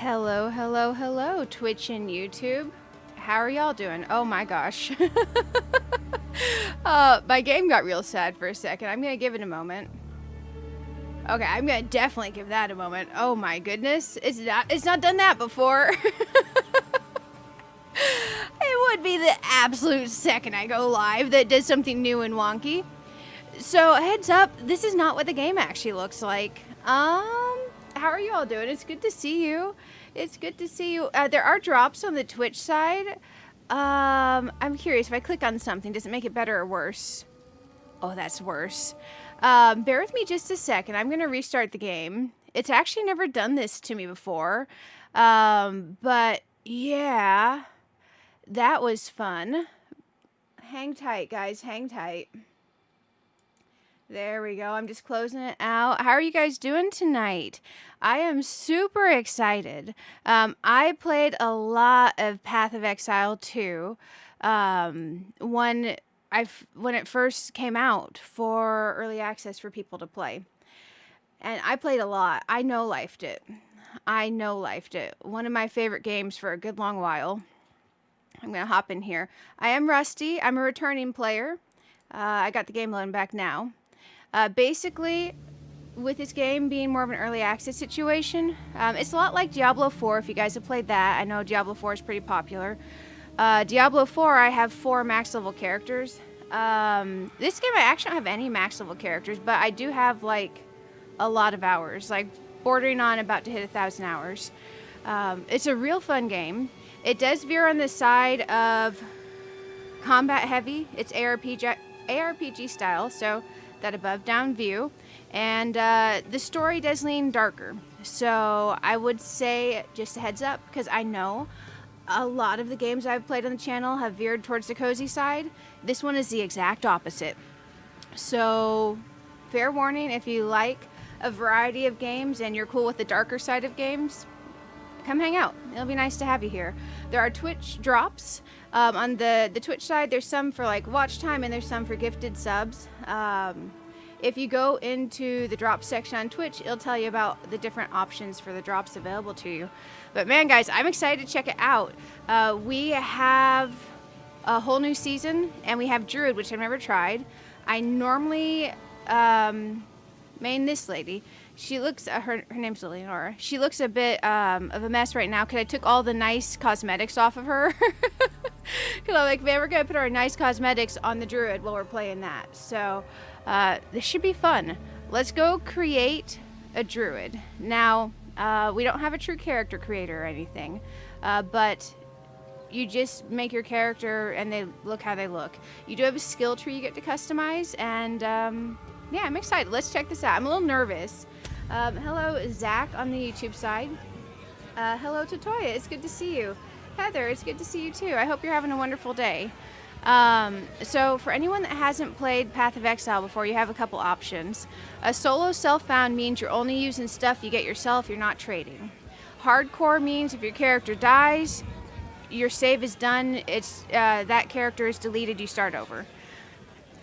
Hello, hello, hello, Twitch and YouTube. How are y'all doing? Oh my gosh. My game got real sad for a second. I'm gonna give it a moment. Okay, I'm gonna definitely give that a moment. Oh my goodness. It's not done that before. It would be the absolute second I go live that does something new and wonky. So heads up, this is not what the game actually looks like. How are you all doing? It's good to see you. It's good to see you. There are drops on the Twitch side. I'm curious, if I click on something, does it make it better or worse? Oh, that's worse. Bear with me just a second. I'm going to restart the game. It's actually never done this to me before. But yeah, that was fun. Hang tight, guys. Hang tight. There we go. I'm just closing it out. How are you guys doing tonight? I am super excited. I played a lot of Path of Exile 2 when it first came out for early access for people to play. And I played a lot. I no-lifed it. One of my favorite games for a good long while. I'm going to hop in here. I am rusty. I'm a returning player. I got the game loading back now. Basically, with this game being more of an early access situation, it's a lot like Diablo 4, if you guys have played that. I know Diablo 4 is pretty popular. Diablo 4, I have 4 max level characters. This game, I actually don't have any max level characters, but I do have, like, a lot of hours, like, bordering on about to hit 1,000 hours. It's a real fun game. It does veer on the side of combat heavy. It's ARPG style, so that above-down view, and the story does lean darker. So I would say, just a heads up, because I know a lot of the games I've played on the channel have veered towards the cozy side. This one is the exact opposite. So fair warning, if you like a variety of games and you're cool with the darker side of games, come hang out. It'll be nice to have you here. There are Twitch drops. On the Twitch side, there's some for like watch time and there's some for gifted subs. If you go into the drop section on Twitch, it'll tell you about the different options for the drops available to you. But man, guys, I'm excited to check it out. We have a whole new season and we have Druid, which I've never tried. I normally main this lady. She looks, her name's Eleonora. She looks a bit of a mess right now because I took all the nice cosmetics off of her. Because I'm like, man, we're going to put our nice cosmetics on the Druid while we're playing that. So this should be fun. Let's go create a Druid. Now, we don't have a true character creator or anything, but you just make your character and they look how they look. You do have a skill tree you get to customize, and yeah, I'm excited. Let's check this out. I'm a little nervous. Hello, Zach on the YouTube side. Hello, Totoya. It's good to see you. Heather, it's good to see you too. I hope you're having a wonderful day. So for anyone that hasn't played Path of Exile before, you have a couple options. A solo self-found means you're only using stuff you get yourself, you're not trading. Hardcore means if your character dies, your save is done, it's that character is deleted, you start over.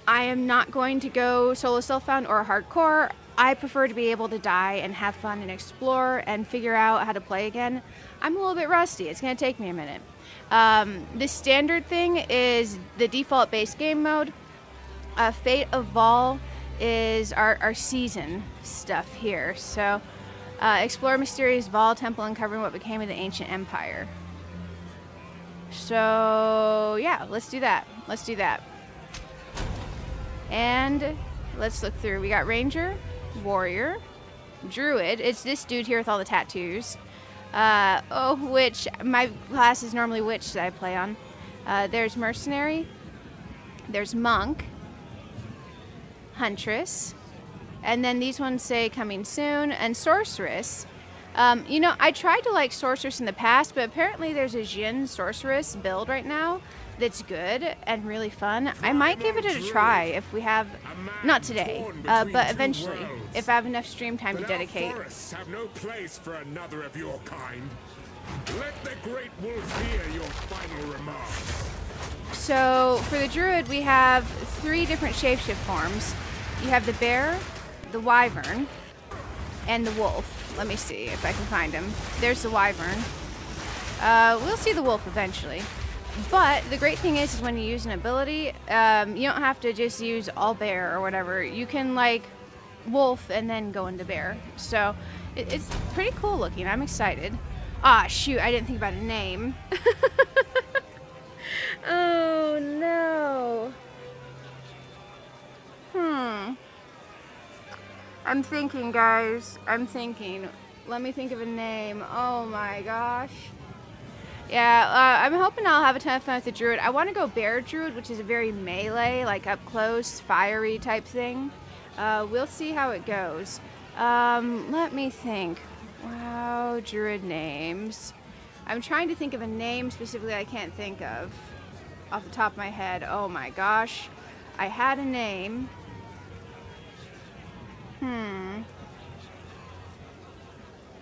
I am not going to go solo self-found or hardcore. I prefer to be able to die and have fun and explore and figure out how to play again. I'm a little bit rusty. It's going to take me a minute. The standard thing is the default base game mode. Fate of Vol is our season stuff here. So explore mysterious Vol temple uncovering what became of the ancient empire. So yeah, let's do that. Let's do that. And let's look through. We got Ranger, Warrior, Druid. It's this dude here with all the tattoos. Witch. My class is normally Witch that I play on. There's Mercenary. There's Monk. Huntress. And then these ones say coming soon. And Sorceress. You know, I tried to like Sorceress in the past, but apparently there's a Jin Sorceress build right now that's good and really fun. I might give it a try if we have, not today, but eventually, if I have enough stream time to dedicate. Forests have no place for another of your kind. Let the great wolf hear your final remarks. So for the Druid, we have 3 different shapeshift forms. You have the bear, the wyvern, And the wolf. Let me see if I can find him. There's the wyvern. We'll see the wolf eventually. But the great thing is when you use an ability, you don't have to just use all bear or whatever. You can like wolf and then go into bear. So it's pretty cool looking. I'm excited. Ah, shoot, I didn't think about a name. Oh no. I'm thinking, guys. I'm thinking. Let me think of a name. Oh my gosh. Yeah, I'm hoping I'll have a ton of fun with the Druid. I want to go Bear Druid, which is a very melee, like up close, fiery type thing. We'll see how it goes. Let me think. Wow, Druid names. I'm trying to think of a name specifically I can't think of off the top of my head. Oh my gosh. I had a name.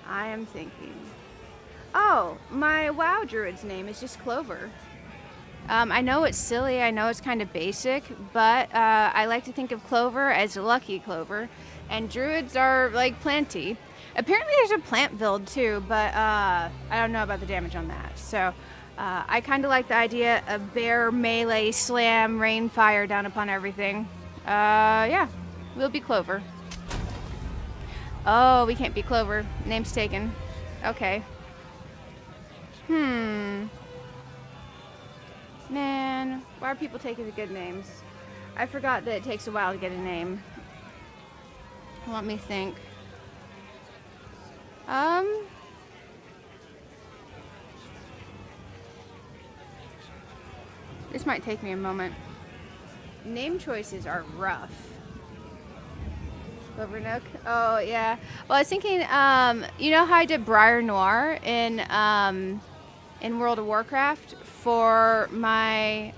I am thinking. Oh, my WoW Druid's name is just Clover. I know it's silly, I know it's kind of basic, but I like to think of Clover as Lucky Clover, and Druids are like planty. Apparently there's a plant build too, but I don't know about the damage on that. So I kind of like the idea of bear, melee, slam, rain, fire down upon everything. Yeah, we'll be Clover. Oh, we can't be Clover. Name's taken. Okay. Man, why are people taking the good names? I forgot that it takes a while to get a name. Let me think. This might take me a moment. Name choices are rough. Clover Nook? Oh, yeah. Well, I was thinking, you know how I did Briar Noir in World of Warcraft for my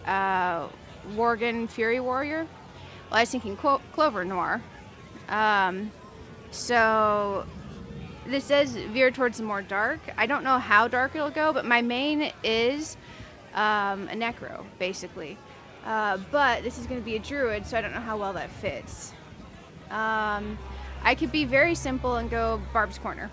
Worgen Fury Warrior? Well, I was thinking Clover Noir. So this does veer towards the more dark. I don't know how dark it'll go, but my main is a Necro, basically. But this is going to be a Druid, so I don't know how well that fits. I could be very simple and go Barb's Corner.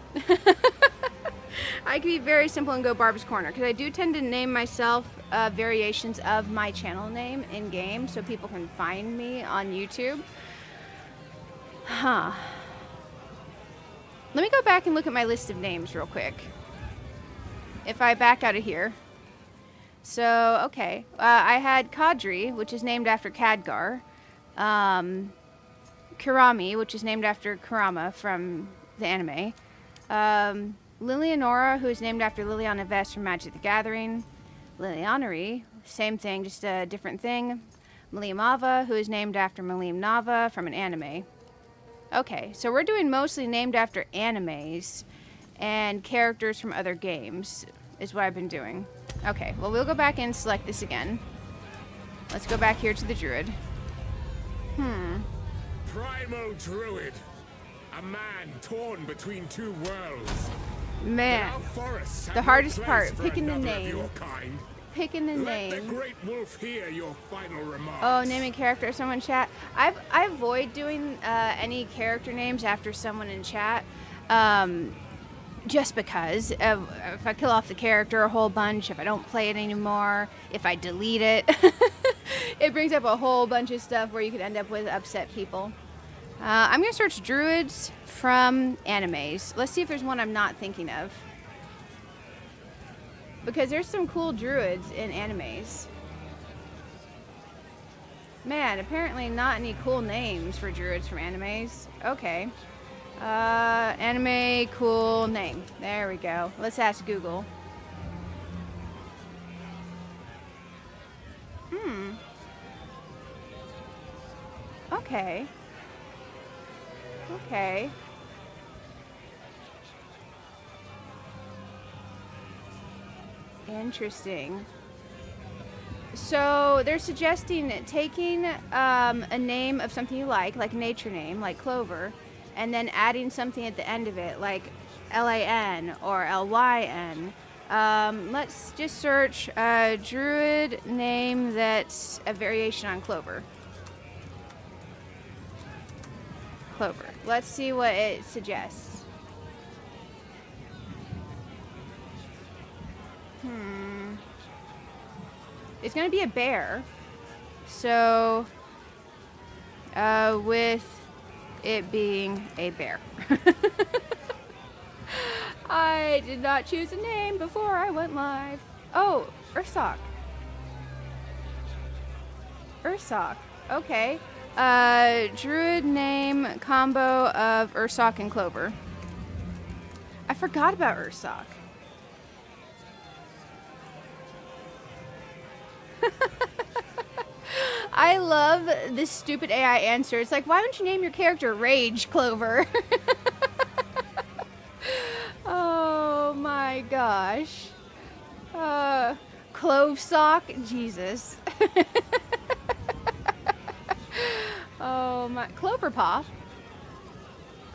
I could be very simple and go Barb's Corner, because I do tend to name myself variations of my channel name in game, so people can find me on YouTube. Let me go back and look at my list of names real quick. If I back out of here. So, okay. I had Kadri, which is named after Khadgar. Kurami, which is named after Kurama from the anime. Lilianora, who is named after Liliana Vess from Magic the Gathering. Lilianari, same thing, just a different thing. Maliamava, who is named after Maliam Nava from an anime. Okay, so we're doing mostly named after animes and characters from other games, is what I've been doing. Okay, well, we'll go back and select this again. Let's go back here to the Druid. Primal Druid. A man torn between two worlds. Man, Our forests have the no hardest place part, for picking the another of name. your kind. Picking the Let the name. great wolf hear your final remarks. Oh, naming character, someone chat. I avoid doing any character names after someone in chat, just because if I kill off the character a whole bunch, if I don't play it anymore, if I delete it, it brings up a whole bunch of stuff where you could end up with upset people. I'm gonna search Druids from animes. Let's see if there's one I'm not thinking of. Because there's some cool Druids in animes. Man, apparently not any cool names for Druids from animes. Okay. Anime cool name. There we go. Let's ask Google. Okay. Okay. Interesting. So they're suggesting taking a name of something you like a nature name, like Clover, and then adding something at the end of it, like LAN or LYN. Let's just search a Druid name that's a variation on Clover. Clover. Let's see what it suggests. It's gonna be a bear. So, with it being a bear. I did not choose a name before I went live. Oh, Ursoc. Ursoc. Okay. Druid name combo of Ursoc and Clover. I forgot about Ursoc. I love this stupid AI answer. It's like, why don't you name your character Rage Clover? Oh my gosh. Clove sock? Jesus. Oh my. Cloverpaw.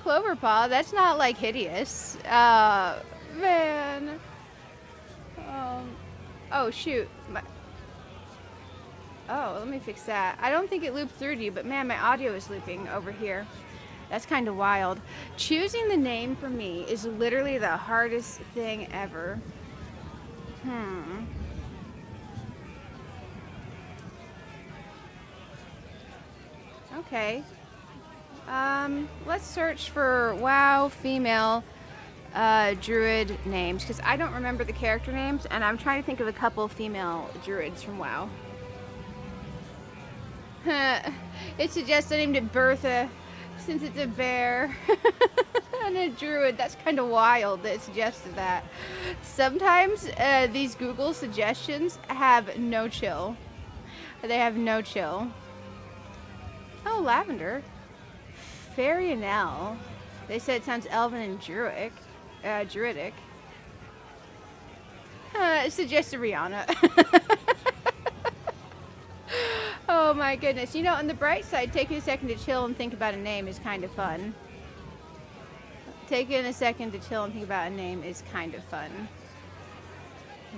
Cloverpaw, that's not like hideous. Man. Oh shoot. Oh, let me fix that. I don't think it looped through to you, but man, my audio is looping over here. That's kind of wild. Choosing the name for me is literally the hardest thing ever. Okay. Let's search for WoW female Druid names, because I don't remember the character names, and I'm trying to think of a couple female Druids from WoW. It suggests I named it Bertha, since it's a bear. And a Druid. That's kind of wild that it suggested that. Sometimes these Google suggestions have no chill. They have no chill. Oh, Lavender. Fairyonel. They said it sounds elven and druidic. It suggested Rihanna. Oh my goodness. You know, on the bright side, taking a second to chill and think about a name is kind of fun. Taking a second to chill and think about a name is kind of fun.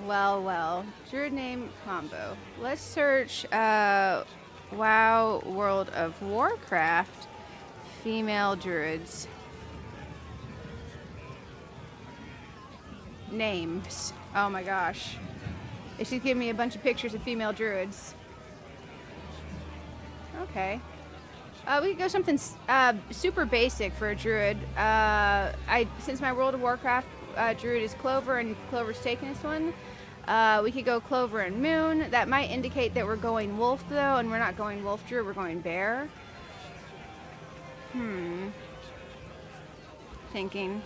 Well, well. Druid name combo. Let's search WoW World of Warcraft female druids. Names. Oh my gosh. It should give me a bunch of pictures of female druids. Okay. We could go something super basic for a druid. Since my World of Warcraft druid is Clover and Clover's taking this one, we could go Clover and Moon. That might indicate that we're going wolf though, and we're not going wolf druid, we're going bear. Thinking.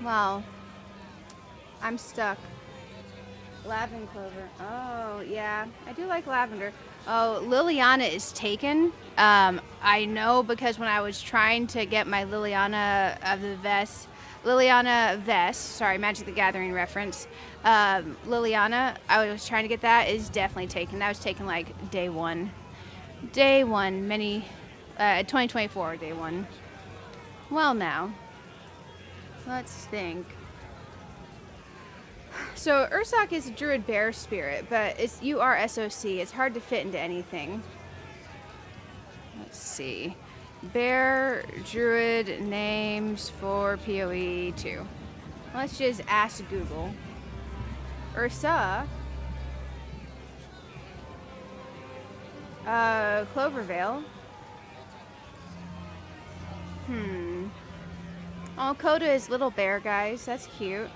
Well, I'm stuck. Lavender Clover. Oh, yeah. I do like lavender. Oh, Liliana is taken. I know because when I was trying to get my Liliana Vest, sorry, Magic the Gathering reference. Liliana, I was trying to get that, is definitely taken. That was taken like day one. Day one, 2024, day one. Well, now, let's think. So Ursoc is a druid bear spirit, but it's URSOC. It's hard to fit into anything. Let's see. Bear druid names for PoE 2. Let's just ask Google. Ursa. Clovervale. Oh, Coda is little bear, guys. That's cute.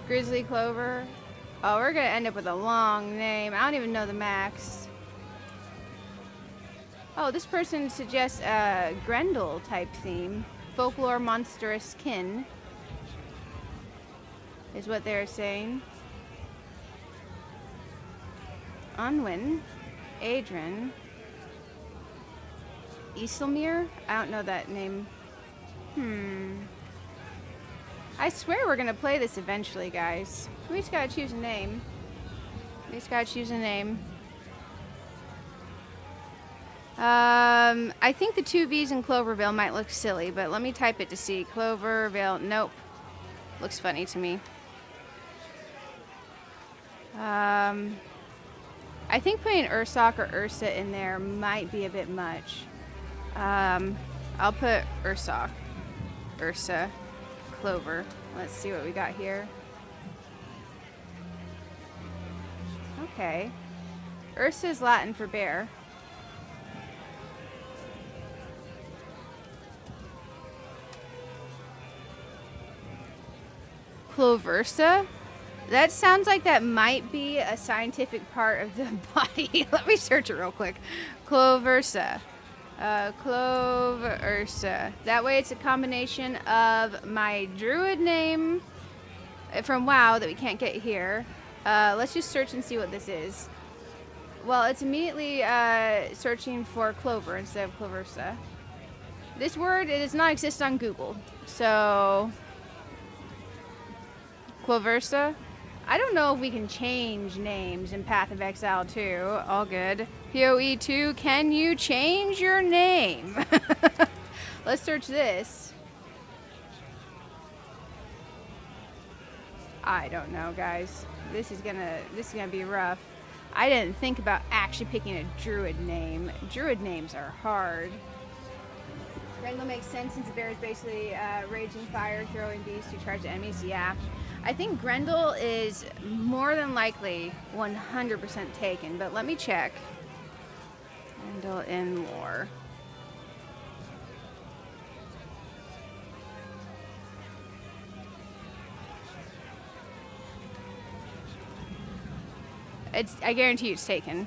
Grizzly Clover. Oh, we're gonna end up with a long name. I don't even know the max. Oh, this person suggests a Grendel type theme. Folklore monstrous kin is what they're saying. Unwin. Adrian. Isilmir? I don't know that name. I swear we're gonna play this eventually, guys. We just gotta choose a name. I think the two V's in Clovervale might look silly, but let me type it to see. Clovervale, nope. Looks funny to me. I think putting Ursoc or Ursa in there might be a bit much. I'll put Ursa, Clover. Let's see what we got here. Okay. Ursa is Latin for bear. Cloversa? That sounds like that might be a scientific part of the body. Let me search it real quick. Cloversa. Cloversa. That way it's a combination of my druid name from WoW that we can't get here. Let's just search and see what this is. Well, it's immediately searching for clover instead of Cloversa. This word, it does not exist on Google. So, Cloversa. I don't know if we can change names in Path of Exile 2. All good. PoE 2, can you change your name? Let's search this. I don't know, guys. This is gonna be rough. I didn't think about actually picking a druid name. Druid names are hard. Grendel makes sense since the bear is basically raging fire, throwing beasts to charge enemies. Yeah. I think Grendel is more than likely 100% taken, but let me check. Grendel in lore. I guarantee you it's taken.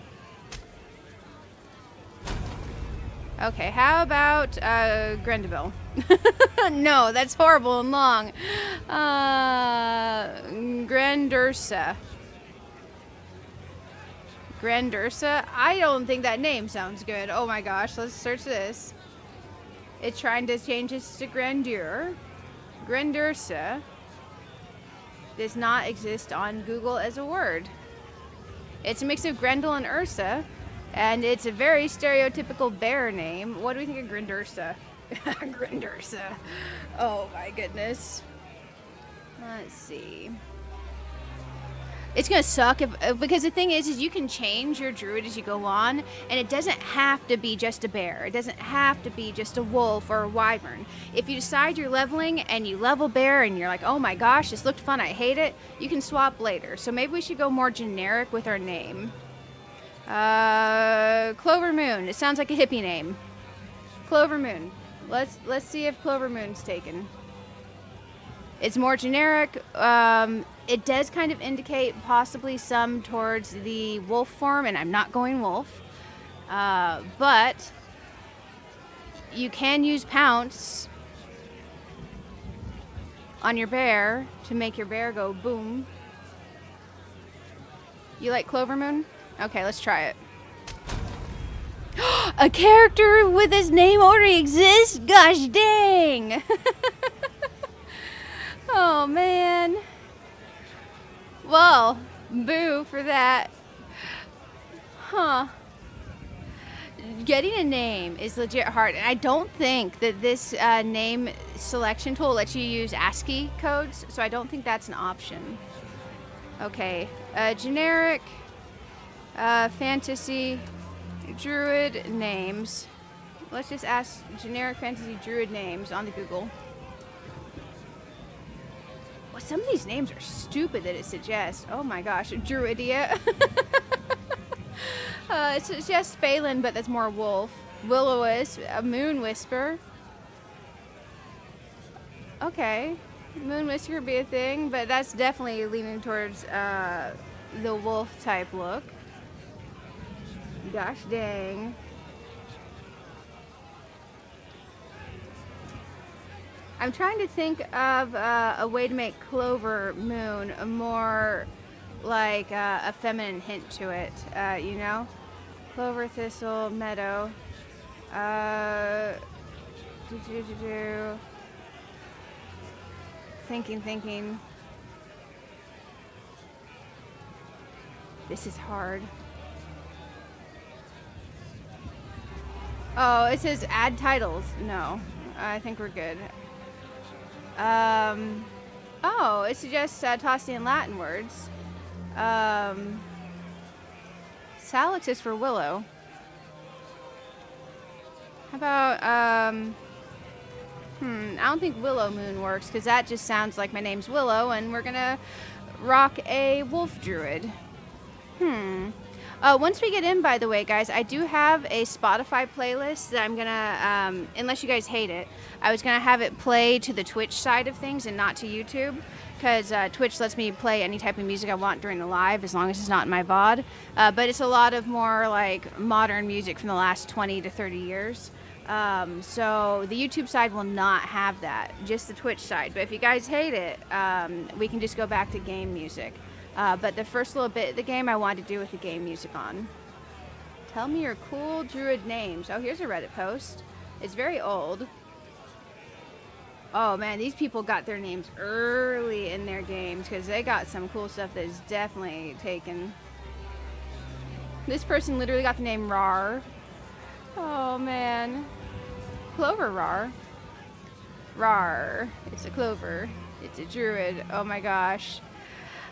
Okay, how about Grendel? No, that's horrible and long. Grandursa. Grandursa? I don't think that name sounds good. Oh my gosh, let's search this. It's trying to change this to grandeur. Grandursa does not exist on Google as a word. It's a mix of Grendel and Ursa, and it's a very stereotypical bear name. What do we think of Grandursa? Grandursa. Oh my goodness. Let's see. It's gonna suck because the thing is you can change your druid as you go on, and it doesn't have to be just a bear. It doesn't have to be just a wolf or a wyvern. If you decide you're leveling and you level bear and you're like, oh my gosh, this looked fun, I hate it, you can swap later. So maybe we should go more generic with our name. Clover Moon. It sounds like a hippie name. Clover Moon. Let's see if Clover Moon's taken. It's more generic. It does kind of indicate possibly some towards the wolf form, and I'm not going wolf. But you can use pounce on your bear to make your bear go boom. You like Clover Moon? Okay, let's try it. A character with his name already exists? Gosh dang! Oh man. Well, boo for that. Huh. Getting a name is legit hard, and I don't think that this name selection tool lets you use ASCII codes, so I don't think that's an option. Okay, generic, fantasy, druid names. Let's just ask generic fantasy druid names on the Google. Well, some of these names are stupid that it suggests. Oh my gosh, Druidia. It suggests Phelan, but that's more wolf. Will-o-wisp, a moon whisper. Okay, moon whisper would be a thing, but that's definitely leaning towards the wolf type look. Gosh dang. I'm trying to think of a way to make Clover Moon a more like a feminine hint to it, you know? Clover, thistle, meadow. Thinking. This is hard. Oh, it says add titles. No, I think we're good. Oh, it suggests tossing in Latin words. Salix is for willow. How about, I don't think Willow Moon works, because that just sounds like my name's Willow, and we're gonna rock a wolf druid. Once we get in, by the way, guys, I do have a Spotify playlist that I'm gonna, unless you guys hate it, I was gonna have it play to the Twitch side of things and not to YouTube, because Twitch lets me play any type of music I want during the live, as long as it's not in my VOD. But it's a lot of more like modern music from the last 20 to 30 years. So the YouTube side will not have that, just the Twitch side. But if you guys hate it, we can just go back to game music. But the first little bit of the game I wanted to do with the game music on. Tell me your cool druid names. Oh, here's a Reddit post. It's very old. Oh man, these people got their names early in their games, because they got some cool stuff that is definitely taken. This person literally got the name Rar. Oh man. Clover Rar. Rar. It's a clover. It's a druid. Oh my gosh.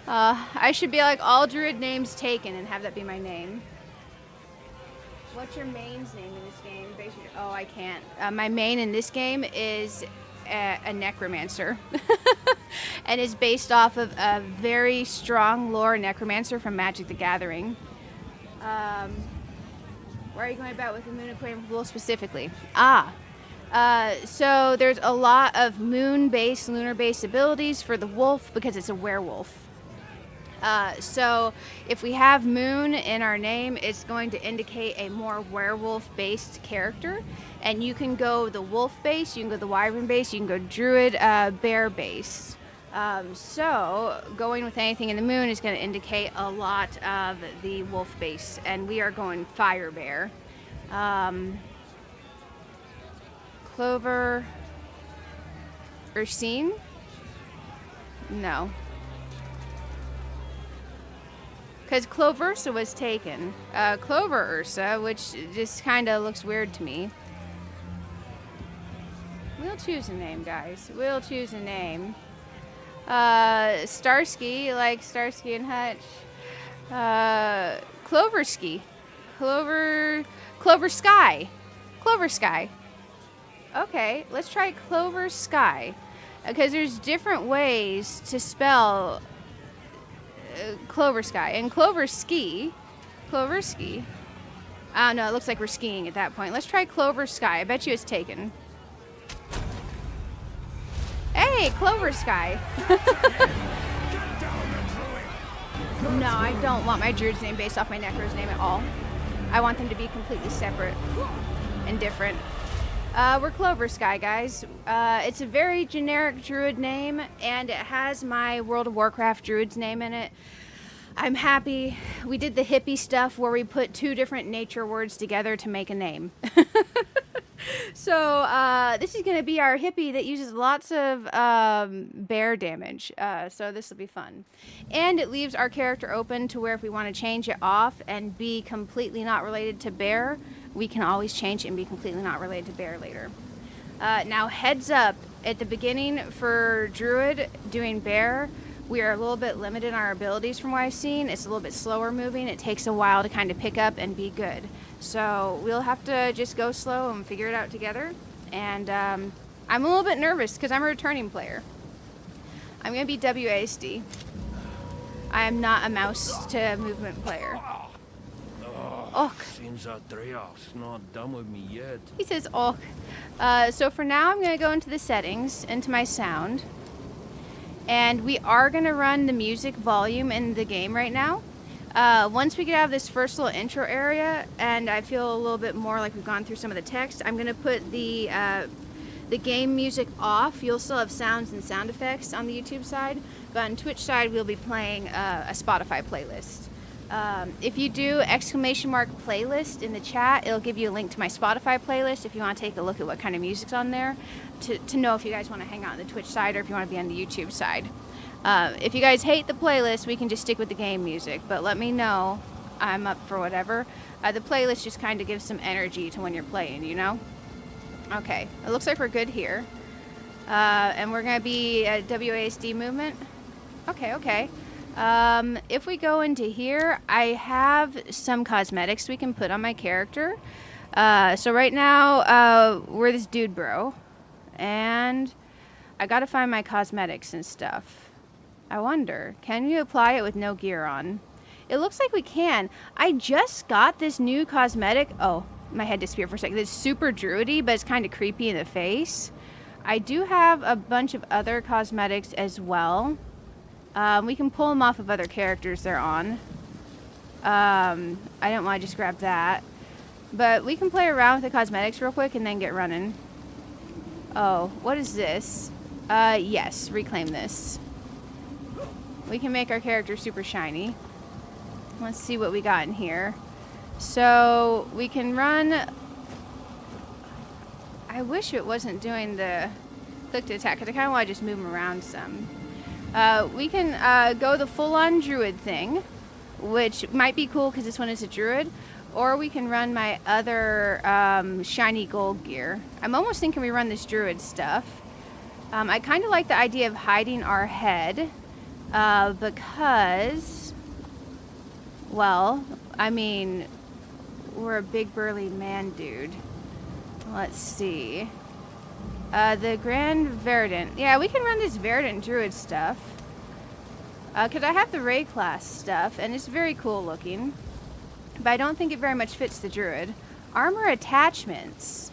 I should be like, all druid names taken, and have that be my name. What's your main's name in this game? Oh, I can't. My main in this game is a necromancer. And is based off of a very strong lore necromancer from Magic the Gathering. Where are you going about with the Moon Aquarium Wolf specifically? So there's a lot of moon-based, lunar-based abilities for the wolf, because it's a werewolf. So if we have moon in our name, it's going to indicate a more werewolf-based character. And you can go the wolf base, you can go the wyvern base, you can go druid, bear base. So going with anything in the moon is going to indicate a lot of the wolf base. And we are going fire bear. Clover Ursine? No. Because Cloversa was taken. Clover Ursa, which just kind of looks weird to me. We'll choose a name, guys. We'll choose a name. Starsky, like Starsky and Hutch. Cloversky. Clover Sky. Clover Sky. Okay, let's try Clover Sky. Because there's different ways to spell Clover Sky. And Clover Ski. I don't know, it looks like we're skiing at that point. Let's try Clover Sky. I bet you it's taken. Hey, Clover Sky. No, I don't want my druid's name based off my necro's name at all. I want them to be completely separate and different. We're Clover Sky, guys. It's a very generic druid name, and it has my World of Warcraft druid's name in it. I'm happy. We did the hippie stuff where we put two different nature words together to make a name. So this is going to be our hippie that uses lots of bear damage. So this will be fun. And it leaves our character open to where if we want to change it off and be completely not related to bear, we can always change it and be completely not related to bear later. Now heads up, at the beginning for Druid doing bear, we are a little bit limited in our abilities from what I've seen. It's a little bit slower moving. It takes a while to kind of pick up and be good. So we'll have to just go slow and figure it out together. And I'm a little bit nervous because I'm a returning player. I'm going to be WASD. I am not a mouse to movement player. Oh. Seems Andreas not done with me yet. He says, oh. So for now, I'm going to go into the settings, into my sound. And we are going to run the music volume in the game right now. Once we get out of this first little intro area, and I feel a little bit more like we've gone through some of the text, I'm going to put the game music off. You'll still have sounds and sound effects on the YouTube side, but on Twitch side, we'll be playing a Spotify playlist. If you do !playlist in the chat, it'll give you a link to my Spotify playlist if you want to take a look at what kind of music's on there to know if you guys want to hang out on the Twitch side or if you want to be on the YouTube side. If you guys hate the playlist, we can just stick with the game music, but let me know. I'm up for whatever. The playlist just kind of gives some energy to when you're playing, you know? Okay, it looks like we're good here. And we're going to be at WASD movement. Okay. If we go into here, I have some cosmetics we can put on my character. So right now, we're this dude bro. And I gotta find my cosmetics and stuff. I wonder, can you apply it with no gear on? It looks like we can. I just got this new cosmetic. Oh, my head disappeared for a second. It's super druidy, but it's kind of creepy in the face. I do have a bunch of other cosmetics as well. We can pull them off of other characters they're on. I don't want to just grab that. But we can play around with the cosmetics real quick and then get running. Oh, what is this? Yes, reclaim this. We can make our character super shiny. Let's see what we got in here. So we can run. I wish it wasn't doing the click to attack, because I kind of want to just move them around some. We can go the full-on druid thing, which might be cool because this one is a druid. Or we can run my other shiny gold gear. I'm almost thinking we run this druid stuff. I kind of like the idea of hiding our head because, well, I mean, we're a big burly man dude. Let's see. The Grand Verdant. Yeah, we can run this Verdant druid stuff. Because I have the Ray class stuff, and it's very cool looking. But I don't think it very much fits the druid. Armor attachments.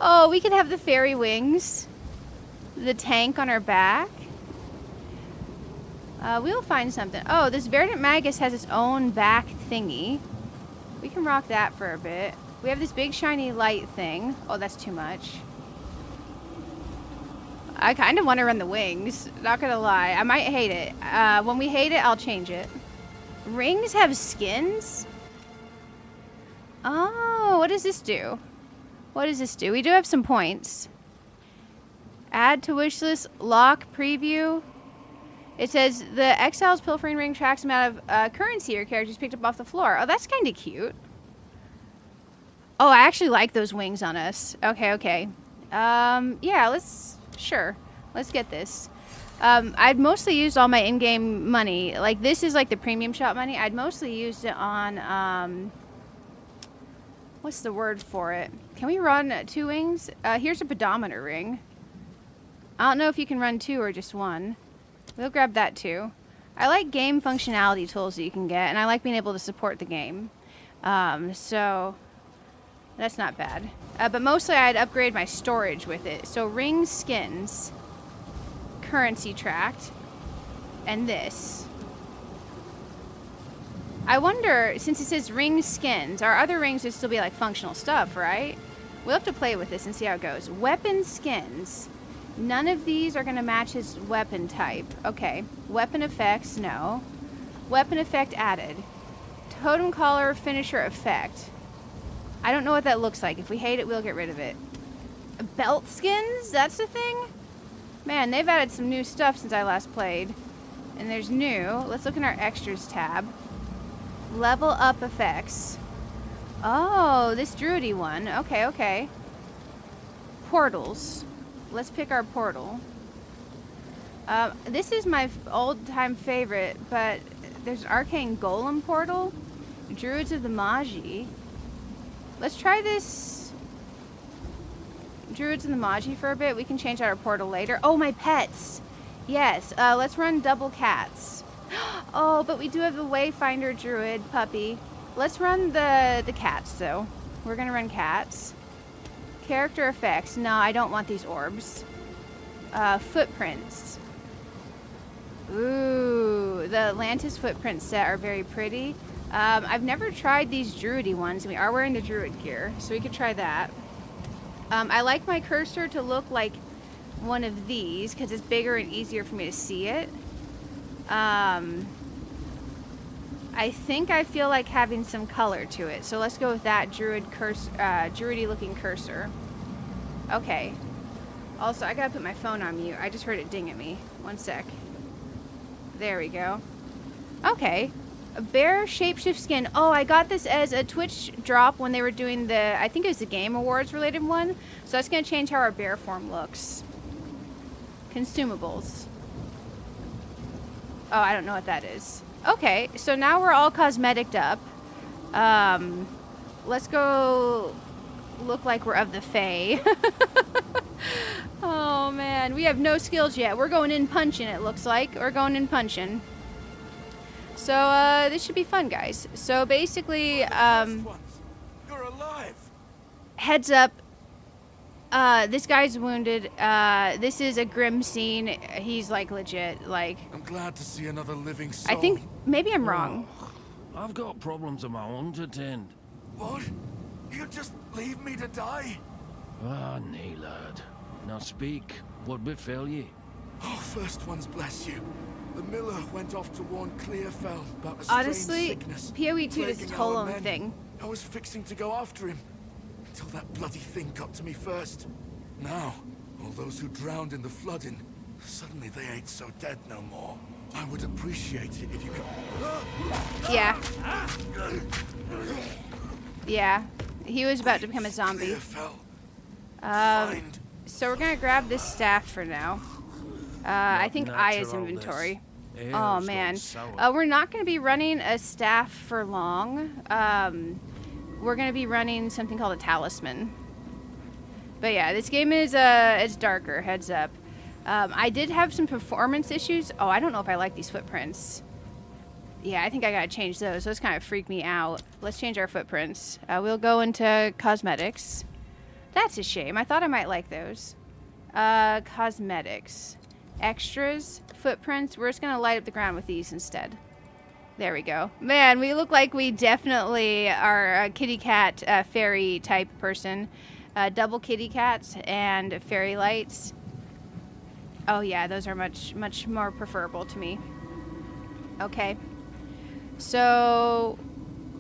Oh, we could have the fairy wings. The tank on our back. We'll find something. Oh, this Verdant Magus has its own back thingy. We can rock that for a bit. We have this big shiny light thing. Oh, that's too much. I kind of want to run the wings. Not gonna lie. I might hate it. When we hate it, I'll change it. Rings have skins? Oh, what does this do? What does this do? We do have some points. Add to wish list, lock, preview. It says the Exile's pilfering ring tracks amount of currency your character's picked up off the floor. Oh, that's kind of cute. Oh, I actually like those wings on us. Okay, okay. Yeah, sure. Let's get this. I'd mostly used all my in-game money. Like, this is like the premium shop money. I'd mostly used it on, what's the word for it? Can we run 2 wings? Here's a pedometer ring. I don't know if you can run 2 or just 1. We'll grab that too. I like game functionality tools that you can get, and I like being able to support the game. So that's not bad. But mostly I'd upgrade my storage with it. So ring skins, currency tracked, and this. I wonder, since it says ring skins, our other rings would still be like functional stuff, right? We'll have to play with this and see how it goes. Weapon skins. None of these are going to match his weapon type. Okay. Weapon effects, no. Weapon effect added. Totem collar finisher effect. I don't know what that looks like. If we hate it, we'll get rid of it. Belt skins? That's the thing? Man, they've added some new stuff since I last played. And there's new. Let's look in our extras tab. Level up effects. Oh, this druidy one. Okay, okay. Portals. Let's pick our portal. This is my old-time favorite, but there's Arcane Golem portal. Druids of the Magi. Let's try this Druids of the Magi for a bit. We can change out our portal later. Oh, my pets. Yes, let's run double cats. Oh, but we do have the Wayfinder Druid puppy. Let's run the cats, though. We're going to run cats. Character effects. No, I don't want these orbs. Footprints. Ooh, the Atlantis footprint set are very pretty. I've never tried these druidy ones. We are wearing the druid gear, so we could try that. I like my cursor to look like one of these because it's bigger and easier for me to see it. I think I feel like having some color to it, so let's go with that druidy looking cursor. Okay. Also, I gotta put my phone on mute. I just heard it ding at me. One sec. There we go. Okay. A bear shapeshift skin. Oh, I got this as a Twitch drop when they were doing I think it was the Game Awards related one. So that's gonna change how our bear form looks. Consumables. Oh, I don't know what that is. Okay, so now we're all cosmeticed up. let's go look like we're of the Fae. Oh man, we have no skills yet. We're going in punching, it looks like. We're going in punching. So this should be fun, guys. So basically, You're alive. heads up, this guy's wounded. This is a grim scene. He's like legit, like, I'm glad to see another living soul. I think maybe I'm wrong. I've got problems of my own to tend. What? You just leave me to die? Ah, nay, lad. Now speak. What befell ye? Oh, first ones bless you. The miller went off to warn Clearfell about a strange Honestly, sickness PoE2 is plaguing its our whole own men. thing. I was fixing to go after him until that bloody thing got to me first. Now, all those who drowned in the flooding, suddenly they ain't so dead no more. I would appreciate it if you could... Yeah. Yeah. He was about to become a zombie. Clearfell. Find... So we're gonna grab this staff for now. I think I is natural, inventory. this. Ale's Oh gone man. sour. We're not gonna be running a staff for long. We're gonna be running something called a talisman. But yeah, this game is it's darker, heads up. I did have some performance issues. Oh, I don't know if I like these footprints. Yeah, I think I gotta change those. Those kind of freak me out. Let's change our footprints. We'll go into cosmetics. That's a shame. I thought I might like those. Cosmetics. Extras. Footprints. We're just gonna light up the ground with these instead. There we go. Man, we look like we definitely are a kitty cat fairy type person. Double kitty cats and fairy lights. Oh yeah, those are much more preferable to me. Okay. So,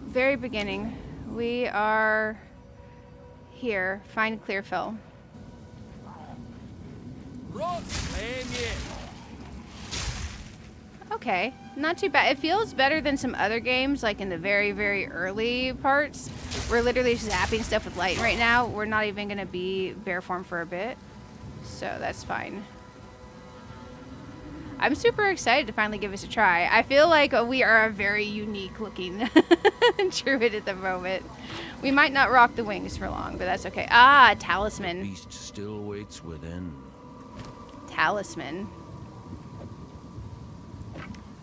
very beginning, we are here. Find Clearfell. Rot! Aim ye. Okay, not too bad. It feels better than some other games, like in the very early parts. We're literally zapping stuff with light right now. We're not even going to be bear form for a bit, so that's fine. I'm super excited to finally give this a try. I feel like we are a very unique looking druid at the moment. We might not rock the wings for long, but that's okay. Ah, talisman. Beast still waits within. Talisman.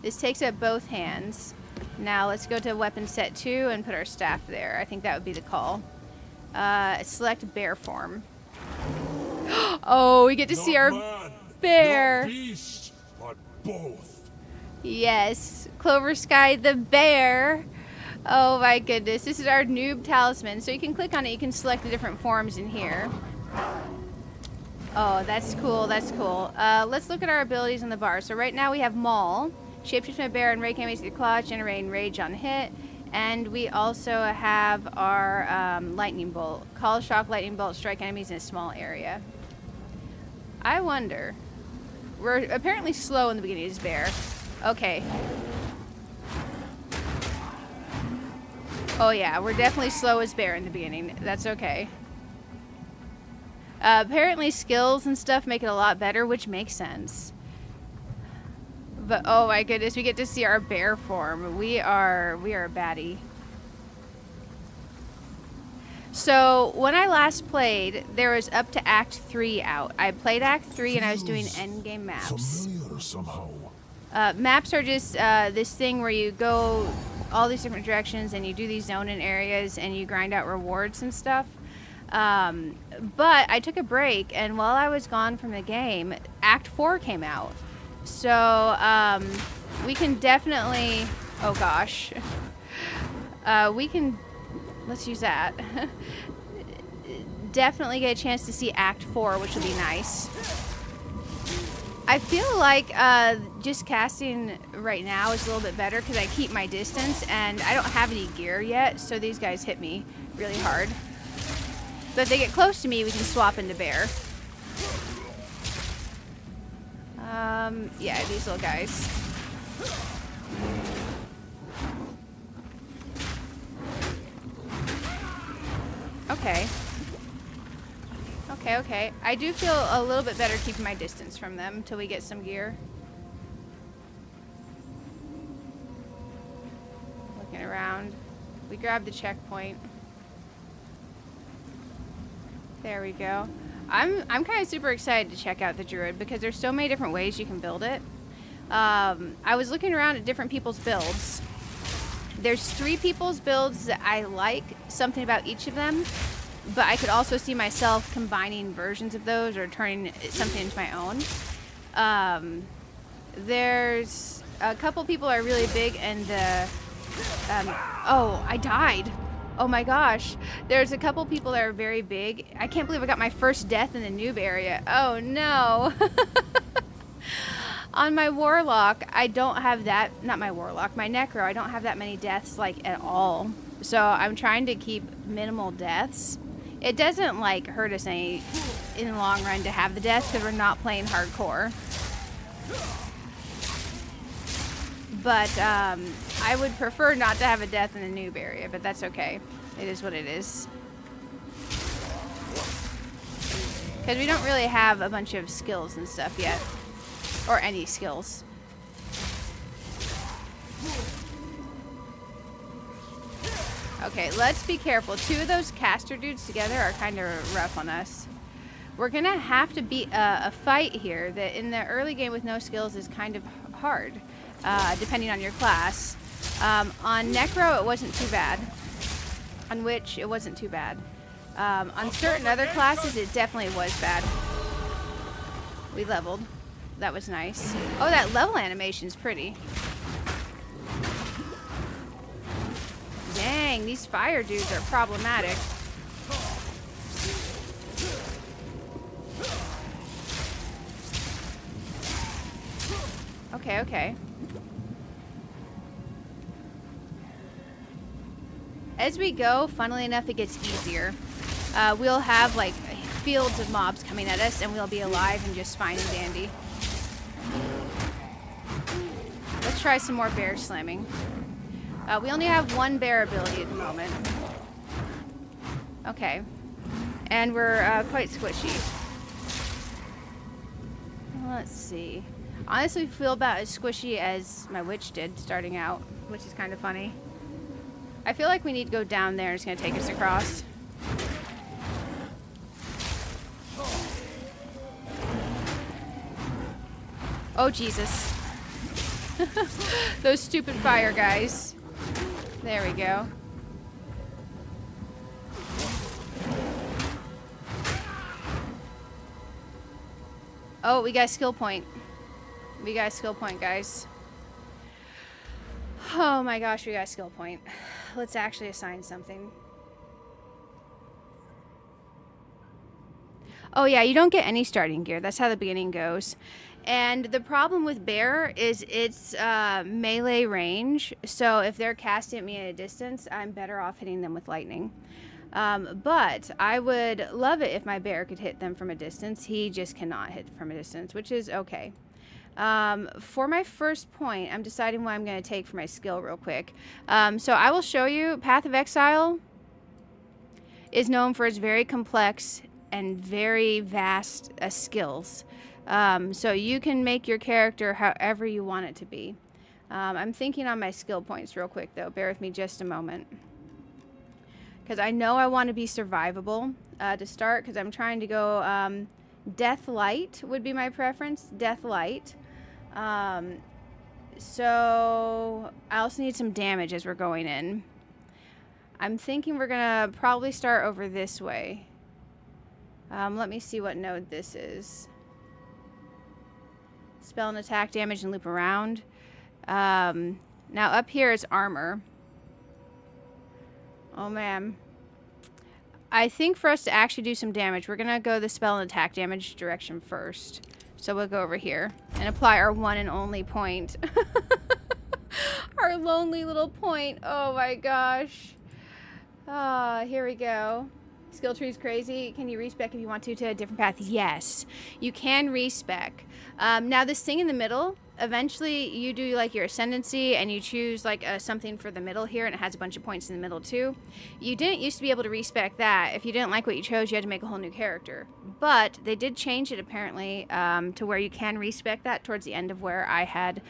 This takes up both hands. Now let's go to weapon set 2 and put our staff there. I think that would be the call. Select bear form. Oh, we get to see our man, bear. not beast, but both. Yes, Clover Sky the bear. Oh my goodness, this is our noob talisman. So you can click on it, you can select the different forms in here. Oh, that's cool, that's cool. Let's look at our abilities on the bar. So right now we have Maul, shapeshift my bear and rake enemies with your claws, generating rage on hit. And we also have our lightning bolt. Call shock lightning bolt, strike enemies in a small area. I wonder. We're apparently slow in the beginning of this bear. Okay. Oh yeah, we're definitely slow as bear in the beginning. That's okay. Apparently skills and stuff make it a lot better, which makes sense. But oh my goodness, we get to see our bear form. We are a baddie. So when I last played, there was up to Act 3 out. I played Act 3 and I was doing endgame maps. Familiar somehow. Maps are just this thing where you go all these different directions and you do these zone-in areas and you grind out rewards and stuff. But I took a break, and while I was gone from the game, Act 4 came out. So we can definitely... Oh gosh. We can... Let's use that. Definitely get a chance to see Act 4, which will be nice. I feel like just casting right now is a little bit better because I keep my distance and I don't have any gear yet, so these guys hit me really hard. But if they get close to me, we can swap into bear. Yeah, these little guys. Okay. Okay. I do feel a little bit better keeping my distance from them until we get some gear. Looking around. We grabbed the checkpoint. There we go. I'm kind of super excited to check out the Druid because there's so many different ways you can build it. I was looking around at different people's builds. There's 3 people's builds that I like, something about each of them, but I could also see myself combining versions of those or turning something into my own. There's a couple people are really big and oh, I died. Oh my gosh. There's a couple people that are very big. I can't believe I got my first death in the noob area. Oh no. On my warlock, I don't have that, not my warlock, my necro, I don't have that many deaths like at all. So I'm trying to keep minimal deaths. It doesn't like hurt us any in the long run to have the deaths because we're not playing hardcore. But I would prefer not to have a death in the noob area, but that's okay. It is what it is. Because we don't really have a bunch of skills and stuff yet. Or any skills. Okay, let's be careful. 2 of those caster dudes together are kind of rough on us. We're going to have to beat a fight here that in the early game with no skills is kind of hard. Depending on your class. On Necro, it wasn't too bad. On Witch, it wasn't too bad. On certain other classes, it definitely was bad. We leveled. That was nice. Oh, that level animation is pretty. Dang, these fire dudes are problematic. Okay, okay. As we go, funnily enough, it gets easier. We'll have like fields of mobs coming at us and we'll be alive and just fine and dandy. Let's try some more bear slamming. We only have 1 bear ability at the moment. Okay. And we're quite squishy. Let's see. Honestly, feel about as squishy as my witch did starting out, which is kind of funny. I feel like we need to go down there. It's going to take us across. Oh, Jesus. Those stupid fire guys. There we go. Oh, we got a skill point. We got a skill point, guys. Oh my gosh, we got a skill point. Let's actually assign something. Oh yeah, you don't get any starting gear. That's how the beginning goes. And the problem with bear is its melee range. So if they're casting at me at a distance, I'm better off hitting them with lightning. But I would love it if my bear could hit them from a distance. He just cannot hit from a distance, which is okay. For my first point, I'm deciding what I'm going to take for my skill real quick. So I will show you Path of Exile is known for its very complex and very vast skills. So you can make your character however you want it to be. I'm thinking on my skill points real quick though. Bear with me just a moment. Because I know I want to be survivable to start, because I'm trying to go Death Light would be my preference. Death Light. So I also need some damage as we're going in. I'm thinking we're going to probably start over this way. Let me see what node this is. Spell and attack damage and loop around. Now up here is armor. Oh man. I think for us to actually do some damage, we're going to go the spell and attack damage direction first. So we'll go over here and apply our one and only point. Our lonely little point. Oh my gosh. Here we go. Skill tree's crazy. Can you respec if you want to a different path? Yes, you can respec. Now this thing in the middle, eventually you do like your ascendancy and you choose like something for the middle here, and it has a bunch of points in the middle too. You didn't used to be able to respec that. If you didn't like what you chose, you had to make a whole new character. But they did change it apparently to where you can respec that towards the end of where I had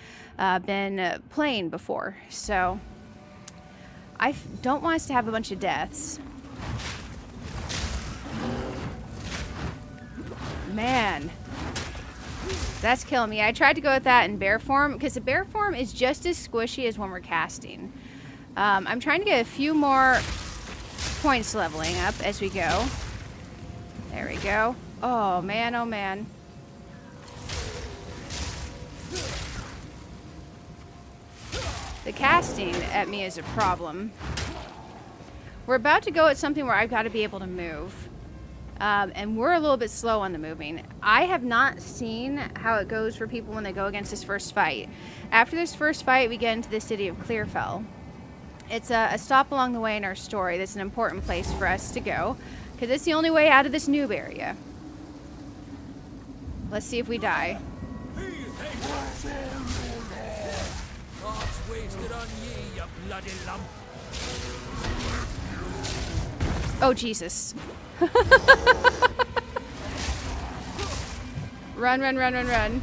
been playing before. So I don't want us to have a bunch of deaths. man. That's killing me. I tried to go with that in bear form because the bear form is just as squishy as when we're casting. I'm trying to get a few more points leveling up as we go. There we go. Oh man, oh man. The casting at me is a problem. We're about to go at something where I've got to be able to move. And we're a little bit slow on the moving. I have not seen how it goes for people when they go against this first fight. After this first fight, we get into the city of Clearfell. It's a stop along the way in our story. That's an important place for us to go, because it's the only way out of this noob area. Let's see if we die. Oh, Jesus. Run, run, run, run, run.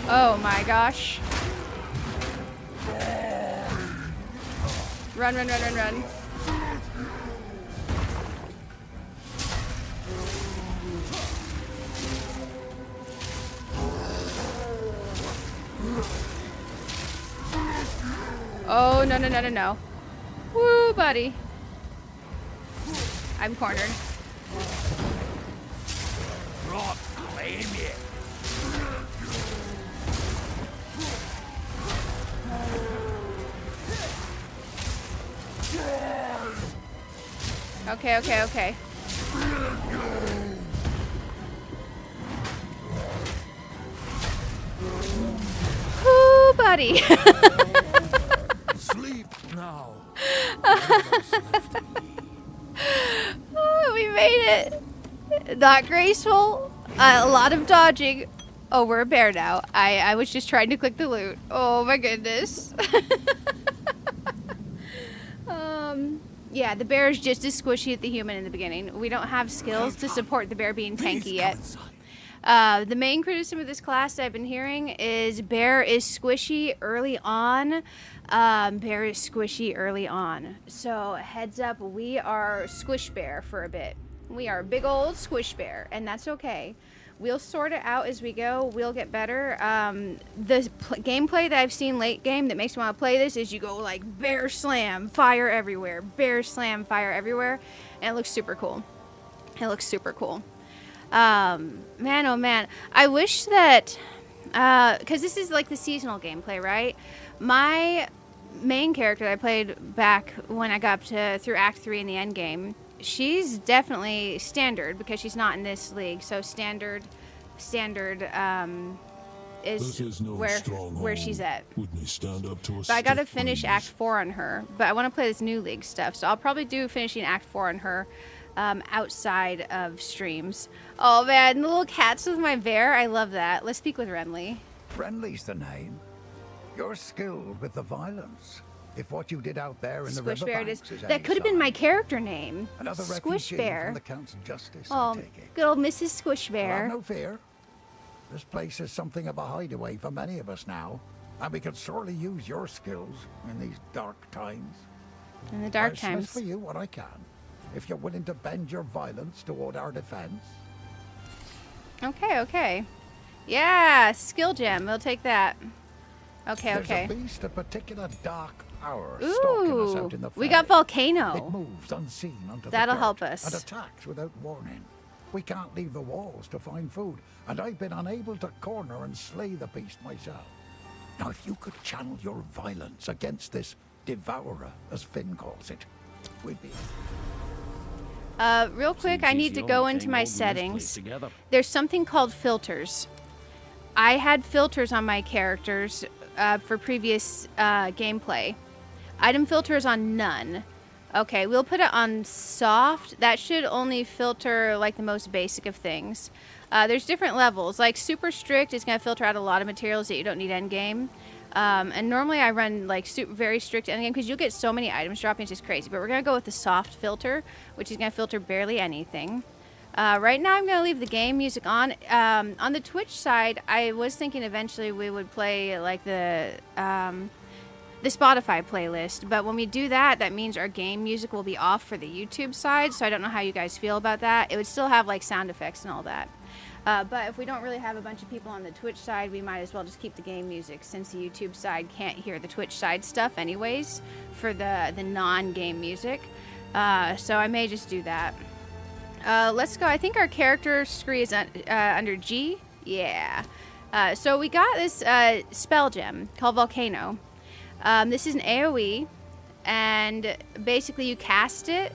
Oh my gosh. Run, run, run, run, run. Oh, no, no, no, no, no. Woo, buddy. I'm cornered. Rob, claim it. Okay, okay, okay. Woo, buddy. Sleep now. Oh, we made it. Not graceful. A lot of dodging. Oh, we're a bear now. I was just trying to click the loot. Oh my goodness. Yeah, the bear is just as squishy as the human in the beginning. We don't have skills to support the bear being tanky yet. The main criticism of this class that I've been hearing is bear is squishy early on. Bear is squishy early on. So heads up, we are squish bear for a bit. We are a big old squish bear, and that's okay. We'll sort it out as we go. We'll get better. The gameplay that I've seen late game that makes me want to play this is you go like bear slam, fire everywhere. Bear slam, fire everywhere. And it looks super cool. It looks super cool. Man, oh man. I wish that, because this is like the seasonal gameplay, right? My main character that I played back when I got up to through Act 3 in the end game, she's definitely standard because she's not in this league. So standard is where she's at. But I gotta finish Act 4 on her. But I want to play this new league stuff, so I'll probably do finishing Act 4 on her outside of streams. Oh man, the little cats with my bear, I love that. Let's speak with Renly. Renly's the name. You're skilled with the violence. If what you did out there in the riverbanks is that could have been my character name. Another Squish refugee Bear. from the Count's justice, I Oh, take it. good old Mrs. Squish Well, Bear. have no fear. This place is something of a hideaway for many of us now, and we could sorely use your skills in these dark times. In the dark I'll smith times. for you what I can, if you're willing to bend your violence toward our defense. Okay, okay. Yeah, skill gem. We'll take that. Okay, okay. There's a beast of particular dark power stalking us out in the we got fray. Volcano. It moves unseen onto That'll the dirt help us. and attacks without warning. We can't leave the walls to find food, and I've been unable to corner and slay the beast myself. Now, if you could channel your violence against this devourer, as Finn calls it, we'd be... Real quick, I need to go into my settings. There's something called filters. I had filters on my characters for previous gameplay. Item filter is on none. Okay, we'll put it on soft. That should only filter like the most basic of things. There's different levels. Like super strict is going to filter out a lot of materials that you don't need endgame. And normally I run like very strict endgame because you'll get so many items dropping, it's just crazy. But we're going to go with the soft filter, which is going to filter barely anything. Right now I'm going to leave the game music on. On the Twitch side, I was thinking eventually we would play like the the Spotify playlist. But when we do that, that means our game music will be off for the YouTube side. So I don't know how you guys feel about that. It would still have like sound effects and all that. But if we don't really have a bunch of people on the Twitch side, we might as well just keep the game music, since the YouTube side can't hear the Twitch side stuff anyways for the non-game music. So I may just do that. Let's go. I think our character screen is under G. Yeah. So we got this spell gem called Volcano. This is an AoE, and basically you cast it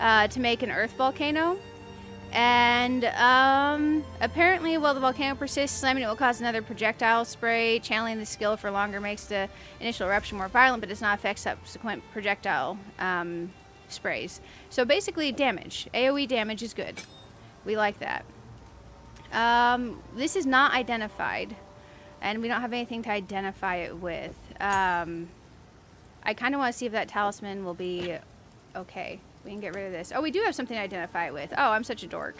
to make an earth volcano. And apparently, while the volcano persists, slamming it will cause another projectile spray. Channeling the skill for longer makes the initial eruption more violent, but does not affect subsequent projectile sprays. So basically, damage. AoE damage is good. We like that. This is not identified, and we don't have anything to identify it with. I kind of want to see if that talisman will be okay. We can get rid of this. Oh, we do have something to identify it with. Oh, I'm such a dork.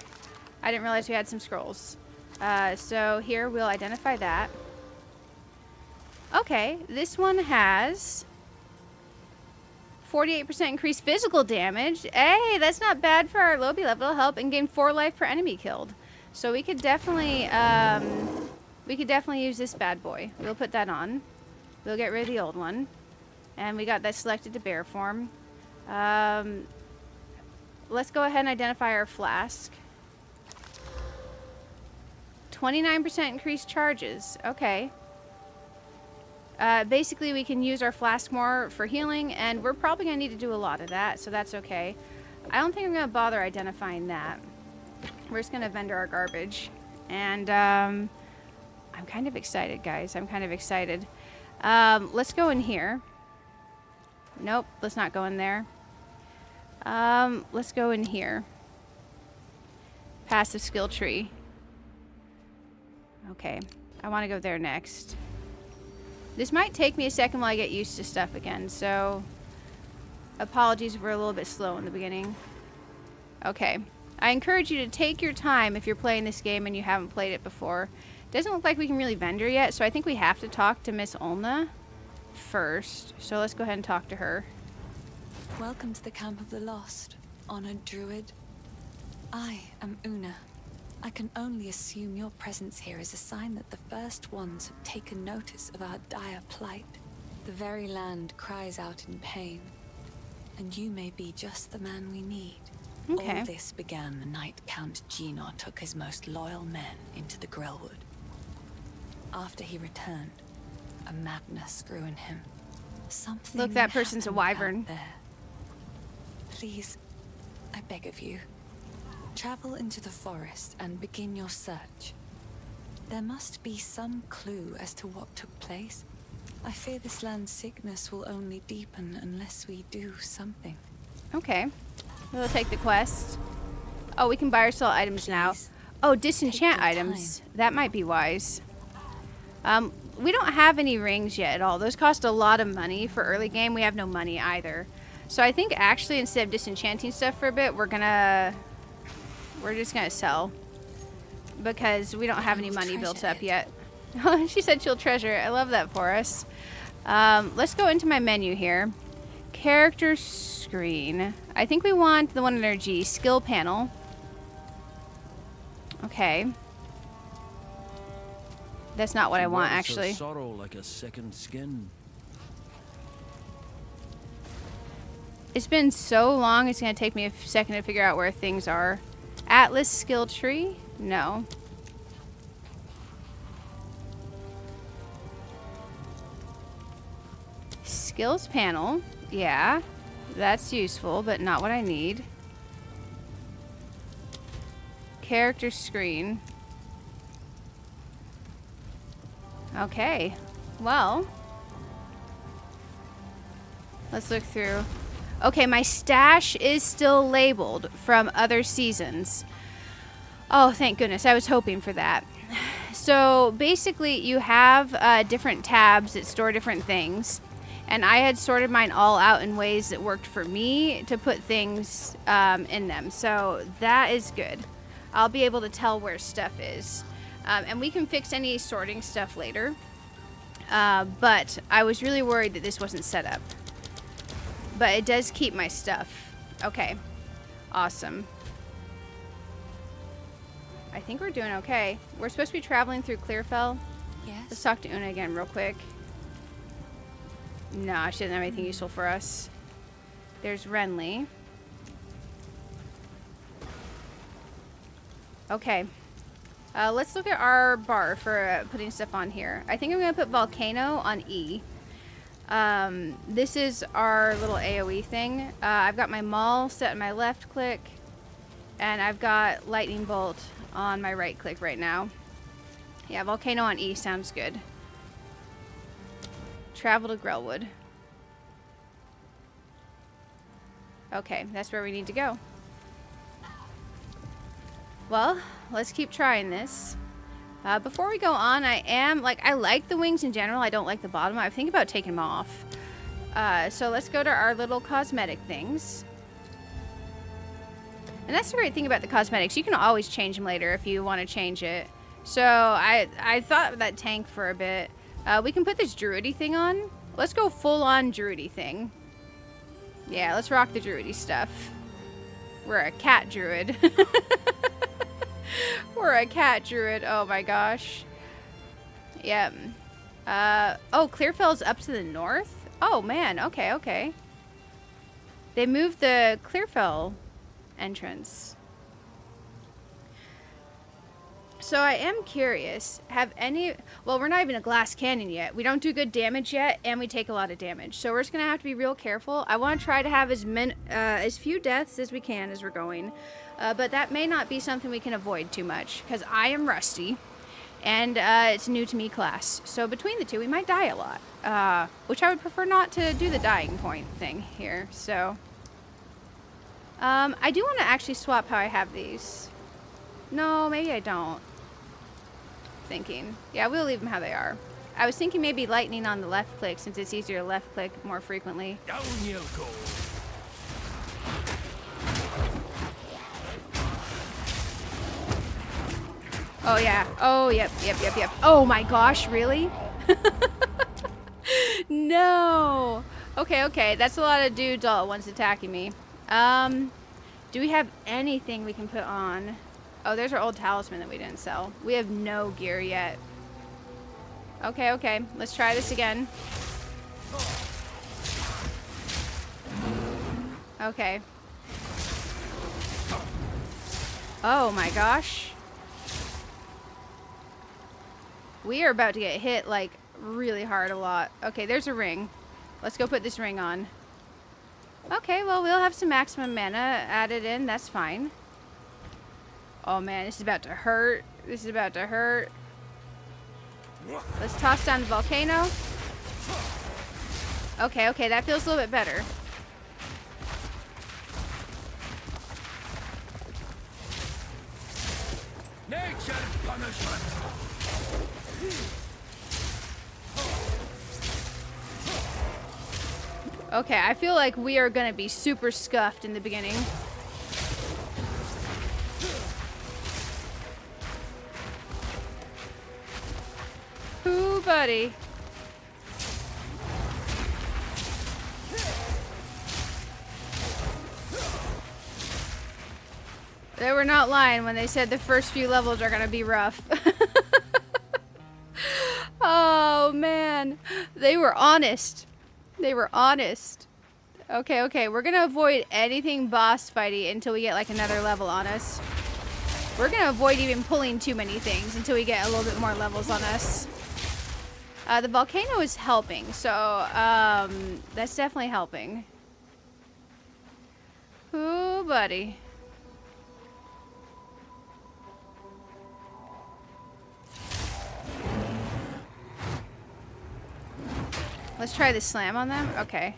I didn't realize we had some scrolls. So here we'll identify that. Okay, this one has 48% increased physical damage. Hey, that's not bad for our Lobby level. It'll help and gain 4 life per enemy killed. So we could definitely use this bad boy. We'll put that on. We'll get rid of the old one. And we got that selected to bear form. Let's go ahead and identify our flask. 29% increased charges. Okay. Basically, we can use our flask more for healing, and we're probably going to need to do a lot of that, so that's okay. I don't think I'm going to bother identifying that. We're just going to vendor our garbage. And I'm kind of excited, guys. I'm kind of excited. Let's go in here. Nope, let's not go in there. Let's go in here. Passive skill tree. Okay, I want to go there next. This might take me a second while I get used to stuff again, so apologies if we're a little bit slow in the beginning. Okay, I encourage you to take your time if you're playing this game and you haven't played it before. Doesn't look like we can really vendor yet, so I think we have to talk to Miss Olna first. So let's go ahead and talk to her. Welcome to the Camp of the Lost, honored Druid. I am Una. I can only assume your presence here is a sign that the first ones have taken notice of our dire plight. The very land cries out in pain, and you may be just the man we need. Okay. All this began the night Count Gino took his most loyal men into the Grellwood. After he returned, a madness grew in him. Something Look, that person's a happened wyvern. out there. Please, I beg of you, travel into the forest and begin your search. There must be some clue as to what took place. I fear this land's sickness will only deepen unless we do something. Okay. We'll take the quest. Oh, we can buy or sell items now. Please, Oh, disenchant your items. That might be wise. We don't have any rings yet at all. Those cost a lot of money for early game. We have no money either. So I think actually instead of disenchanting stuff for a bit, we're just gonna sell. Because we don't have any money built up yet. She said she'll treasure it. I love that for us. Let's go into my menu here. Character screen. I think we want the one under G. Skill panel. Okay. That's not what I want, Wears her actually. sorrow like a second skin. It's been so long, it's going to take me a second to figure out where things are. Atlas skill tree? No. Skills panel. Yeah. That's useful, but not what I need. Character screen. Okay. Well. Let's look through. Okay, my stash is still labeled from other seasons. Oh, thank goodness. I was hoping for that. So, basically, you have different tabs that store different things. And I had sorted mine all out in ways that worked for me to put things in them. So, that is good. I'll be able to tell where stuff is. And we can fix any sorting stuff later. But I was really worried that this wasn't set up. But it does keep my stuff. Okay. Awesome. I think we're doing okay. We're supposed to be traveling through Clearfell. Yes? Let's talk to Una again real quick. No, she doesn't have anything useful for us. There's Renly. Okay. Let's look at our bar for putting stuff on here. I think I'm going to put Volcano on E. This is our little AoE thing. I've got my Maul set on my left click. And I've got Lightning Bolt on my right click right now. Yeah, Volcano on E sounds good. Travel to Grelwood. Okay, that's where we need to go. Well, let's keep trying this. Before we go on, I like the wings in general. I don't like the bottom. I think about taking them off. So let's go to our little cosmetic things. And that's the great thing about the cosmetics. You can always change them later if you want to change it. So I thought of that tank for a bit. We can put this druidy thing on. Let's go full on druidy thing. Yeah, let's rock the druidy stuff. We're a cat druid. We're a cat druid. Oh my gosh. Yep. Oh, Clearfell's up to the north? Oh man, okay, okay. They moved the Clearfell entrance. So I am curious, well, we're not even a glass cannon yet. We don't do good damage yet, and we take a lot of damage. So we're just going to have to be real careful. I want to try to have as few deaths as we can as we're going. But that may not be something we can avoid too much, because I am rusty, and it's a new to me class. So between the two, we might die a lot, which I would prefer not to do the dying point thing here. So I do want to actually swap how I have these. No, maybe I don't. Thinking. Yeah, we'll leave them how they are. I was thinking maybe lightning on the left click since it's easier to left click more frequently. Down you go. Oh yeah. Oh yep. Oh my gosh, really? No. Okay. That's a lot of dudes all at once attacking me. Do we have anything we can put on? Oh, there's our old talisman that we didn't sell. We have no gear yet. Okay. Let's try this again. Okay. Oh my gosh. We are about to get hit, like, really hard a lot. Okay, there's a ring. Let's go put this ring on. Okay, well, we'll have some maximum mana added in. That's fine. Oh man, this is about to hurt. Let's toss down the volcano. Okay, that feels a little bit better. Nature's punishment. Okay, I feel like we are gonna be super scuffed in the beginning. Ooh, buddy. They were not lying when they said the first few levels are gonna be rough. Oh man, they were honest. Okay, we're gonna avoid anything boss fighty until we get like another level on us. We're gonna avoid even pulling too many things until we get a little bit more levels on us. The volcano is helping, so that's definitely helping. Ooh, buddy. Let's try the slam on them. Okay.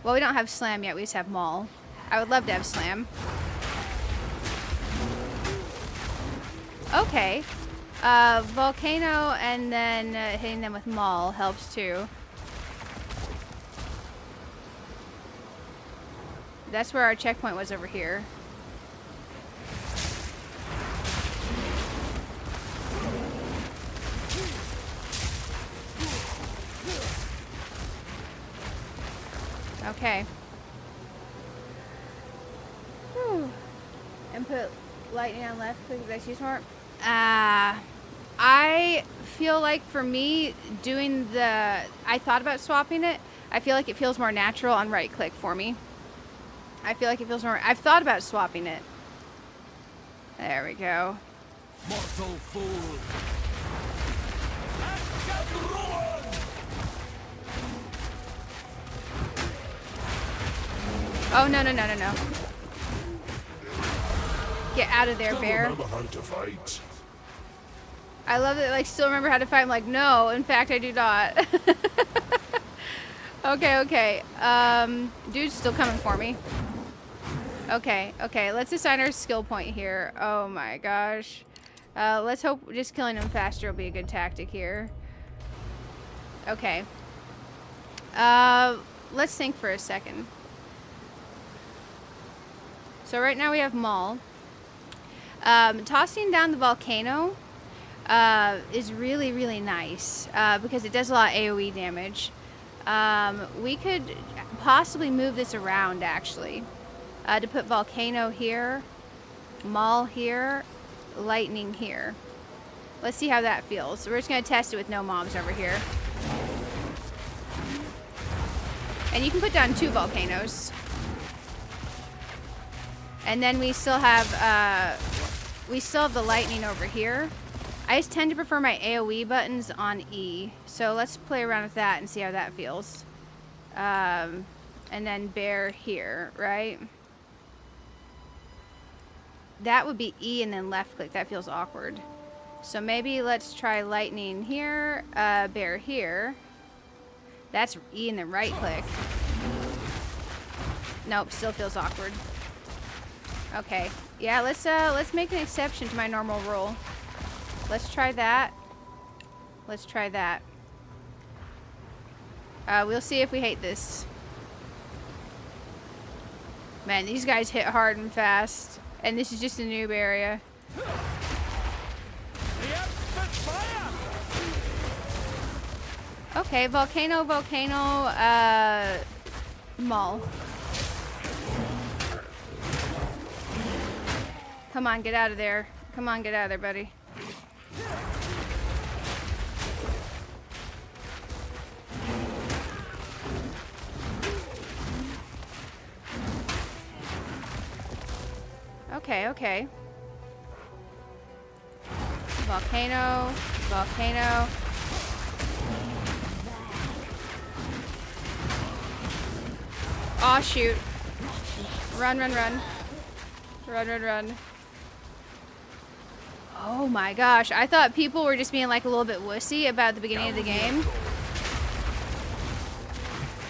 Well, we don't have slam yet. We just have maul. I would love to have slam. Okay. Volcano and then hitting them with maul helps too. That's where our checkpoint was over here. Okay. Whew. And put lightning on left click if I choose more. I feel like for me, doing the... I thought about swapping it. I feel like it feels more natural on right click for me. I feel like it feels more... I've thought about swapping it. There we go. Mortal fool. Oh, no, no, no, no, no. Get out of there, bear. Remember how to fight. I love that, like, still remember how to fight. I'm like, no, in fact, I do not. Okay, okay. Dude's still coming for me. Okay, okay. Let's assign our skill point here. Oh my gosh. Let's hope just killing him faster will be a good tactic here. Okay. Let's think for a second. So right now we have Maul. Tossing down the volcano is really, really nice because it does a lot of AoE damage. We could possibly move this around actually to put volcano here, Maul here, lightning here. Let's see how that feels. We're just going to test it with no mobs over here. And you can put down 2 volcanoes. And then we still have the lightning over here. I just tend to prefer my AoE buttons on E. So let's play around with that and see how that feels. And then bear here, right? That would be E and then left click. That feels awkward. So maybe let's try lightning here, bear here. That's E and then right click. Nope, still feels awkward. Okay, yeah, let's make an exception to my normal rule. Let's try that. Let's try that. We'll see if we hate this. Man, these guys hit hard and fast. And this is just a noob area. Okay, volcano, Maul. Come on, get out of there. Come on, get out of there, buddy. Okay, okay. Volcano, volcano. Aw, shoot. Run, run, run. Run, run, run. Oh my gosh, I thought people were just being like a little bit wussy about the beginning of the game.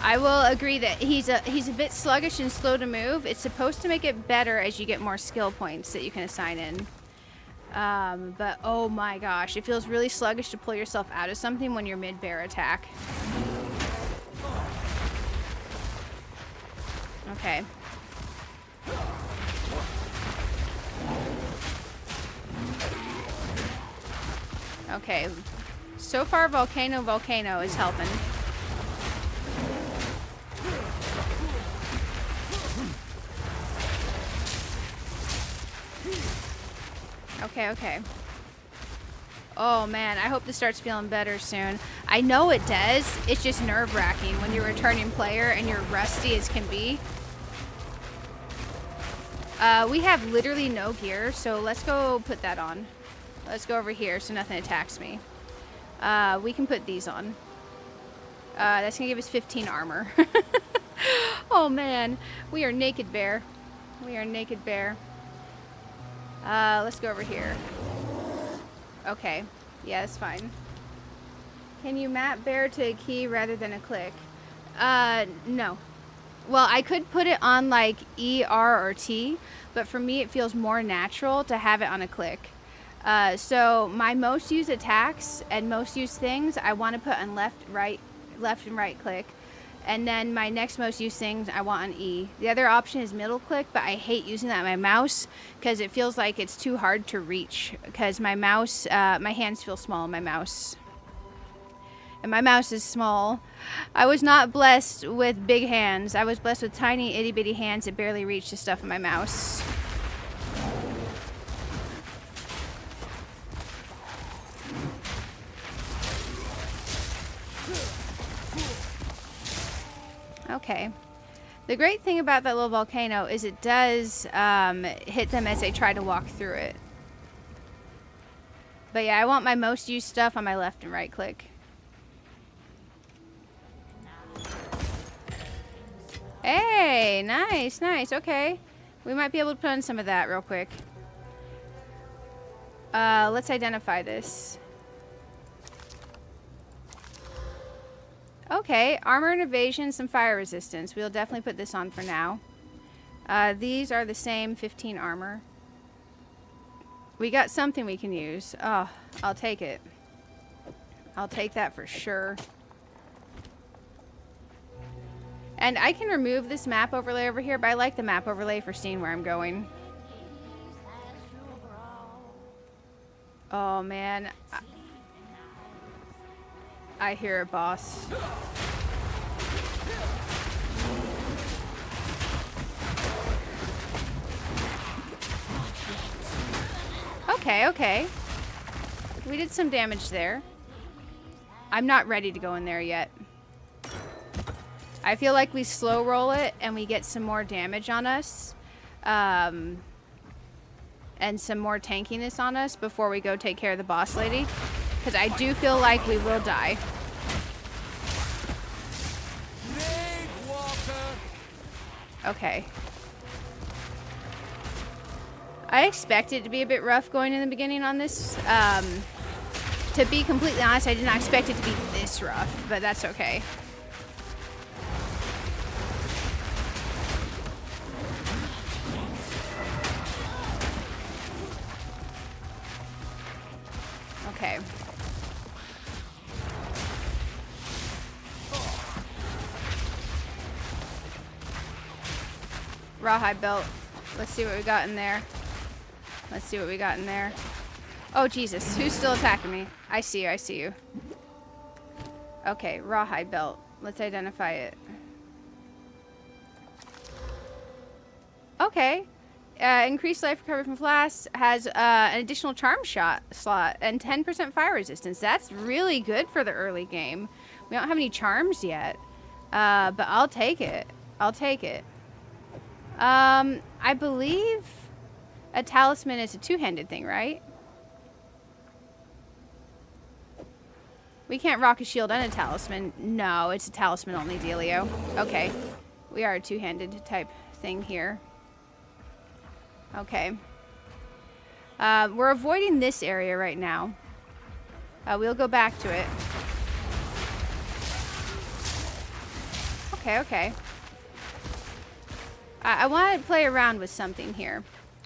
I will agree that he's a bit sluggish and slow to move. It's supposed to make it better as you get more skill points that you can assign in. But oh my gosh, it feels really sluggish to pull yourself out of something when you're mid-bear attack. Okay. Okay. So far, volcano is helping. Okay, okay. Oh man, I hope this starts feeling better soon. I know it does. It's just nerve-wracking when you're a returning player and you're rusty as can be. We have literally no gear, so let's go put that on. Let's go over here so nothing attacks me. We can put these on. That's gonna give us 15 armor. Oh man, we are naked bear. We are naked bear. Let's go over here. Okay, yeah, that's fine. Can you map bear to a key rather than a click? No. Well, I could put it on like E, R, or T, but for me it feels more natural to have it on a click. So my most used attacks and most used things I want to put on left and right click. And then my next most used things I want on E. The other option is middle click, but I hate using that on my mouse because it feels like it's too hard to reach because my mouse, my hands feel small on my mouse. And my mouse is small. I was not blessed with big hands. I was blessed with tiny itty bitty hands that barely reach the stuff in my mouse. Okay. The great thing about that little volcano is it does hit them as they try to walk through it. But yeah, I want my most used stuff on my left and right click. Hey, nice, nice. Okay. We might be able to put on some of that real quick. Let's identify this. Okay, armor and evasion, some fire resistance. We'll definitely put this on for now. These are the same 15 armor. We got something we can use. Oh, I'll take it. I'll take that for sure. And I can remove this map overlay over here, but I like the map overlay for seeing where I'm going. Oh, man. I hear a boss. Okay, okay. We did some damage there. I'm not ready to go in there yet. I feel like we slow roll it and we get some more damage on us. And some more tankiness on us before we go take care of the boss lady. Because I do feel like we will die. Okay. I expect it to be a bit rough going in the beginning on this. To be completely honest, I did not expect it to be this rough, but that's okay. Okay. Rawhide belt. Let's see what we got in there. Let's see what we got in there. Oh, Jesus. Who's still attacking me? I see you. I see you. Okay, rawhide belt. Let's identify it. Okay. Increased life recovery from flasks, has an additional charm shot slot and 10% fire resistance. That's really good for the early game. We don't have any charms yet, but I'll take it. I'll take it. I believe a talisman is a two-handed thing, right? We can't rock a shield and a talisman. No, it's a talisman only dealio. Okay. We are a two-handed type thing here. Okay. We're avoiding this area right now. We'll go back to it. Okay, okay. I want to play around with something here.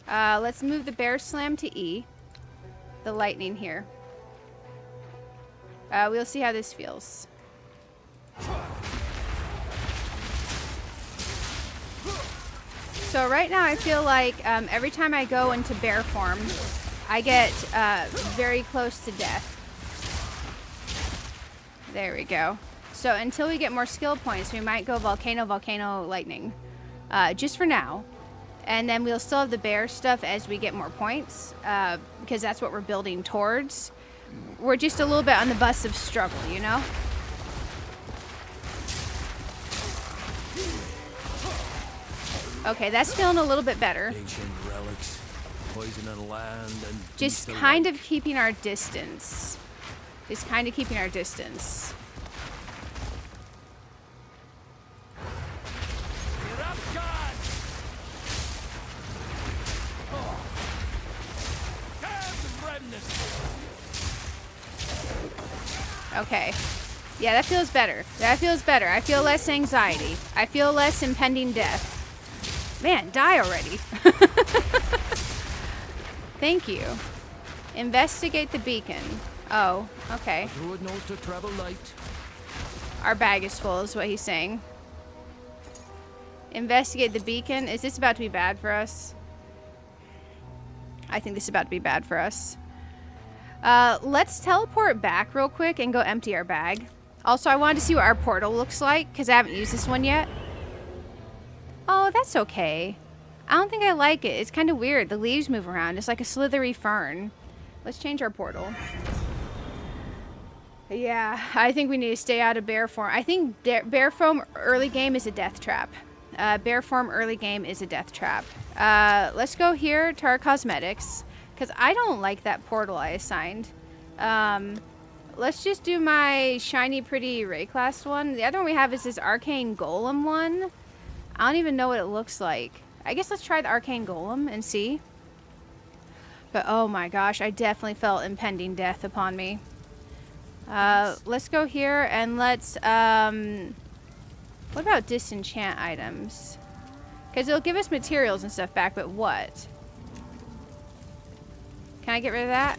Let's move the bear slam to E. The lightning here. We'll see how this feels. So right now I feel like every time I go into bear form, I get very close to death. There we go. So until we get more skill points, we might go volcano, volcano, lightning. Just for now. And then we'll still have the bear stuff as we get more points, because that's what we're building towards. We're just a little bit on the bus of struggle, you know? Okay, that's feeling a little bit better. Ancient relics, poison on land, and Just kind of keeping our distance. Just kind of keeping our distance. Okay. Yeah, that feels better. That feels better. I feel less anxiety. I feel less impending death. Man, die already. Thank you. Investigate the beacon. Oh, okay. Druid knows to travel light. Our bag is full is what he's saying. Investigate the beacon. Is this about to be bad for us? I think this is about to be bad for us. Let's teleport back real quick and go empty our bag. Also, I wanted to see what our portal looks like, because I haven't used this one yet. Oh, that's okay. I don't think I like it. It's kind of weird. The leaves move around. It's like a slithery fern. Let's change our portal. Yeah, I think we need to stay out of bear form. I think bear form early game is a death trap. Bear form early game is a death trap. Let's go here to our cosmetics, because I don't like that portal I assigned. Let's just do my shiny pretty Rayclast one. The other one we have is this arcane golem one. I don't even know what it looks like. I guess let's try the arcane golem and see. But oh my gosh, I definitely felt impending death upon me. Let's go here and let's, what about disenchant items? Because it'll give us materials and stuff back, but what? Can I get rid of that?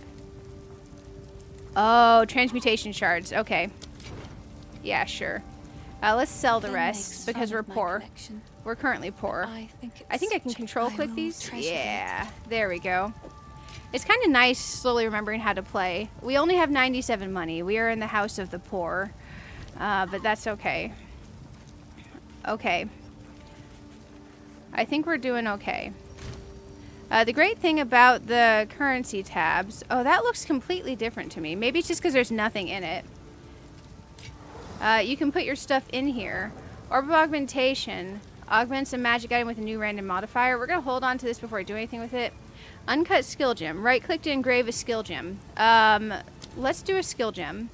Oh, transmutation shards. Okay. Yeah, sure. Let's sell the rest because we're poor. We're currently poor. I think I can control click these. Yeah, there we go. It's kind of nice slowly remembering how to play. We only have 97 money. We are in the house of the poor. But that's okay. Okay. I think we're doing okay. The great thing about the currency tabs... Oh, that looks completely different to me. Maybe it's just because there's nothing in it. You can put your stuff in here. Orb of Augmentation. Augments a magic item with a new random modifier. We're going to hold on to this before I do anything with it. Uncut skill gem. Right-click to engrave a skill gem. Let's do a skill gem.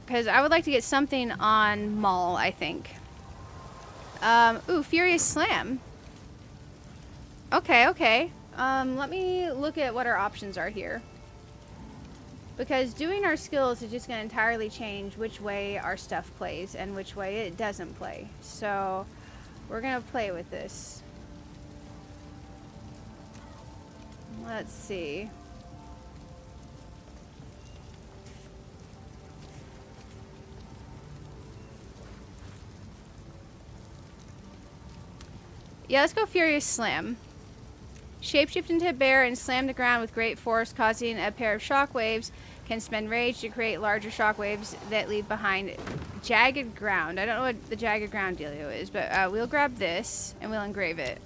Because I would like to get something on Maul, I think. Ooh, Furious Slam. Okay, okay. Let me look at what our options are here. Because doing our skills is just going to entirely change which way our stuff plays and which way it doesn't play. So, we're going to play with this. Let's see. Yeah, let's go Furious Slam. Shapeshift into a bear and slam the ground with great force, causing a pair of shockwaves. Can spend rage to create larger shockwaves that leave behind jagged ground. I don't know what the jagged ground dealio is, but we'll grab this and we'll engrave it.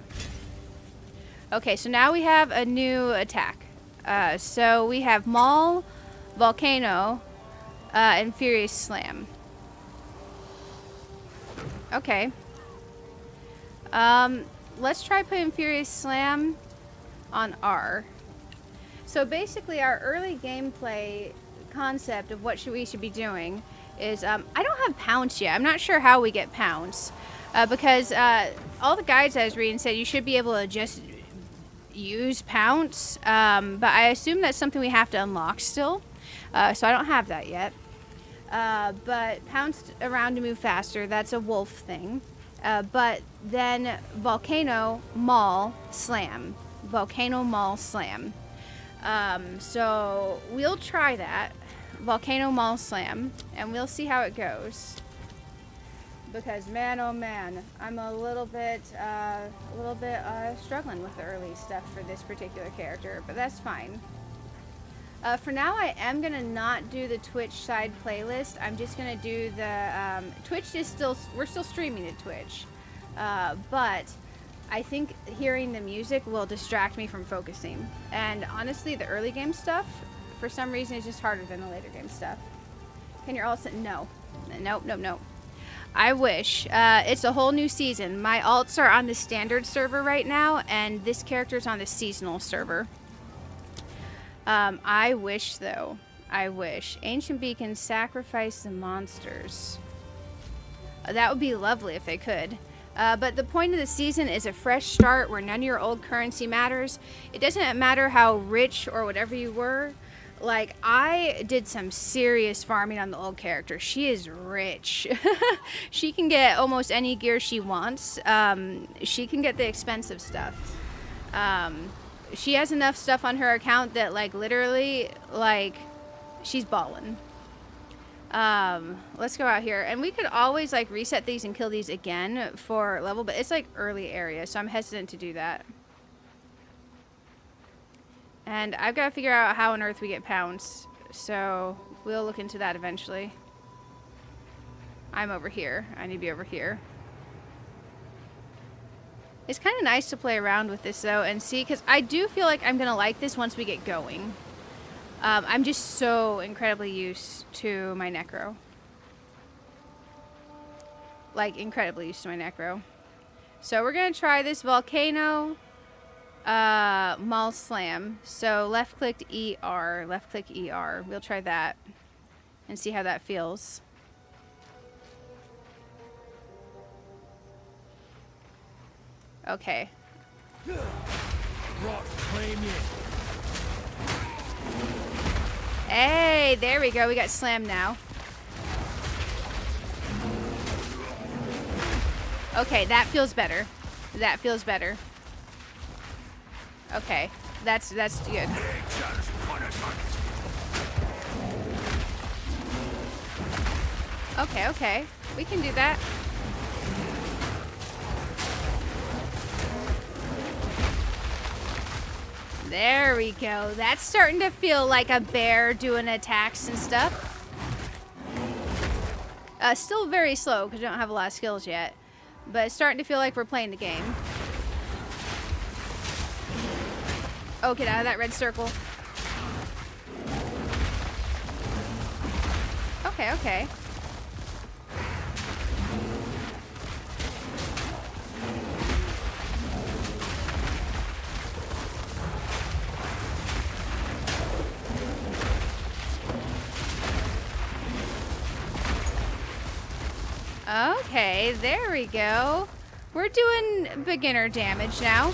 Okay, so now we have a new attack. So we have Maul, Volcano, and Furious Slam. Okay. Let's try putting Furious Slam on R. So basically our early gameplay concept of what we should be doing is, I don't have Pounce yet. I'm not sure how we get Pounce. Because all the guides I was reading said you should be able to just use Pounce. But I assume that's something we have to unlock still. So I don't have that yet. But Pounce around to move faster, that's a wolf thing. But then Volcano, Maul, Slam. Volcano, Maul, Slam. So we'll try that. Volcano, Maul, Slam. And we'll see how it goes. Because man, oh man, I'm a little bit struggling with the early stuff for this particular character. But that's fine. For now, I am going to not do the Twitch side playlist. I'm just going to do the... Twitch is still... We're still streaming to Twitch. But I think hearing the music will distract me from focusing. And honestly, the early game stuff, for some reason, is just harder than the later game stuff. Can your alts... No. Nope, nope, nope. I wish. It's a whole new season. My alts are on the standard server right now, and this character's on the seasonal server. I wish, though. I wish. Ancient Beacons sacrifice the monsters. That would be lovely if they could. But the point of the season is a fresh start where none of your old currency matters. It doesn't matter how rich or whatever you were. Like, I did some serious farming on the old character. She is rich. She can get almost any gear she wants. She can get the expensive stuff. She has enough stuff on her account that, like, literally, like, she's ballin'. Let's go out here. And we could always, like, reset these and kill these again for level, but it's, like, early area, so I'm hesitant to do that. And I've got to figure out how on earth we get Pounce, so we'll look into that eventually. I'm over here. I need to be over here. It's kind of nice to play around with this, though, and see, because I do feel like I'm going to like this once we get going. I'm just so incredibly used to my Necro. Like, incredibly used to my Necro. So we're going to try this Volcano Maul Slam. So left-click ER, left-click ER. We'll try that and see how that feels. Okay. Rot claim it. Hey, there we go. We got slammed now. Okay, that feels better. That feels better. Okay, that's good. Okay, okay. We can do that. There we go. That's starting to feel like a bear doing attacks and stuff. Still very slow because we don't have a lot of skills yet. But it's starting to feel like we're playing the game. Oh, get out of that red circle. Okay, okay. Okay, there we go. We're doing beginner damage now.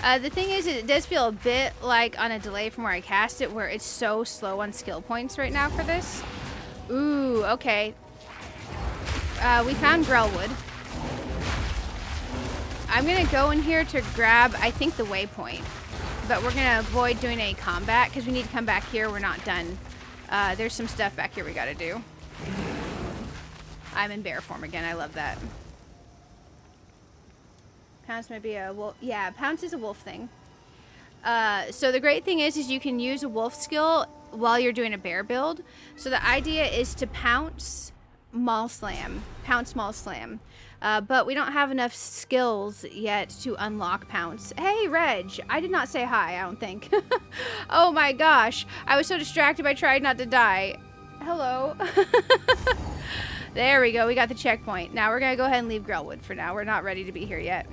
The thing is, it does feel a bit like on a delay from where I cast it, where it's so slow on skill points right now for this. Ooh, okay. We found Grellwood. I'm gonna go in here to grab, I think, the waypoint. But we're gonna avoid doing any combat, because we need to come back here. We're not done. There's some stuff back here we gotta do. I'm in bear form again. I love that. Pounce might be a wolf. Yeah, Pounce is a wolf thing. So the great thing is you can use a wolf skill while you're doing a bear build. So the idea is to pounce, maul slam. Pounce, maul slam. But we don't have enough skills yet to unlock Pounce. Hey, Reg. I did not say hi, I don't think. Oh my gosh. I was so distracted I tried not to die. Hello. There we go. We got the checkpoint. Now we're going to go ahead and leave Grellwood for now. We're not ready to be here yet.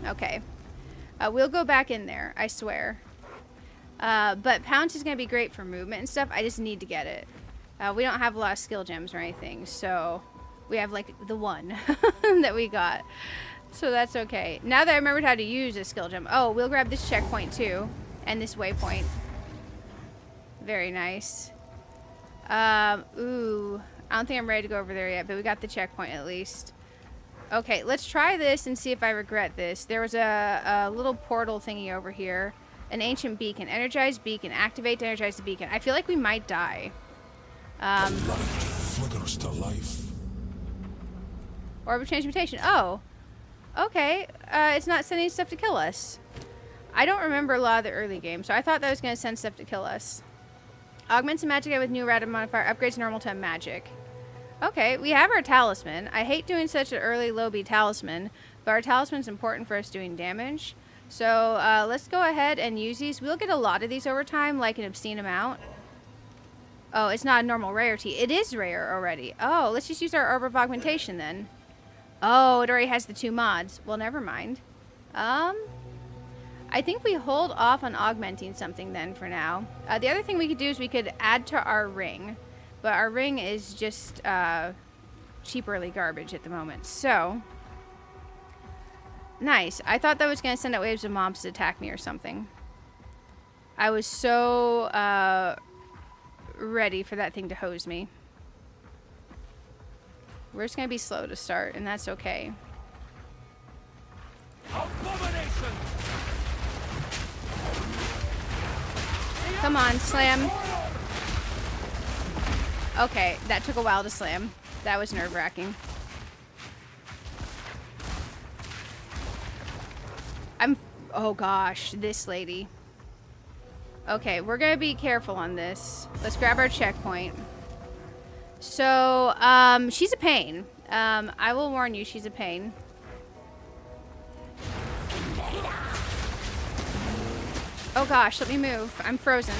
Okay. We'll go back in there, I swear. But Pounce is going to be great for movement and stuff. I just need to get it. We don't have a lot of skill gems or anything, so... We have, like, the one that we got. So that's okay. Now that I remembered how to use a skill gem. Oh, we'll grab this checkpoint, too. And this waypoint. Very nice. Ooh. I don't think I'm ready to go over there yet, but we got the checkpoint at least. Okay, let's try this and see if I regret this. There was a little portal thingy over here. An ancient beacon. Energize beacon. Activate to energize the beacon. I feel like we might die. Light flickers to life. Orb of Transmutation. Oh. Okay. It's not sending stuff to kill us. I don't remember a lot of the early games, so I thought that was going to send stuff to kill us. Augments a magic with new random modifier. Upgrades normal to magic. Okay, we have our talisman. I hate doing such an early low-B talisman, but our talisman's important for us doing damage. So let's go ahead and use these. We'll get a lot of these over time, like an obscene amount. Oh, it's not a normal rarity. It is rare already. Oh, let's just use our Orb of Augmentation then. Oh, it already has the 2 mods. Well, never mind. I think we hold off on augmenting something then for now. The other thing we could do is we could add to our ring. But our ring is just cheap early garbage at the moment. So, nice. I thought that was going to send out waves of mobs to attack me or something. I was so ready for that thing to hose me. We're just going to be slow to start, and that's okay. Abomination! Come on, slam. Okay, that took a while to slam. That was nerve-wracking. Oh gosh, this lady. Okay, we're gonna be careful on this. Let's grab our checkpoint. So, she's a pain. I will warn you, she's a pain. Oh gosh, let me move. I'm frozen.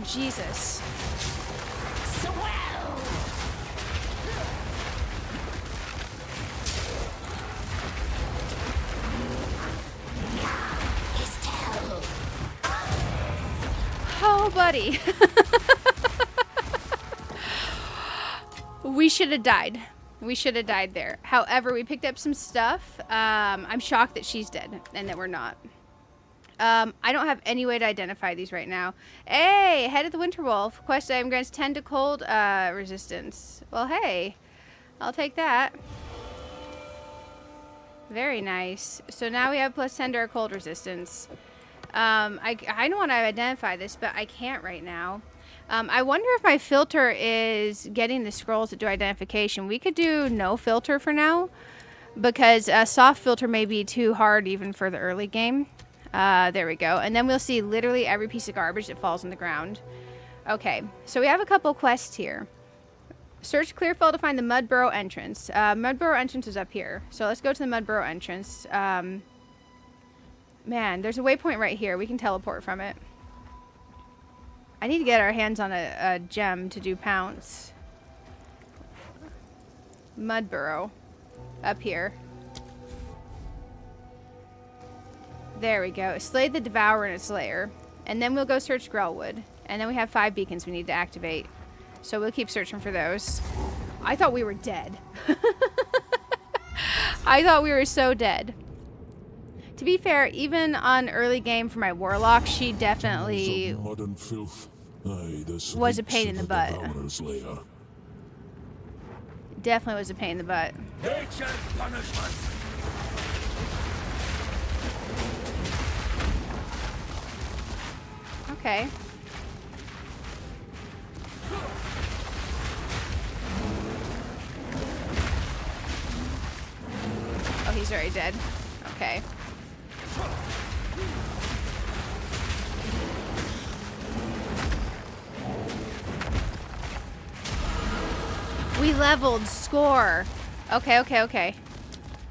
Jesus. Oh, buddy. We should have died. We should have died there. However, we picked up some stuff. I'm shocked that she's dead and that we're not. I don't have any way to identify these right now. Hey, Head of the Winter Wolf. Quest item grants 10 to cold resistance. Well, hey. I'll take that. Very nice. So now we have plus 10 to our cold resistance. I don't want to identify this, but I can't right now. I wonder if my filter is getting the scrolls that do identification. We could do no filter for now, because a soft filter may be too hard even for the early game. There we go. And then we'll see literally every piece of garbage that falls on the ground. Okay, so we have a couple quests here. Search Clearfell to find the Mud Burrow entrance. Mud Burrow entrance is up here. So let's go to the Mud Burrow entrance. Man, there's a waypoint right here. We can teleport from it. I need to get our hands on a gem to do pounce. Mud Burrow. Up here. There we go. Slay the Devourer in its lair. And then we'll go search Grellwood. And then we have 5 beacons we need to activate. So we'll keep searching for those. I thought we were dead. I thought we were so dead. To be fair, even on early game for my Warlock, she definitely Mud and filth. Aye, was a pain in the butt. Lair. Definitely was a pain in the butt. Nature's punishment. Okay. Oh, he's already dead. Okay. We leveled. Score. Okay, okay, okay.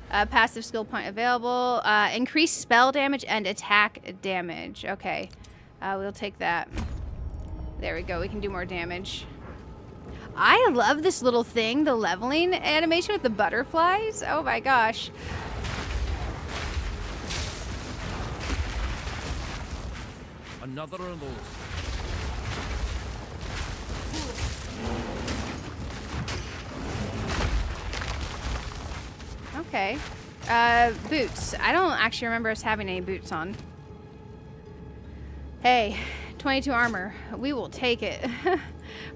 Passive skill point available. Increase spell damage and attack damage. Okay. We'll take that. There we go. We can do more damage. I love this little thing, the leveling animation with the butterflies. Oh my gosh. Another of those. Okay. Boots. I don't actually remember us having any boots on. Hey, 22 armor. We will take it.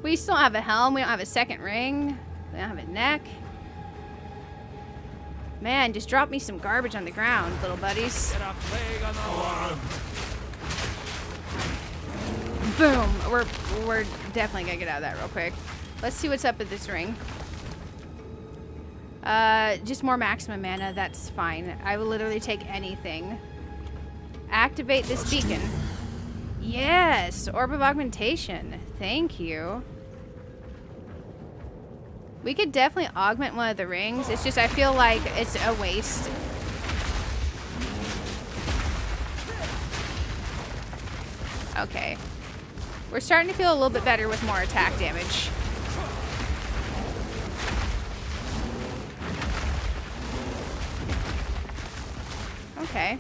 We still don't have a helm. We don't have a second ring. We don't have a neck. Man, just drop me some garbage on the ground, little buddies. Get a plague on the world. Boom. We're definitely gonna get out of that real quick. Let's see what's up with this ring. Just more maximum mana. That's fine. I will literally take anything. Activate this beacon. Yes, Orb of Augmentation. Thank you. We could definitely augment one of the rings. It's just I feel like it's a waste. Okay. We're starting to feel a little bit better with more attack damage. Okay.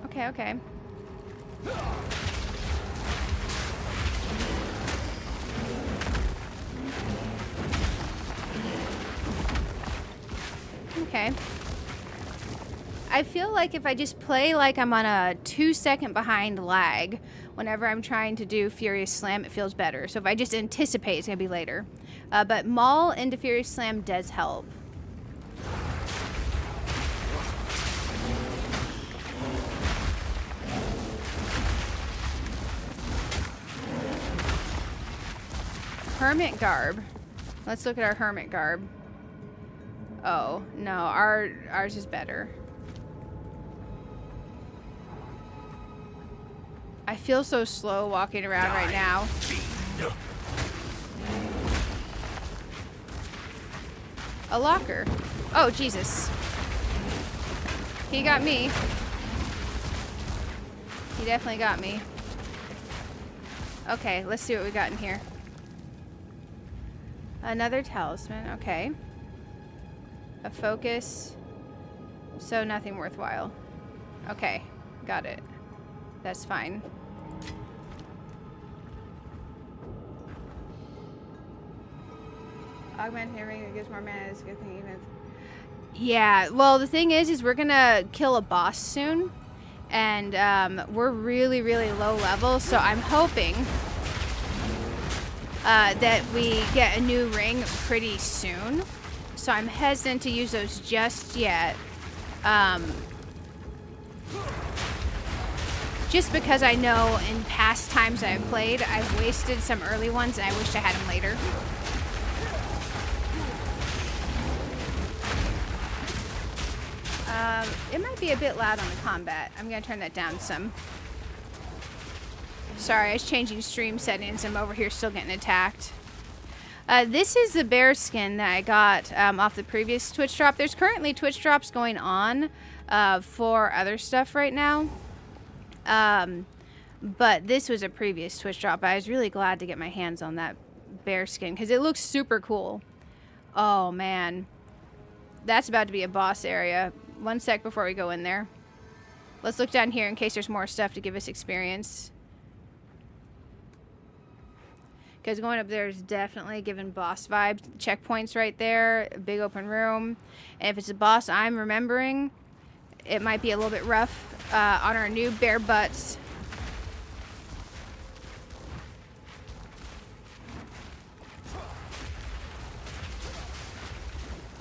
Okay, okay. Okay. I feel like if I just play like I'm on a 2-second behind lag whenever I'm trying to do Furious Slam, it feels better. So if I just anticipate, it's going to be later. But Maul into Furious Slam does help. Hermit garb. Let's look at our hermit garb. Oh, no. Ours is better. I feel so slow walking around right now. A locker. Oh, Jesus. He got me. He definitely got me. Okay, let's see what we got in here. Another talisman. Okay. A focus. So nothing worthwhile. Okay, got it. That's fine. Augmented ring that gives more mana is a good thing even if... Yeah, well the thing is we're gonna kill a boss soon. And we're really, really low level, so I'm hoping that we get a new ring pretty soon. So I'm hesitant to use those just yet. Just because I know in past times I've played, I've wasted some early ones and I wish I had them later. It might be a bit loud on the combat. I'm going to turn that down some. Sorry, I was changing stream settings. I'm over here still getting attacked. This is the bear skin that I got off the previous Twitch drop. There's currently Twitch drops going on for other stuff right now. But this was a previous Twitch drop. I was really glad to get my hands on that bear skin because it looks super cool. Oh, man. That's about to be a boss area. One sec before we go in there. Let's look down here in case there's more stuff to give us experience. Because going up there is definitely giving boss vibes. Checkpoints right there. A big open room. And if it's a boss I'm remembering, it might be a little bit rough on our new bare butts.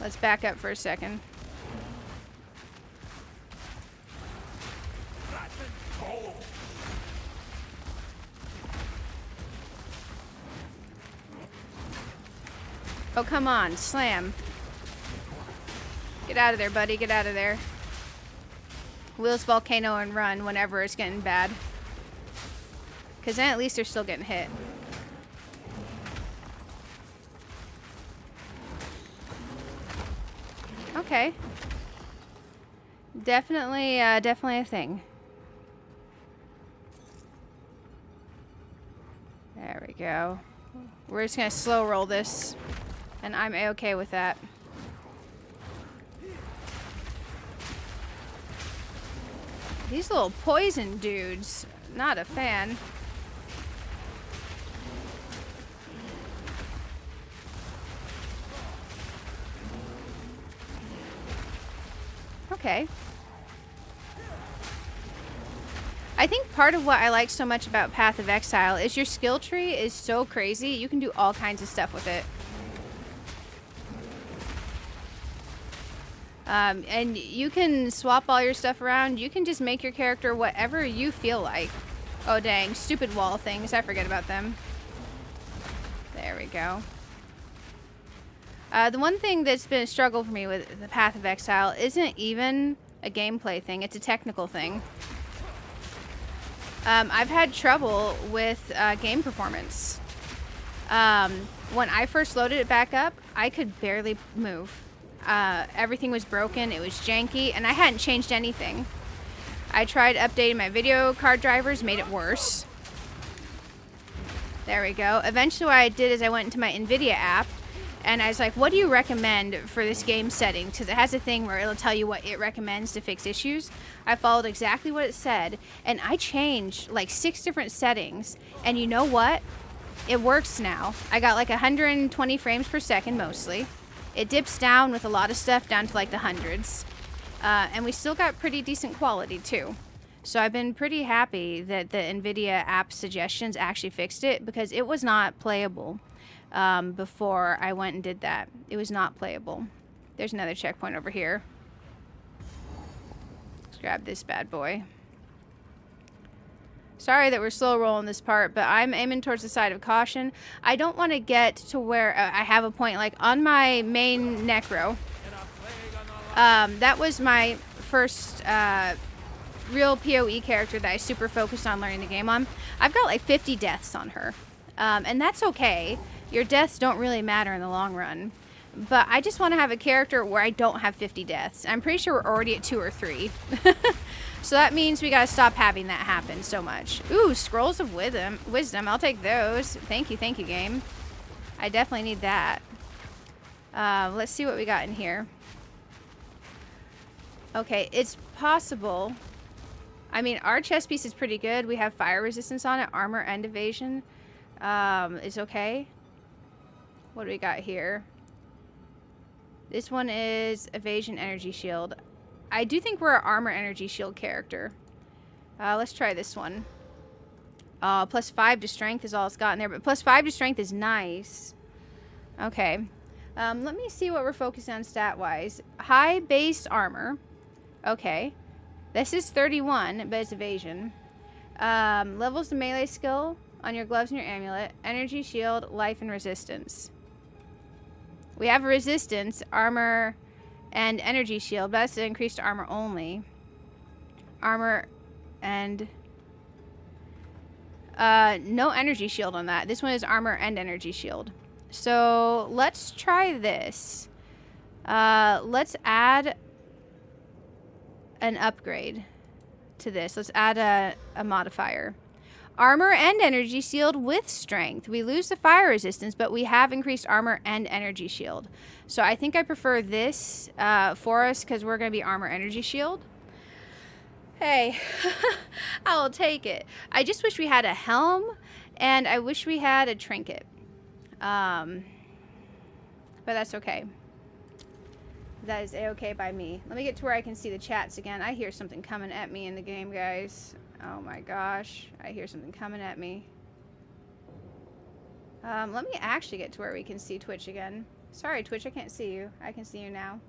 Let's back up for a second. Oh, come on. Slam. Get out of there, buddy. Get out of there. Wheels volcano and run whenever it's getting bad. Because then at least they're still getting hit. Okay. Definitely a thing. There we go. We're just gonna slow roll this. And I'm a-okay with that. These little poison dudes. Not a fan. Okay. I think part of what I like so much about Path of Exile is your skill tree is so crazy. You can do all kinds of stuff with it. And you can swap all your stuff around. You can just make your character whatever you feel like. Oh, dang. Stupid wall things. I forget about them. There we go. The one thing that's been a struggle for me with the Path of Exile isn't even a gameplay thing. It's a technical thing. I've had trouble with game performance. When I first loaded it back up, I could barely move. Everything was broken, it was janky, and I hadn't changed anything. I tried updating my video card drivers, made it worse. There we go. Eventually what I did is I went into my NVIDIA app, and I was like, what do you recommend for this game setting? Because it has a thing where it'll tell you what it recommends to fix issues. I followed exactly what it said, and I changed like 6 different settings, and you know what? It works now. I got like 120 frames per second mostly. It dips down with a lot of stuff down to like the hundreds. And we still got pretty decent quality too. So I've been pretty happy that the NVIDIA app suggestions actually fixed it because it was not playable before I went and did that. It was not playable. There's another checkpoint over here. Let's grab this bad boy. Sorry that we're slow rolling this part, but I'm aiming towards the side of caution. I don't want to get to where I have a point, like on my main necro. That was my first real PoE character that I super focused on learning the game on. I've got like 50 deaths on her. And that's okay. Your deaths don't really matter in the long run. But I just want to have a character where I don't have 50 deaths. I'm pretty sure we're already at 2 or 3. So that means we gotta stop having that happen so much. Ooh, Scrolls of Wisdom. I'll take those. Thank you, game. I definitely need that. Let's see what we got in here. Okay, it's possible. I mean, our chest piece is pretty good. We have fire resistance on it. Armor and evasion is okay. What do we got here? This one is evasion energy shield. I do think we're an armor energy shield character. Let's try this one. Plus 5 to strength is all it's got in there, but plus 5 to strength is nice. Okay. Let me see what we're focusing on stat-wise. High base armor. Okay. This is 31, but it's evasion. Levels the melee skill on your gloves and your amulet. Energy shield, life, and resistance. We have resistance, armor, and energy shield. But that's increased armor only. Armor and... no energy shield on that. This one is armor and energy shield. So, let's try this. Let's add an upgrade to this. Let's add a modifier. Armor and energy shield with strength. We lose the fire resistance, but we have increased armor and energy shield. So I think I prefer this for us because we're going to be armor energy shield. Hey, I'll take it. I just wish we had a helm, and I wish we had a trinket. But that's okay. That is a-okay by me. Let me get to where I can see the chats again. I hear something coming at me in the game, guys. Oh my gosh. I hear something coming at me. Let me actually get to where we can see Twitch again. Sorry, Twitch, I can't see you. I can see you now.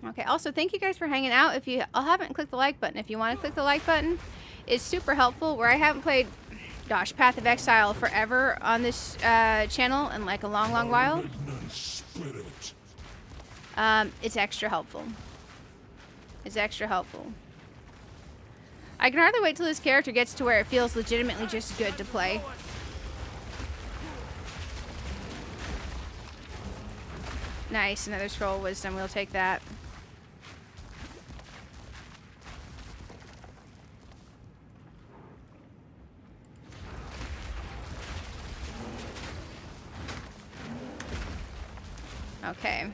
Okay, also, thank you guys for hanging out. If you haven't clicked the like button, if you want to click the like button, it's super helpful. Where I haven't played, gosh, Path of Exile forever on this channel in like a long, long while. It's extra helpful. It's extra helpful. I can hardly wait till this character gets to where it feels legitimately just good to play. Nice, another Scroll of Wisdom. We'll take that. Okay.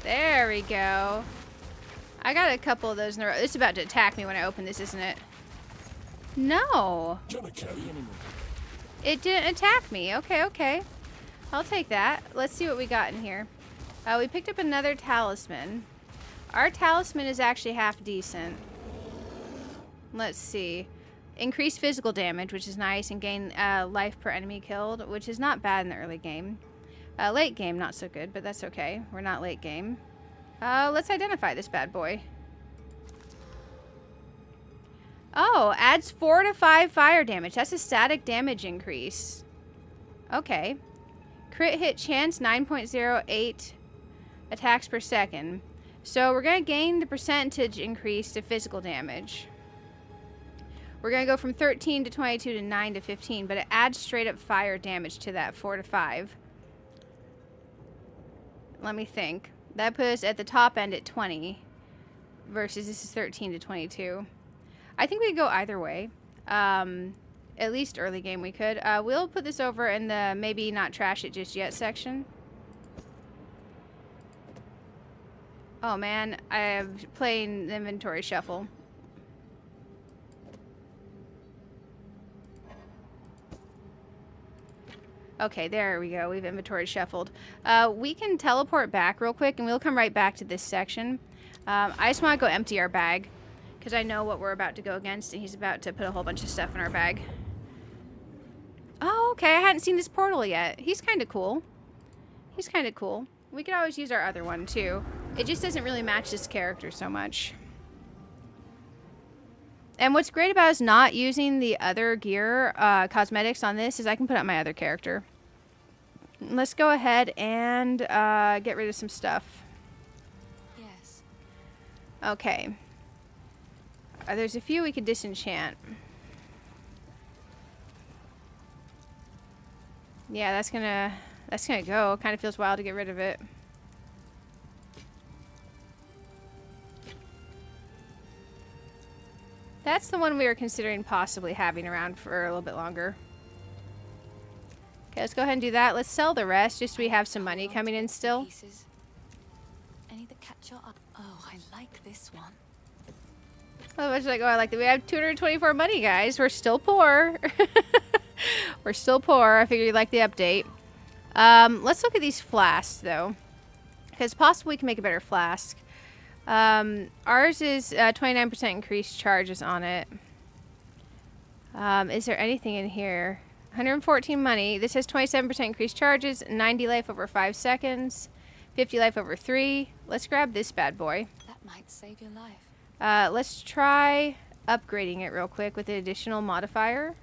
There we go. I got a couple of those in a row. It's about to attack me when I open this, isn't it? No. It didn't attack me. Okay, okay. I'll take that. Let's see what we got in here. We picked up another talisman. Our talisman is actually half decent. Let's see. Increased physical damage, which is nice, and gain life per enemy killed, which is not bad in the early game. Late game, not so good, but that's okay. We're not late game. Let's identify this bad boy. Oh, adds 4 to 5 fire damage. That's a static damage increase. Okay. Crit hit chance, 9.08 attacks per second. So we're going to gain the percentage increase to physical damage. We're going to go from 13 to 22 to 9 to 15, but it adds straight up fire damage to that 4 to 5. Let me think. That puts us at the top end at 20 versus this is 13 to 22. I think we could go either way. At least early game we could. We'll put this over in the maybe not trash it just yet section. Oh man, I'm playing the inventory shuffle. Okay, there we go. We've inventory shuffled. We can teleport back real quick, and we'll come right back to this section. I just want to go empty our bag, because I know what we're about to go against, and he's about to put a whole bunch of stuff in our bag. Oh, okay. I hadn't seen this portal yet. He's kind of cool. He's kind of cool. We could always use our other one, too. It just doesn't really match this character so much. And what's great about us not using the other gear, cosmetics on this, is I can put up my other character. Let's go ahead and get rid of some stuff. Yes. Okay. There's a few we could disenchant. Yeah, that's gonna go. Kind of feels wild to get rid of it. That's the one we were considering possibly having around for a little bit longer. Okay, let's go ahead and do that. Let's sell the rest, just so we have some money coming in still. Pieces. Any that catch your eye? Oh, I like this one. Oh, I was like, oh, I like that. We have 224 money, guys. We're still poor. We're still poor. I figured you'd like the update. Let's look at these flasks, though. Because possibly we can make a better flask. Ours is 29% increased charges on it. Is there anything in here? 114 money. This has 27% increased charges, 90 life over 5 seconds, 50 life over 3. Let's grab this bad boy. That might save your life. Let's try upgrading it real quick with the additional modifier.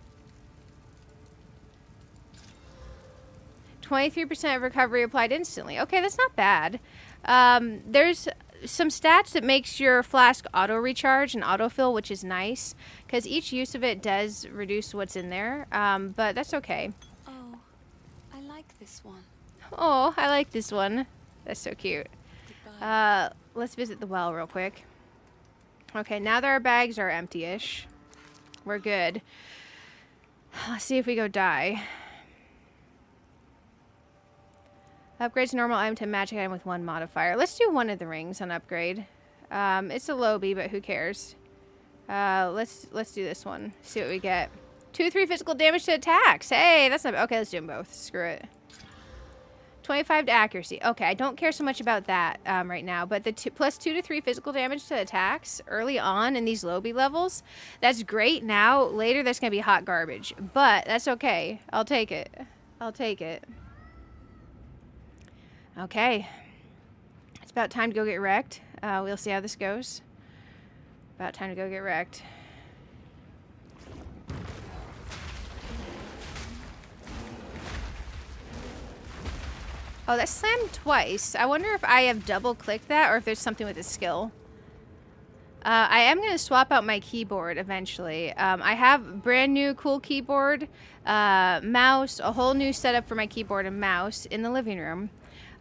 23% of recovery applied instantly. Okay, that's not bad. There's some stats that makes your flask auto recharge and autofill, which is nice because each use of it does reduce what's in there, but that's okay. Oh, I like this one. Oh, I like this one. That's so cute. Goodbye. Let's visit the well real quick. Okay, now that our bags are empty-ish, we're good. Let's see if we go die. Upgrades normal item to magic item with 1 modifier. Let's do one of the rings on upgrade. It's a lowbie, but who cares? Let's do this one. See what we get. 2-3 physical damage to attacks. Hey, that's not... Okay, let's do them both. Screw it. 25 to accuracy. Okay, I don't care so much about that right now, but the plus 2 to 3 physical damage to attacks early on in these lowbie levels, that's great. Now, later, that's going to be hot garbage, but that's okay. I'll take it. I'll take it. Okay. It's about time to go get wrecked. We'll see how this goes. About time to go get wrecked. Oh, that slammed twice. I wonder if I have double-clicked that or if there's something with the skill. I am going to swap out my keyboard eventually. I have brand new cool keyboard, mouse, a whole new setup for my keyboard and mouse in the living room.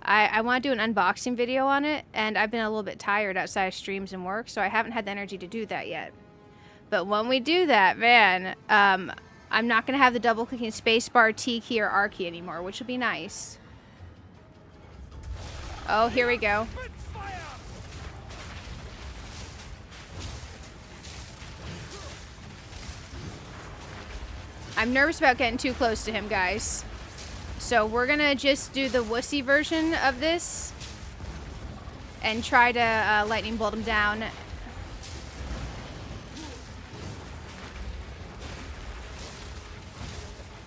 I want to do an unboxing video on it, and I've been a little bit tired outside of streams and work, so I haven't had the energy to do that yet. But when we do that, man, I'm not going to have the double-clicking spacebar, T key, or R key anymore, which will be nice. Oh, here we go. I'm nervous about getting too close to him, guys. So we're gonna just do the wussy version of this and try to lightning bolt him down.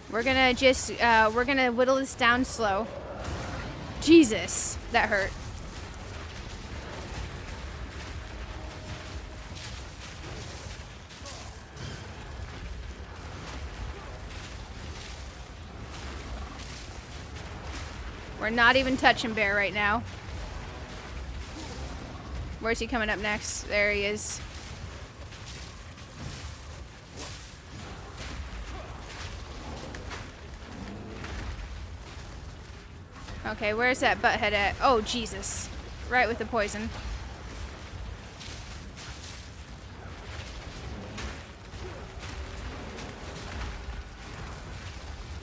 We're gonna just, we're gonna whittle this down slow. Jesus, that hurt. We're not even touching Bear right now. Where's he coming up next? There he is. Okay, where's that butthead at? Oh, Jesus. Right with the poison.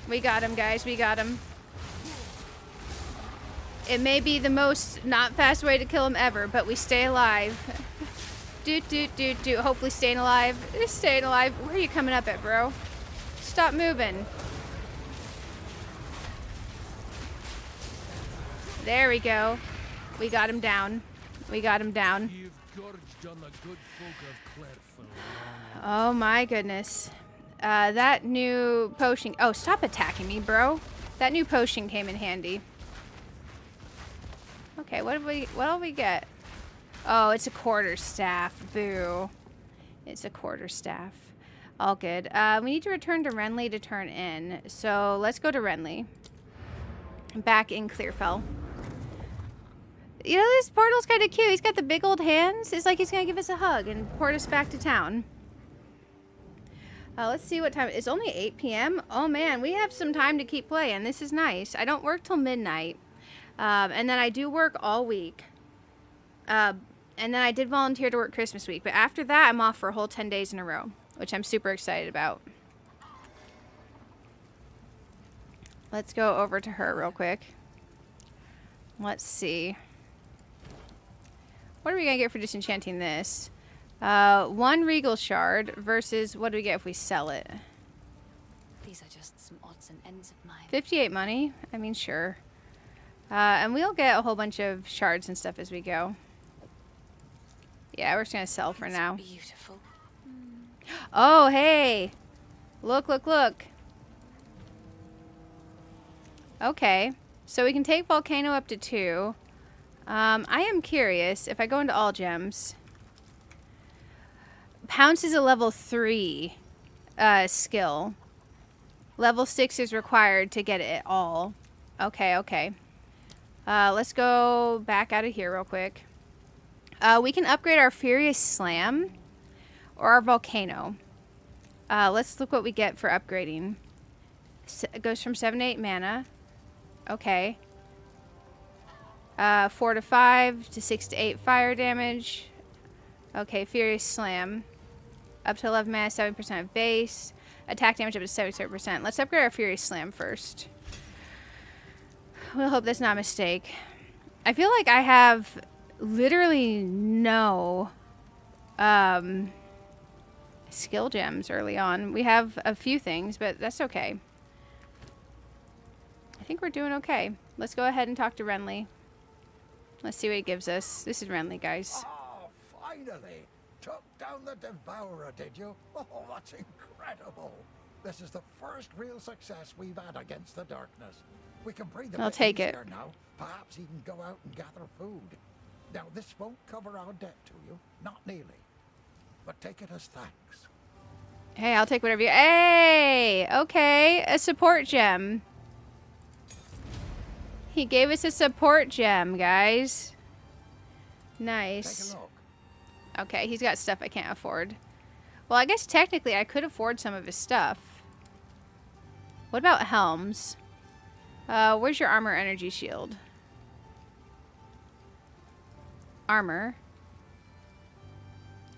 We got him, guys. We got him. It may be the most not fast way to kill him ever, but we stay alive. Hopefully staying alive. Staying alive. Where are you coming up at, bro? Stop moving. There we go. We got him down. We got him down. You've gorged on the good folk of Clairful. Oh my goodness. That new potion. Oh, stop attacking me, bro. That new potion came in handy. Okay, what'll we get? Oh, it's a quarterstaff. Boo. It's a quarterstaff. All good. We need to return to Renly to turn in. So let's go to Renly. Back in Clearfell. You know, this portal's kind of cute. He's got the big old hands. It's like he's going to give us a hug and port us back to town. Let's see what time. It's only 8 p.m. Oh, man. We have some time to keep playing. This is nice. I don't work till midnight. And then I do work all week. And then I did volunteer to work Christmas week. But after that, I'm off for a whole 10 days in a row, which I'm super excited about. Let's go over to her real quick. Let's see. What are we going to get for disenchanting this? 1 regal shard versus what do we get if we sell it? These are just some odds and ends of mine. 58 money? I mean, sure. And we'll get a whole bunch of shards and stuff as we go. Yeah, we're just going to sell for now. Beautiful. Oh, hey. Look, look, look. Okay. So we can take Volcano up to 2. I am curious, if I go into all gems, Pounce is a level 3 skill. Level 6 is required to get it all. Okay, okay. Let's go back out of here real quick. We can upgrade our Furious Slam or our Volcano. Let's look what we get for upgrading. It goes from 7 to 8 mana. Okay. 4 to 5 to 6 to 8 fire damage. Okay, Furious Slam. Up to 11 mana, 7% of base. Attack damage up to 77%. Let's upgrade our Furious Slam first. We'll hope that's not a mistake. I feel like I have literally no skill gems early on. We have a few things, but that's okay. I think we're doing okay. Let's go ahead and talk to Renly. Let's see what he gives us. This is Renly, guys. Oh, finally! Took down the Devourer, did you? Oh, that's incredible! This is the first real success we've had against the darkness. We can breathe a I'll bit take it. easier now. Perhaps even go out and gather food. Now, this won't cover our debt to you, not nearly. But take it as thanks. Hey, I'll take whatever you... Hey! Okay, a support gem. He gave us a support gem, guys. Nice. Take a look. Okay, he's got stuff I can't afford. Well, I guess technically I could afford some of his stuff. What about helms? Where's your armor energy shield? Armor.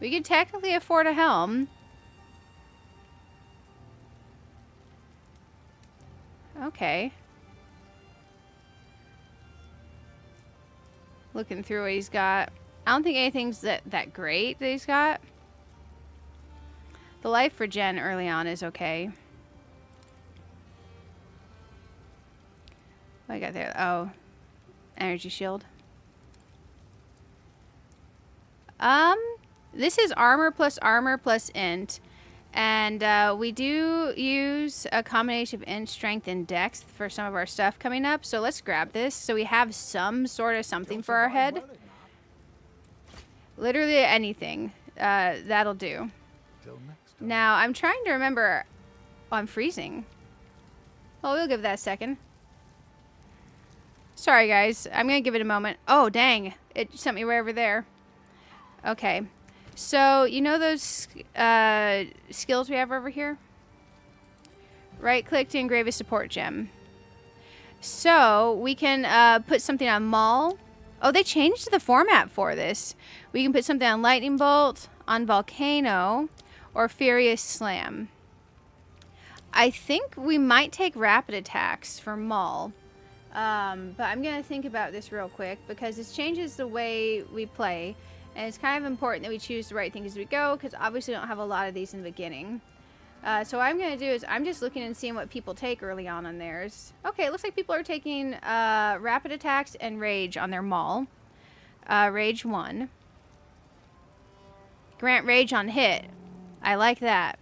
We could technically afford a helm. Okay. Looking through what he's got. I don't think anything's that great that he's got. The life for Jen early on is okay. What I got there? Oh. Energy shield. This is armor plus int. And we do use a combination of int, strength, and dex for some of our stuff coming up. So let's grab this so we have some sort of something for our head. Literally anything. That'll do. Now, I'm trying to remember... Oh, I'm freezing. Well, we'll give that a second. Sorry, guys. I'm going to give it a moment. Oh, dang. It sent me right over there. Okay. So, you know those skills we have over here? Right-click to engrave a support gem. So, we can put something on Maul. Oh, they changed the format for this. We can put something on Lightning Bolt, on Volcano, or Furious Slam. I think we might take Rapid Attacks for Maul. But I'm going to think about this real quick because this changes the way we play. And it's kind of important that we choose the right thing as we go because obviously we don't have a lot of these in the beginning. So what I'm going to do is I'm just looking and seeing what people take early on theirs. Okay, it looks like people are taking rapid attacks and rage on their maul. Rage 1. Grant rage on hit. I like that.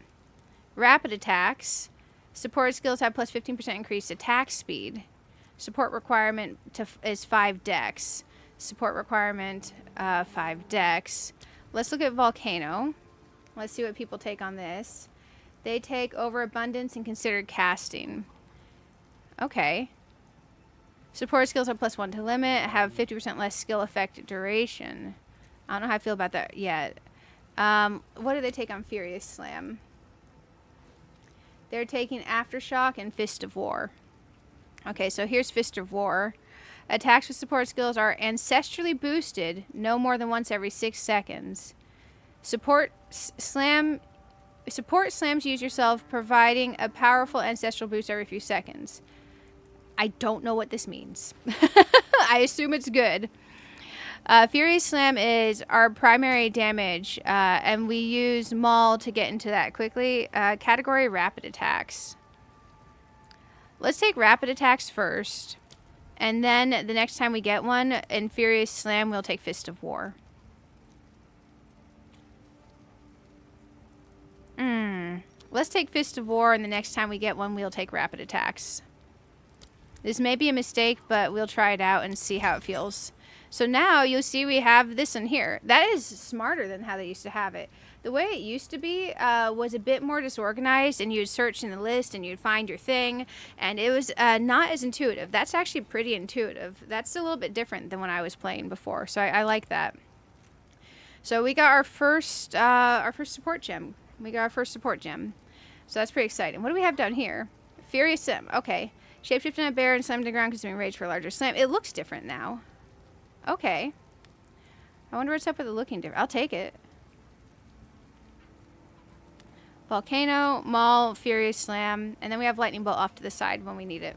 Rapid attacks. Support skills have plus 15% increased attack speed. Support requirement is 5 dex. Support requirement 5 dex. Let's look at Volcano. Let's see what people take on this. They take overabundance and considered casting. Okay. Support skills are plus 1 to limit. Have 50% less skill effect duration. I don't know how I feel about that yet. What do they take on Furious Slam? They're taking Aftershock and Fist of War. Okay, so here's Fist of War. Attacks with support skills are ancestrally boosted no more than once every 6 seconds. Support slams use yourself, providing a powerful ancestral boost every few seconds. I don't know what this means. I assume it's good. Furious Slam is our primary damage, and we use Maul to get into that quickly. Category Rapid Attacks. Let's take Rapid Attacks first, and then the next time we get one, in Furious Slam, we'll take Fist of War. Let's take Fist of War, and the next time we get one, we'll take Rapid Attacks. This may be a mistake, but we'll try it out and see how it feels. So now you'll see we have this in here. That is smarter than how they used to have it. The way it used to be was a bit more disorganized, and you'd search in the list and you'd find your thing, and it was not as intuitive. That's actually pretty intuitive. That's a little bit different than when I was playing before, so I like that. So we got our first support gem. So that's pretty exciting. What do we have down here? Furious Sim. Okay. Shapeshift in a bear and slam to the ground consuming rage for a larger slam. It looks different now. Okay. I wonder what's up with it looking different. I'll take it. Volcano, Maul, Furious Slam, and then we have Lightning Bolt off to the side when we need it.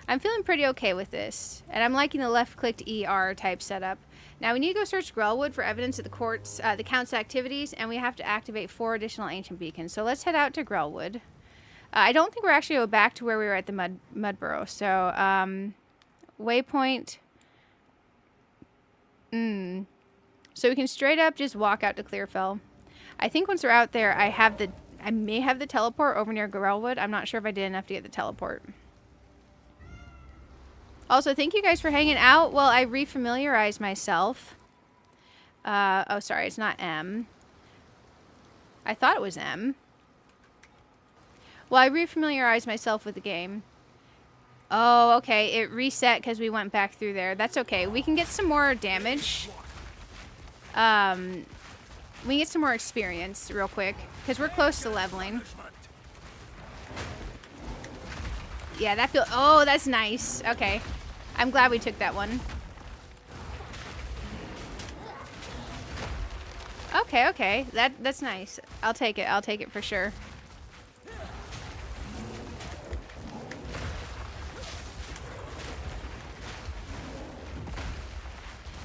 I'm feeling pretty okay with this, and I'm liking the left-clicked ER type setup. Now we need to go search Grellwood for evidence of the Count's activities, and we have to activate 4 additional ancient beacons. So let's head out to Grellwood. I don't think we're actually going back to where we were at the Mud Burrow. So, waypoint. So we can straight up just walk out to Clearfell. I think once we're out there, I may have the teleport over near Grellwood. I'm not sure if I did enough to get the teleport. Also, thank you guys for hanging out while I refamiliarize myself. Oh, sorry, it's not M. I thought it was M. Well, I refamiliarized myself with the game. Oh, okay. It reset because we went back through there. That's okay. We can get some more damage. We can get some more experience real quick because we're close to leveling. Yeah, that feels... Oh, that's nice. Okay. I'm glad we took that one. Okay, okay. That's nice. I'll take it. I'll take it for sure.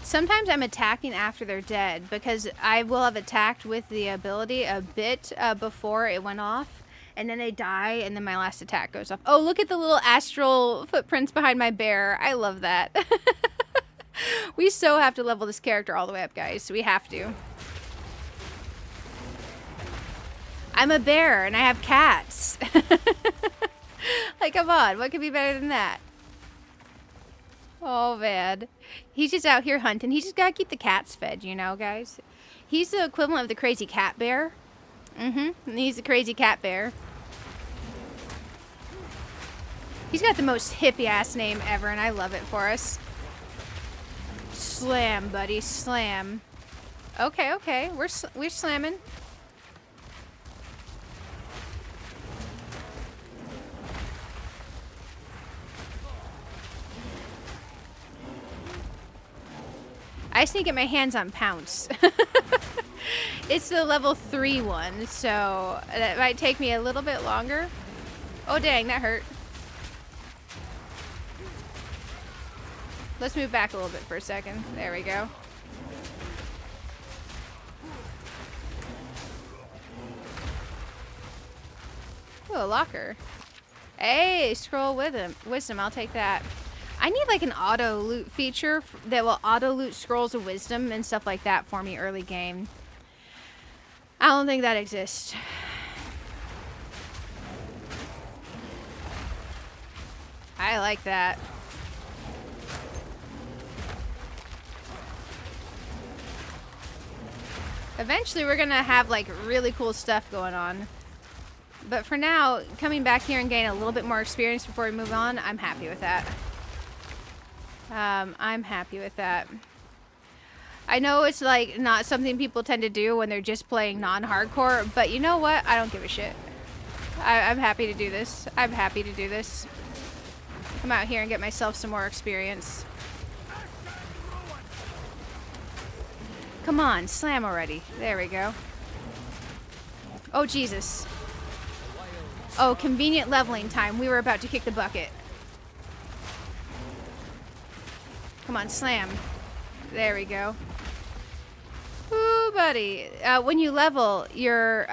Sometimes I'm attacking after they're dead because I will have attacked with the ability a bit before it went off. And then they die, and then my last attack goes off. Oh, look at the little astral footprints behind my bear. I love that. We so have to level this character all the way up, guys. We have to. I'm a bear, and I have cats. Like, come on. What could be better than that? Oh, man. He's just out here hunting. He just got to keep the cats fed, you know, guys. He's the equivalent of the crazy cat bear. He's the crazy cat bear. He's got the most hippie-ass name ever, and I love it for us. Slam, buddy, slam. Okay, okay, we're slamming. I just need to get my hands on Pounce. It's the level 3 one, so that might take me a little bit longer. Oh dang, that hurt. Let's move back a little bit for a second. There we go. Oh, a locker. Hey, scroll with him. Wisdom, I'll take that. I need like an auto loot feature that will auto loot scrolls of wisdom and stuff like that for me early game. I don't think that exists. I like that. Eventually we're gonna have like really cool stuff going on. But for now, coming back here and gain a little bit more experience before we move on, I'm happy with that. I'm happy with that. I know it's like not something people tend to do when they're just playing non-hardcore, but you know what? I don't give a shit. I'm happy to do this. I'm happy to do this. Come out here and get myself some more experience. Come on, slam already. There we go. Oh, Jesus. Oh, convenient leveling time. We were about to kick the bucket. Come on, slam. There we go. Ooh, buddy. When you level, your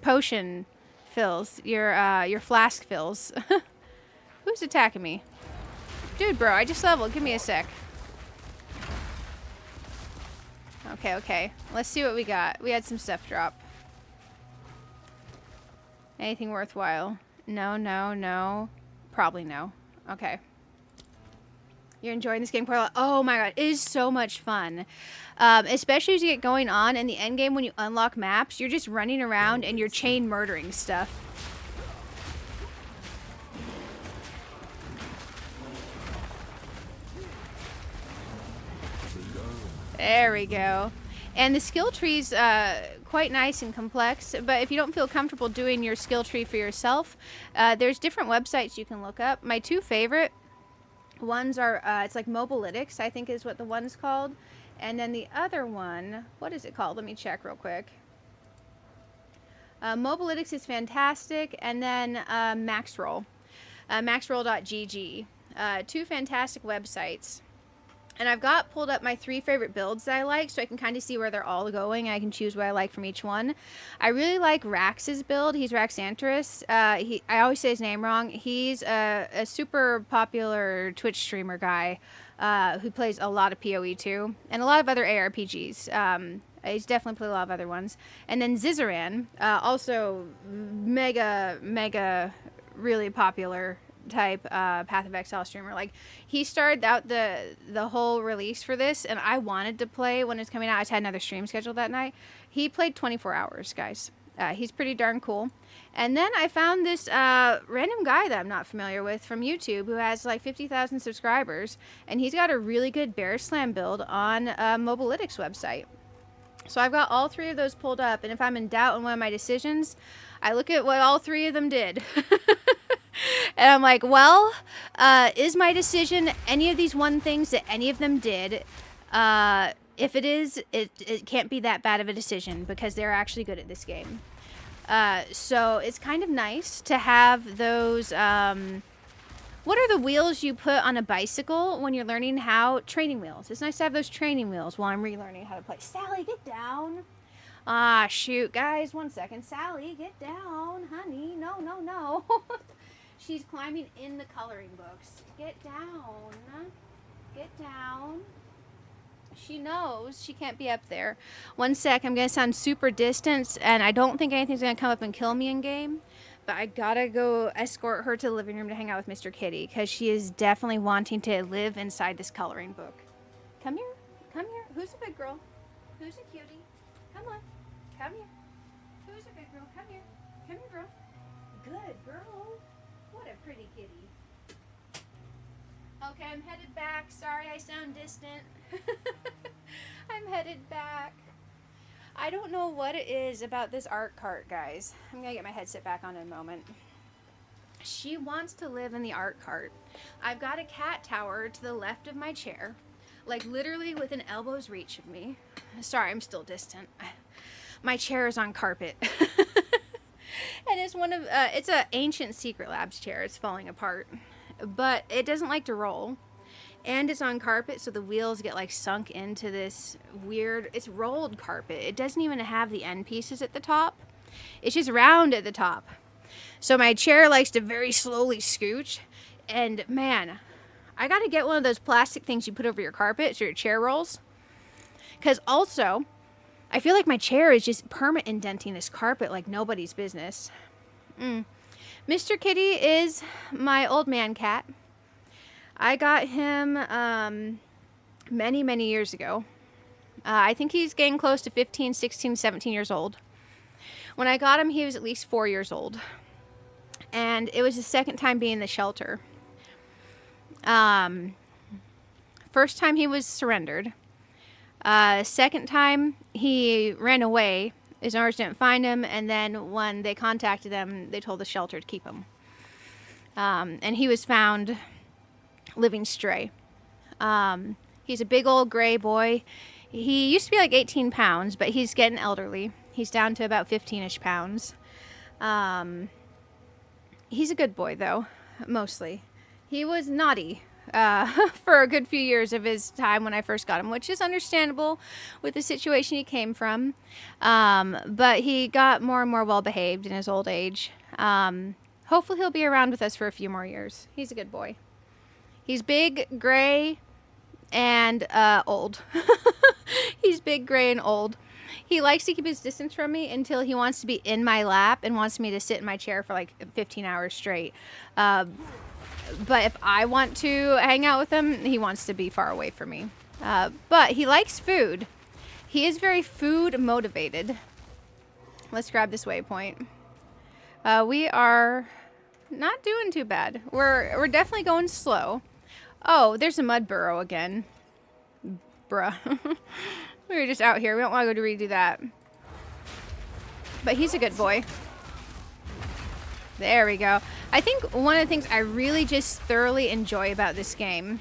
potion fills. Your flask fills. Who's attacking me? Dude, bro, I just leveled. Give me a sec. Okay. Let's see what we got. We had some stuff drop. Anything worthwhile? No. Probably no. Okay. You're enjoying this game quite a lot. Oh my god, it is so much fun. Especially as you get going on in the end game when you unlock maps, you're just running around and you're chain murdering stuff. There we go. And the skill tree's quite nice and complex, but if you don't feel comfortable doing your skill tree for yourself, there's different websites you can look up. My two favorite ones are, it's like Mobilytics, I think is what the one's called. And then the other one, what is it called? Let me check real quick. Mobilytics is fantastic, and then Maxroll. Maxroll.gg. Two fantastic websites. And I've got pulled up my 3 favorite builds that I like, so I can kind of see where they're all going. I can choose what I like from each one. I really like Rax's build. He's Raxantrus. I always say his name wrong. He's a super popular Twitch streamer guy who plays a lot of PoE too, and a lot of other ARPGs. He's definitely played a lot of other ones. And then Zizaran, also mega really popular type Path of Exile streamer. Like, he started out the whole release for this, and I wanted to play when it's coming out. I just had another stream scheduled that night. He played 24 hours, guys. He's pretty darn cool. And then I found this random guy that I'm not familiar with from YouTube who has like 50,000 subscribers, and he's got a really good Bear Slam build on Mobilytics website. So I've got all 3 of those pulled up, and if I'm in doubt on one of my decisions, I look at what all 3 of them did. And I'm like, well, is my decision any of these one things that any of them did? If it is, it can't be that bad of a decision because they're actually good at this game. So it's kind of nice to have those, what are the wheels you put on a bicycle when you're learning how? Training wheels. It's nice to have those training wheels while I'm relearning how to play. Sally, get down. Ah, shoot, guys, 1 second. Sally, get down, honey. No. She's climbing in the coloring books. Get down. Get down. She knows she can't be up there. 1 sec, I'm going to sound super distant, and I don't think anything's going to come up and kill me in game, but I gotta go escort her to the living room to hang out with Mr. Kitty, because she is definitely wanting to live inside this coloring book. Come here. Come here. Who's a big girl? Who's a cutie? Come on. Come here. Who's a big girl? Come here. Come here, girl. Good girl. What a pretty kitty. Okay, I'm headed back. Sorry I sound distant. I'm headed back. I don't know what it is about this art cart, guys. I'm gonna get my headset back on in a moment. She wants to live in the art cart. I've got a cat tower to the left of my chair, like literally within elbow's reach of me. Sorry, I'm still distant. My chair is on carpet. And it's it's an ancient Secret Labs chair. It's falling apart, but it doesn't like to roll, and it's on carpet, so the wheels get like sunk into this weird, it's rolled carpet. It doesn't even have the end pieces at the top. It's just round at the top. So my chair likes to very slowly scooch. And man, I got to get one of those plastic things you put over your carpet so your chair rolls. Because also, I feel like my chair is just permanent indenting this carpet like nobody's business. Mr. Kitty is my old man cat. I got him many, many years ago. I think he's getting close to 15, 16, 17 years old. When I got him, he was at least 4 years old. And it was his second time being in the shelter. First time he was surrendered. Second time he ran away. His owners didn't find him, and then when they contacted them, they told the shelter to keep him. And he was found living stray. He's a big old gray boy. He used to be like 18 pounds, but he's getting elderly. He's down to about 15-ish pounds. He's a good boy, though, mostly. He was naughty for a good few years of his time when I first got him, which is understandable with the situation he came from. But he got more and more well-behaved in his old age. Hopefully he'll be around with us for a few more years. He's a good boy. He's big, gray, and old. He's big, gray, and old. He likes to keep his distance from me until he wants to be in my lap and wants me to sit in my chair for like 15 hours straight. But if I want to hang out with him, he wants to be far away from me. But he likes food. He is very food motivated. Let's grab this waypoint. We are not doing too bad. We're definitely going slow. Oh, there's a mud burrow again. Bruh. We were just out here. We don't want to go to redo that. But he's a good boy. There we go. I think one of the things I really just thoroughly enjoy about this game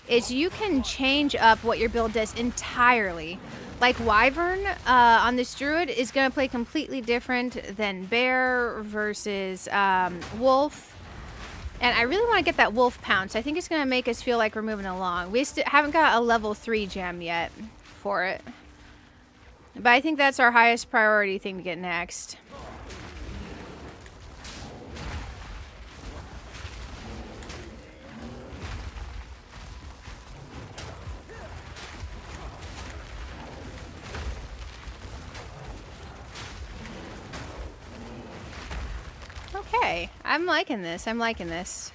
is you can change up what your build does entirely. Like Wyvern on this Druid is going to play completely different than Bear versus Wolf. And I really want to get that Wolf Pounce. I think it's going to make us feel like we're moving along. We haven't got a level 3 gem yet for it. But I think that's our highest priority thing to get next. Okay, I'm liking this. I'm liking this.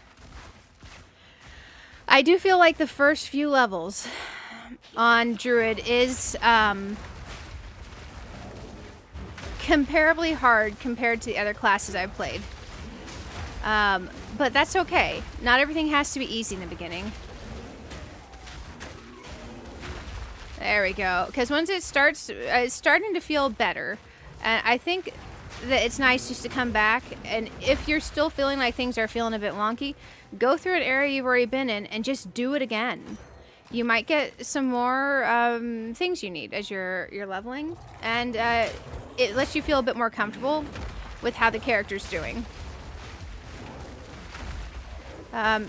I do feel like the first few levels on Druid is comparably hard compared to the other classes I've played. But that's okay. Not everything has to be easy in the beginning. There we go. Because once it starts, it's starting to feel better. And I think that it's nice just to come back, and if you're still feeling like things are feeling a bit wonky, go through an area you've already been in and just do it again. You might get some more things you need as you're leveling, and it lets you feel a bit more comfortable with how the character's doing. And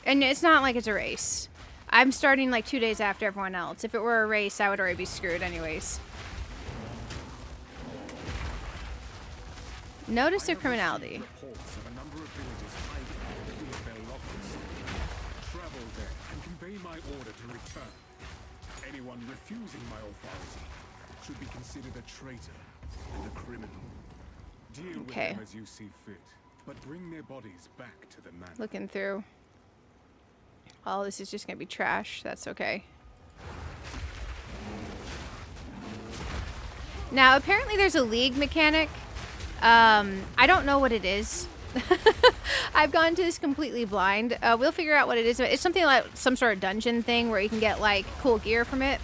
it's not like it's a race. I'm starting like 2 days after everyone else. If it were a race, I would already be screwed anyways. Notice their criminality. Reports of a number of villages hiding with their lockers. Travel there and convey my order to return. Anyone refusing my authority should be considered a traitor and a criminal. Deal with them as you see fit, but bring their bodies back to the manor. Looking through. All this is just gonna be trash. That's okay. Now, apparently there's a league mechanic. I don't know what it is. I've gone to this completely blind. We'll figure out what it is. It's something like some sort of dungeon thing where you can get like cool gear from it.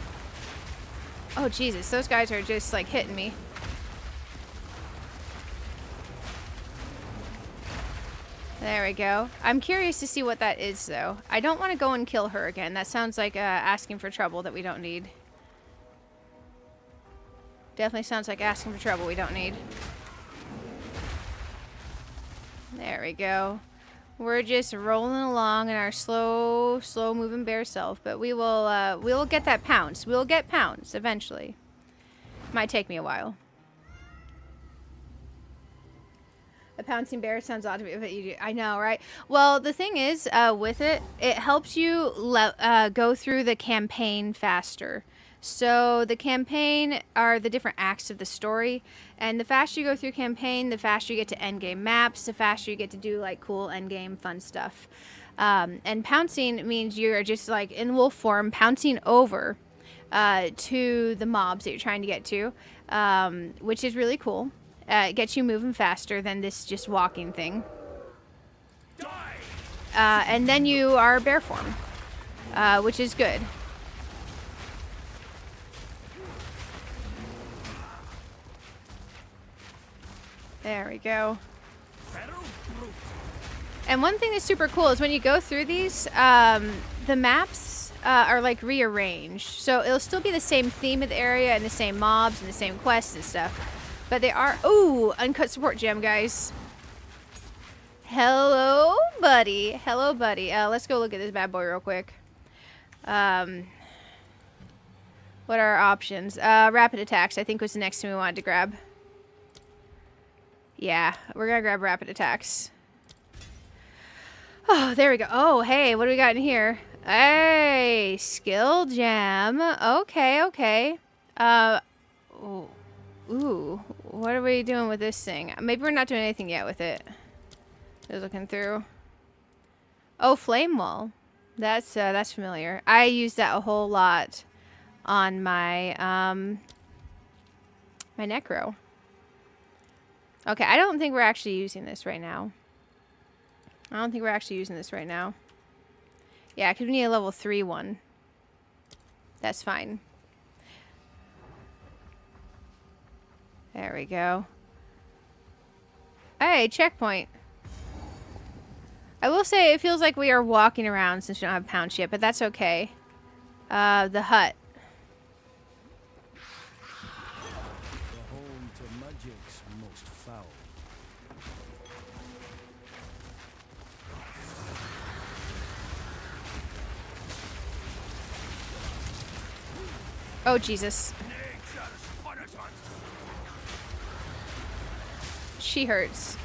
Oh Jesus, those guys are just like hitting me. There we go. I'm curious to see what that is though. I don't want to go and kill her again. That sounds like asking for trouble that we don't need. Definitely sounds like asking for trouble we don't need. There we go. We're just rolling along in our slow moving bear self, but we will get that pounce. We'll get pounce eventually. Might take me a while. A pouncing bear sounds odd to me, but you do. I know, right? Well, the thing is, with it, it helps you go through the campaign faster. So the campaign are the different acts of the story, and the faster you go through campaign, the faster you get to endgame maps, the faster you get to do like cool endgame fun stuff. And pouncing means you're just like in wolf form, pouncing over to the mobs that you're trying to get to, which is really cool. It gets you moving faster than this just walking thing. And then you are bear form, which is good. There we go. And one thing that's super cool is when you go through these, the maps are like rearranged. So it'll still be the same theme of the area and the same mobs and the same quests and stuff. But they are... Ooh, uncut support gem, guys. Hello, buddy. Hello, buddy. Let's go look at this bad boy real quick. What are our options? Rapid attacks, I think, was the next thing we wanted to grab. Yeah, we're gonna grab rapid attacks. Oh, there we go. Oh, hey, what do we got in here? Hey, skill gem. Okay, okay. Ooh, what are we doing with this thing? Maybe we're not doing anything yet with it. Just looking through. Oh, flame wall. That's familiar. I use that a whole lot on my my necro. Okay, I don't think we're actually using this right now. Yeah, because we need a level 3 one. That's fine. There we go. Hey, checkpoint. I will say it feels like we are walking around since we don't have pounce yet, but that's okay. The hut. The home to magic's most foul. Oh, Jesus. She hurts.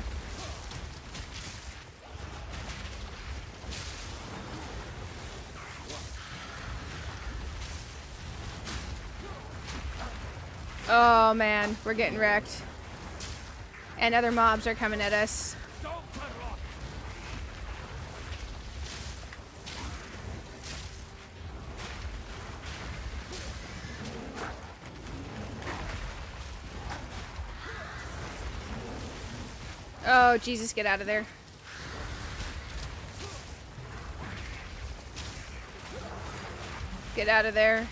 Oh, man. We're getting wrecked. And other mobs are coming at us. Oh, Jesus, get out of there. Get out of there.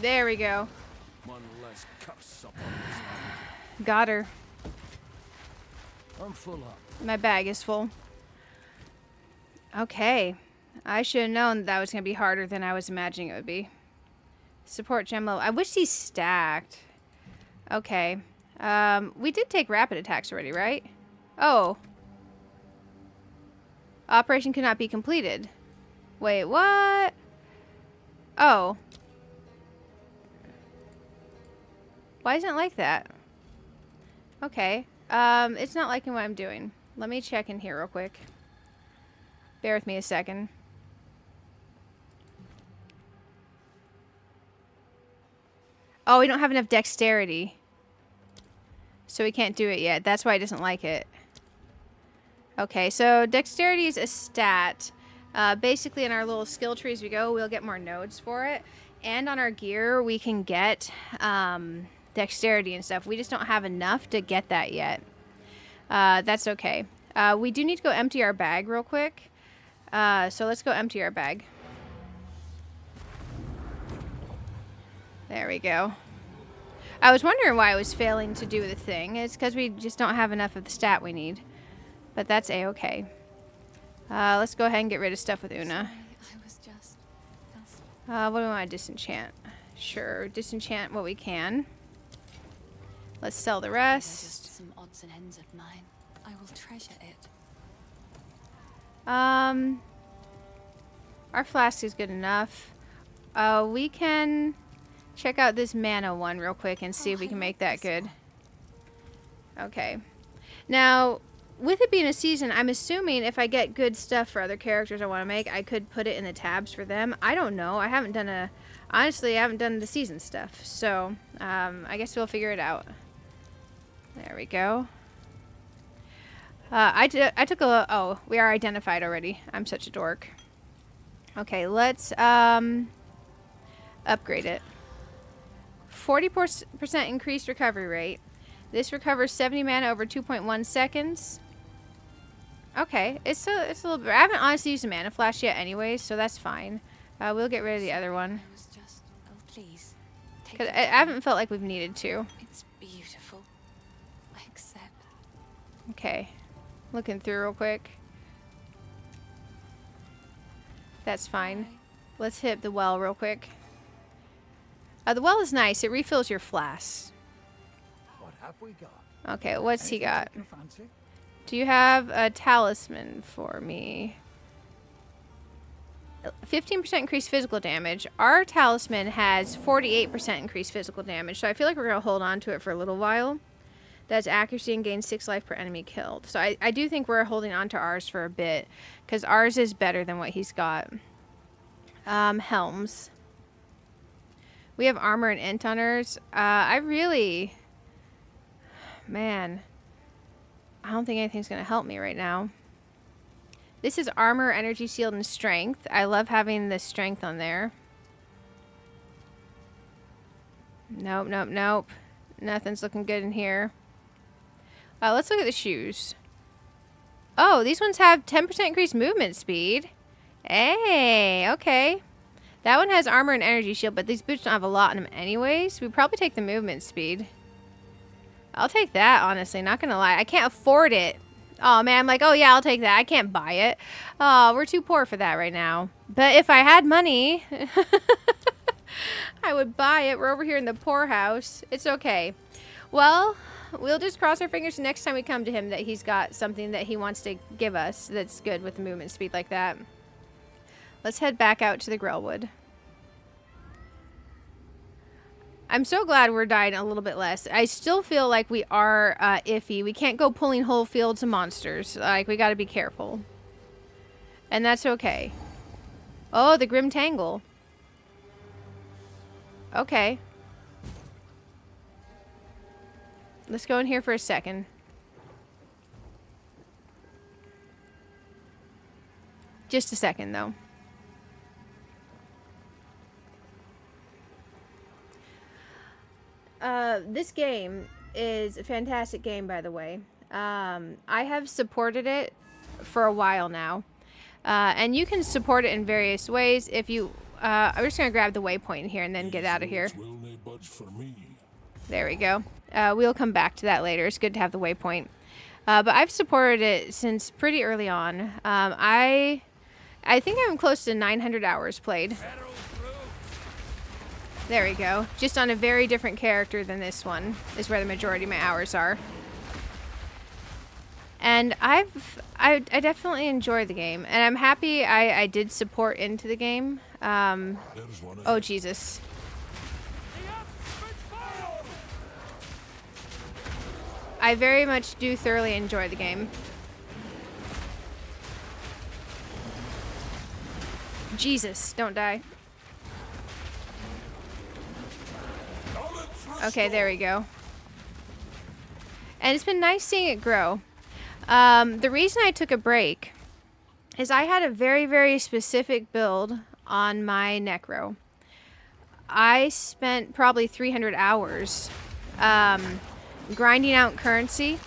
There we go. One less curse upon this land. Got her. I'm full up. My bag is full. Okay. I should have known that was going to be harder than I was imagining it would be. Support gem level. I wish these stacked. Okay. We did take rapid attacks already, right? Oh. Operation cannot be completed. Wait, what? Oh. Why isn't it like that? Okay. It's not liking what I'm doing. Let me check in here real quick. Bear with me a second. Oh, we don't have enough dexterity. So we can't do it yet. That's why it doesn't like it. Okay, so dexterity is a stat. Basically, in our little skill tree as we go, we'll get more nodes for it. And on our gear, we can get dexterity and stuff. We just don't have enough to get that yet. That's okay. We do need to go empty our bag real quick. So let's go empty our bag. There we go. I was wondering why I was failing to do the thing. It's because we just don't have enough of the stat we need. But that's a-okay. Let's go ahead and get rid of stuff with Una. I was just... What do we want to disenchant? Sure, disenchant what we can. Let's sell the They're rest. just some odds and ends of mine. I will treasure it. Our flask is good enough. We can check out this mana one real quick and see if we can make that good. Okay. Now, with it being a season, I'm assuming if I get good stuff for other characters I want to make, I could put it in the tabs for them. I don't know. I haven't done honestly, I haven't done the season stuff. So, I guess we'll figure it out. There we go. I took a... Oh, we are identified already. I'm such a dork. Okay, let's upgrade it. 40% increased recovery rate. This recovers 70 mana over 2.1 seconds. Okay, it's a little bit... I haven't honestly used a mana flash yet anyways, so that's fine. We'll get rid of the other one. Please. Because I haven't felt like we've needed to. It's beautiful. I accept. Okay. Looking through real quick. That's fine. Let's hit the well real quick. The well is nice. It refills your flasks. What have we got? Okay, what's he Anything got? take your fancy? Do you have a talisman for me? 15% increased physical damage. Our talisman has 48% increased physical damage, so I feel like we're going to hold on to it for a little while. That's accuracy and gains 6 life per enemy killed. So I do think we're holding on to ours for a bit, because ours is better than what he's got. Helms. We have armor and int on ours. Man, I don't think anything's going to help me right now. This is armor, energy, shield, and strength. I love having the strength on there. Nope, nope, nope. Nothing's looking good in here. Let's look at the shoes. Oh, these ones have 10% increased movement speed. Hey, okay. That one has armor and energy shield, but these boots don't have a lot in them anyways. We'd probably take the movement speed. I'll take that, honestly. Not gonna lie. I can't afford it. Oh, man. I'm like, oh, yeah, I'll take that. I can't buy it. Oh, we're too poor for that right now. But if I had money, I would buy it. We're over here in the poorhouse. It's okay. Well, we'll just cross our fingers next time we come to him that he's got something that he wants to give us that's good with the movement speed like that. Let's head back out to the Grellwood. I'm so glad we're dying a little bit less. I still feel like we are iffy. We can't go pulling whole fields of monsters. Like, we got to be careful. And that's okay. Oh, the Grim Tangle. Okay. Let's go in here for a second. Just a second, though. This game is a fantastic game, by the way. I have supported it for a while now. And you can support it in various ways. If you, I'm just going to grab the waypoint here and then get out of here. There we go. We'll come back to that later. It's good to have the waypoint. But I've supported it since pretty early on. I think I'm close to 900 hours played. There we go. Just on a very different character than this one is where the majority of my hours are. And I definitely enjoy the game. And I'm happy I did support into the game. Oh, Jesus. I very much do thoroughly enjoy the game. Jesus, don't die. Okay, there we go. And it's been nice seeing it grow. The reason I took a break is I had a very, very specific build on my Necro. I spent probably 300 hours grinding out currency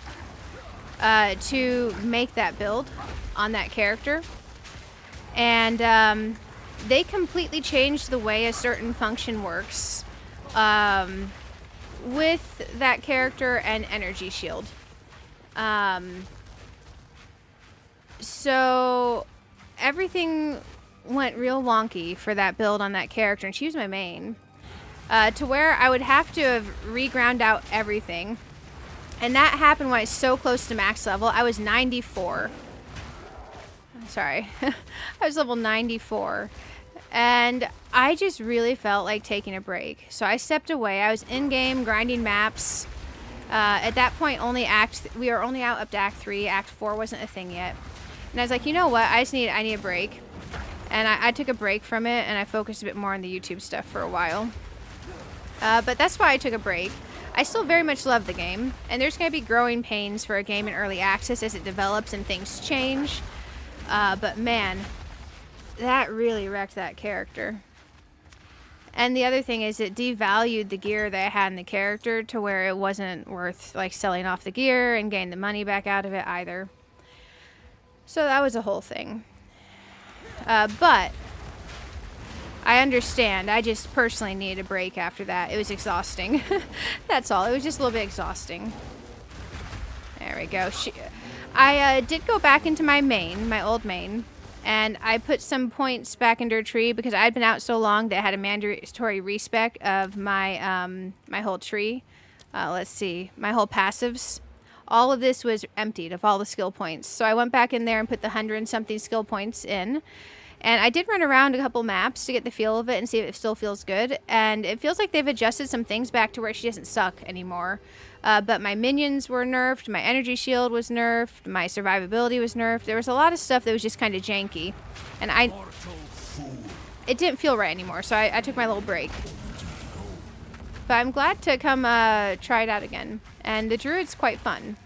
to make that build on that character. And they completely changed the way a certain function works with that character and energy shield. So everything went real wonky for that build on that character, and she was my main, to where I would have to have reground out everything. And that happened when I was so close to max level. I was 94. Sorry. I was level 94. And I just really felt like taking a break. So I stepped away. I was in-game grinding maps. At that point, we were only out up to Act 3. Act 4 wasn't a thing yet. And I was like, you know what? I need a break. And I took a break from it, and I focused a bit more on the YouTube stuff for a while. But that's why I took a break. I still very much love the game, and there's going to be growing pains for a game in early access as it develops and things change. But man, that really wrecked that character. And the other thing is it devalued the gear that I had in the character to where it wasn't worth like selling off the gear and getting the money back out of it either. So that was a whole thing. But I understand. I just personally needed a break after that. It was exhausting. That's all. It was just a little bit exhausting. There we go. I did go back into my main, my old main, and I put some points back into her tree because I'd been out so long that I had a mandatory respec of my my whole tree. Let's see, my whole passives. All of this was emptied of all the skill points. So I went back in there and put the 100-something skill points in. And I did run around a couple maps to get the feel of it and see if it still feels good. And it feels like they've adjusted some things back to where she doesn't suck anymore. But my minions were nerfed, my energy shield was nerfed, my survivability was nerfed. There was a lot of stuff that was just kind of janky. And it didn't feel right anymore, so I took my little break. But I'm glad to come try it out again. And the Druid's quite fun.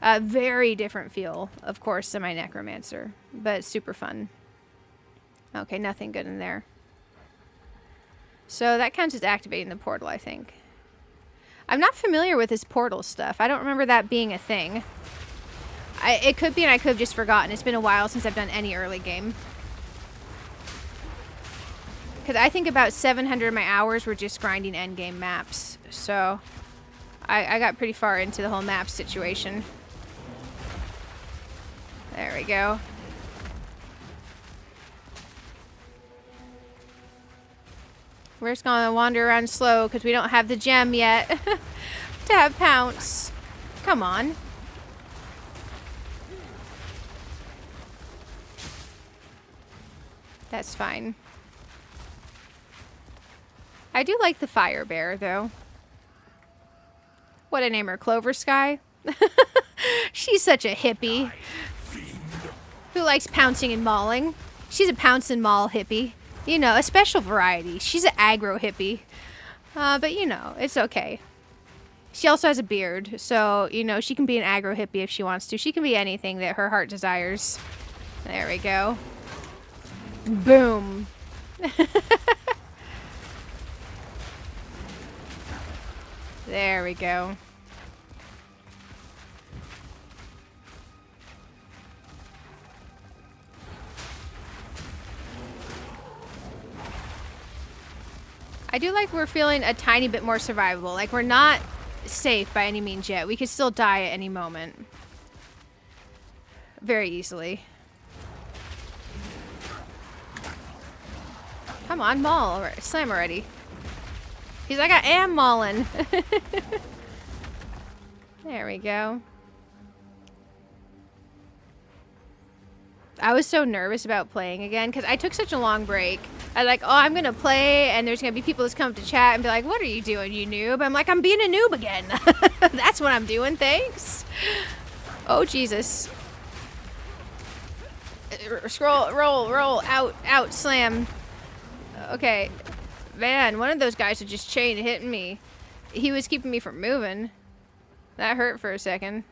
Very different feel, of course, than my Necromancer, but super fun. Okay, nothing good in there. So that counts as activating the portal, I think. I'm not familiar with this portal stuff. I don't remember that being a thing. It could be, and I could have just forgotten. It's been a while since I've done any early game. Because I think about 700 of my hours were just grinding endgame maps. So I got pretty far into the whole map situation. There we go. We're just gonna wander around slow because we don't have the gem yet to have pounce. Come on. That's fine. I do like the fire bear though. What I name her, Clover Sky? She's such a hippie who likes pouncing and mauling. She's a pounce and maul hippie. You know, a special variety. She's an aggro hippie. But, you know, it's okay. She also has a beard. So, you know, she can be an aggro hippie if she wants to. She can be anything that her heart desires. There we go. Boom. There we go. I do like we're feeling a tiny bit more survivable. Like, we're not safe by any means yet. We could still die at any moment. Very easily. Come on, maul. Slam already. He's like, I am mauling. There we go. I was so nervous about playing again because I took such a long break. I was like, oh, I'm going to play, and there's going to be people that come up to chat and be like, what are you doing, you noob? I'm like, I'm being a noob again. That's what I'm doing, thanks. Oh, Jesus. Scroll, roll, out, slam. Okay. Man, one of those guys would just chain hitting me. He was keeping me from moving. That hurt for a second.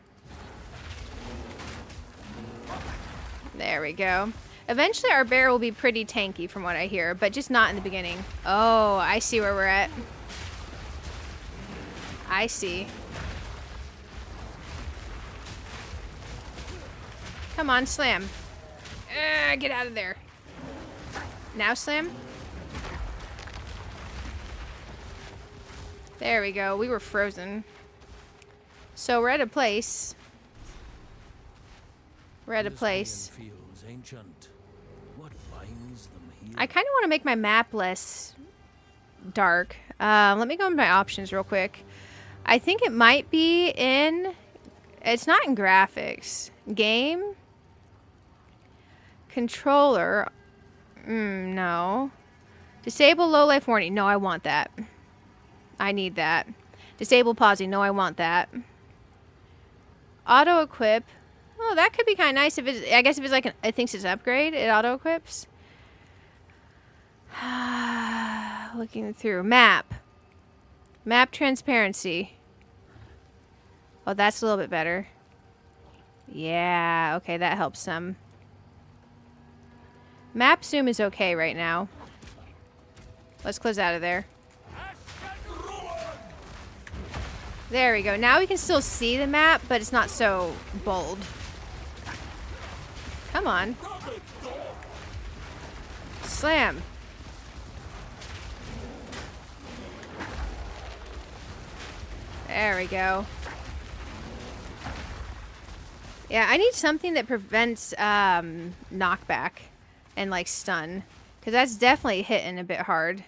There we go. Eventually our bear will be pretty tanky from what I hear, but just not in the beginning. Oh, I see where we're at. I see. Come on, slam. Get out of there. Now slam. There we go. We were frozen. So we're at a place. We're at a place. I kind of want to make my map less dark. Let me go into my options real quick. I think it might be in... It's not in graphics. Game. Controller. No. Disable low life warning. No, I want that. I need that. Disable pausing. No, I want that. Auto equip. Oh, that could be kind of nice if it's. I guess if it's like it thinks it's an upgrade, it auto equips. Looking through map. Map transparency. Oh, that's a little bit better. Yeah. Okay, that helps some. Map zoom is okay right now. Let's close out of there. There we go. Now we can still see the map, but it's not so bold. Come on. Slam. There we go. Yeah, I need something that prevents knockback and like stun, because that's definitely hitting a bit hard.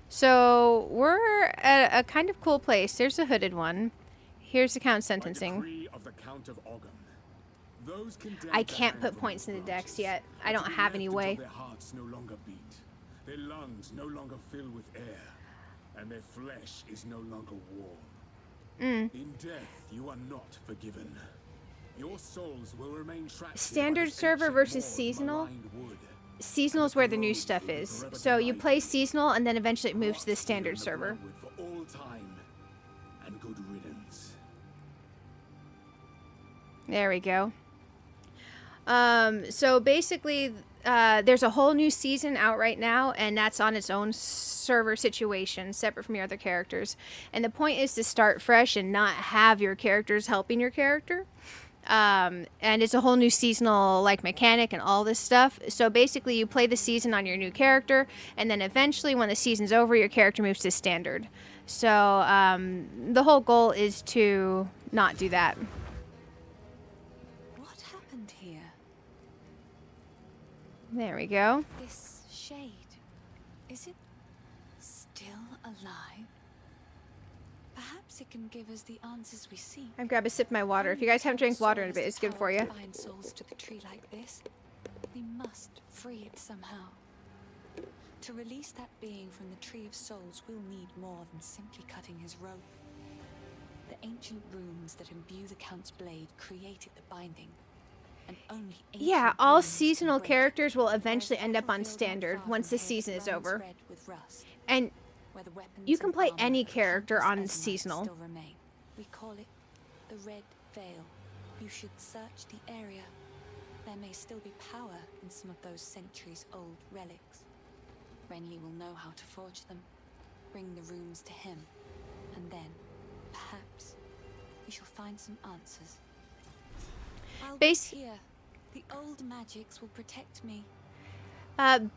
So we're at a kind of cool place. There's a hooded one. Here's the count sentencing. I can't put points in the decks yet. I don't have any way. Their hearts no longer beat, their lungs no longer fill with air, and their flesh is no longer warm. In death, you are not forgiven. Your souls will remain trapped. Standard server versus seasonal. Seasonal is where the new stuff is. So you play seasonal, and then eventually it moves to the standard server. For all time and good riddance. There we go. So basically, there's a whole new season out right now, and that's on its own server situation, separate from your other characters. And the point is to start fresh and not have your characters helping your character. And it's a whole new seasonal like mechanic and all this stuff. So basically you play the season on your new character, and then eventually when the season's over, your character moves to standard. So the whole goal is to not do that. What happened here? There we go. This shade, is it still alive? Perhaps it can give us the answers we seek. I've grabbed a sip of my water. If you guys haven't drank water in a bit, it's good for you. Find souls to the tree like this. We must free it somehow. To release that being from the Tree of Souls, we'll need more than simply cutting his rope. The ancient runes that imbue the Count's blade created the binding. And only yeah, all seasonal characters will eventually end up on standard once the season is over. And you can play any character on seasonal. We call it the Red Veil. You should search the area. There may still be power in some of those centuries-old relics. Renly will know how to forge them. Bring the runes to him. And then, perhaps, we shall find some answers. I'll be here. The old magics will protect me.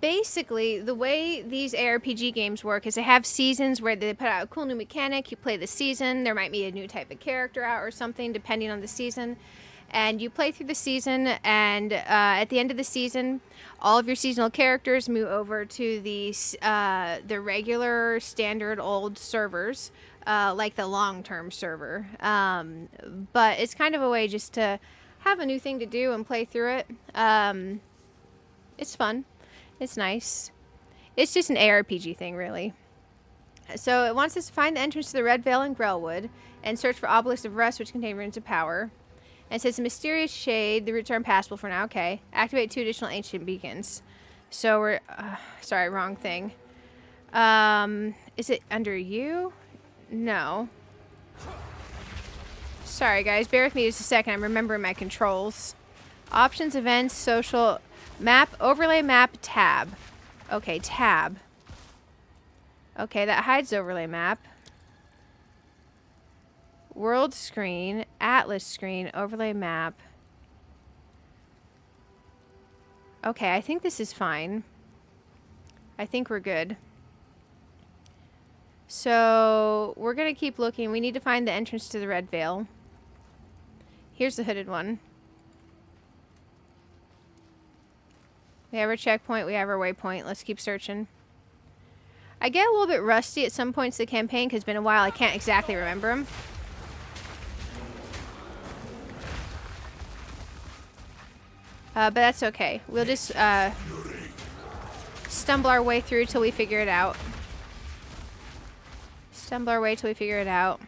Basically, the way these ARPG games work is they have seasons where they put out a cool new mechanic, you play the season, there might be a new type of character out or something depending on the season, and you play through the season, and at the end of the season, all of your seasonal characters move over to the regular, standard, old servers, like the long-term server. But it's kind of a way just to have a new thing to do and play through it. It's fun. It's nice. It's just an ARPG thing, really. So it wants us to find the entrance to the Red Veil in Grelwood and search for obelisks of rust which contain runes of power. And it says a mysterious shade. The routes are impassable for now. Okay. Activate 2 additional ancient beacons. So we're... sorry, wrong thing. Is it under you? No. Sorry, guys. Bear with me just a second. I'm remembering my controls. Options, events, social... Map, overlay map, tab. Okay, tab. Okay, that hides overlay map. World screen, atlas screen, overlay map. Okay, I think this is fine. I think we're good. So, we're going to keep looking. We need to find the entrance to the Red Veil. Here's the hooded one. We have our checkpoint, we have our waypoint. Let's keep searching. I get a little bit rusty at some points of the campaign because it's been a while. I can't exactly remember them. But that's okay. We'll just stumble our way through till we figure it out. Stumble our way till we figure it out.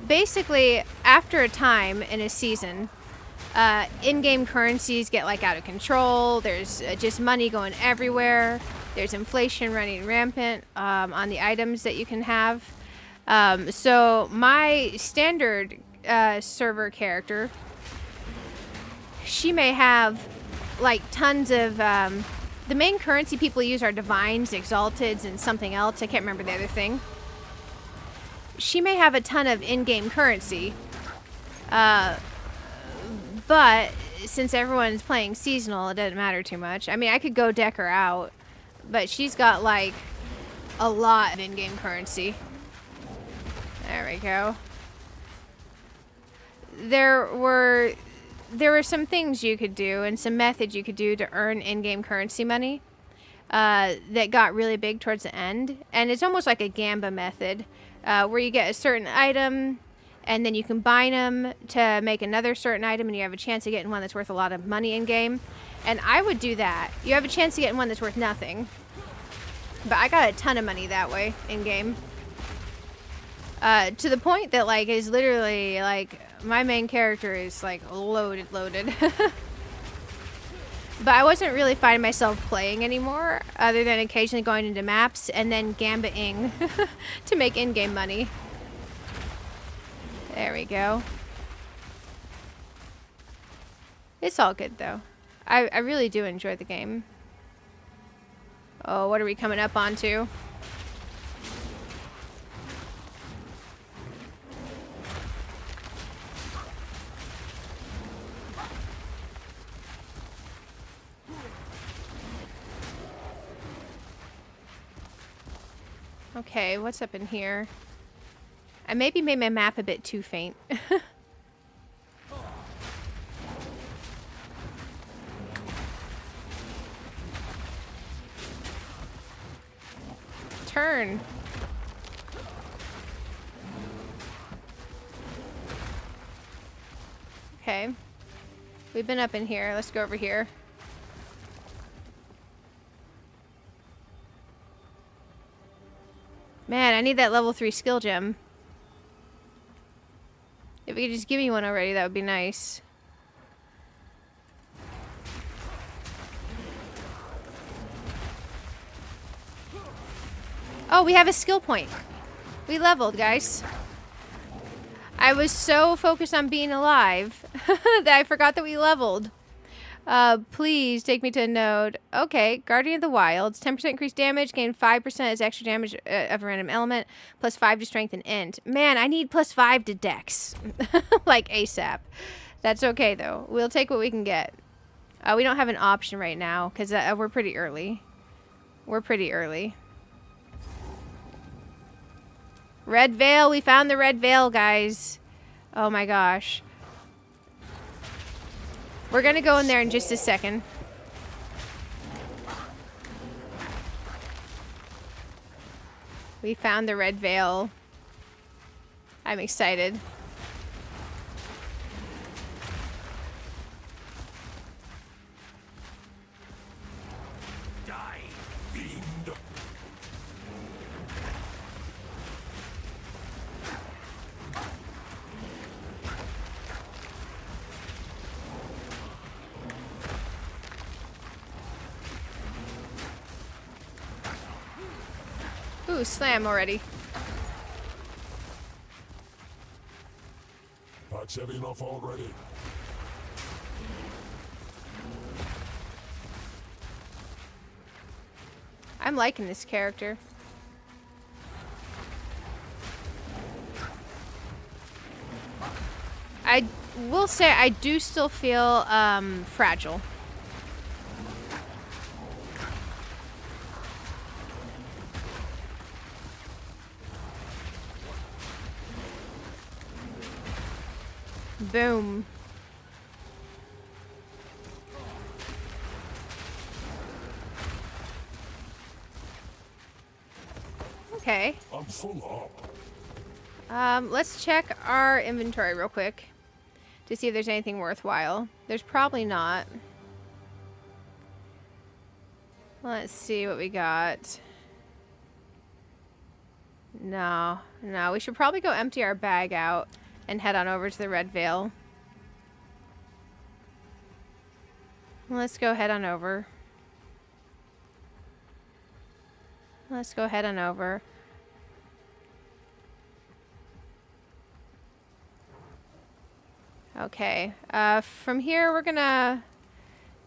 Basically, after a time in a season, in-game currencies get like out of control. There's just money going everywhere. There's inflation running rampant on the items that you can have. So my standard server character, she may have like tons of the main currency people use are divines, exalteds, and something else. I can't remember the other thing. She may have a ton of in-game currency, but since everyone's playing seasonal, it doesn't matter too much. I mean, I could go deck her out, but she's got like a lot of in-game currency. There we go. There were some things you could do and some methods you could do to earn in-game currency money that got really big towards the end, and it's almost like a gamba method. Where you get a certain item, and then you combine them to make another certain item, and you have a chance of getting one that's worth a lot of money in-game. And I would do that. You have a chance of getting one that's worth nothing. But I got a ton of money that way in-game. To the point that, like, is literally, like, my main character is, like, loaded. But I wasn't really finding myself playing anymore, other than occasionally going into maps and then gambling to make in-game money. There we go. It's all good, though. I really do enjoy the game. Oh, what are we coming up onto? Okay, what's up in here? I maybe made my map a bit too faint. Turn. Okay. We've been up in here. Let's go over here. Man, I need that level 3 skill gem. If you could just give me one already, that would be nice. Oh, we have a skill point. We leveled, guys. I was so focused on being alive that I forgot that we leveled. Please take me to a node. Okay, Guardian of the Wilds. 10% increased damage. Gain 5% as extra damage of a random element. Plus 5 to strength and int. Man, I need plus 5 to dex. Like ASAP. That's okay, though. We'll take what we can get. We don't have an option right now, because we're pretty early. We're pretty early. Red Veil. We found the Red Veil, guys. Oh my gosh. We're gonna go in there in just a second. We found the Red Veil. I'm excited. Die, fiend. Ooh, slam already. That's heavy enough already. I'm liking this character. I will say I do still feel fragile. Boom. Okay. I'm full up. Let's check our inventory real quick. to see if there's anything worthwhile. There's probably not. Let's see what we got. No, no, we should probably go empty our bag out and head on over to the Red Veil. Let's go head on over. Let's go head on over. Okay, from here we're gonna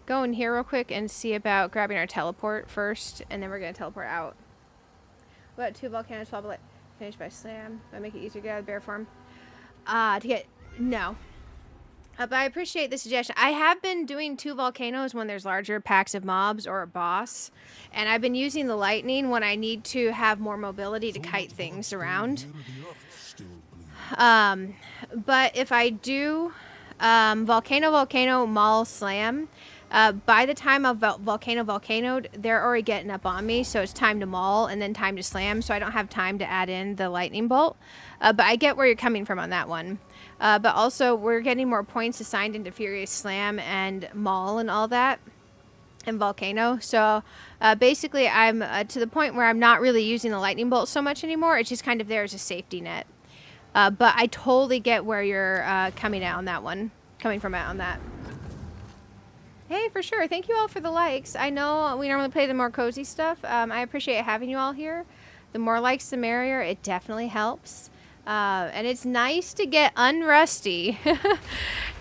go in here real quick and see about grabbing our teleport first, and then we're gonna teleport out. What, 2 volcanoes finished by slam? I make it easier to get out of bear form. No. But I appreciate the suggestion. I have been doing 2 volcanoes when there's larger packs of mobs or a boss, and I've been using the lightning when I need to have more mobility to kite things around. But if I do volcano, maul, slam, by the time I've volcanoed, they're already getting up on me, so it's time to maul and then time to slam, so I don't have time to add in the lightning bolt. But I get where you're coming from on that one. But also, we're getting more points assigned into Furious Slam and Maul and all that, and Volcano. So, basically, I'm to the point where I'm not really using the lightning bolt so much anymore. It's just kind of there as a safety net. But I totally get where you're coming from out on that. Hey, for sure. Thank you all for the likes. I know we normally play the more cozy stuff. I appreciate having you all here. The more likes, the merrier. It definitely helps. And it's nice to get unrusty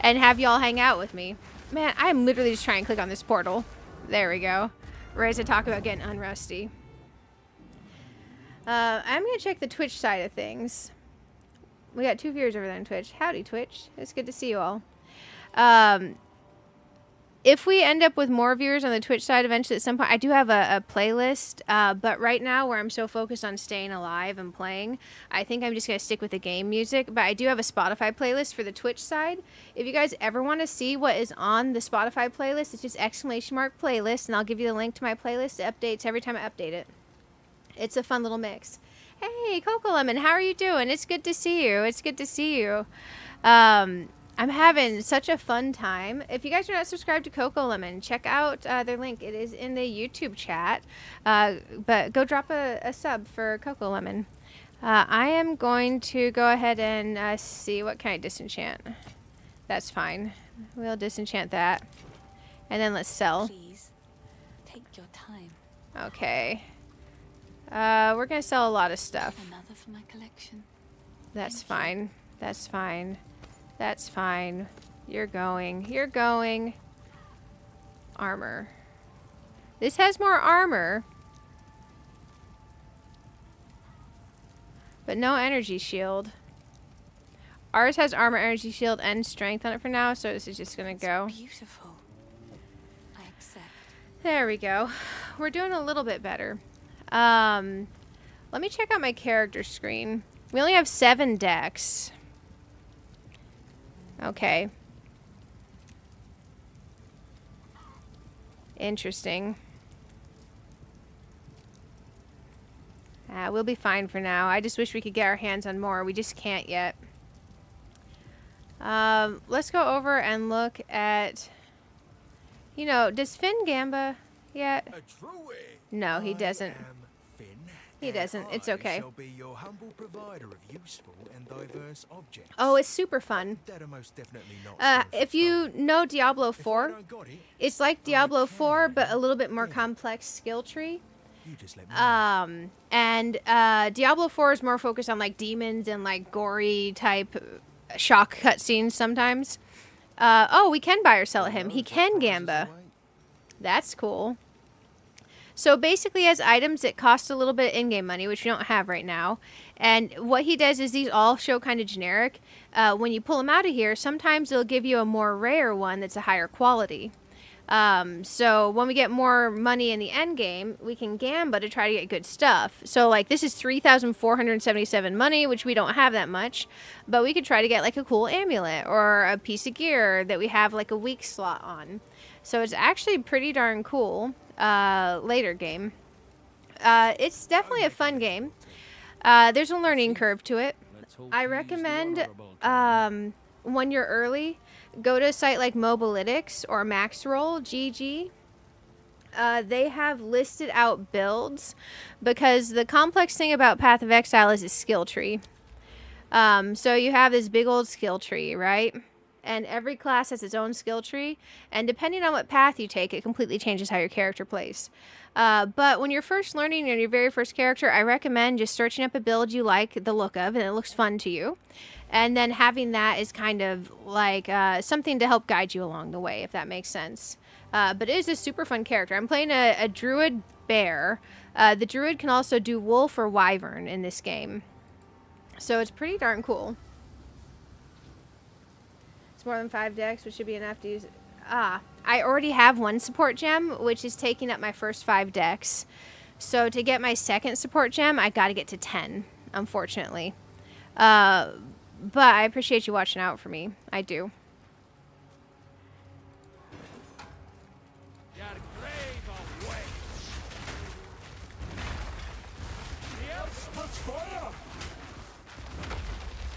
and have y'all hang out with me. Man, I'm literally just trying to click on this portal. There we go. Right as I talk about getting unrusty. I'm going to check the Twitch side of things. We got 2 viewers over there on Twitch. Howdy, Twitch. It's good to see you all. If we end up with more viewers on the Twitch side eventually at some point, I do have a playlist, but right now where I'm so focused on staying alive and playing, I think I'm just going to stick with the game music, but I do have a Spotify playlist for the Twitch side. If you guys ever want to see what is on the Spotify playlist, it's just !playlist, and I'll give you the link to my playlist. It updates every time I update it. It's a fun little mix. Hey, Coco Lemon, how are you doing? It's good to see you. It's good to see you. I'm having such a fun time. If you guys are not subscribed to Coco Lemon, check out their link. It is in the YouTube chat. But go drop a sub for Coco Lemon. I am going to go ahead and see what can I disenchant. That's fine. We'll disenchant that. And then let's sell. Please, take your time. Okay. We're going to sell a lot of stuff. Another for my collection. That's fine. That's fine. That's fine. You're going. You're going. Armor. This has more armor. But no energy shield. Ours has armor, energy shield, and strength on it for now, so this is just going to go. Beautiful. I accept. There we go. We're doing a little bit better. Let me check out my character screen. We only have 7 decks. Okay. Interesting. We'll be fine for now. I just wish we could get our hands on more. We just can't yet. Let's go over and look at... You know, does Finn Gamba yet? No, he doesn't. He doesn't. It's okay. Shall be your humble provider of useful and diverse objects. Oh, it's super fun. That are most definitely not If you know Diablo 4, it's like Diablo 4, but a little bit more complex skill tree. You just let me know. And Diablo 4 is more focused on like demons and like gory type shock cutscenes sometimes. Oh, we can buy or sell him. He can Gamba. That's cool. So basically, as items that cost a little bit of in-game money, which we don't have right now, and what he does is these all show kind of generic. When you pull them out of here, sometimes it'll give you a more rare one that's a higher quality. So when we get more money in the end game, we can Gamba to try to get good stuff. So like this is 3,477 money, which we don't have that much, but we could try to get like a cool amulet or a piece of gear that we have like a weak slot on. So it's actually pretty darn cool. Later game. It's definitely a fun game. There's a learning curve to it. I recommend when you're early, go to a site like Mobalytics or Maxroll, GG. They have listed out builds because the complex thing about Path of Exile is its skill tree. So you have this big old skill tree, right? And every class has its own skill tree. And depending on what path you take, it completely changes how your character plays. But when you're first learning your very first character, I recommend just searching up a build you like the look of and it looks fun to you. And then having that is kind of like something to help guide you along the way, if that makes sense. But it is a super fun character. I'm playing a Druid bear. The Druid can also do wolf or wyvern in this game. So it's pretty darn cool. It's more than 5 decks, which should be enough to use. I already have 1 support gem, which is taking up my first 5 decks. So to get my second support gem, I got to get to 10, unfortunately. But I appreciate you watching out for me. I do.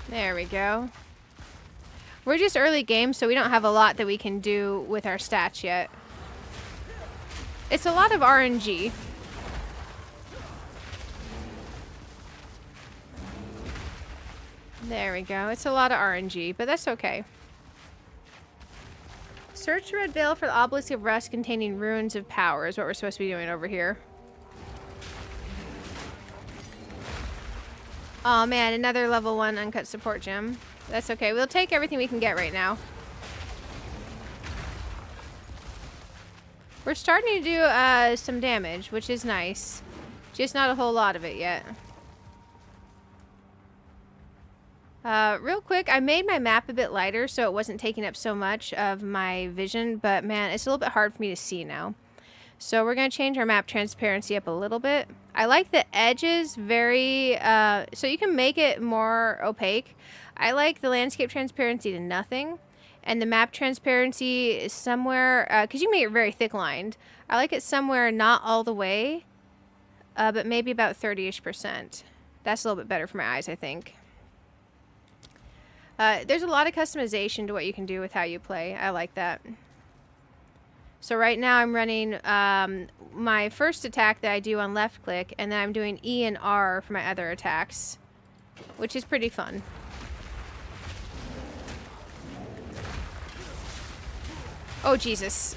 There we go. We're just early game, so we don't have a lot that we can do with our stats yet. It's a lot of RNG. There we go. It's a lot of RNG, but that's okay. Search Red Veil for the Obelisk of Rust containing runes of power is what we're supposed to be doing over here. Oh man, another level 1 uncut support gem. That's okay. We'll take everything we can get right now. We're starting to do some damage, which is nice. Just not a whole lot of it yet. Real quick, I made my map a bit lighter so it wasn't taking up so much of my vision, but man, it's a little bit hard for me to see now. So we're going to change our map transparency up a little bit. I like the edges very, so you can make it more opaque. I like the landscape transparency to nothing. And the map transparency is somewhere, because you make it very thick lined. I like it somewhere not all the way, but maybe about 30-ish%. That's a little bit better for my eyes, I think. There's a lot of customization to what you can do with how you play. I like that. So right now I'm running my first attack that I do on left click, and then I'm doing E and R for my other attacks, which is pretty fun. Oh, Jesus.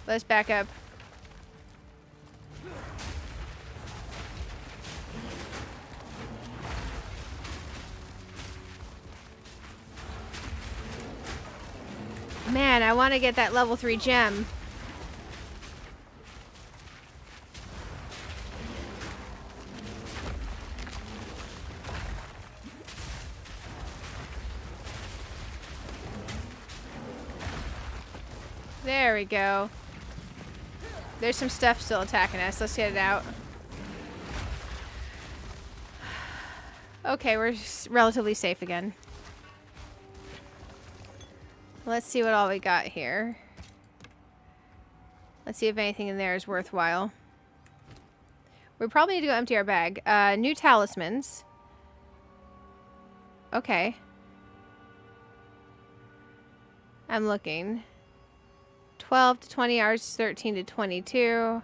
Let's back up. Man, I want to get that level 3 gem. There we go. There's some stuff still attacking us. Let's get it out. Okay, we're relatively safe again. Let's see what all we got here. Let's see if anything in there is worthwhile. We probably need to go empty our bag. New talismans. Okay. I'm looking. 12 to 20, ours is 13 to 22.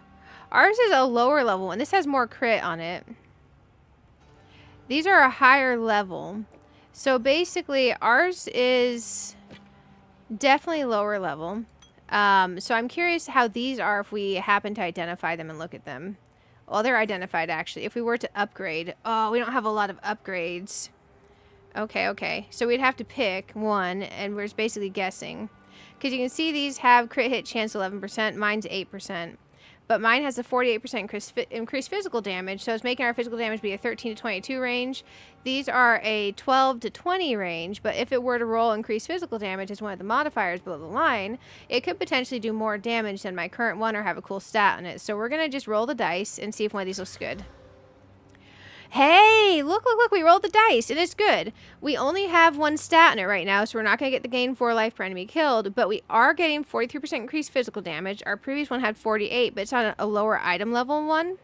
Ours is a lower level one. This has more crit on it. These are a higher level. So basically, ours is definitely lower level. So I'm curious how these are if we happen to identify them and look at them. Well, they're identified actually. If we were to upgrade. Oh, we don't have a lot of upgrades. Okay. So we'd have to pick one, and we're just basically guessing. Because you can see these have crit hit chance 11%. Mine's 8%. But mine has a 48% increased physical damage, so it's making our physical damage be a 13 to 22 range. These are a 12 to 20 range, but if it were to roll increased physical damage as one of the modifiers below the line, it could potentially do more damage than my current one or have a cool stat on it. So we're going to just roll the dice and see if one of these looks good. Hey, look, look, look. We rolled the dice, and it's good. We only have 1 stat in it right now, so we're not going to get the gain 4 life per enemy killed, but we are getting 43% increased physical damage. Our previous one had 48, but it's on a lower item level one.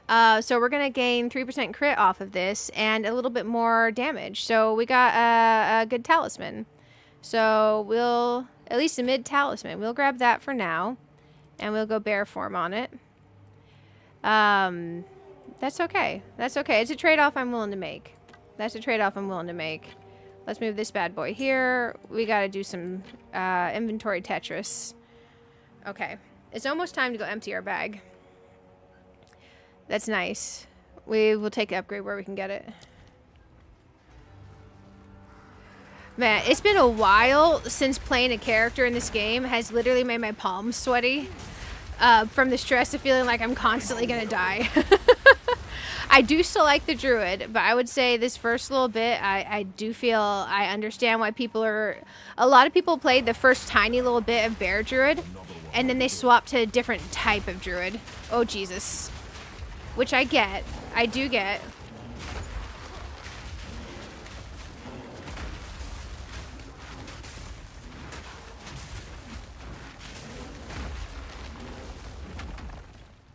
So we're going to gain 3% crit off of this and a little bit more damage. So we got a good talisman. So we'll, at least a mid talisman, we'll grab that for now. And we'll go bear form on it. That's okay. That's okay. It's a trade-off I'm willing to make. That's a trade-off I'm willing to make. Let's move this bad boy here. We got to do some inventory Tetris. Okay. It's almost time to go empty our bag. That's nice. We will take the upgrade where we can get it. Man, it's been a while since playing a character in this game has literally made my palms sweaty from the stress of feeling like I'm constantly gonna die. I do still like the Druid, but I would say this first little bit, I do feel I understand why people are... A lot of people played the first tiny little bit of Bear Druid, and then they swapped to a different type of Druid. Oh, Jesus. Which I get. I do get.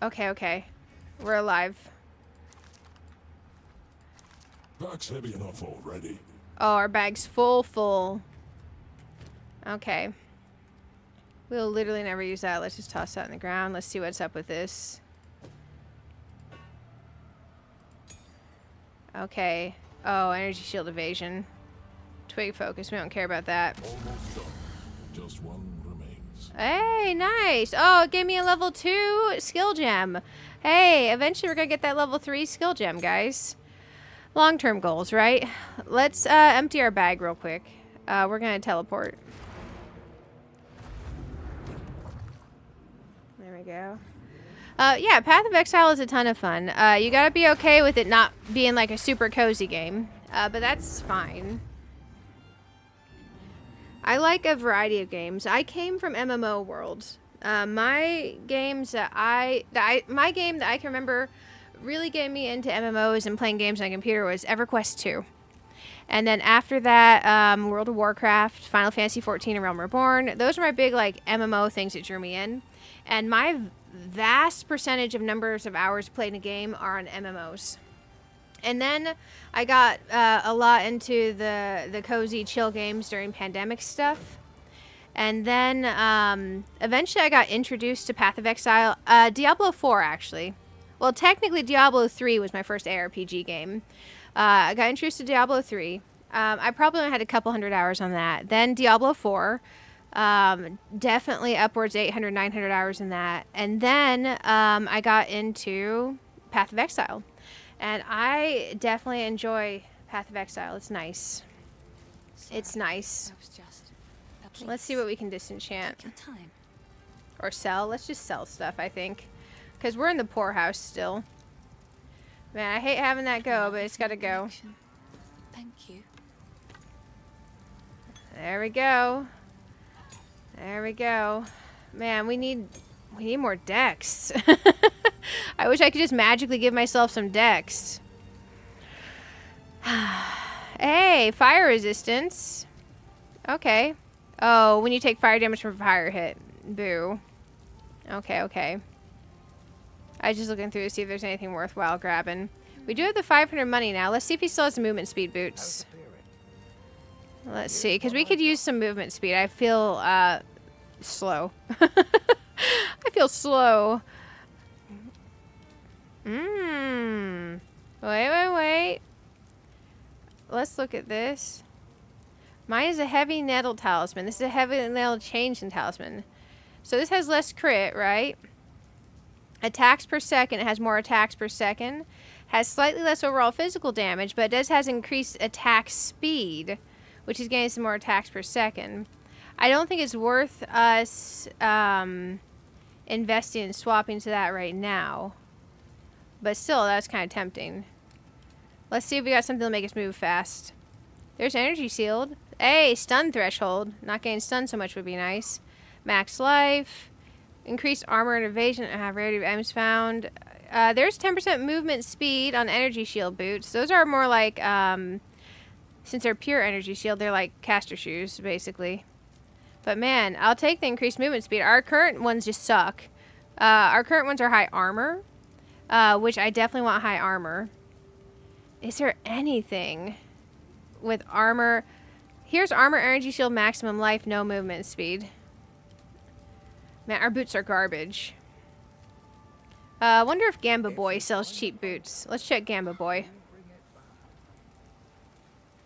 Okay, okay. We're alive. Bag's heavy enough already. Oh, our bag's full. Okay. We'll literally never use that. Let's just toss that on the ground. Let's see what's up with this. Okay. Oh, energy shield evasion. Twig focus. We don't care about that. Almost done. Just one remains. Hey, nice. Oh, it gave me a level 2 skill gem. Hey, eventually we're going to get that level 3 skill gem, guys. Long-term goals, right? Let's empty our bag real quick. We're going to teleport. There we go. Yeah, Path of Exile is a ton of fun. You gotta be okay with it not being like a super cozy game. But that's fine. I like a variety of games. I came from MMO worlds. My games that my game that I can remember really getting me into MMOs and playing games on a computer was EverQuest 2. And then after that, World of Warcraft, Final Fantasy 14, and Realm Reborn. Those are my big like MMO things that drew me in. And my vast percentage of numbers of hours played in a game are on MMOs. And then I got a lot into the cozy chill games during pandemic stuff. And then eventually I got introduced to Path of Exile. Diablo 4, actually. Well, technically Diablo 3 was my first ARPG game. I got introduced to Diablo 3. I probably only had a couple hundred hours on that. Then Diablo 4. Definitely upwards 800, 900 hours in that. And then I got into Path of Exile. And I definitely enjoy Path of Exile. It's nice. Sorry, It's nice. that was just... Let's see what we can disenchant. Take your time. Or sell. Let's just sell stuff, I think. Because we're in the poorhouse still. Man, I hate having that go, but it's got to go. Thank you. There we go. There we go. Man, we need more decks. I wish I could just magically give myself some decks. Hey, fire resistance. Okay. Oh, when you take fire damage from a fire hit. Boo. Okay, okay. I was just looking through to see if there's anything worthwhile grabbing. We do have the 500 money now. Let's see if he still has the movement speed boots. Let's see, because we could use some movement speed. I feel slow. I feel slow. Wait. Let's look at this. Mine is a heavy nettle talisman. This is a heavy nettle changeling talisman. So this has less crit, right? Attacks per second. It has more attacks per second. Has slightly less overall physical damage, but it does has increased attack speed, which is getting some more attacks per second. I don't think it's worth us investing and swapping to that right now. But still, that's kind of tempting. Let's see if we got something to make us move fast. There's energy shield. Hey, stun threshold. Not getting stunned so much would be nice. Max life. Increased armor and evasion. Rarity of items found. There's 10% movement speed on energy shield boots. Those are more like, since they're pure energy shield, they're like caster shoes, basically. But man, I'll take the increased movement speed. Our current ones just suck. Our current ones are high armor, which I definitely want high armor. Is there anything with armor? Here's armor, energy shield, maximum life, no movement speed. Man, our boots are garbage. I wonder if Gamba Boy sells cheap boots. Let's check Gamba Boy.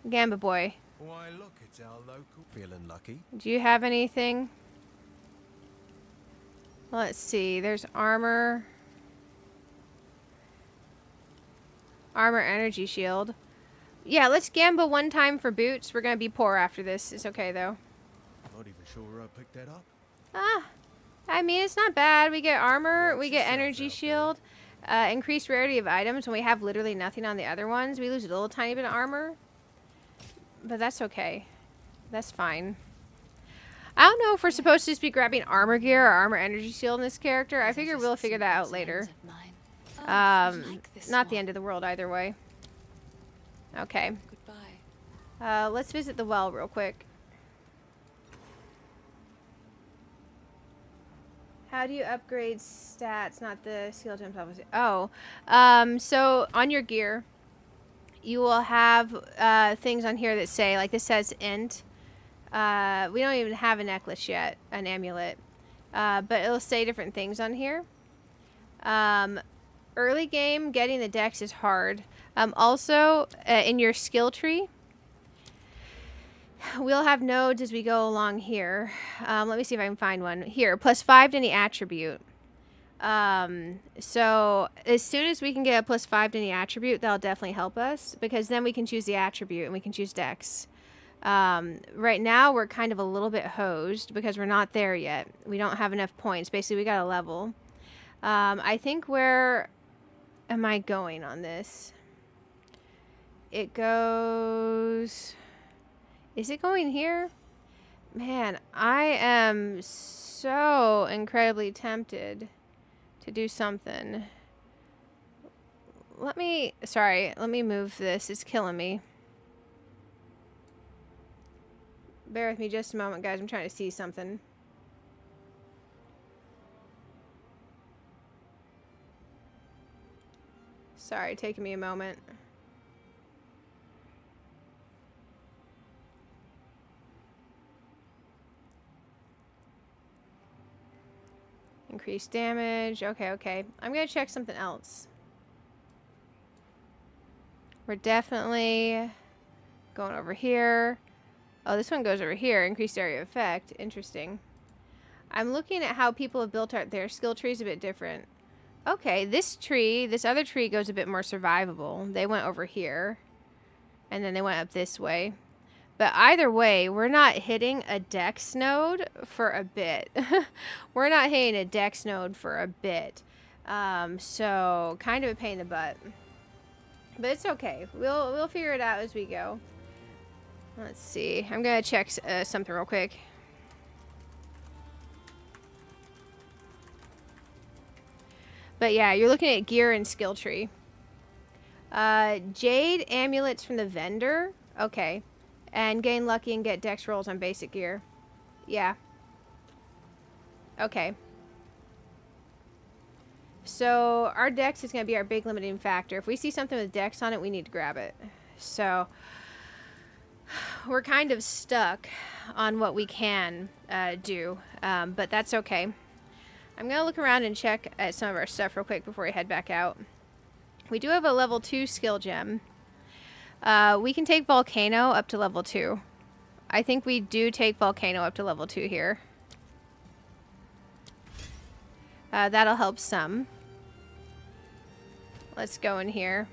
Gamba Boy, Why, look, it's our local. Feeling lucky? do you have anything? Let's see. There's armor. Armor, energy shield. Yeah, let's Gamba one time for boots. We're gonna be poor after this. It's okay though. Not even sure I picked that up. I mean, it's not bad. We get armor, we get energy shield, increased rarity of items when we have literally nothing on the other ones. We lose a little tiny bit of armor, but that's okay. That's fine. I don't know if we're supposed to just be grabbing armor gear or armor energy shield in this character. I figure we'll figure that out later. Not the end of the world either way. Okay. Goodbye. Let's visit the well real quick. How do you upgrade stats? Not the skill gems, obviously. Oh, so on your gear, you will have things on here that say, like this says int. We don't even have a necklace yet, an amulet, but it'll say different things on here. Early game, getting the dex is hard. Also, in your skill tree, we'll have nodes as we go along here. Let me see if I can find one. Here, +5 to any attribute. So as soon as we can get a +5 to any attribute, that'll definitely help us, because then we can choose the attribute and we can choose dex. Right now we're kind of a little bit hosed because we're not there yet. We don't have enough points. Basically, we got a level. I think where am I going on this? It goes... Is it going here? Man, I am so incredibly tempted to do something. Let me move this. It's killing me. Bear with me just a moment, guys. I'm trying to see something. Sorry, taking me a moment. Increased damage. Okay. I'm gonna check something else. We're definitely going over here. Oh, this one goes over here. Increased area of effect. Interesting. I'm looking at how people have built their skill trees a bit different. Okay, this other tree goes a bit more survivable. They went over here, and then they went up this way. But either way, we're not hitting a dex node for a bit. We're not hitting a dex node for a bit. So kind of a pain in the butt. But it's okay. We'll figure it out as we go. Let's see. I'm gonna check something real quick. But yeah, you're looking at gear and skill tree. Jade amulets from the vendor. Okay. And gain lucky and get dex rolls on basic gear. Yeah. Okay. So our dex is going to be our big limiting factor. If we see something with dex on it, we need to grab it. So we're kind of stuck on what we can do. But that's okay. I'm going to look around and check at some of our stuff real quick before we head back out. We do have a level 2 skill gem. We can take Volcano up to level 2. I think we do take Volcano up to level 2 here. That'll help some. Let's go in here.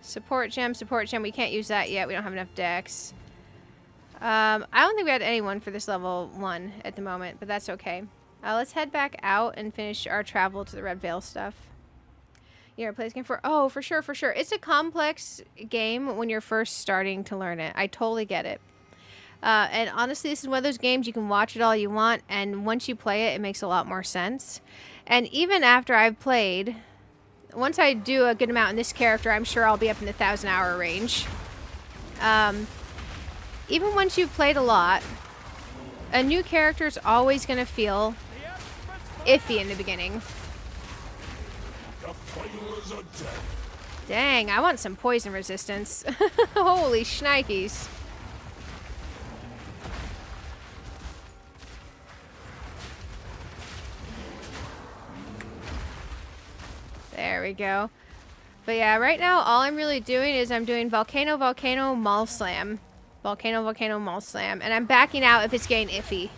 Support gem. We can't use that yet. We don't have enough dex. I don't think we had anyone for this level 1 at the moment, but that's okay. Let's head back out and finish our travel to the Red Veil stuff. You ever play this game for? Oh, for sure. It's a complex game when you're first starting to learn it. I totally get it. And honestly, this is one of those games you can watch it all you want, and once you play it, it makes a lot more sense. And even after I've played once I do a good amount in this character, I'm sure I'll be up in the 1,000-hour range. Even once you've played a lot, a new character is always going to feel iffy in the beginning. The failures are dead. Dang, I want some poison resistance. Holy shnikes. There we go. But yeah, right now all I'm really doing is I'm doing Volcano, Volcano, Maul Slam. Volcano, Volcano, Maul Slam. And I'm backing out if it's getting iffy.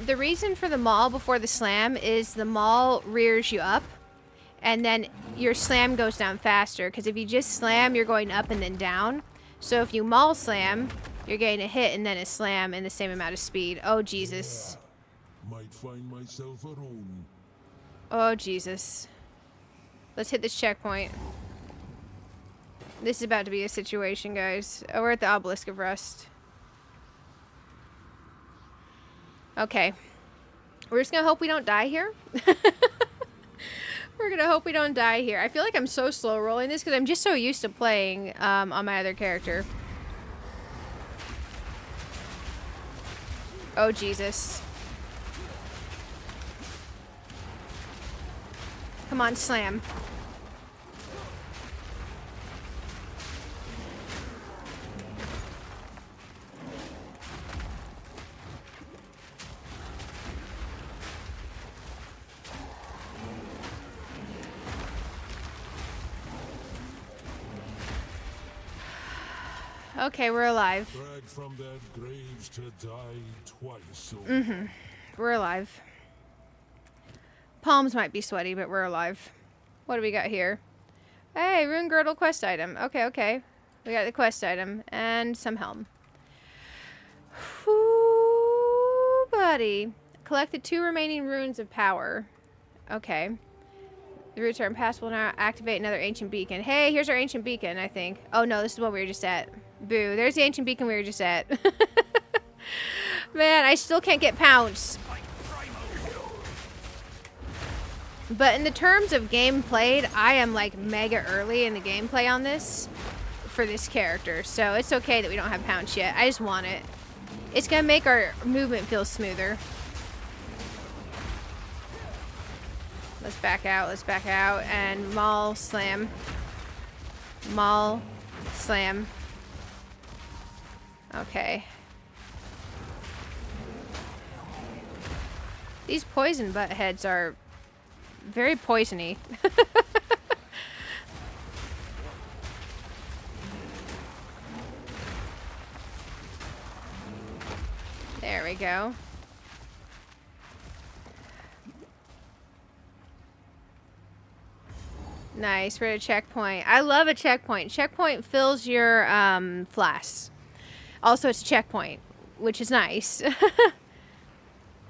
The reason for the Maul before the Slam is the Maul rears you up. And then your slam goes down faster. Because if you just slam, you're going up and then down. So if you Maul Slam, you're getting a hit and then a slam in the same amount of speed. Oh, Jesus. Might find myself at home. Oh, Jesus. Let's hit this checkpoint. This is about to be a situation, guys. Oh, we're at the Obelisk of Rust. Okay. We're just gonna hope we don't die here. We're gonna hope we don't die here. I feel like I'm so slow rolling this because I'm just so used to playing on my other character. Oh, Jesus. Come on, slam. Okay, we're alive. Dragged from their graves to die twice over. Mm-hmm. We're alive. Palms might be sweaty, but we're alive. What do we got here? Hey, Rune Girdle quest item. Okay, okay. We got the quest item and some helm. Whoo, buddy. Collected 2 remaining runes of power. Okay. The roots are impassable now. Activate another ancient beacon. Hey, here's our ancient beacon, I think. Oh, no, this is what we were just at. Boo. There's the ancient beacon we were just at. Man, I still can't get Pounce. But in the terms of game played, I am like mega early in the gameplay on this for this character. So it's okay that we don't have Pounce yet. I just want it. It's going to make our movement feel smoother. Let's back out. Let's back out. And Maul Slam. Maul Slam. Okay. These poison butt heads are very poisony. There we go. Nice, we're at a checkpoint. I love a checkpoint. Checkpoint fills your flasks. Also, it's a checkpoint, which is nice.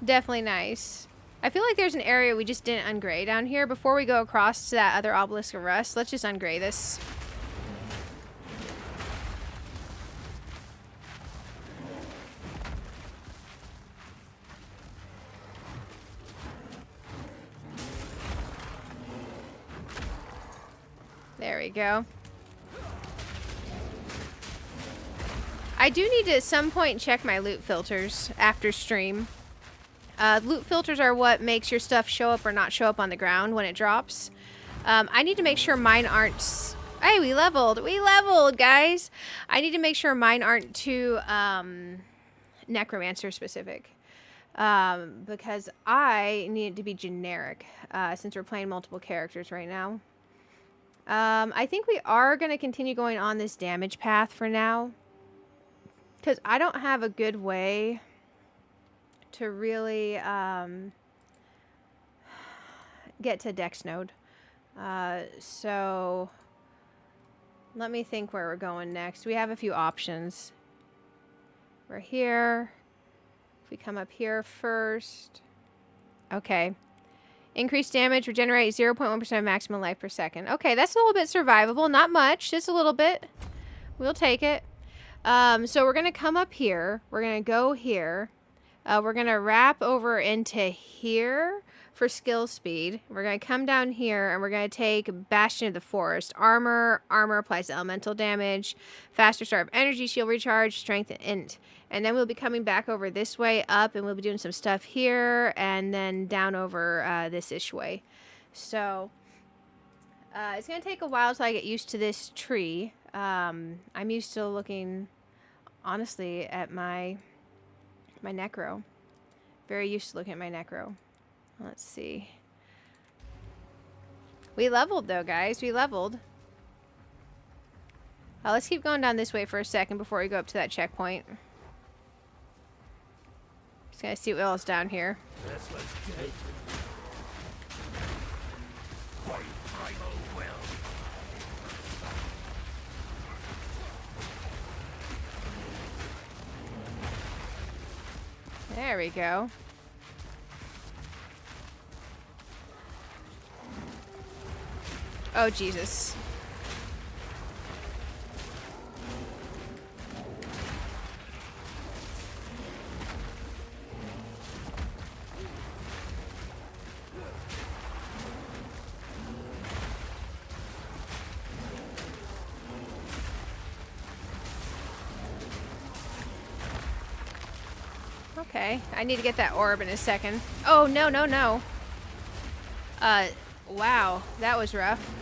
Definitely nice. I feel like there's an area we just didn't ungray down here. Before we go across to that other Obelisk of Rust, let's just ungray this. There we go. I do need to at some point check my loot filters after stream. Loot filters are what makes your stuff show up or not show up on the ground when it drops. I need to make sure mine aren't... Hey, we leveled! We leveled, guys! I need to make sure mine aren't too necromancer specific. Because I need it to be generic, since we're playing multiple characters right now. I think we are going to continue going on this damage path for now. Because I don't have a good way to really get to Dex Node. So let me think where we're going next. We have a few options. We're here. If we come up here first. Okay. Increased damage, regenerate 0.1% of maximum life per second. Okay, that's a little bit survivable. Not much, just a little bit. We'll take it. So we're going to come up here. We're going to go here. We're going to wrap over into here for skill speed. We're going to come down here and we're going to take Bastion of the Forest. Armor applies elemental damage. Faster start of energy, shield recharge, strength, and int. And then we'll be coming back over this way up and we'll be doing some stuff here and then down over this-ish way. So it's going to take a while till I get used to this tree. I'm used to looking, honestly, at my necro. Very used to looking at my necro. Let's see. We leveled though, guys. We leveled. Let's keep going down this way for a second before we go up to that checkpoint. Just gonna see what else down here. There we go. Oh, Jesus. Okay, I need to get that orb in a second. Oh, no, no, no. Wow, that was rough.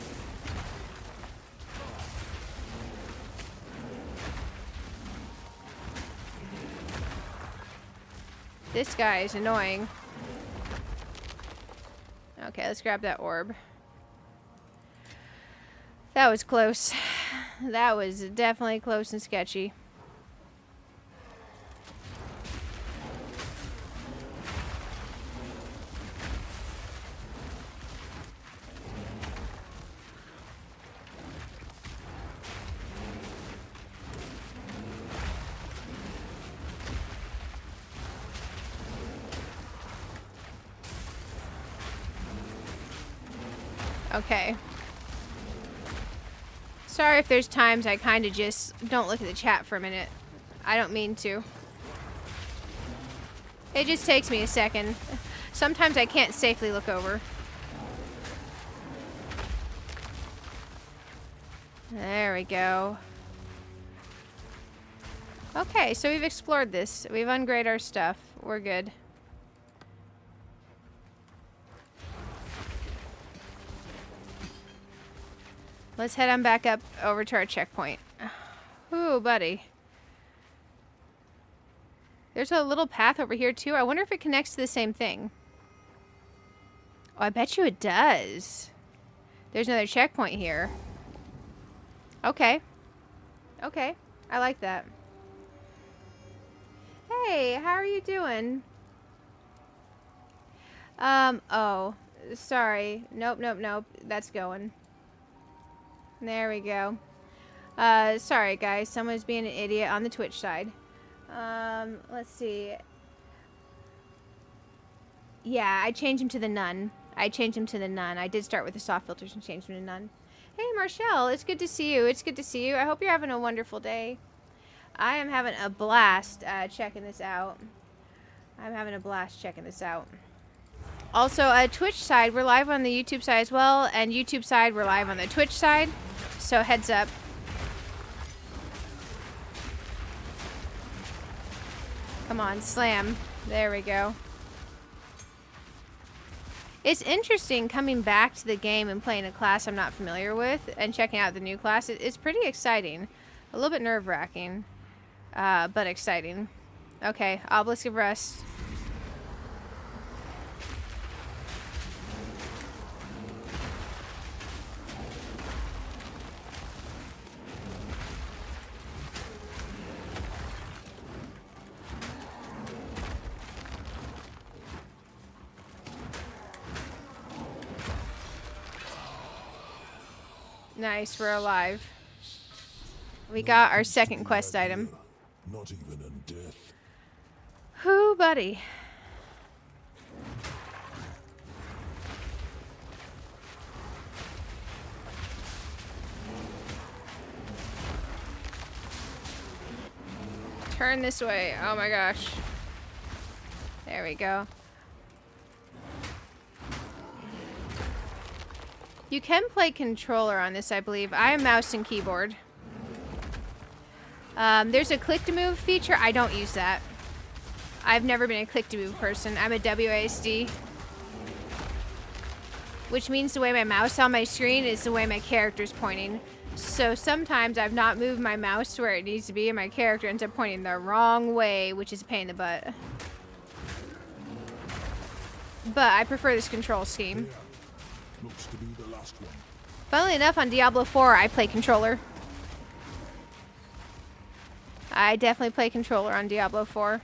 This guy is annoying. Okay, let's grab that orb. That was close. That was definitely close and sketchy. Okay. Sorry if there's times I kind of just don't look at the chat for a minute. I don't mean to. It just takes me a second. Sometimes I can't safely look over. There we go. Okay, so we've explored this. We've ungraded our stuff. We're good. Let's head on back up over to our checkpoint. Ooh, buddy. There's a little path over here, too. I wonder if it connects to the same thing. Oh, I bet you it does. There's another checkpoint here. Okay. Okay. I like that. Hey, how are you doing? Oh. Sorry. Nope, nope, nope. That's going. There we go. Sorry guys, someone's being an idiot on the Twitch side. Let's see. Yeah, I changed him to the nun. I did start with the soft filters and changed him to none. Hey Marshall, it's good to see you. It's good to see you. I hope you're having a wonderful day. I am having a blast checking this out. Also, Twitch side, we're live on the YouTube side as well, and YouTube side, we're live on the Twitch side. So heads up. Come on, slam. There we go. It's interesting coming back to the game and playing a class I'm not familiar with and checking out the new class. It's pretty exciting. A little bit nerve-wracking, but exciting. Okay, Obelisk of Rust. Nice, we're alive. We got our second quest item. Not even in death. Whoo, buddy. Turn this way. Oh my gosh. There we go. You can play controller on this, I believe. I am mouse and keyboard. There's a click to move feature. I don't use that. I've never been a click to move person. I'm a WASD. Which means the way my mouse on my screen is the way my character's pointing. So sometimes I've not moved my mouse to where it needs to be and my character ends up pointing the wrong way, which is a pain in the butt. But I prefer this control scheme. Looks to be the last one. Funnily enough, on Diablo 4, I play controller. I definitely play controller on Diablo 4.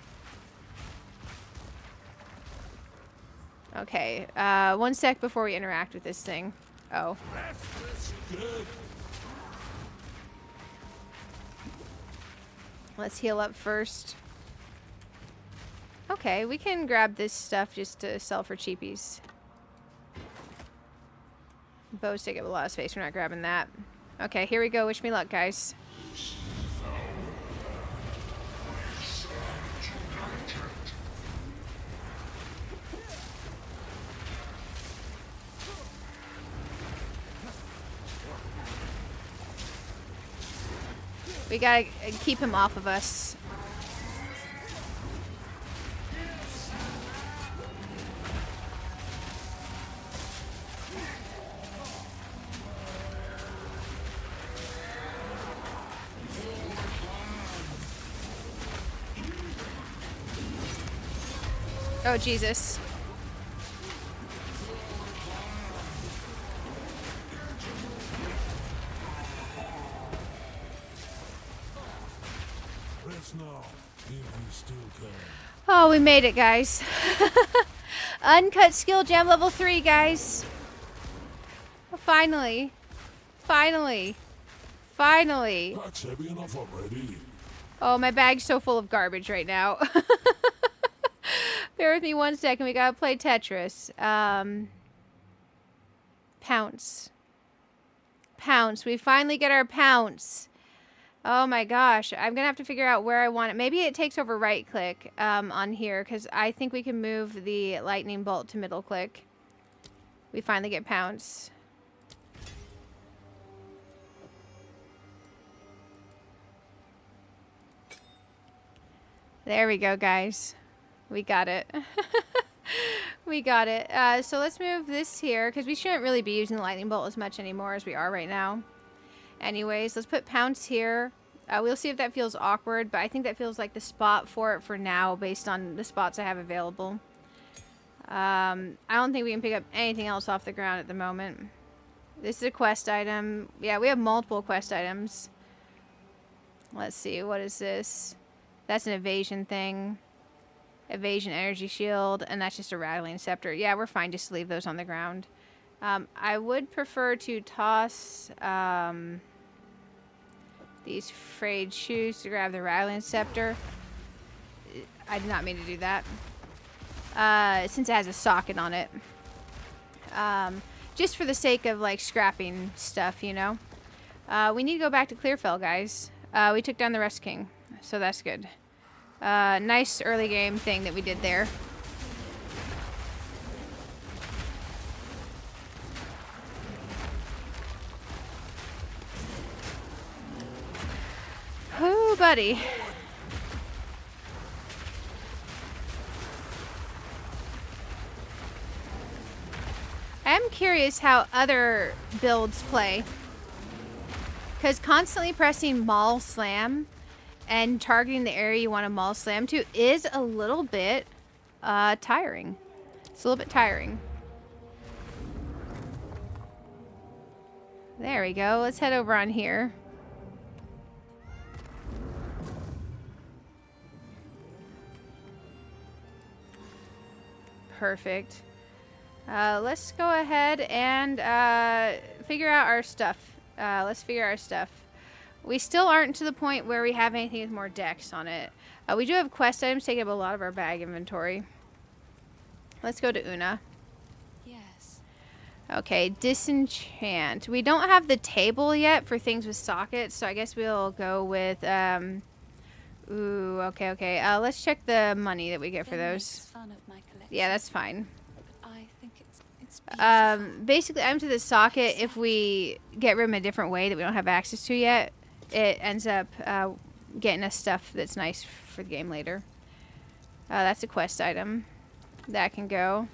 Okay, 1 sec before we interact with this thing. Oh. Let's heal up first. Okay, we can grab this stuff just to sell for cheapies. Bows take up a lot of space. We're not grabbing that. Okay, here we go. Wish me luck, guys. We gotta keep him off of us. Oh, Jesus. Rest now, if you still can. Oh, we made it, guys. Uncut skill gem level 3, guys. Finally. Finally. Finally. That's heavy enough already. Oh, my bag's so full of garbage right now. Bear with me 1 second. We gotta play Tetris. Pounce. Pounce. We finally get our pounce. Oh my gosh. I'm gonna have to figure out where I want it. Maybe it takes over right click on here, because I think we can move the lightning bolt to middle click. We finally get pounce. There we go, guys. We got it. We got it. So let's move this here, because we shouldn't really be using the lightning bolt as much anymore as we are right now. Anyways, let's put pounce here. We'll see if that feels awkward, but I think that feels like the spot for it for now, based on the spots I have available. I don't think we can pick up anything else off the ground at the moment. This is a quest item. Yeah, we have multiple quest items. Let's see, what is this? That's an evasion thing. Evasion energy shield, and that's just a rattling scepter. Yeah, we're fine just to leave those on the ground. I would prefer to toss these frayed shoes to grab the rattling scepter. I did not mean to do that. Since it has a socket on it. Just for the sake of like scrapping stuff, you know. We need to go back to Clearfell, guys. We took down the Rest King, so that's good. Nice early game thing that we did there. Oh, buddy. I am curious how other builds play. Because constantly pressing Maul Slam and targeting the area you want to Maul Slam to is a little bit tiring. It's a little bit tiring. There we go. Let's head over on here. Perfect. Let's go ahead and figure out our stuff. Let's figure our stuff. We still aren't to the point where we have anything with more decks on it. We do have quest items taking up a lot of our bag inventory. Let's go to Una. Yes. Okay, disenchant. We don't have the table yet for things with sockets, so I guess we'll go with Ooh, okay, okay. Let's check the money that we get for Finn makes those. fun of my collection, Yeah, that's fine. but I think it's beautiful. Basically, I'm to the socket. If we get rid of 'em a different way that we don't have access to yet, it ends up getting us stuff that's nice for the game later. That's a quest item. That can go.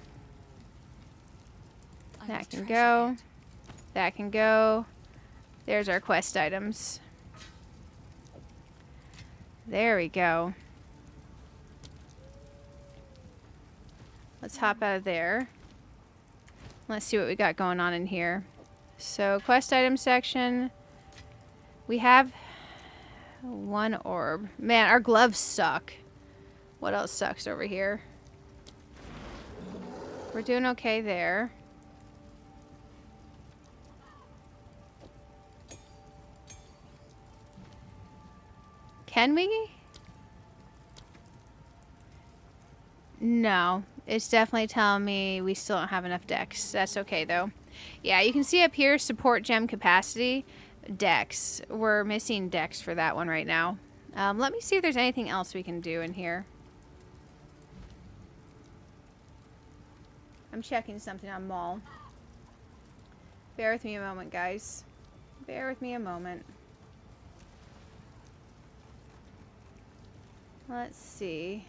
I That must can treasure go. it. That can go. There's our quest items. There we go. Let's hop out of there. Let's see what we got going on in here. So, quest item section. We have one orb. Man, our gloves suck. What else sucks over here? We're doing okay there. Can we? No. It's definitely telling me we still don't have enough decks. That's okay, though. Yeah, you can see up here, support gem capacity, decks. We're missing decks for that one right now. Let me see if there's anything else we can do in here. I'm checking something on Mall. Bear with me a moment, guys. Bear with me a moment. Let's see.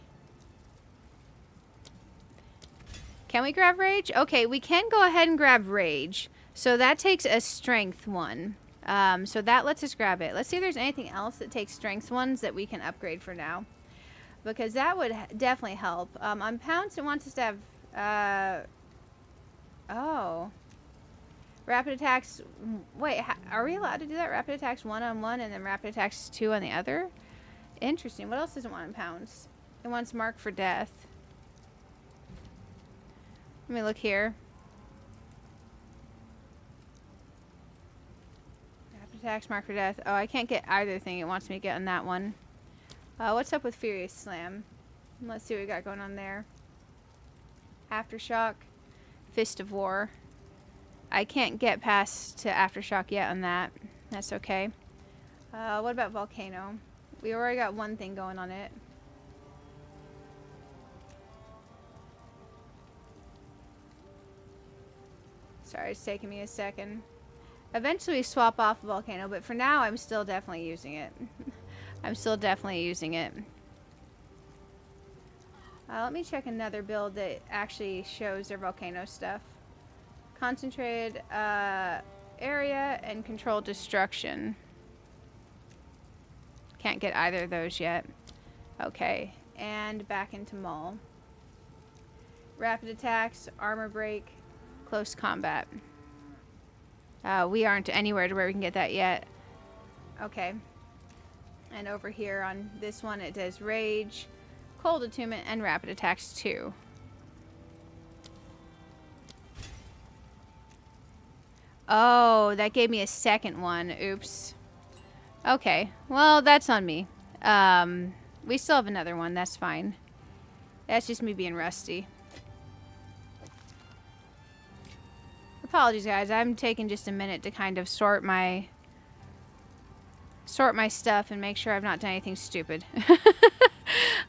Can we grab Rage? Okay, we can go ahead and grab Rage. So that takes a Strength one. So that lets us grab it. Let's see if there's anything else that takes Strength ones that we can upgrade for now. Because that would definitely help. On Pounce, it wants us to have... oh. Rapid attacks... Wait, are we allowed to do that? Rapid attacks 1 on one and then rapid attacks 2 on the other? Interesting. What else does it want in Pounce? It wants Mark for Death. Let me look here. Rapid attacks, Mark for Death. Oh, I can't get either thing it wants me to get on that one. What's up with Furious Slam? Let's see what we got going on there. Aftershock. Fist of War. I can't get past to Aftershock yet on that. That's okay. What about Volcano? We already got one thing going on it. Sorry, it's taking me a second. Eventually we swap off Volcano, but for now I'm still definitely using it. I'm still definitely using it. Let me check another build that actually shows their Volcano stuff. Concentrated area and controlled destruction. Can't get either of those yet. Okay, and back into Maul. Rapid attacks, armor break, close combat. We aren't anywhere to where we can get that yet. Okay. And over here on this one it does Rage, Cold Attunement, and Rapid Attacks 2. Oh, that gave me a second one. Oops. Okay. Well, that's on me. We still have another one. That's fine. That's just me being rusty. Apologies, guys. I'm taking just a minute to kind of sort my stuff and make sure I've not done anything stupid.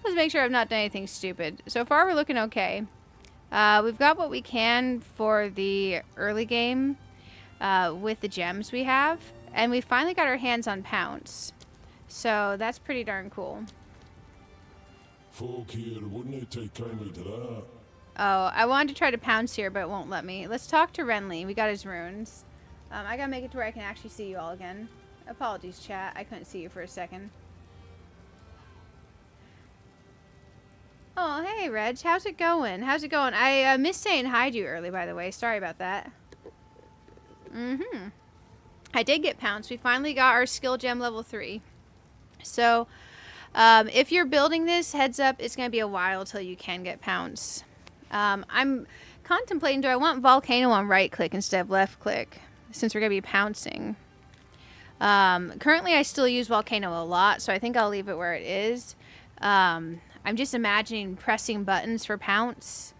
Let's make sure I've not done anything stupid. So far, we're looking okay. We've got what we can for the early game with the gems we have. And we finally got our hands on Pounce. So that's pretty darn cool. Folk here wouldn't take kindly to that. Oh, I wanted to try to Pounce here, but it won't let me. Let's talk to Renly. We got his runes. I gotta make it to where I can actually see you all again. Apologies, chat. I couldn't see you for a second. Oh, hey, Reg. How's it going? How's it going? I missed saying hi to you early, by the way. Sorry about that. I did get Pounce. We finally got our skill gem level 3. So, if you're building this, heads up, it's going to be a while till you can get Pounce. I'm contemplating, do I want Volcano on right click instead of left click, since we're going to be pouncing. Currently, I still use Volcano a lot, so I think I'll leave it where it is. I'm just imagining pressing buttons for Pounce.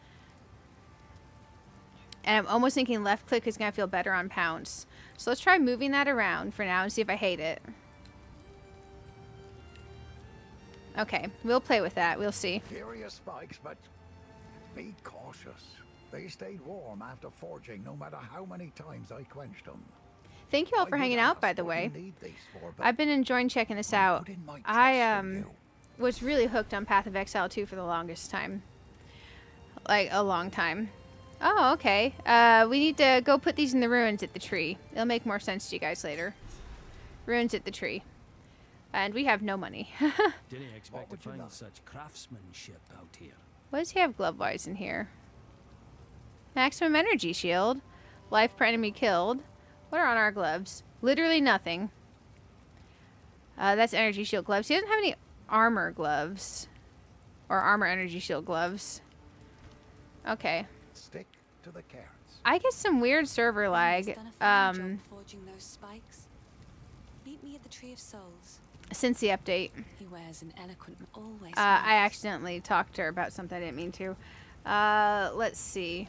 And I'm almost thinking left click is going to feel better on Pounce. So let's try moving that around for now and see if I hate it. Okay, we'll play with that. We'll see. Curious spikes, but be cautious. They stayed warm after forging, no matter how many times I quenched them. Thank you all for hanging out, by the way. I've been enjoying checking this out. I was really hooked on Path of Exile 2 for the longest time. Like, a long time. Oh, okay. We need to go put these in the ruins at the tree. It'll make more sense to you guys later. Ruins at the tree. And we have no money. Didn't expect to find such craftsmanship out here. What does he have glove-wise in here? Maximum energy shield. Life per enemy killed. What are on our gloves? Literally nothing. That's energy shield gloves. He doesn't have any armor gloves. Or armor energy shield gloves. Okay. Stick to the carrots. I get some weird server lag. Forging those spikes. Meet me at the Tree of Souls. Since the update. He wears an eloquent, always. I accidentally talked to her about something I didn't mean to. Let's see.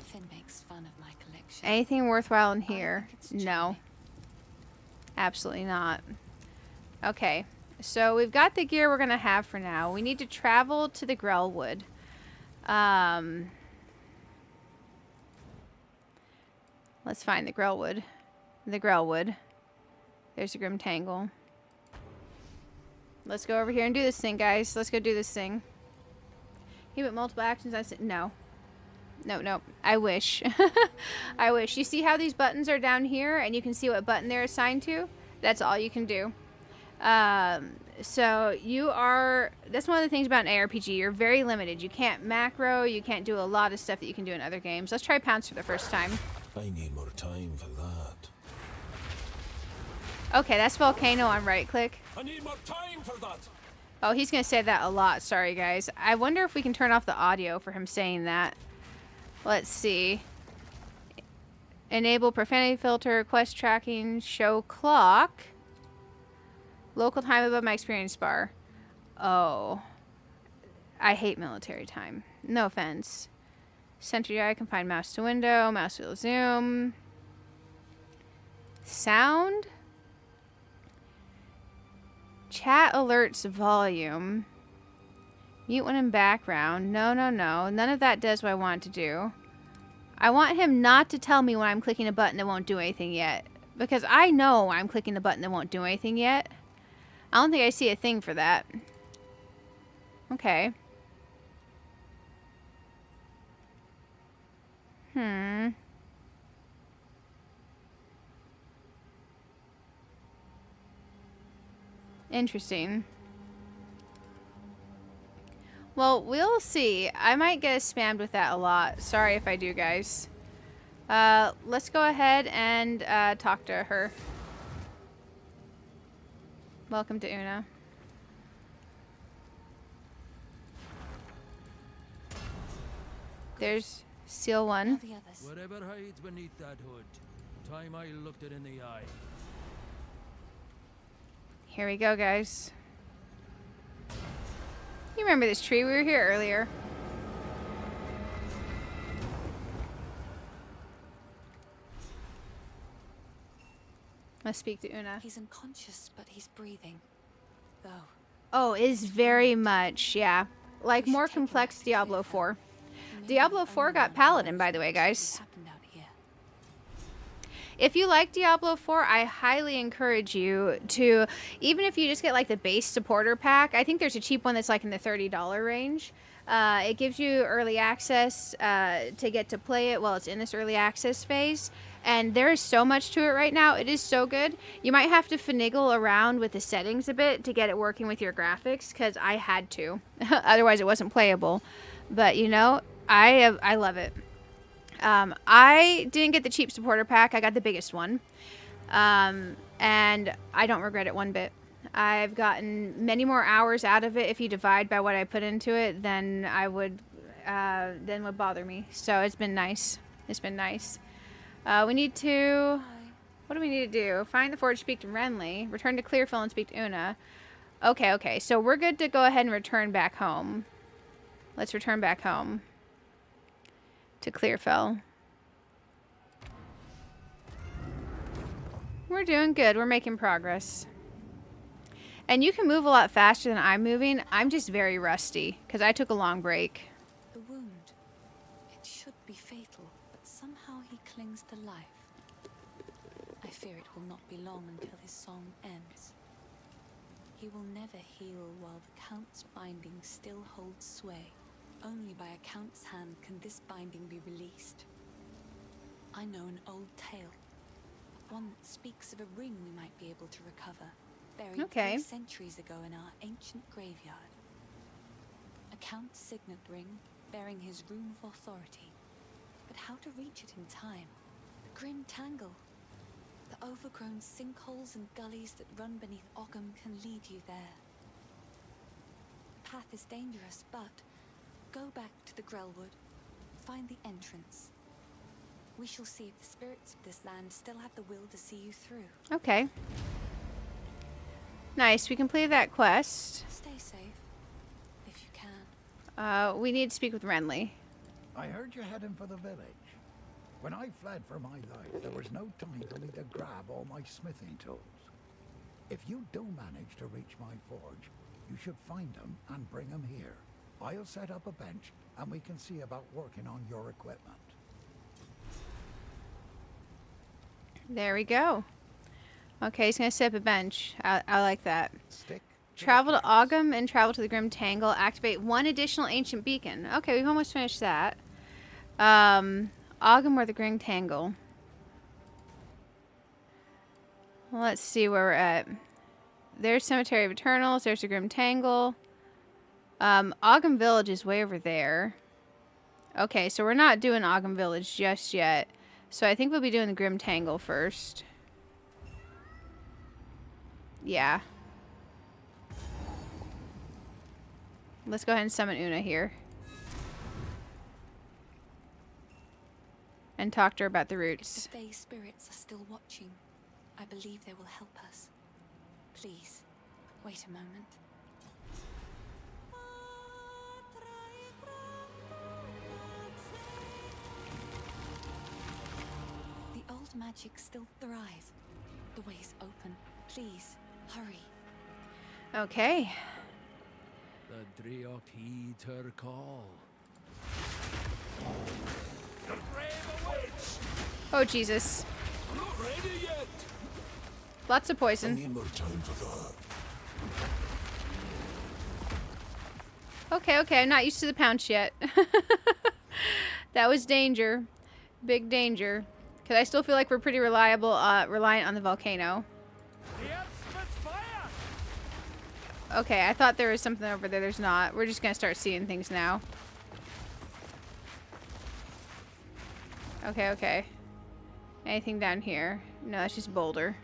Finn makes fun of my collection. Anything worthwhile in here? No. Absolutely not. Okay. So we've got the gear we're going to have for now. We need to travel to the Grellwood. Let's find the Grellwood. The Grellwood. There's a Grim Tangle. Let's go over here and do this thing, guys. Let's go do this thing. He put multiple actions. I said no. No. I wish. I wish. You see how these buttons are down here, and you can see what button they're assigned to? That's all you can do. So you are... That's one of the things about an ARPG. You're very limited. You can't macro. You can't do a lot of stuff that you can do in other games. Let's try Pounce for the first time. I need more time for that. Okay, that's Volcano on right click. I need more time for that. Oh, he's going to say that a lot. Sorry, guys. I wonder if we can turn off the audio for him saying that. Let's see. Enable profanity filter, quest tracking, show clock. Local time above my experience bar. Oh. I hate military time. No offense. Center UI, confine mouse to window, mouse wheel zoom. Sound. Chat alerts volume. Mute when in background. No. None of that does what I want to do. I want him not to tell me when I'm clicking a button that won't do anything yet. Because I know I'm clicking the button that won't do anything yet. I don't think I see a thing for that. Okay. Interesting. Well, we'll see. I might get spammed with that a lot. Sorry if I do, guys. Let's go ahead and talk to her. Welcome to Una. There's Seal 1. The others. Whatever hides beneath that hood. Time I looked it in the eye. Here we go, guys. You remember this tree? We were here earlier. Let's speak to Una. He's unconscious, but he's breathing. Though. Oh, it is very much, yeah. Like more complex Diablo 4. Diablo 4 got Paladin, by the way, guys. If you like Diablo 4, I highly encourage you to, even if you just get like the base supporter pack, I think there's a cheap one that's like in the $30 range. It gives you early access to get to play it while it's in this early access phase. And there is so much to it right now. It is so good. You might have to finagle around with the settings a bit to get it working with your graphics, because I had to. Otherwise, it wasn't playable. But, you know, I love it. I didn't get the cheap supporter pack. I got the biggest one. And I don't regret it one bit. I've gotten many more hours out of it if you divide by what I put into it than I would bother me. So it's been nice. It's been nice. We need to... What do we need to do? Find the forge, speak to Renly. Return to Clearfield and speak to Una. Okay. So we're good to go ahead and return back home. Let's return back home. To Clearfell. We're doing good. We're making progress. And you can move a lot faster than I'm moving. I'm just very rusty because I took a long break. The wound. It should be fatal, but somehow he clings to life. I fear it will not be long until his song ends. He will never heal while the Count's binding still holds sway. Only by a Count's hand can this binding be released. I know an old tale. One that speaks of a ring we might be able to recover, buried 3 centuries ago in our ancient graveyard. A Count's signet ring, bearing his rune of authority. But how to reach it in time? The grim tangle. The overgrown sinkholes and gullies that run beneath Ogham can lead you there. The path is dangerous, but go back to the Grellwood. Find the entrance. We shall see if the spirits of this land still have the will to see you through. Okay. Nice. We completed that quest. Stay safe, if you can. We need to speak with Renly. I heard you're heading for the village. When I fled for my life, there was no time for me to grab all my smithing tools. If you do manage to reach my forge, you should find them and bring them here. I'll set up a bench, and we can see about working on your equipment. There we go. Okay, he's going to set up a bench. I like that. Stick to Travel the to carrots. Ogham and travel to the Grim Tangle. Activate 1 additional ancient beacon. Okay, we've almost finished that. Ogham or the Grim Tangle. Let's see where we're at. There's Cemetery of Eternals. There's the Grim Tangle. Ogham Village is way over there. Okay, so we're not doing Ogham Village just yet. So I think we'll be doing the Grim Tangle first. Yeah. Let's go ahead and summon Una here. And talk to her about the roots. If the Fae spirits are still watching, I believe they will help us. Please, wait a moment. The old magic still thrives. The way is open. Please, hurry. Okay. The Driot heed her call. Oh, Jesus. I'm not ready yet. Lots of poison. Need more time for that. Okay, I'm not used to the pounce yet. That was danger. Big danger. Because I still feel like we're pretty reliant on the volcano. Okay, I thought there was something over there. There's not. We're just going to start seeing things now. Okay. Anything down here? No, that's just boulder.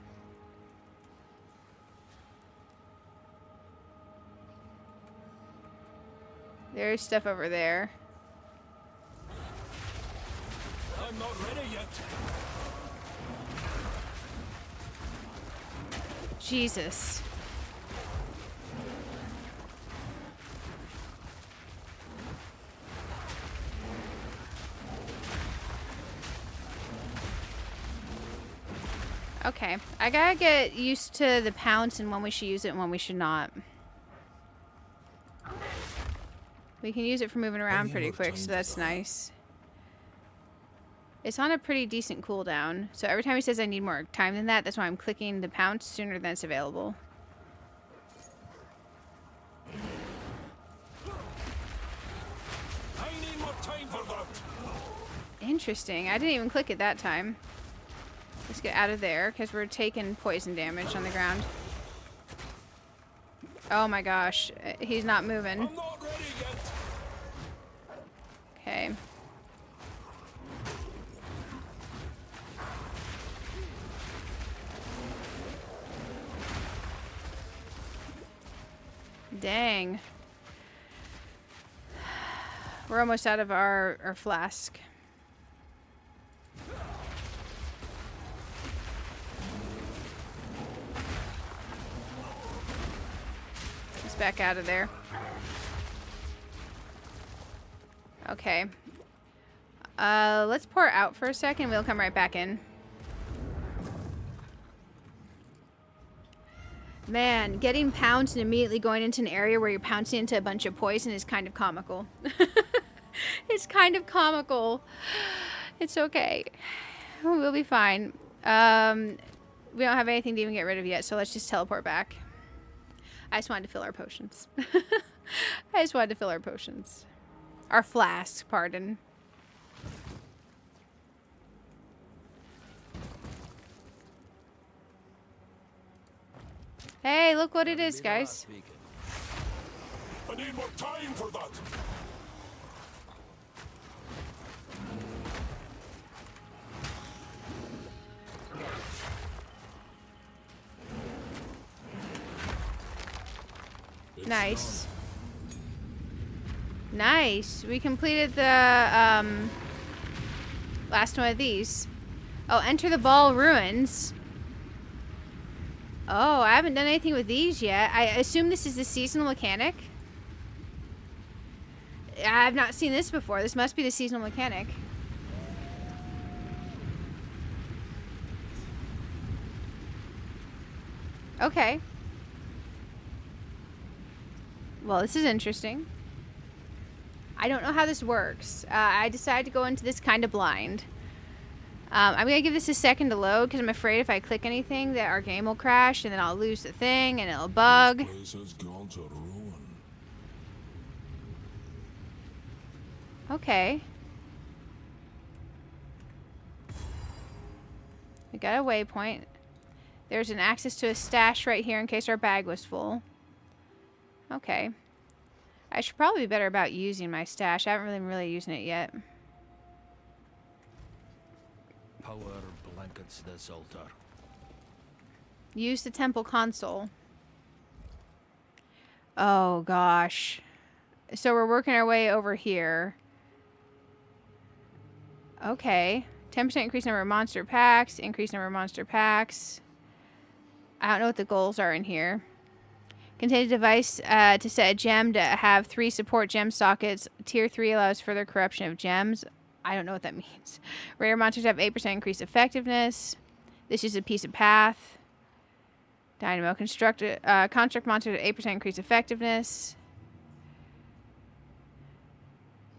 There's stuff over there. I'm not ready yet. Jesus. Okay, I gotta get used to the pounce and when we should use it and when we should not. We can use it for moving around pretty quick, so that's nice. It's on a pretty decent cooldown, so every time he says I need more time than that, that's why I'm clicking the pounce sooner than it's available. I need more time for that. Interesting. I didn't even click it that time. Let's get out of there, because we're taking poison damage on the ground. Oh my gosh. He's not moving. I'm not ready yet. Okay. Dang. We're almost out of our flask. He's back out of there. Okay. Let's pour out for a second. We'll come right back in. Man, getting pounced and immediately going into an area where you're pouncing into a bunch of poison is kind of comical. It's kind of comical. It's okay. We'll be fine. We don't have anything to even get rid of yet, so let's just teleport back. I just wanted to fill our potions. I just wanted to fill our potions. Our flasks, pardon. Hey, look what it is, guys. I need more time for that. Nice. Nice. We completed the last one of these. Oh, enter the ball ruins. Oh, I haven't done anything with these yet. I assume this is the seasonal mechanic. I've not seen this before. This must be the seasonal mechanic. Okay. Well, this is interesting. I don't know how this works. I decided to go into this kind of blind. I'm going to give this a second to load because I'm afraid if I click anything that our game will crash and then I'll lose the thing and it'll bug. This place has gone to ruin. Okay. We got a waypoint. There's an access to a stash right here in case our bag was full. Okay. I should probably be better about using my stash. I haven't really using it yet. Power blankets this altar. Use the temple console. Oh, gosh. So we're working our way over here. Okay. 10% increase number of monster packs. Increase number of monster packs. I don't know what the goals are in here. Contain a device to set a gem to have 3 support gem sockets. Tier 3 allows further corruption of gems. I don't know what that means. Rare monsters have 8% increased effectiveness. This is a piece of path. Dynamo. Construct monsters have 8% increased effectiveness.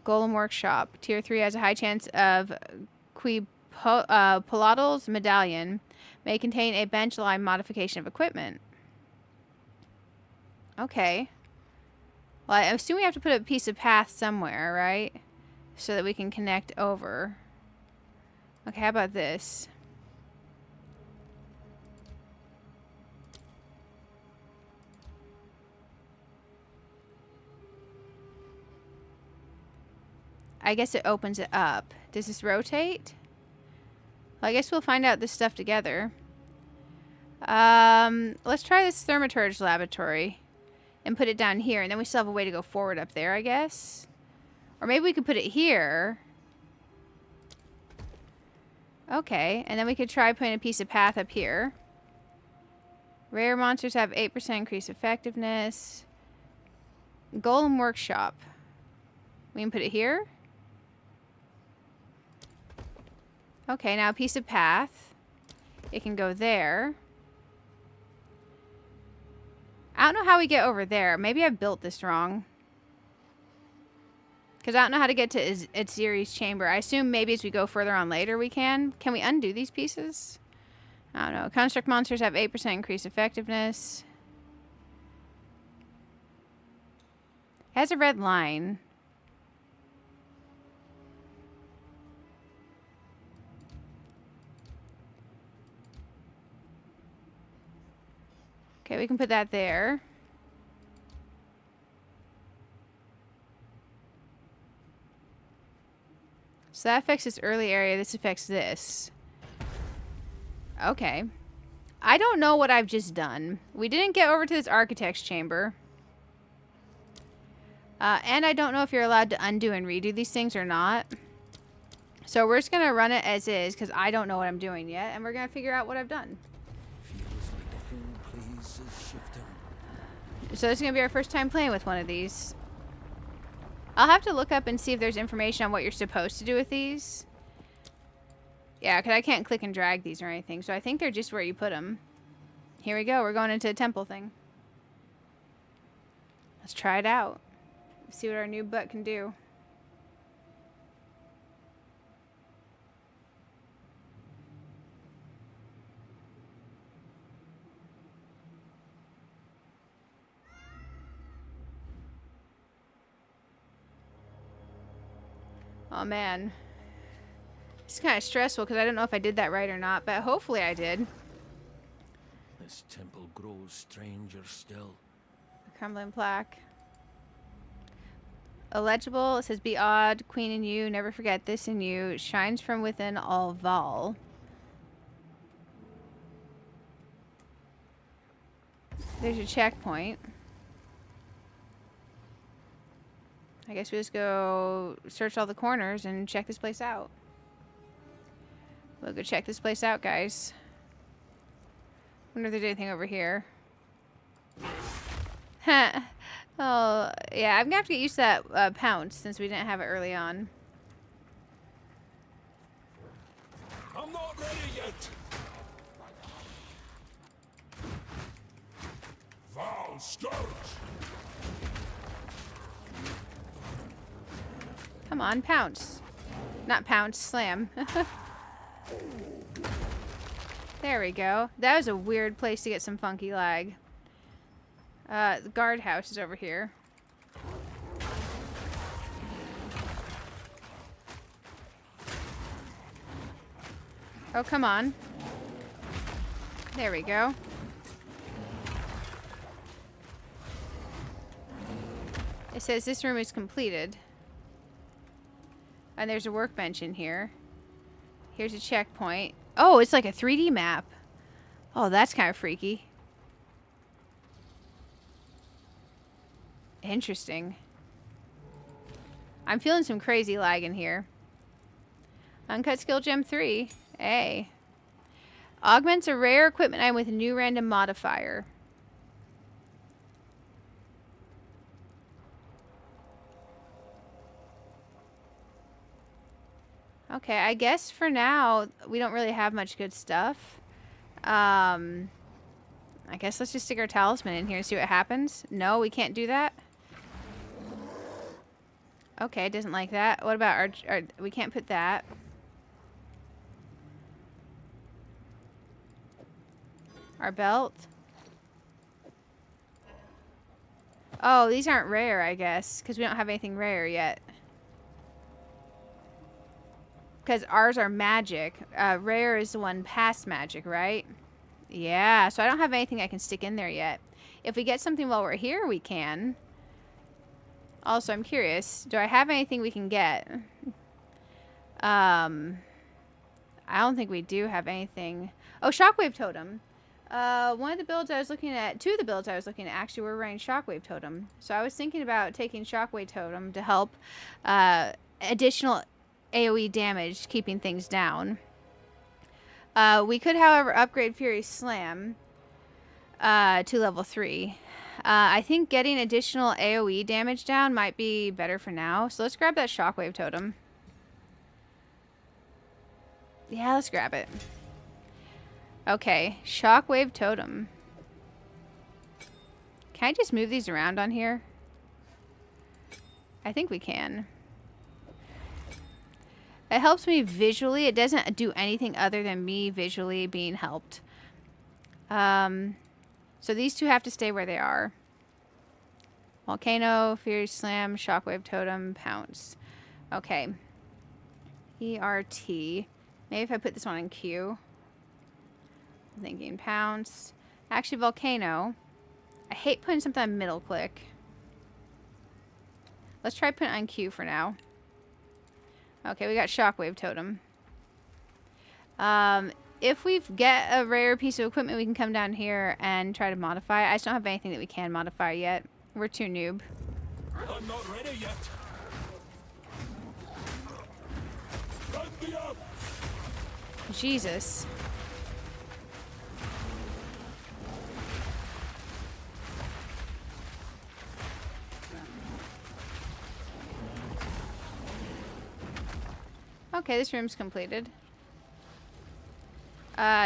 Golem Workshop. Tier 3 has a high chance of Quipolotl's medallion. May contain a bench line modification of equipment. Okay. Well, I assume we have to put a piece of path somewhere, right? So that we can connect over. Okay, how about this? I guess it opens it up. Does this rotate? Well, I guess we'll find out this stuff together. Let's try this Thaumaturge laboratory and put it down here, and then we still have a way to go forward up there, I guess. Or maybe we could put it here. Okay, and then we could try putting a piece of path up here. Rare monsters have 8% increased effectiveness. Golem Workshop. We can put it here. Okay, now a piece of path. It can go there. I don't know how we get over there. Maybe I've built this wrong. Because I don't know how to get to Itziri's chamber. I assume maybe as we go further on later we can. Can we undo these pieces? I don't know. Construct monsters have 8% increased effectiveness. It has a red line. Okay, we can put that there. So that affects this early area. This affects this. Okay. I don't know what I've just done. We didn't get over to this architect's chamber. And I don't know if you're allowed to undo and redo these things or not. So we're just going to run it as is because I don't know what I'm doing yet. And we're going to figure out what I've done. So this is going to be our first time playing with one of these. I'll have to look up and see if there's information on what you're supposed to do with these. Yeah, because I can't click and drag these or anything. So I think they're just where you put them. Here we go. We're going into a temple thing. Let's try it out. See what our new butt can do. Oh man. It's kind of stressful because I don't know if I did that right or not, but hopefully I did. This temple grows stranger still. A crumbling plaque. Illegible. It says, be odd, queen in you, never forget this in you, shines from within all Vol. There's your checkpoint. I guess we just go search all the corners and check this place out. We'll go check this place out, guys. Wonder if there's anything over here. Oh, yeah, I'm gonna have to get used to that pounce since we didn't have it early on. I'm not ready yet. Val Scourge. Come on, pounce. Not pounce, slam. There we go. That was a weird place to get some funky lag. The guardhouse is over here. Oh, come on. There we go. It says this room is completed. And there's a workbench in here. Here's a checkpoint. Oh, it's like a 3D map. Oh, that's kind of freaky. Interesting. I'm feeling some crazy lag in here. Uncut skill gem 3. Hey. Augments a rare equipment item with a new random modifier. Okay, I guess for now we don't really have much good stuff. I guess let's just stick our talisman in here and see what happens. No, we can't do that. Okay, it doesn't like that. What about our we can't put that. Our belt. Oh, these aren't rare, I guess, because we don't have anything rare yet. Because ours are magic. Rare is the one past magic, right? Yeah, so I don't have anything I can stick in there yet. If we get something while we're here, we can. Also, I'm curious. Do I have anything we can get? I don't think we do have anything. Oh, Shockwave Totem. One of the builds I was looking at, two of the builds I was looking at actually were running Shockwave Totem. So I was thinking about taking Shockwave Totem to help additional AoE damage, keeping things down. We could, however, upgrade Fury Slam to level 3. I think getting additional AoE damage down might be better for now. So let's grab that Shockwave Totem. Yeah, let's grab it. Okay, Shockwave Totem. Can I just move these around on here? I think we can. It helps me visually. It doesn't do anything other than me visually being helped. So these two have to stay where they are. Volcano, Fury Slam, Shockwave Totem, Pounce. Okay. ERT. Maybe if I put this one in Q. I'm thinking Pounce. Actually, Volcano. I hate putting something on middle click. Let's try putting it on Q for now. Okay, we got Shockwave Totem. If we get a rare piece of equipment, we can come down here and try to modify it. I just don't have anything that we can modify yet. We're too noob. I'm not ready yet. Let me up. Jesus. Okay, this room's completed.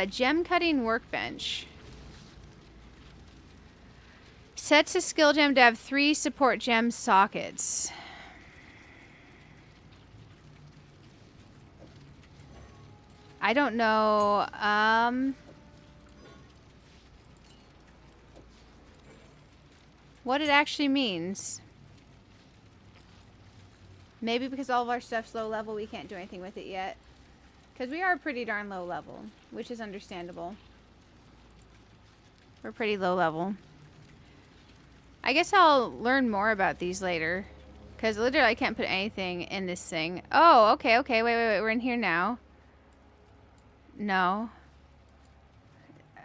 Gem cutting workbench. Sets a skill gem to have 3 support gem sockets. I don't know. What it actually means. Maybe because all of our stuff's low level, we can't do anything with it yet. Because we are pretty darn low level, which is understandable. We're pretty low level. I guess I'll learn more about these later. Because literally I can't put anything in this thing. Oh, okay, okay. Wait. We're in here now. No.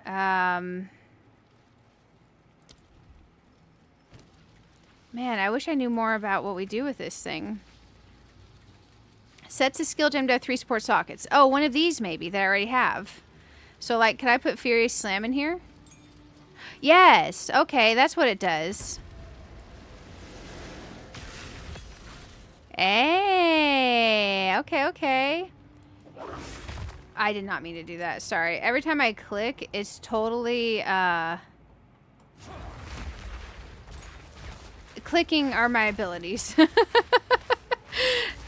Man, I wish I knew more about what we do with this thing. Sets a skill gem to have 3 support sockets. Oh, one of these maybe that I already have. So, like, could I put Furious Slam in here? Yes. Okay, that's what it does. Hey. Okay. I did not mean to do that. Sorry. Every time I click, it's totally, clicking are my abilities.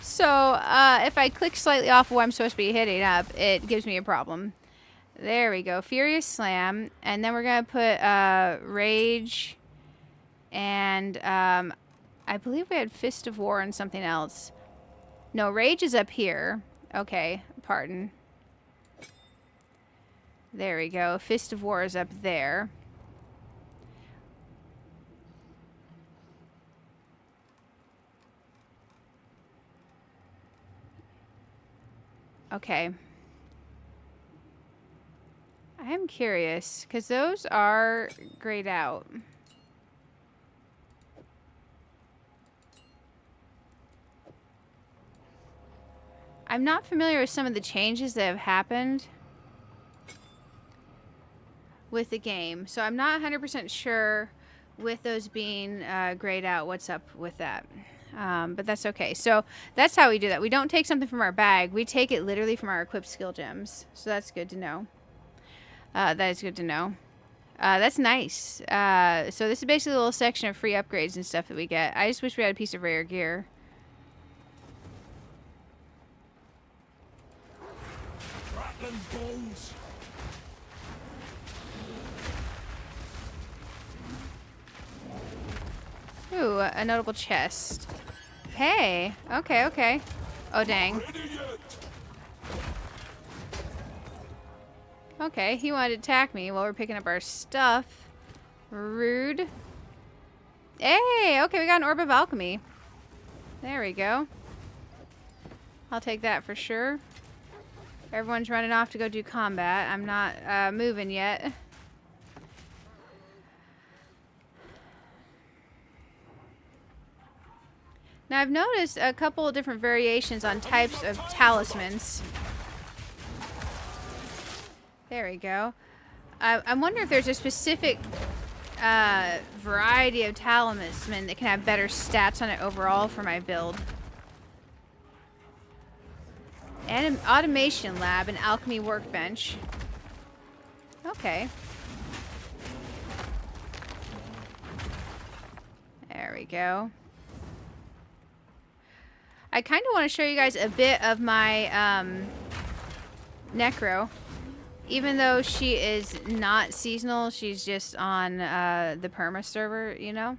So, if I click slightly off of what I'm supposed to be hitting up, it gives me a problem. There we go. Furious Slam. And then we're going to put, Rage. And, I believe we had Fist of War and something else. No, Rage is up here. Okay, pardon. There we go. Fist of War is up there. Okay. I am curious, because those are grayed out. I'm not familiar with some of the changes that have happened with the game, so I'm not 100% sure with those being grayed out what's up with that. But that's okay. So that's how we do that. We don't take something from our bag. We take it literally from our equipped skill gems. So that's good to know. That is good to know. That's nice. So this is basically a little section of free upgrades and stuff that we get. I just wish we had a piece of rare gear. Rattling balls. Ooh, a notable chest. Hey. Okay. Oh, dang. Okay, he wanted to attack me while we're picking up our stuff. Rude. Hey, okay, we got an Orb of Alchemy. There we go. I'll take that for sure. Everyone's running off to go do combat. I'm not moving yet. Now, I've noticed a couple of different variations on types of talismans. There we go. I wonder if there's a specific variety of talisman that can have better stats on it overall for my build. And an automation lab, an alchemy workbench. Okay. There we go. I kind of want to show you guys a bit of my Necro. Even though she is not seasonal, she's just on the perma server, you know?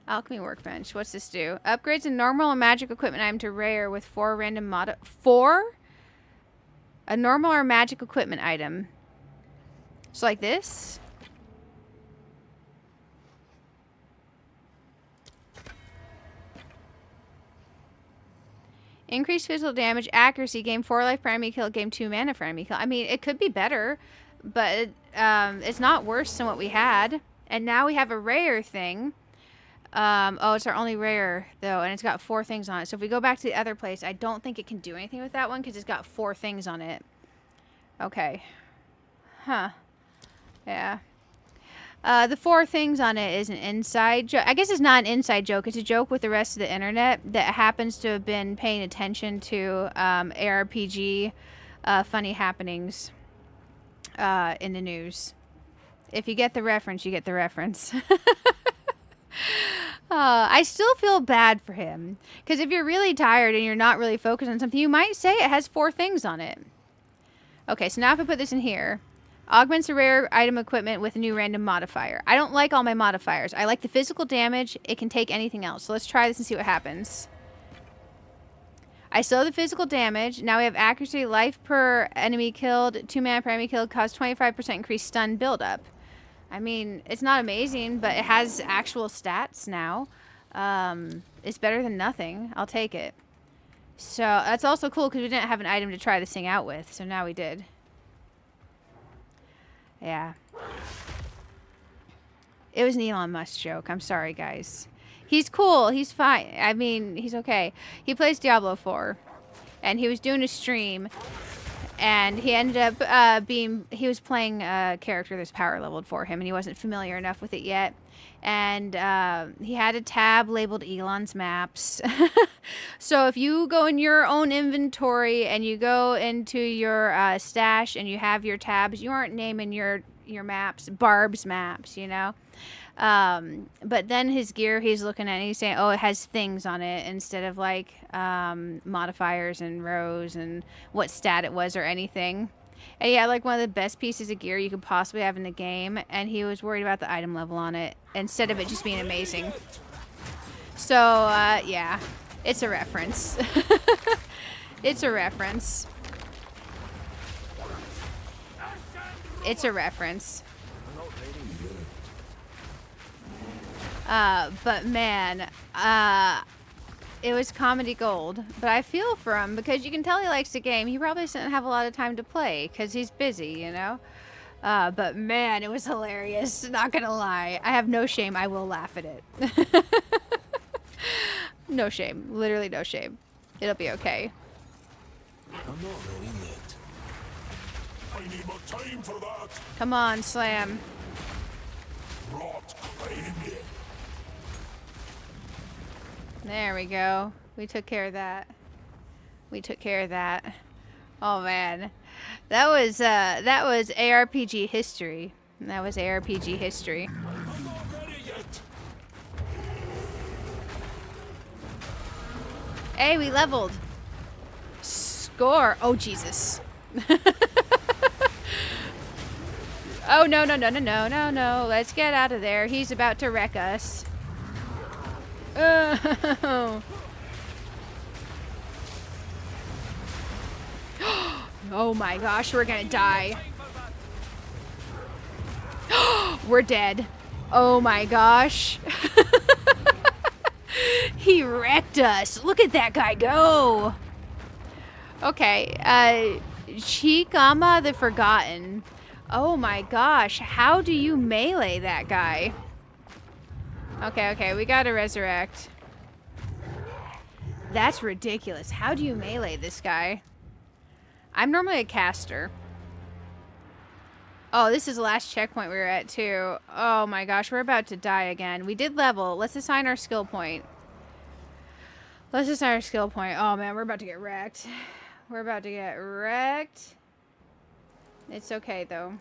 Alchemy workbench. What's this do? Upgrades a normal and magic equipment item to rare with 4 random mod... 4? A normal or magic equipment item. So like this? Increase physical damage, accuracy, gain 4 life per enemy kill, gain 2 mana for enemy kill. I mean, it could be better, but it's not worse than what we had. And now we have a rare thing. Oh, it's our only rare, though, and it's got 4 things on it. So if we go back to the other place, I don't think it can do anything with that one because it's got 4 things on it. Okay. Huh. Yeah. The 4 things on it is an inside joke. I guess it's not an inside joke. It's a joke with the rest of the internet that happens to have been paying attention to ARPG funny happenings in the news. If you get the reference, you get the reference. I still feel bad for him. Because if you're really tired and you're not really focused on something, you might say it has 4 things on it. Okay, so now if I put this in here, augments a rare item equipment with a new random modifier. I don't like all my modifiers. I like the physical damage. It can take anything else. So let's try this and see what happens. I still have the physical damage. Now we have accuracy, life per enemy killed, 2 mana per enemy killed, cause 25% increased stun buildup. I mean, it's not amazing, but it has actual stats now. It's better than nothing. I'll take it. So that's also cool because we didn't have an item to try this thing out with. So now we did. Yeah. It was an Elon Musk joke. I'm sorry, guys. He's cool. He's fine. I mean, he's okay. He plays Diablo 4. And he was doing a stream. And he ended up he was playing a character that's power leveled for him. And he wasn't familiar enough with it yet. And he had a tab labeled Elon's Maps. So if you go in your own inventory and you go into your stash and you have your tabs, you aren't naming your maps Barb's Maps, you know? But then his gear he's looking at and he's saying, oh, it has things on it instead of like modifiers and rows and what stat it was or anything. And he had like one of the best pieces of gear you could possibly have in the game, and he was worried about the item level on it instead of it just being amazing. So yeah, it's a reference. It's a reference. It's a reference. But man, it was comedy gold. But I feel for him because you can tell he likes the game. He probably doesn't have a lot of time to play because he's busy, you know? But man, it was hilarious. Not gonna lie. I have no shame. I will laugh at it. No shame. Literally no shame. It'll be okay. I'm not ready yet. I need more time for that. Come on, slam. Rot in it. There we go. We took care of that. We took care of that. Oh man, that was ARPG history. That was ARPG history. I'm not ready yet. Hey, we leveled. Score. Oh Jesus. Oh no no no no no no no! Let's get out of there. He's about to wreck us. Oh. Oh my gosh, we're gonna die. We're dead. Oh my gosh. He wrecked us. Look at that guy go. Okay, Chikama the Forgotten. Oh my gosh, how do you melee that guy? Okay, we gotta resurrect. That's ridiculous. How do you melee this guy? I'm normally a caster. Oh, this is the last checkpoint we were at too. Oh my gosh, we're about to die again. We did level. Let's assign our skill point. Let's assign our skill point. Oh man, we're about to get wrecked. We're about to get wrecked. It's okay though.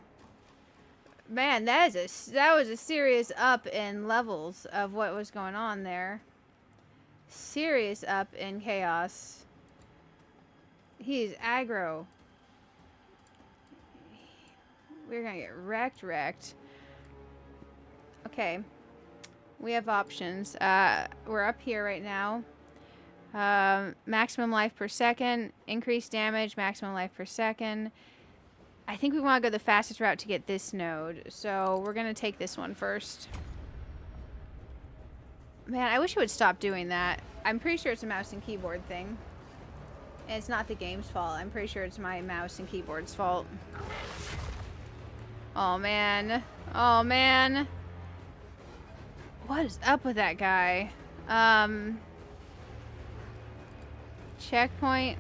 Man, that was a serious up in levels of what was going on there. Serious up in chaos. He's aggro. We're gonna get wrecked. Okay. We have options. We're up here right now. Maximum life per second. Increased damage. Maximum life per second. I think we want to go the fastest route to get this node. So we're going to take this one first. Man, I wish it would stop doing that. I'm pretty sure it's a mouse and keyboard thing. And it's not the game's fault. I'm pretty sure it's my mouse and keyboard's fault. Oh, man. Oh, man. What is up with that guy? Checkpoint.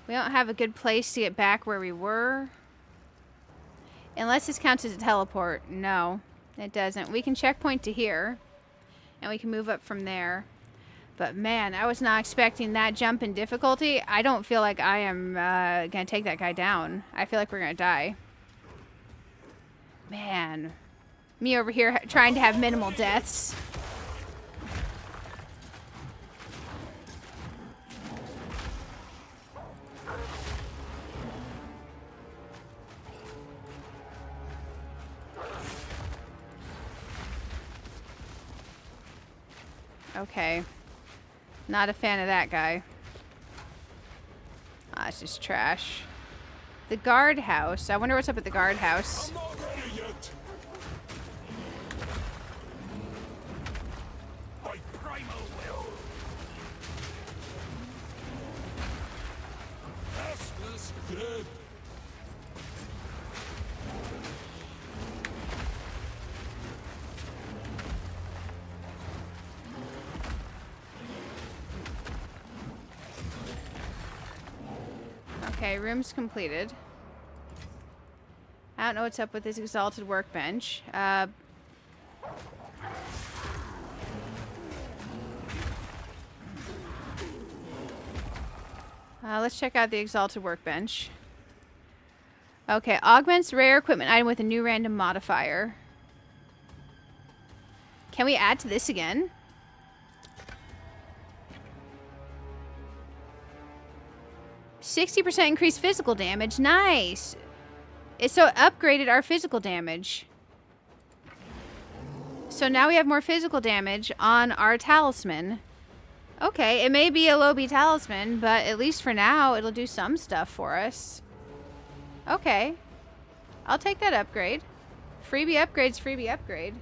We don't have a good place to get back where we were. Unless this counts as a teleport. No, it doesn't. We can checkpoint to here. And we can move up from there. But man, I was not expecting that jump in difficulty. I don't feel like I am going to take that guy down. I feel like we're going to die. Man. Me over here trying to have minimal deaths. Okay. Not a fan of that guy. Ah, it's just trash. The guardhouse. I wonder what's up at the guardhouse. I'm not ready yet. My primal will. Restless dead. Okay, room's completed. I don't know what's up with this exalted workbench. Let's check out the exalted workbench. Okay, augments rare equipment item with a new random modifier. Can we add to this again? %60 increased physical damage. Nice. So it upgraded our physical damage. So now we have more physical damage on our talisman. Okay, it may be a low B talisman, but at least for now, it'll do some stuff for us. Okay. I'll take that upgrade. Freebie upgrade's freebie upgrade.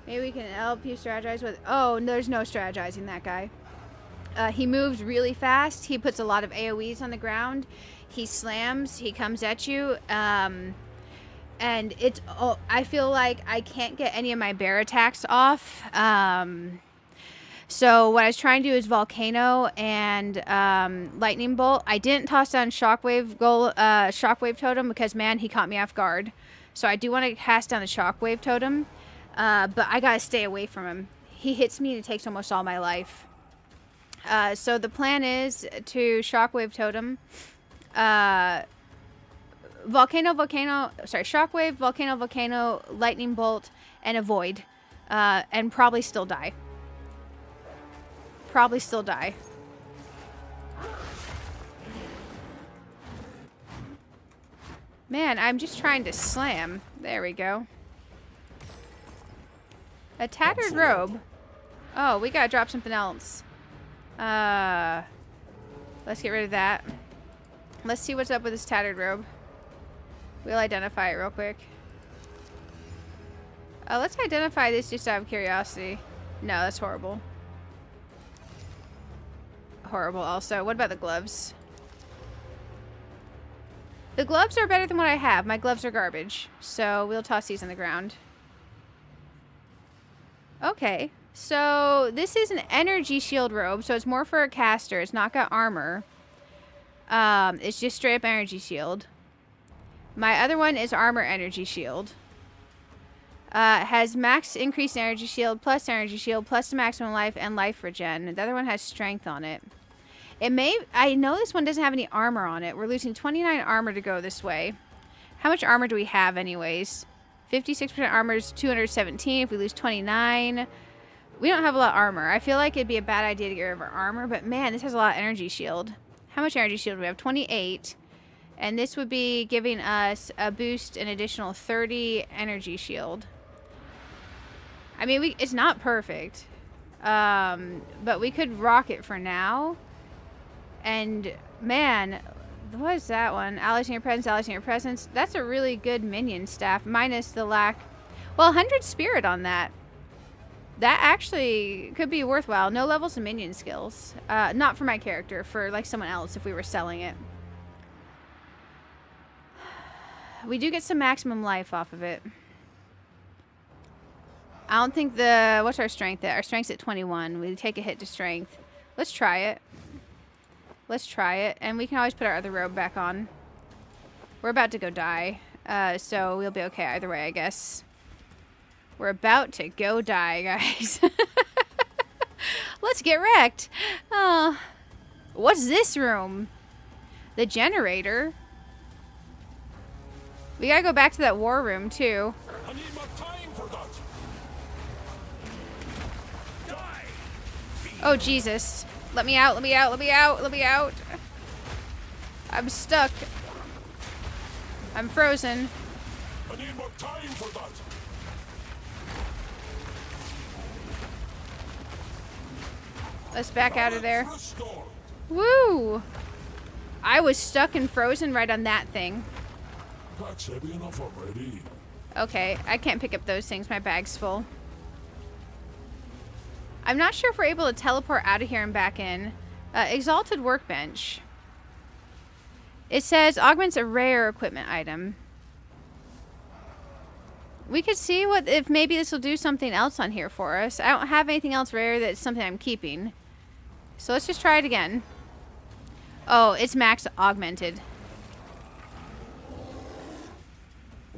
Maybe we can help you strategize with... Oh, there's no strategizing that guy. He moves really fast. He puts a lot of AoEs on the ground. He slams. He comes at you. And it's... Oh, I feel like I can't get any of my bear attacks off. So what I was trying to do is Volcano and Lightning Bolt. I didn't toss down Shockwave Totem because, man, he caught me off guard. So I do want to cast down the Shockwave Totem. But I gotta stay away from him. He hits me and it takes almost all my life. So the plan is to Shockwave Totem, Shockwave, Volcano, Lightning Bolt, and Avoid, and probably still die. Man, I'm just trying to slam. There we go. A tattered robe. Oh, we gotta drop something else. Let's get rid of that. Let's see what's up with this tattered robe. We'll identify it real quick. Let's identify this just out of curiosity. No, that's horrible. Horrible also. What about the gloves? The gloves are better than what I have. My gloves are garbage. So we'll toss these on the ground. Okay. So this is an energy shield robe. So it's more for a caster. It's not got armor. It's just straight up energy shield. My other one is armor energy shield. Has max increased energy shield, plus the maximum life, and life regen. The other one has strength on it. I know this one doesn't have any armor on it. We're losing 29 armor to go this way. How much armor do we have anyways? 56% armor is 217. If we lose 29, we don't have a lot of armor. I feel like it'd be a bad idea to get rid of our armor, but man, this has a lot of energy shield. How much energy shield do we have? 28. And this would be giving us a boost, an additional 30 energy shield. I mean, it's not perfect. But we could rock it for now. And, man, what is that one? Allies in your presence. That's a really good minion staff, minus the lack... Well, 100 spirit on that. That actually could be worthwhile. No levels of minion skills. Not for my character, for, like, someone else if we were selling it. We do get some maximum life off of it. I don't think what's our strength at? Our strength's at 21. We take a hit to strength. Let's try it. And we can always put our other robe back on. We're about to go die. So we'll be okay either way, I guess. We're about to go die, guys. Let's get wrecked. What's this room? The generator. We gotta go back to that war room, too. I need my time Oh, Jesus. Let me out, let me out, let me out, let me out. I'm stuck. I'm frozen. I need more time for that. Let's back out of there. Restored. Woo! I was stuck and frozen right on that thing. Pack's heavy enough already. Okay, I can't pick up those things. My bag's full. I'm not sure if we're able to teleport out of here and back in. Exalted Workbench. It says augments a rare equipment item. We could see what if maybe this will do something else on here for us. I don't have anything else rare that's something I'm keeping. So let's just try it again. Oh, it's max augmented.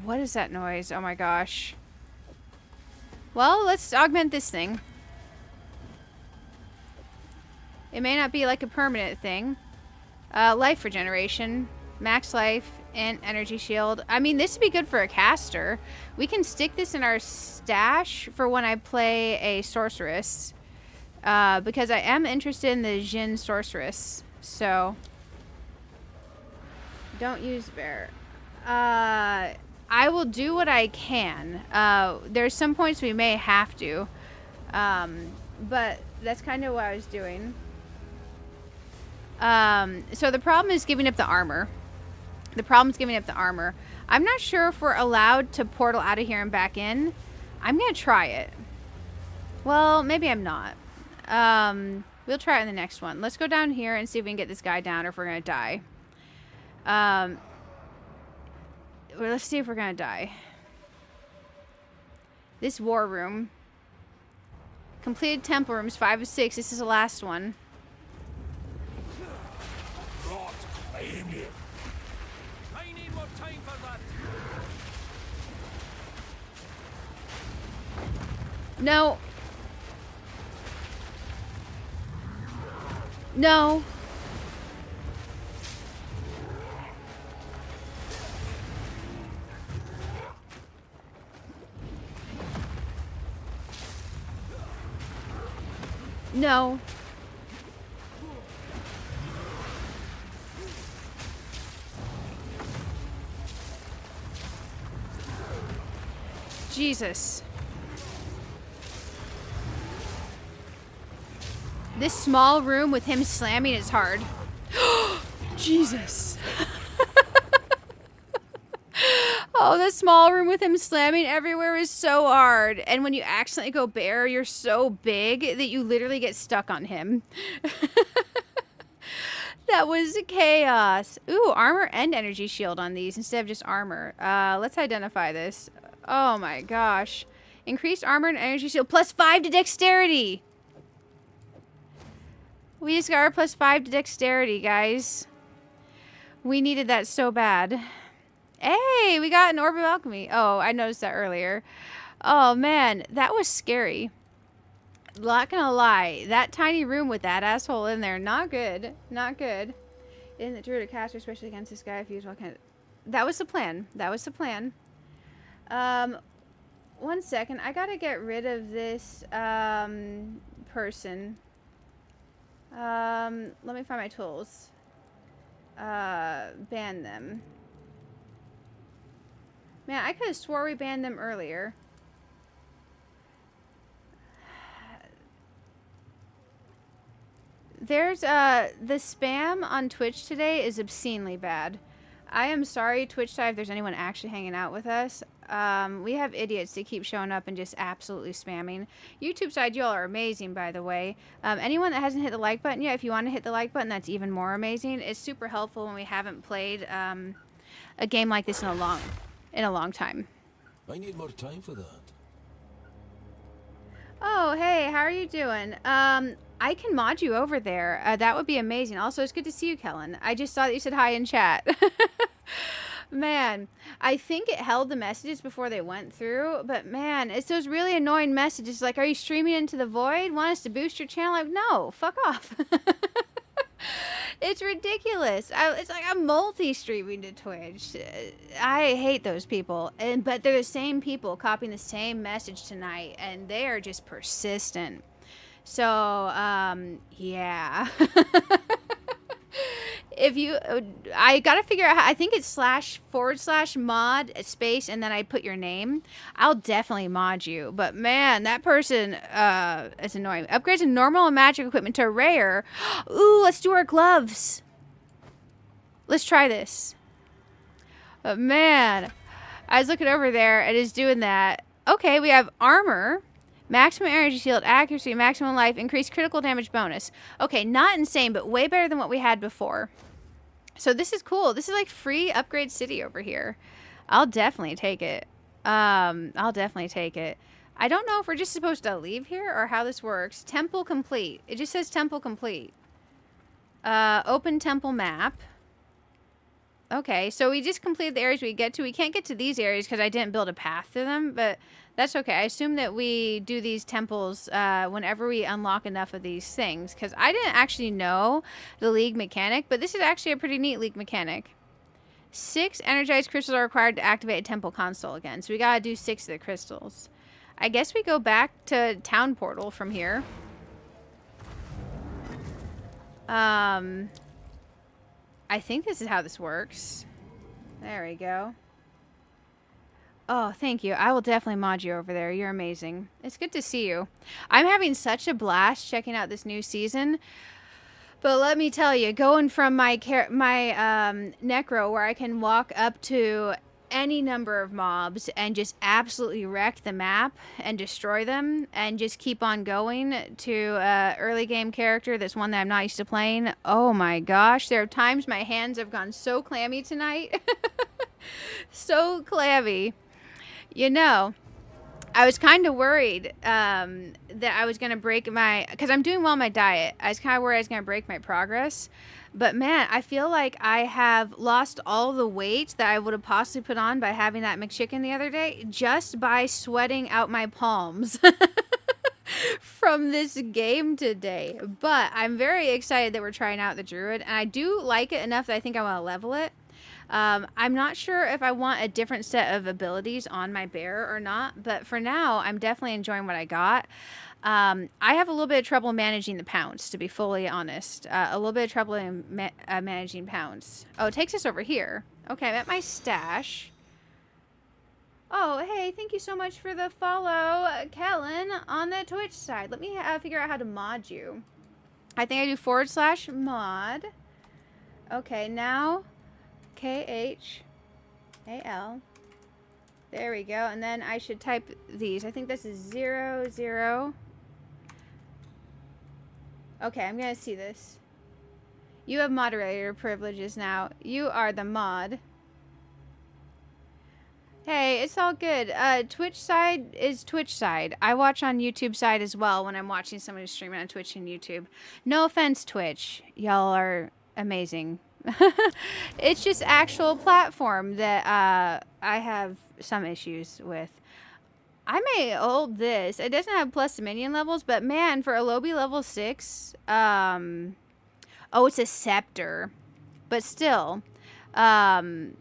What is that noise? Oh my gosh. Well, let's augment this thing. It may not be like a permanent thing. Life regeneration, max life, and energy shield. I mean, this would be good for a caster. We can stick this in our stash for when I play a sorceress. Because I am interested in the Jin sorceress. So, don't use bear. I will do what I can. There's some points we may have to. But that's kind of what I was doing. So the problem is giving up the armor. I'm not sure if we're allowed to portal out of here and back in. I'm going to try it. Well, maybe I'm not. We'll try it in the next one. Let's go down here and see if we can get this guy down or if we're going to die. Well, let's see if we're going to die. This war room. Completed temple rooms 5 of 6. This is the last one. Not claim him. I need more time for that. No. No. No. Jesus. This small room with him slamming is hard. Jesus. Oh, the small room with him slamming everywhere is so hard. And when you accidentally go bear, you're so big that you literally get stuck on him. That was chaos. Ooh, armor and energy shield on these instead of just armor. Let's identify this. Oh my gosh. Increased armor and energy shield plus 5 to dexterity. We just got our plus 5 to dexterity, guys. We needed that so bad. Hey, we got an Orb of Alchemy. Oh, I noticed that earlier. Oh, man. That was scary. Not gonna lie. That tiny room with that asshole in there. Not good. Not good. In the Druid caster, especially against this guy, if he was walking. That was the plan. That was the plan. 1 second. I gotta get rid of this person. Let me find my tools. Ban them. Man, I could have swore we banned them earlier. There's, the spam on Twitch today is obscenely bad. I am sorry, Twitch side, if there's anyone actually hanging out with us. We have idiots that keep showing up and just absolutely spamming. YouTube side, you all are amazing, by the way. Anyone that hasn't hit the like button yet, if you want to hit the like button, that's even more amazing. It's super helpful when we haven't played a game like this in a long time. I need more time for that. Oh, hey, how are you doing? I can mod you over there. That would be amazing. Also, it's good to see you, Kellen. I just saw that you said hi in chat. Man, I think it held the messages before they went through, but man, it's those really annoying messages like, are you streaming into the void? Want us to boost your channel? Like, no, fuck off. It's ridiculous. It's like I'm multi-streaming to Twitch. I hate those people. But they're the same people copying the same message tonight, and they are just persistent. So, yeah. If you, I gotta figure out how, I think it's //mod space and then I put your name. I'll definitely mod you. But man, that person is annoying. Upgrades in normal and magic equipment to rare. Ooh, let's do our gloves. Let's try this. But man, I was looking over there and it's doing that. Okay, we have armor. Maximum energy shield, accuracy, maximum life, increased critical damage bonus. Okay, not insane, but way better than what we had before. So this is cool. This is like free upgrade city over here. I'll definitely take it. I'll definitely take it. I don't know if we're just supposed to leave here or how this works. Temple complete. It just says temple complete. Open temple map. Okay, so we just completed the areas we get to. We can't get to these areas because I didn't build a path to them, but that's okay. I assume that we do these temples whenever we unlock enough of these things, because I didn't actually know the league mechanic, but this is actually a pretty neat league mechanic. 6 energized crystals are required to activate a temple console again, so we gotta do 6 of the crystals. I guess we go back to town portal from here. I think this is how this works. There we go. Oh, thank you. I will definitely mod you over there. You're amazing. It's good to see you. I'm having such a blast checking out this new season. But let me tell you, going from my necro where I can walk up to any number of mobs and just absolutely wreck the map and destroy them and just keep on going to early game character that's one that I'm not used to playing. Oh my gosh, there are times my hands have gone so clammy tonight. So clammy. You know, I was kind of worried that I was going to break my, because I'm doing well on my diet. I was kind of worried I was going to break my progress. But man, I feel like I have lost all the weight that I would have possibly put on by having that McChicken the other day just by sweating out my palms from this game today. But I'm very excited that we're trying out the Druid, and I do like it enough that I think I want to level it. I'm not sure if I want a different set of abilities on my bear or not, but for now, I'm definitely enjoying what I got. I have a little bit of trouble managing the pounce, to be fully honest. A little bit of trouble in managing pounce. Oh, it takes us over here. Okay, I'm at my stash. Oh, hey, thank you so much for the follow, Kellen, on the Twitch side. Let me figure out how to mod you. I think I do /mod. Okay, now KHAL. There we go. And then I should type these. I think this is 0, 0. Okay, I'm going to see this. You have moderator privileges now. You are the mod. Hey, it's all good. Twitch side is Twitch side. I watch on YouTube side as well when I'm watching somebody streaming on Twitch and YouTube. No offense, Twitch. Y'all are amazing. It's just actual platform that I have some issues with. I may hold this. It doesn't have plus minion levels, but man, for a Lobby level 6, oh, it's a scepter, but still, upgrades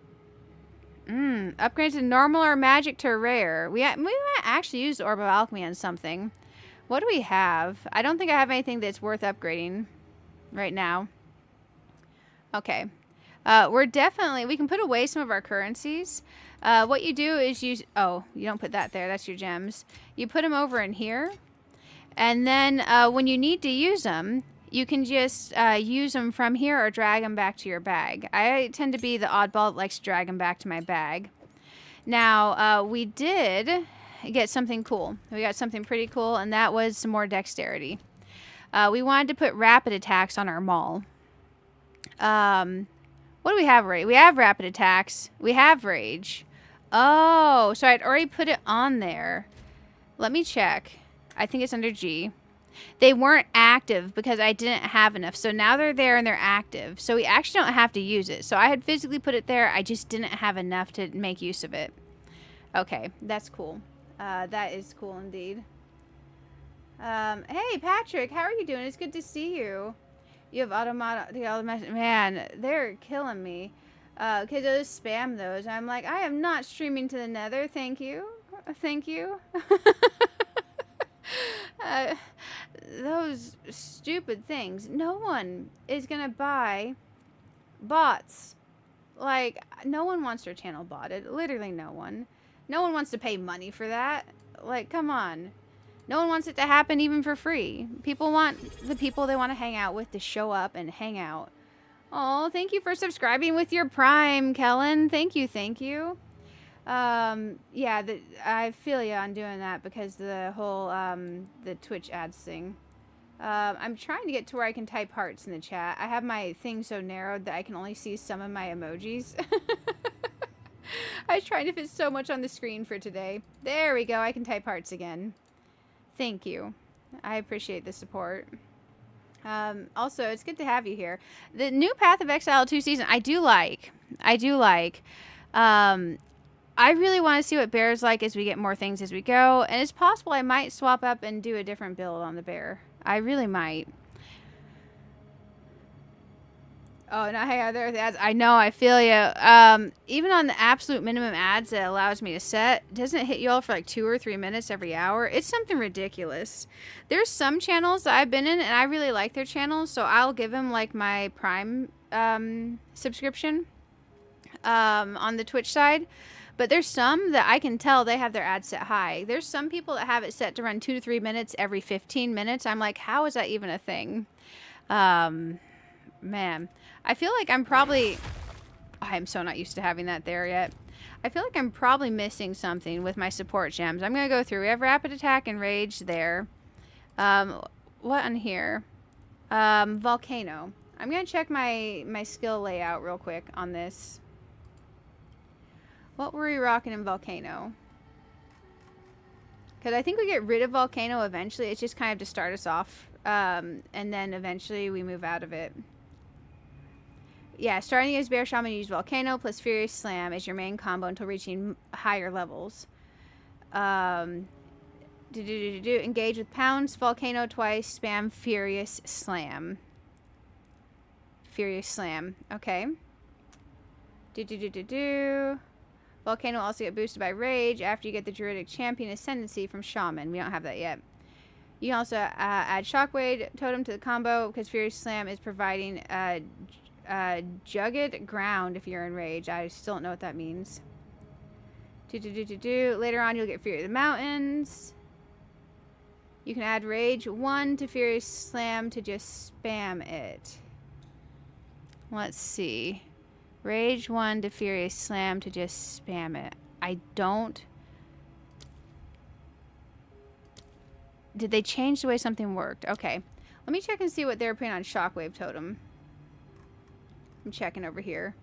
to normal or magic to rare. We might actually use the Orb of Alchemy on something. What do we have? I don't think I have anything that's worth upgrading right now. Okay. We can put away some of our currencies. What you do is you don't put that there. That's your gems. You put them over in here. And then when you need to use them, you can just use them from here or drag them back to your bag. I tend to be the oddball that likes to drag them back to my bag. Now, we did get something cool. We got something pretty cool, and that was some more dexterity. We wanted to put rapid attacks on our maul. What do we have? We have rapid attacks. We have rage. Oh, so I'd already put it on there. Let me check. I think it's under G. They weren't active because I didn't have enough. So now they're there and they're active. So we actually don't have to use it. So I had physically put it there. I just didn't have enough to make use of it. Okay, that's cool. That is cool indeed. Hey, Patrick, how are you doing? It's good to see you. You have automatic, man, they're killing me. Because I just spam those. I'm like, I am not streaming to the nether. Thank you. Thank you. Uh, those stupid things. No one is gonna buy bots. Like, no one wants their channel botted. Literally no one. No one wants to pay money for that. Like, come on. No one wants it to happen even for free. People want the people they want to hang out with to show up and hang out. Oh, thank you for subscribing with your Prime, Kellen. Thank you, thank you. Yeah, I feel you on doing that because the whole, the Twitch ads thing. I'm trying to get to where I can type hearts in the chat. I have my thing so narrowed that I can only see some of my emojis. I was trying to fit so much on the screen for today. There we go. I can type hearts again. Thank you. I appreciate the support. Also, it's good to have you here. The new Path of Exile 2 season, I do like. I really want to see what bear's like as we get more things as we go. And it's possible I might swap up and do a different build on the bear. I really might. Oh, no, hey, other ads. I know, I feel you. Even on the absolute minimum ads that allows me to set, doesn't it hit you all for like 2 or 3 minutes every hour? It's something ridiculous. There's some channels that I've been in, and I really like their channels, so I'll give them like my Prime subscription on the Twitch side. But there's some that I can tell they have their ads set high. There's some people that have it set to run 2 to 3 minutes every 15 minutes. I'm like, how is that even a thing? Man, I feel like I'm so not used to having that there yet. I feel like I'm probably missing something with my support gems. I'm going to go through. We have Rapid Attack and Rage there. What on here? Volcano. I'm going to check my skill layout real quick on this. What were we rocking in Volcano? Because I think we get rid of Volcano eventually. It's just kind of to start us off. And then eventually we move out of it. Yeah, starting as Bear Shaman, use Volcano plus Furious Slam as your main combo until reaching higher levels. Engage with Pounce, Volcano twice, spam Furious Slam. Furious Slam. Okay. Volcano also get boosted by Rage after you get the Druidic Champion Ascendancy from Shaman. We don't have that yet. You can also add Shockwave Totem to the combo because Furious Slam is providing Jugged Ground if you're in Rage. I still don't know what that means. Later on, you'll get Fury of the Mountains. You can add Rage 1 to Furious Slam to just spam it. Let's see. Rage 1 to Furious Slam to just spam it. I don't... Did they change the way something worked? Okay. Let me check and see what they're putting on Shockwave Totem. I'm checking over here.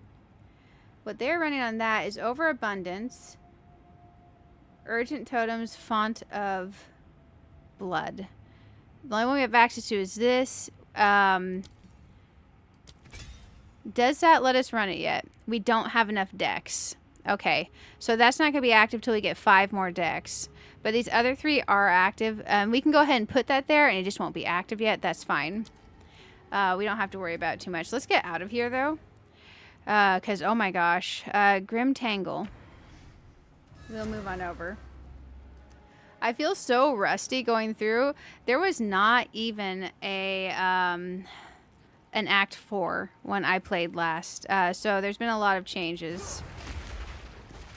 What they're running on that is Overabundance, Urgent Totems, Font of Blood. The only one we have access to is this. Does that let us run it yet? We don't have enough decks. Okay, so that's not going to be active till we get 5 more decks. But these other 3 are active. We can go ahead and put that there, and it just won't be active yet. That's fine. We don't have to worry about it too much. Let's get out of here, though. Because, oh my gosh. Grim Tangle. We'll move on over. I feel so rusty going through. There was not even an Act 4 when I played last. So there's been a lot of changes.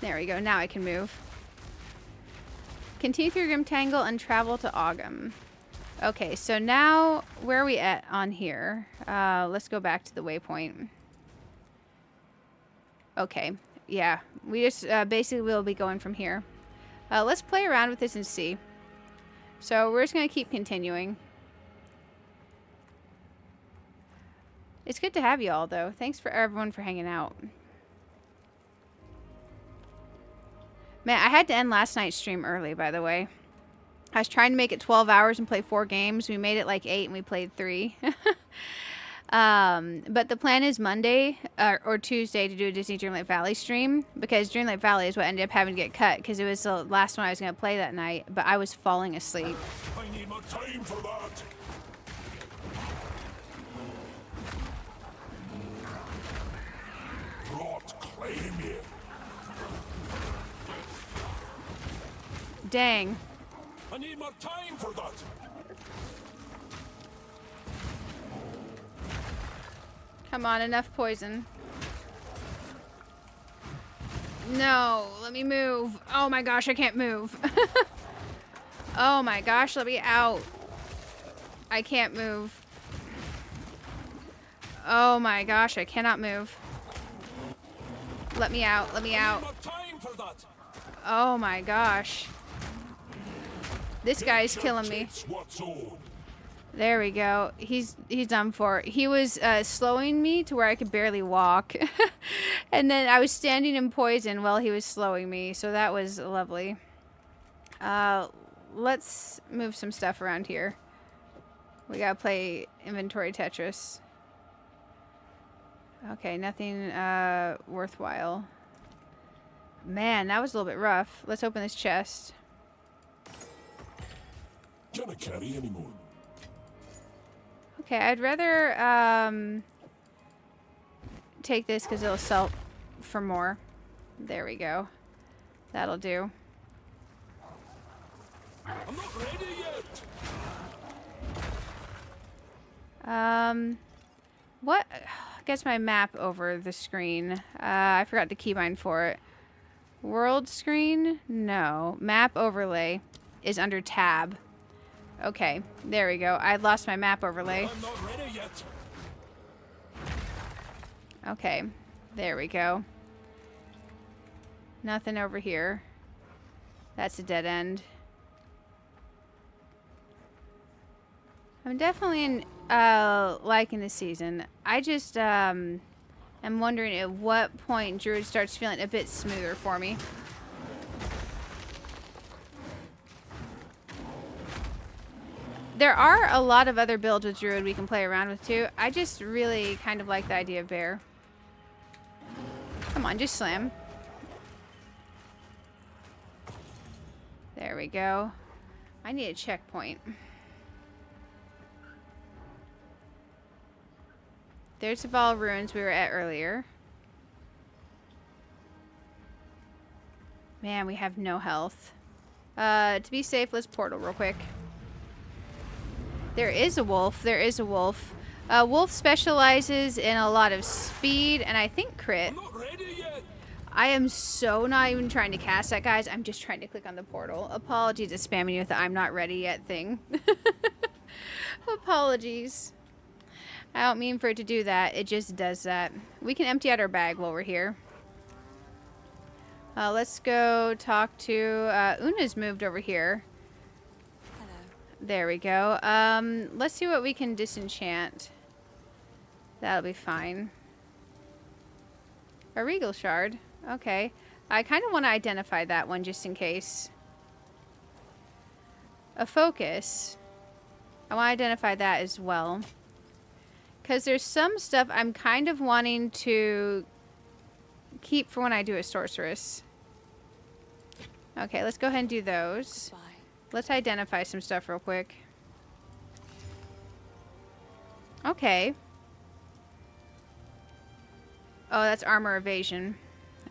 There we go. Now I can move. Continue through Grim Tangle and travel to Ogham. Okay, so now where are we at on here? Let's go back to the waypoint. Okay, yeah. We just basically will be going from here. Let's play around with this and see. So we're just going to keep continuing. It's good to have you all, though. Thanks for everyone for hanging out. Man, I had to end last night's stream early, by the way. I was trying to make it 12 hours and play 4 games. We made it like 8 and we played 3. But the plan is Monday or Tuesday to do a Disney Dreamlight Valley stream. Because Dreamlight Valley is what ended up having to get cut. Because it was the last one I was going to play that night. But I was falling asleep. I need more time for that. Rot, claim it. Dang. I need more time for that. Come on, enough poison. No, let me move. Oh my gosh, I can't move. Oh my gosh, let me out. I can't move. Oh my gosh, I cannot move. Let me out, let me out. Oh my gosh. This guy's killing me. There we go. He's done for. He was slowing me to where I could barely walk. And then I was standing in poison while he was slowing me, so that was lovely. Let's move some stuff around here. We gotta play inventory Tetris. Okay, nothing worthwhile. Man, that was a little bit rough. Let's open this chest. Can I carry anymore? Okay, I'd rather take this because it'll sell for more. There we go. That'll do. I'm not ready yet. What gets my map over the screen? I forgot the keybind for it. World screen? No. Map overlay is under tab. Okay, there we go. I lost my map overlay. I'm not ready yet. Okay, there we go. Nothing over here. That's a dead end. I'm definitely liking this season. I just am wondering at what point Druid starts feeling a bit smoother for me. There are a lot of other builds with Druid we can play around with too. I just really kind of like the idea of Bear. Come on, just slam. There we go. I need a checkpoint. There's the Ball of Ruins we were at earlier. Man, we have no health. To be safe, let's portal real quick. There is a wolf. There is a wolf. Wolf specializes in a lot of speed and I think crit. I'm not ready yet. I am so not even trying to cast that, guys. I'm just trying to click on the portal. Apologies at spamming you with the I'm not ready yet thing. Apologies. I don't mean for it to do that. It just does that. We can empty out our bag while we're here. Let's go talk to... Una's moved over here. Hello. There we go. Let's see what we can disenchant. That'll be fine. A Regal Shard. Okay. I kind of want to identify that one just in case. A Focus. I want to identify that as well. Because there's some stuff I'm kind of wanting to keep for when I do a Sorceress. Okay, let's go ahead and do those. Goodbye. Let's identify some stuff real quick. Okay. Oh, that's armor evasion.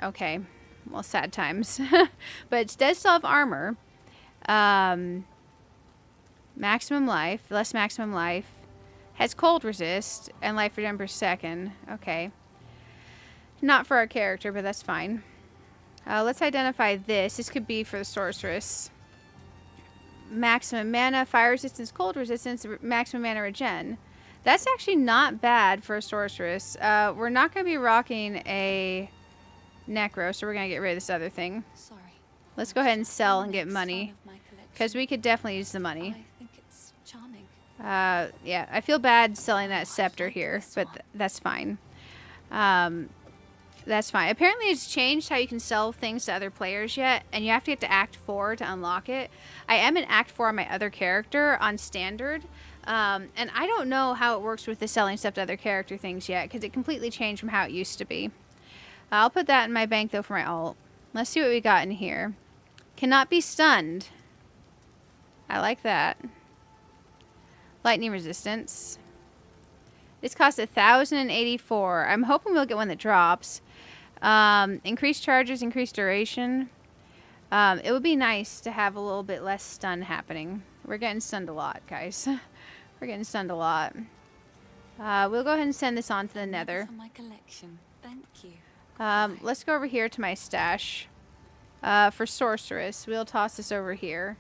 Okay. Well, sad times. But it does still have armor. Maximum life. Less maximum life. Has cold resist and life regen per second. Okay. Not for our character, but that's fine. Let's identify this. This could be for the Sorceress. Maximum mana, fire resistance, cold resistance, maximum mana regen. That's actually not bad for a Sorceress. We're not going to be rocking a Necro, so we're going to get rid of this other thing. Sorry. Let's go ahead and sell and get Son money. of my collection. Because we could definitely use the money. I think it's charming. Yeah, I feel bad selling that scepter here, but that's fine. That's fine. Apparently it's changed how you can sell things to other players yet, and you have to get to Act 4 to unlock it. I am in Act 4 on my other character on Standard, and I don't know how it works with the selling stuff to other character things yet, because it completely changed from how it used to be. I'll put that in my bank, though, for my alt. Let's see what we got in here. Cannot be stunned. I like that. Lightning resistance. This costs 1,084. I'm hoping we'll get one that drops. Increased charges, increased duration. It would be nice to have a little bit less stun happening. We're getting stunned a lot, guys. We're getting stunned a lot. We'll go ahead and send this on to the Another nether. for my collection. Thank you. Let's go over here to my stash. For sorceress, we'll toss this over here.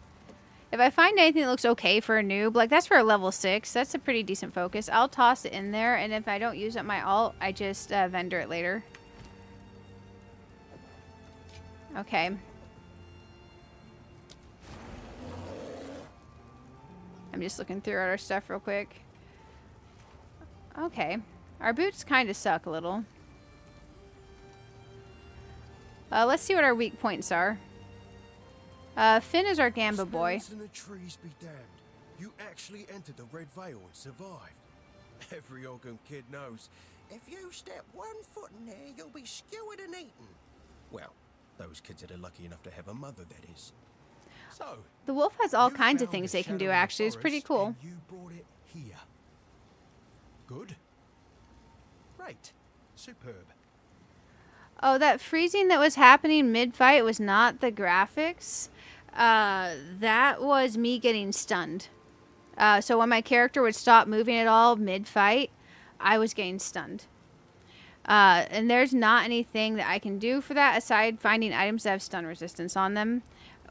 If I find anything that looks okay for a noob, like that's for a level 6, that's a pretty decent focus. I'll toss it in there, and if I don't use up my alt, I just vendor it later. Okay. I'm just looking through our stuff real quick. Okay. Our boots kind of suck a little. Let's see what our weak points are. Finn is our Gamba boy. Spirits in the trees be damned. You actually entered the Red Veil and survived. Every Ogham kid knows, if you step 1 foot in there, you'll be skewered and eaten. Well, those kids that are lucky enough to have a mother, that is. So, The wolf has all you kinds of found things the they can shadow do, in the actually. It's pretty forest, cool. and you brought it here. Good. Right. Superb. Oh, that freezing that was happening mid-fight was not the graphics. That was me getting stunned. So when my character would stop moving at all mid-fight, I was getting stunned. And there's not anything that I can do for that aside finding items that have stun resistance on them.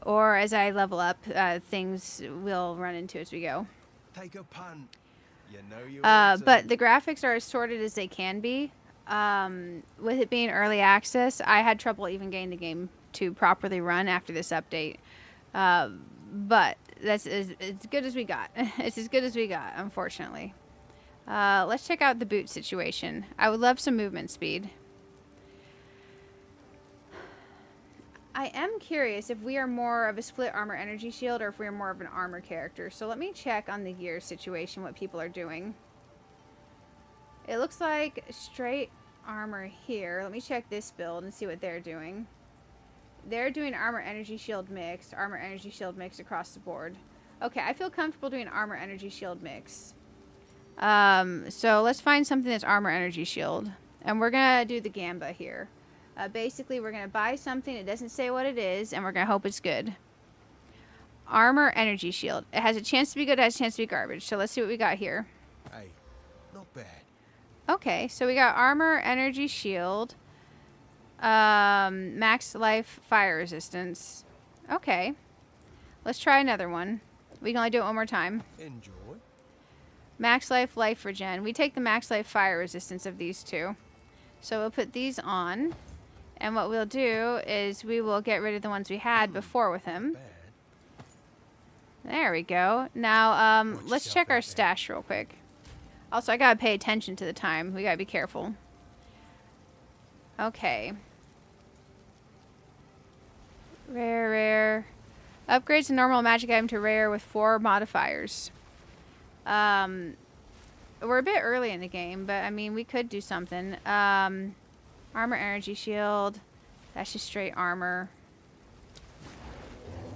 Or as I level up, things will run into as we go. Take a punt. You know you But the graphics are as sorted as they can be. With it being early access, I had trouble even getting the game to properly run after this update. But that's as good as we got. It's as good as we got, unfortunately. Let's check out the boot situation. I would love some movement speed. I am curious if we are more of a split armor energy shield or if we are more of an armor character. So let me check on the gear situation what people are doing. It looks like straight armor here. Let me check this build and see what they're doing. They're doing armor energy shield mixed, armor energy shield mix across the board. Okay, I feel comfortable doing armor energy shield mix. So let's find something that's armor energy shield. And we're gonna do the Gamba here. Basically, we're gonna buy something, it doesn't say what it is, and we're gonna hope it's good. Armor energy shield. It has a chance to be good, it has a chance to be garbage. So let's see what we got here. Hey, not bad. Okay, so we got armor, energy shield, max life, fire resistance. Okay, let's try another one. We can only do it one more time. Enjoy. Max life, life regen. We take the max life, fire resistance of these two. So we'll put these on, and what we'll do is we will get rid of the ones we had before with him. Bad. There we go. Now, let's check our stash real quick. Also, I gotta pay attention to the time. We gotta be careful. Okay. Rare, rare. Upgrades a normal magic item to rare with 4 modifiers. We're a bit early in the game, but I mean, we could do something. Armor energy shield. That's just straight armor.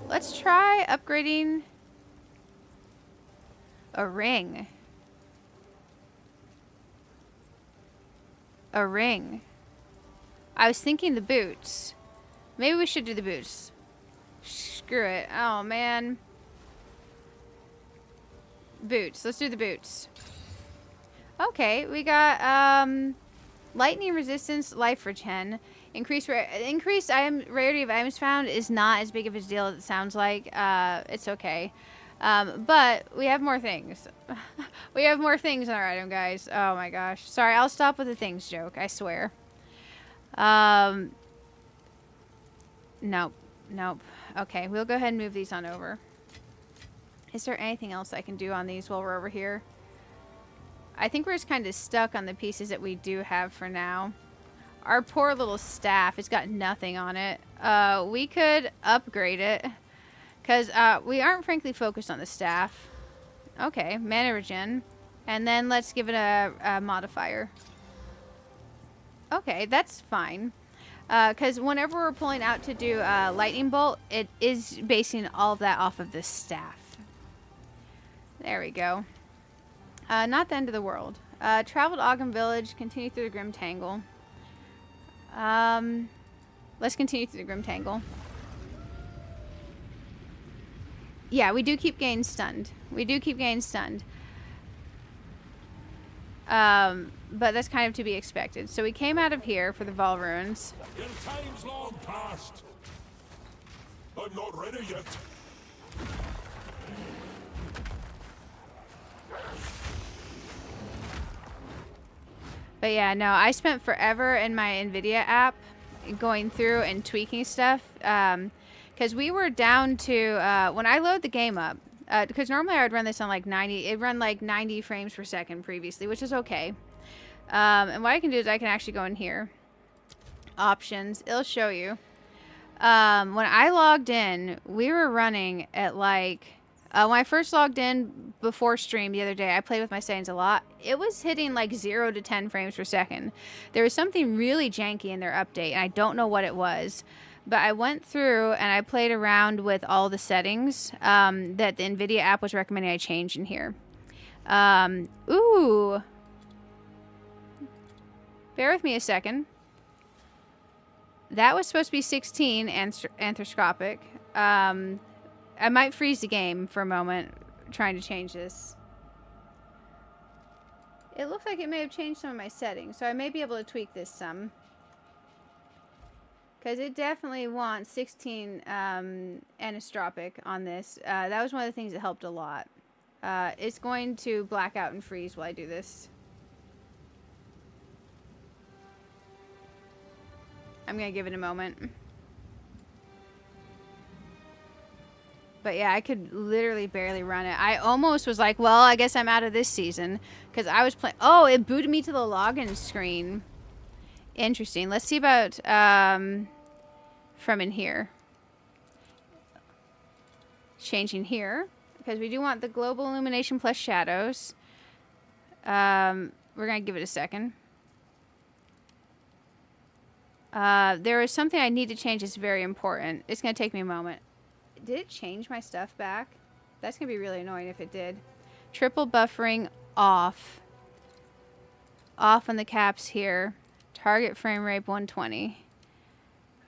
Let's try upgrading a ring. A ring. I was thinking the boots. Maybe we should do the boots. Screw it. Oh, man. Boots. Let's do the boots. Okay, we got lightning resistance, life regen. Increased item rarity of items found is not as big of a deal as it sounds like. It's okay. But we have more things. We have more things in our item, guys. Oh my gosh. Sorry, I'll stop with the things joke, I swear. Nope. Nope. Okay, we'll go ahead and move these on over. Is there anything else I can do on these while we're over here? I think we're just kind of stuck on the pieces that we do have for now. Our poor little staff has got nothing on it. We could upgrade it. Because we aren't frankly focused on the staff. Okay, mana regen. And then let's give it a modifier. Okay, that's fine. Because whenever we're pulling out to do lightning bolt, it is basing all of that off of the staff. There we go. Not the end of the world. Travel to Ogham Village. Continue through the Grim Tangle. Let's continue through the Grim Tangle. Yeah, we do keep getting stunned. We do keep getting stunned. But that's kind of to be expected. So we came out of here for the Vol Runes. Your time's long past. I'm not ready yet. But yeah, no, I spent forever in my NVIDIA app going through and tweaking stuff. Because we were down to, when I load the game up, because normally I would run this on like 90, it run like 90 frames per second previously, which is okay. And what I can do is I can actually go in here. Options, it'll show you. When I logged in, we were running at like, when I first logged in before stream the other day, I played with my settings a lot. It was hitting like 0 to 10 frames per second. There was something really janky in their update, and I don't know what it was. But I went through and I played around with all the settings that the NVIDIA app was recommending I change in here. Ooh. Bear with me a second. That was supposed to be 16 anthroscopic. I might freeze the game for a moment trying to change this. It looks like it may have changed some of my settings, so I may be able to tweak this some. Because it definitely wants 16 anistropic on this. That was one of the things that helped a lot. It's going to black out and freeze while I do this. I'm going to give it a moment. But yeah, I could literally barely run it. I almost was like, well, I guess I'm out of this season. Because I was playing... Oh, it booted me to the login screen. Interesting. Let's see about from in here. Changing here. Because we do want the global illumination plus shadows. We're going to give it a second. There is something I need to change that's very important. It's going to take me a moment. Did it change my stuff back? That's going to be really annoying if it did. Triple buffering off. Off on the caps here. Target frame rate 120.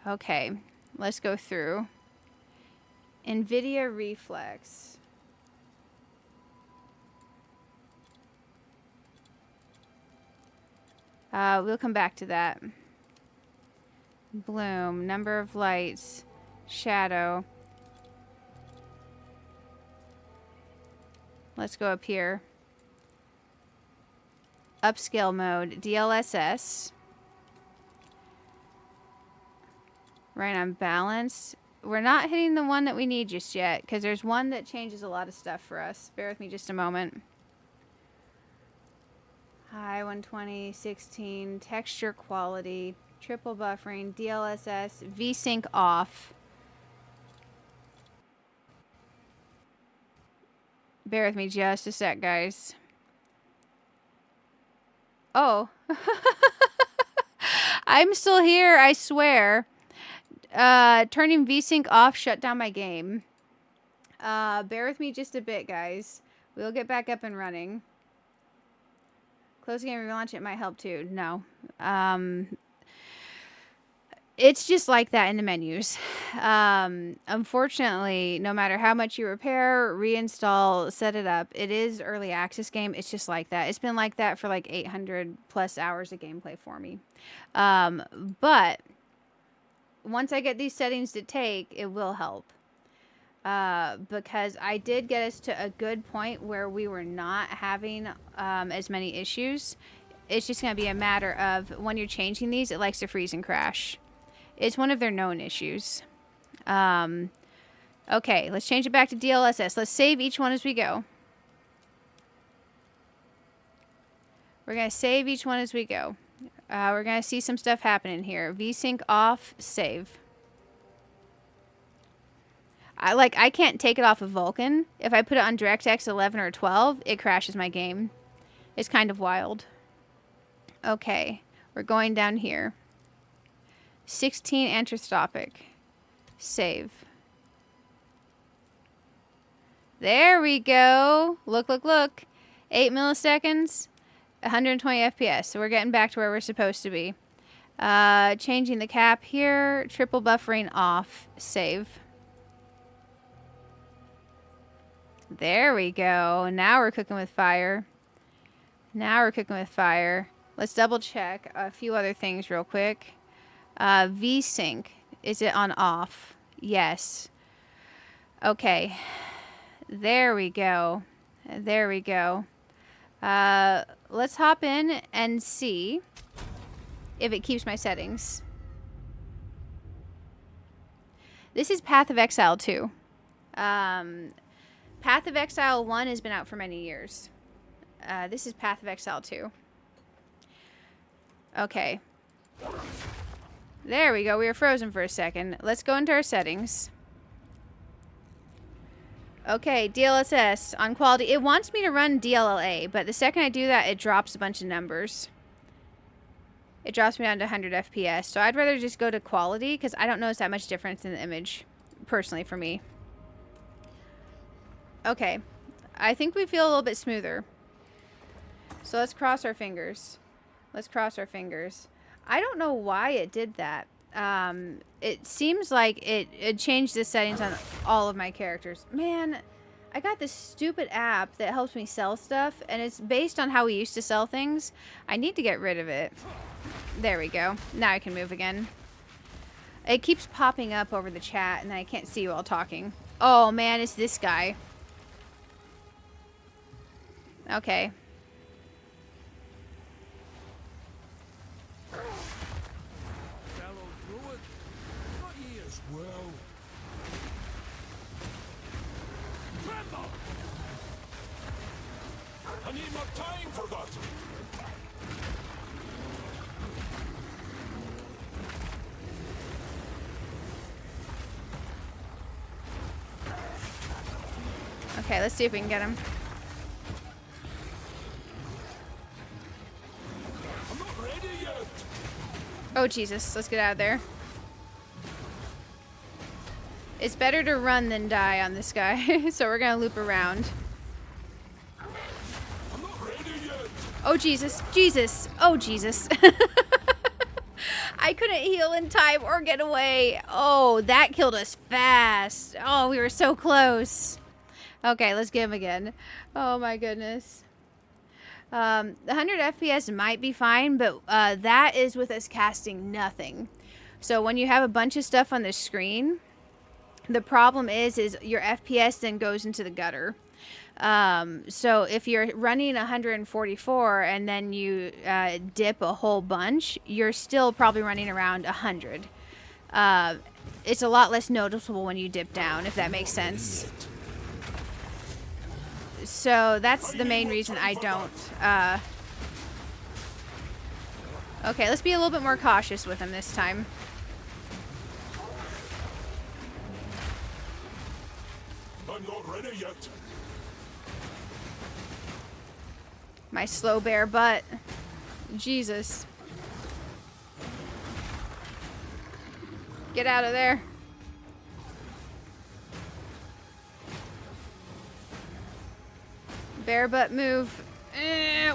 Okay. Let's go through. NVIDIA reflex. We'll come back to that. Bloom. Number of lights. Shadow. Let's go up here. Upscale mode. DLSS. Right on balance. We're not hitting the one that we need just yet, because there's one that changes a lot of stuff for us. Bear with me just a moment. High 120, 16, texture quality, triple buffering, DLSS, VSync off. Bear with me just a sec, guys. Oh. I'm still here, I swear. Turning VSync off shut down my game. Bear with me just a bit, guys. We'll get back up and running. Close the game and relaunch it might help too. No. It's just like that in the menus. Unfortunately, no matter how much you repair, reinstall, set it up, it is early access game. It's just like that. It's been like that for like 800 plus hours of gameplay for me. But once I get these settings to take, it will help. Because I did get us to a good point where we were not having as many issues. It's just going to be a matter of when you're changing these, it likes to freeze and crash. It's one of their known issues. Okay, let's change it back to DLSS. Let's save each one as we go. We're going to save each one as we go. We're going to see some stuff happening here. VSync off, save. I can't take it off of Vulkan. If I put it on DirectX 11 or 12, it crashes my game. It's kind of wild. Okay, we're going down here. 16 anthrostopic. Save. There we go. Look, look, look. 8 milliseconds. 120 FPS. So we're getting back to where we're supposed to be. Changing the cap here. Triple buffering off. Save. There we go. Now we're cooking with fire. Now we're cooking with fire. Let's double check a few other things real quick. VSync. Is it on off? Yes. Okay. There we go. There we go. Let's hop in and see if it keeps my settings. This is Path of Exile 2. Path of Exile 1 has been out for many years. This is Path of Exile 2. Okay. There we go. We were frozen for a second. Let's go into our settings. Okay, DLSS on quality. It wants me to run DLLA, but the second I do that, it drops a bunch of numbers. It drops me down to 100 FPS. So I'd rather just go to quality because I don't notice that much difference in the image, personally, for me. Okay. I think we feel a little bit smoother. So let's cross our fingers. Let's cross our fingers. I don't know why it did that. It seems like it changed the settings on all of my characters. Man, I got this stupid app that helps me sell stuff, and it's based on how we used to sell things. I need to get rid of it. There we go. Now I can move again. It keeps popping up over the chat, and I can't see you all talking. Oh, man, it's this guy. Okay. Fellow Druid, not ye as well. Tremble! I need more time for that. Okay, let's see if we can get him. I'm not ready yet. Oh, Jesus. Let's get out of there. It's better to run than die on this guy. So we're going to loop around. I'm not ready yet. Oh, Jesus. Jesus. Oh, Jesus. I couldn't heal in time or get away. Oh, that killed us fast. Oh, we were so close. Okay, let's get him again. Oh, my goodness. The 100 FPS might be fine, but that is with us casting nothing. So when you have a bunch of stuff on the screen, the problem is your FPS then goes into the gutter. So if you're running 144 and then you dip a whole bunch, you're still probably running around 100. It's a lot less noticeable when you dip down, if that makes sense. So that's the main reason I don't. Okay, let's be a little bit more cautious with him this time. I'm not ready yet. My slow bear butt. Jesus. Get out of there. Bear butt move.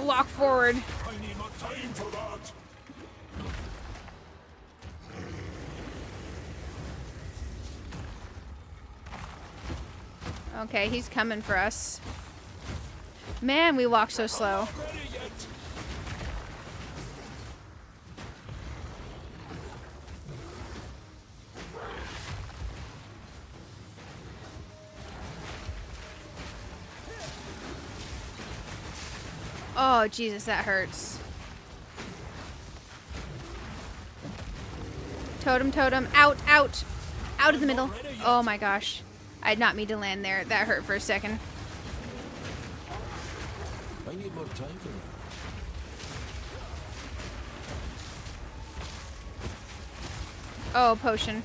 Walk forward. I need more time for that. Okay, he's coming for us. Man, we walk so slow. Not ready yet. Oh, Jesus, that hurts. Totem, totem. Out, out. Out of the middle. Oh my gosh. I did not mean to land there. That hurt for a second. I need more time for that. Oh, potion.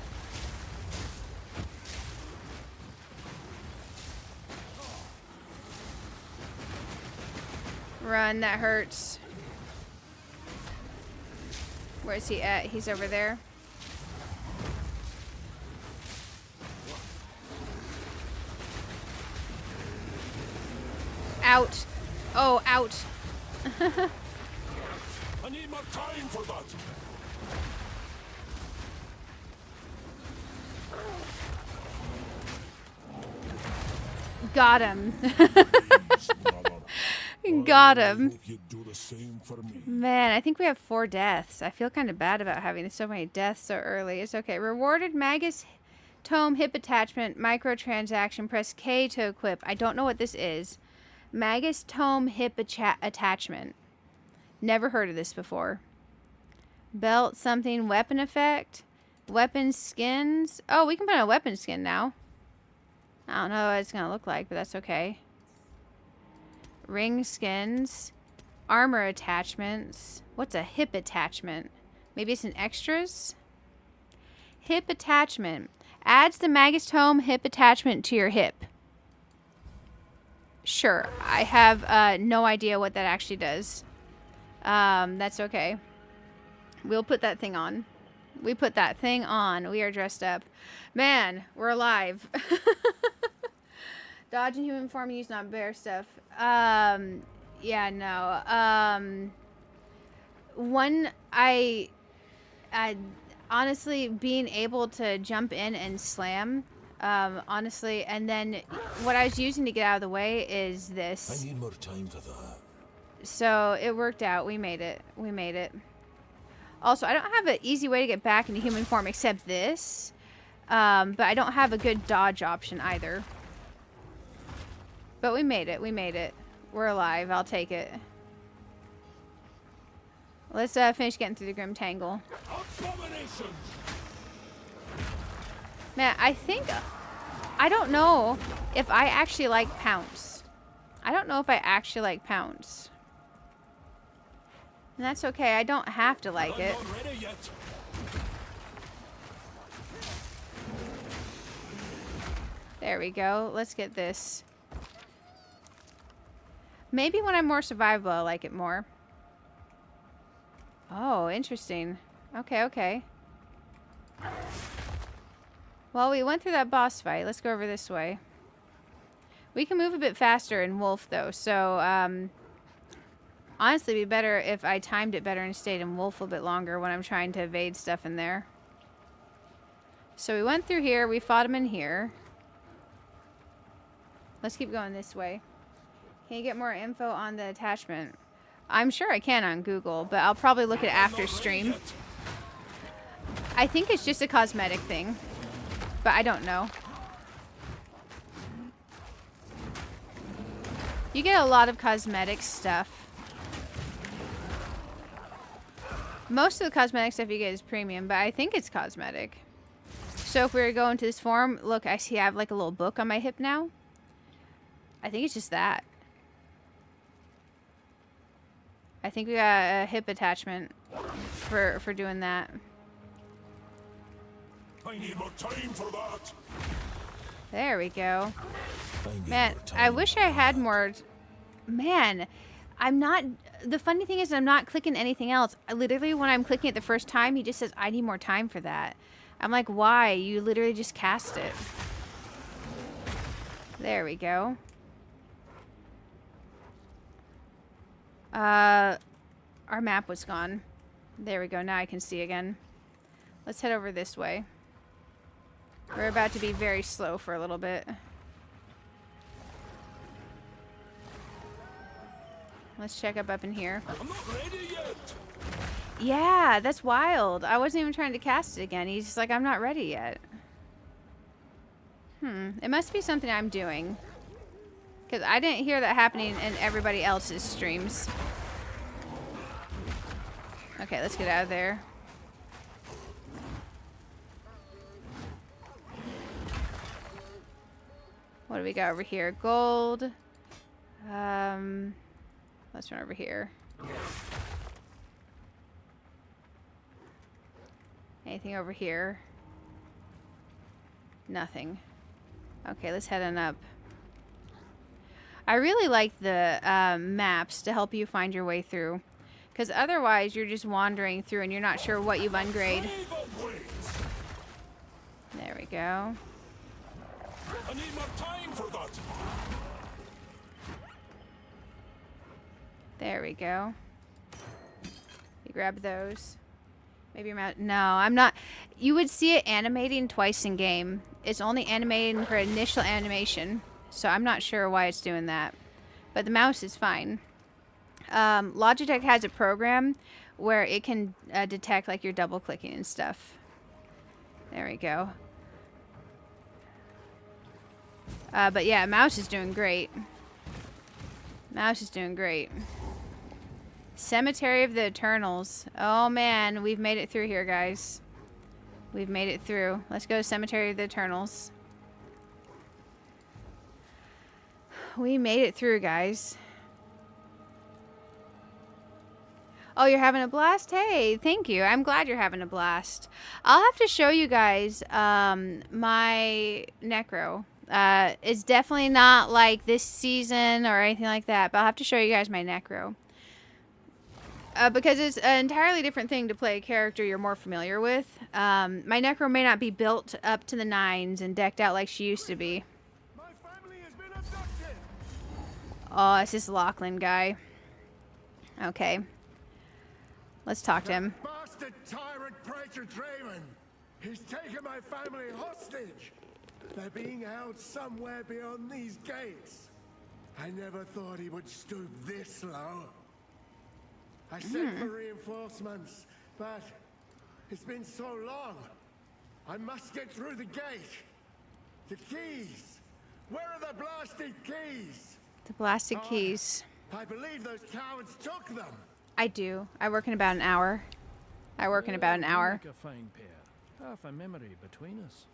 Run, that hurts. Where's he at? He's over there. Out. Oh, out. I need more time for that. Got him. Please, brother. Got I him. hope you do the same for me. Man, I think we have 4 deaths. I feel kind of bad about having so many deaths so early. It's okay. Rewarded Magus Tome Hip Attachment Microtransaction. Press K to equip. I don't know what this is. Magus Tome Hip Attachment. Never heard of this before. Belt something. Weapon effect. Weapon skins. Oh, we can put on a weapon skin now. I don't know what it's going to look like, but that's okay. Ring skins. Armor attachments. What's a hip attachment? Maybe it's an extras? Hip attachment. Adds the Magus Tome hip attachment to your hip. Sure. I have no idea what that actually does. That's okay. We'll put that thing on. We put that thing on. We are dressed up. Man, we're alive. Dodge in human form used on bear stuff. Yeah, no. I honestly being able to jump in and slam, honestly, and then what I was using to get out of the way is this. I need more time for that. So it worked out. We made it. We made it. Also, I don't have an easy way to get back into human form except this. But I don't have a good dodge option either. But we made it. We made it. We're alive. I'll take it. Let's finish getting through the Grim Tangle. Man, I don't know if I actually like Pounce. I don't know if I actually like Pounce. And that's okay. I don't have to like it. There we go. Let's get this. Maybe when I'm more survivable, I'll like it more. Oh, interesting. Okay, okay. Well, we went through that boss fight. Let's go over this way. We can move a bit faster in Wolf, though. So, honestly, it'd be better if I timed it better and stayed in Wolf a bit longer when I'm trying to evade stuff in there. So we went through here. We fought him in here. Let's keep going this way. Can you get more info on the attachment? I'm sure I can on Google, but I'll probably look at it after stream. I think it's just a cosmetic thing, but I don't know. You get a lot of cosmetic stuff. Most of the cosmetic stuff you get is premium, but I think it's cosmetic. So if we were going to this form, look, I see I have like a little book on my hip now. I think it's just that. I think we got a hip attachment for doing that. I need more time for that. There we go. Man, I wish I had more. Man, I'm not. The funny thing is, I'm not clicking anything else. Literally, when I'm clicking it the first time, he just says, "I need more time for that." I'm like, "Why? You literally just cast it." There we go. Our map was gone. There we go. Now I can see again. Let's head over this way. We're about to be very slow for a little bit. Let's check up in here. I'm not ready yet. Yeah, that's wild. I wasn't even trying to cast it again. He's just like, I'm not ready yet. It must be something I'm doing. Because I didn't hear that happening in everybody else's streams. Okay, let's get out of there. What do we got over here? Gold. Let's run over here. Anything over here? Nothing. Okay, let's head on up. I really like the maps to help you find your way through. Because otherwise, you're just wandering through and you're not sure what you've ungraded. There we go. I need more time for that. There we go. You grab those. Maybe you're out. No, I'm not. You would see it animating twice in game. It's only animating for initial animation. So I'm not sure why it's doing that. But the mouse is fine. Logitech has a program where it can detect like your double clicking and stuff. There we go. But yeah, mouse is doing great. Mouse is doing great. Cemetery of the Eternals. Oh man, we've made it through here, guys. We've made it through. Let's go to Cemetery of the Eternals. We made it through, guys. Oh, you're having a blast? Hey, thank you. I'm glad you're having a blast. I'll have to show you guys my Necro. It's definitely not like this season or anything like that, but I'll have to show you guys my Necro. Because it's an entirely different thing to play a character you're more familiar with. My Necro may not be built up to the nines and decked out like she used to be. My family has been abducted. Oh, it's this Lachlan guy. Okay. Let's talk to him. Bastard tyrant Praetor Draven. He's taken my family hostage. They're being held somewhere beyond these gates. I never thought he would stoop this low. I sent for reinforcements, but it's been so long. I must get through the gate. The keys. Where are the blasted keys? The blasted keys. I believe those cowards took them. I do. I work in about an hour. I work in about an hour. Make a fine pair. Half a memory between us.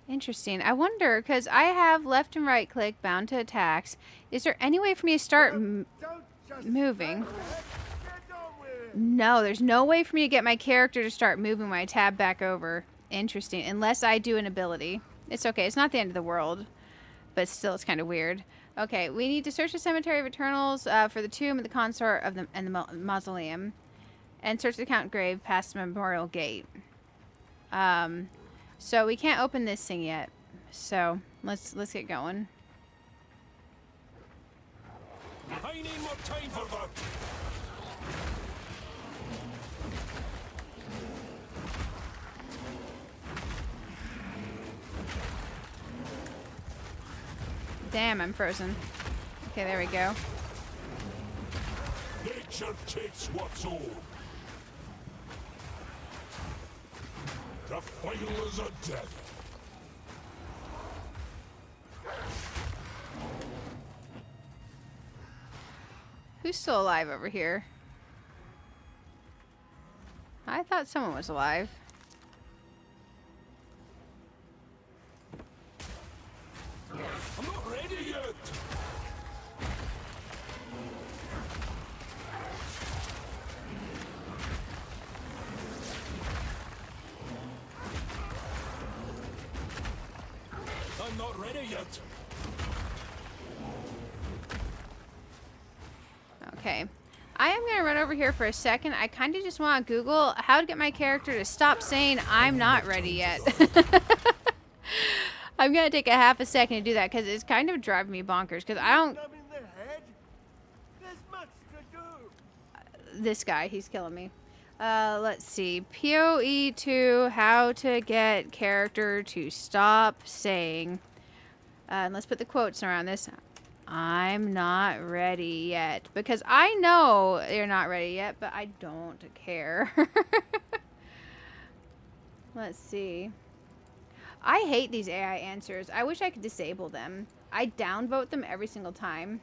Interesting. I wonder, because I have left and right click bound to attacks. Is there any way for me to start moving? No, there's no way for me to get my character to start moving when I tab back over. Interesting. Unless I do an ability. It's okay. It's not the end of the world. But still, it's kind of weird. Okay, we need to search the Cemetery of Eternals for the tomb of the consort of and the mausoleum. And search the Count grave past the Memorial Gate. So we can't open this thing yet. So let's get going. I need more time for that. Damn, I'm frozen. Okay, there we go. Nature takes what's old. The final is a death. Who's still alive over here? I thought someone was alive. I'm not ready yet. I'm not ready yet. Okay. I am going to run over here for a second. I kind of just want to Google how to get my character to stop saying I'm not ready yet. I'm going to take a half a second to do that because it's kind of driving me bonkers because I don't... This guy, he's killing me. Let's see. PoE2, how to get character to stop saying. And let's put the quotes around this. I'm not ready yet. Because I know you're not ready yet, but I don't care. Let's see. I hate these AI answers. I wish I could disable them. I downvote them every single time.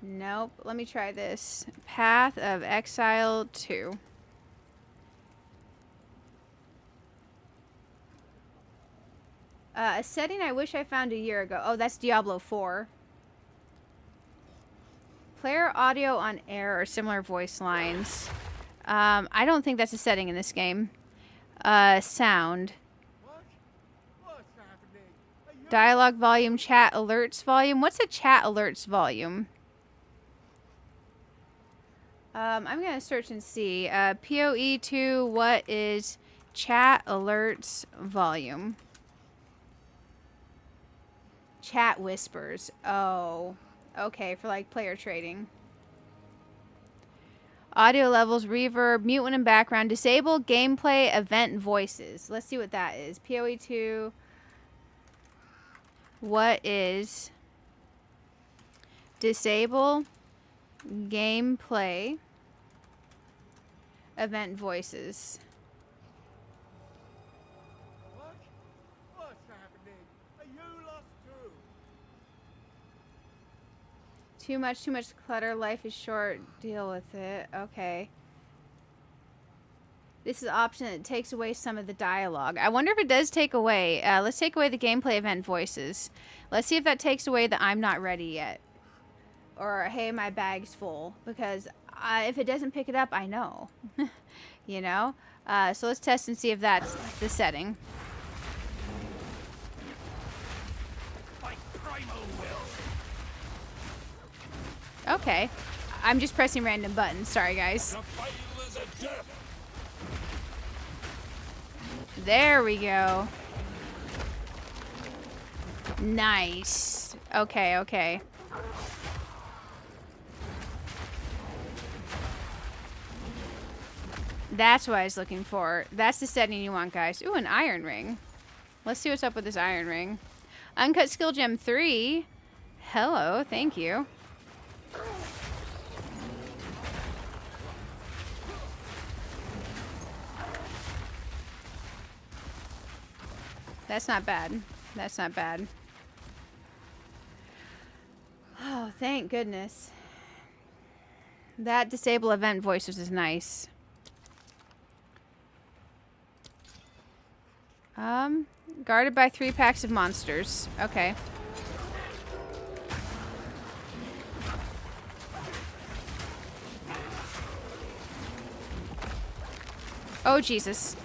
Nope. Let me try this. Path of Exile 2. A setting I wish I found a year ago. Oh, that's Diablo 4. Player audio on air or similar voice lines. I don't think that's a setting in this game. Sound. Dialogue volume, chat alerts volume. What's a chat alerts volume? I'm going to search and see. PoE2, what is chat alerts volume? Chat whispers. Oh, okay, for like player trading. Audio levels, reverb, mute when in background, disable gameplay event voices. Let's see what that is. PoE2. What is Disable gameplay event voices. What? What's happening? Are you lost too? Too much clutter. Life is short. Deal with it. Okay. This is an option that takes away some of the dialogue. I wonder if it does take away. Let's take away the gameplay event voices. Let's see if that takes away the I'm not ready yet. Or, hey, my bag's full. Because if it doesn't pick it up, I know. You know? So let's test and see if that's the setting. Okay. I'm just pressing random buttons. Sorry, guys. There we go. Nice. Okay, okay. That's what I was looking for. That's the setting you want, guys. Ooh, an iron ring. Let's see what's up with this iron ring. Uncut skill gem 3. Hello, thank you. That's not bad. That's not bad. Oh, thank goodness. That disable event voices is nice. Guarded by 3 packs of monsters. Okay. Oh, Jesus.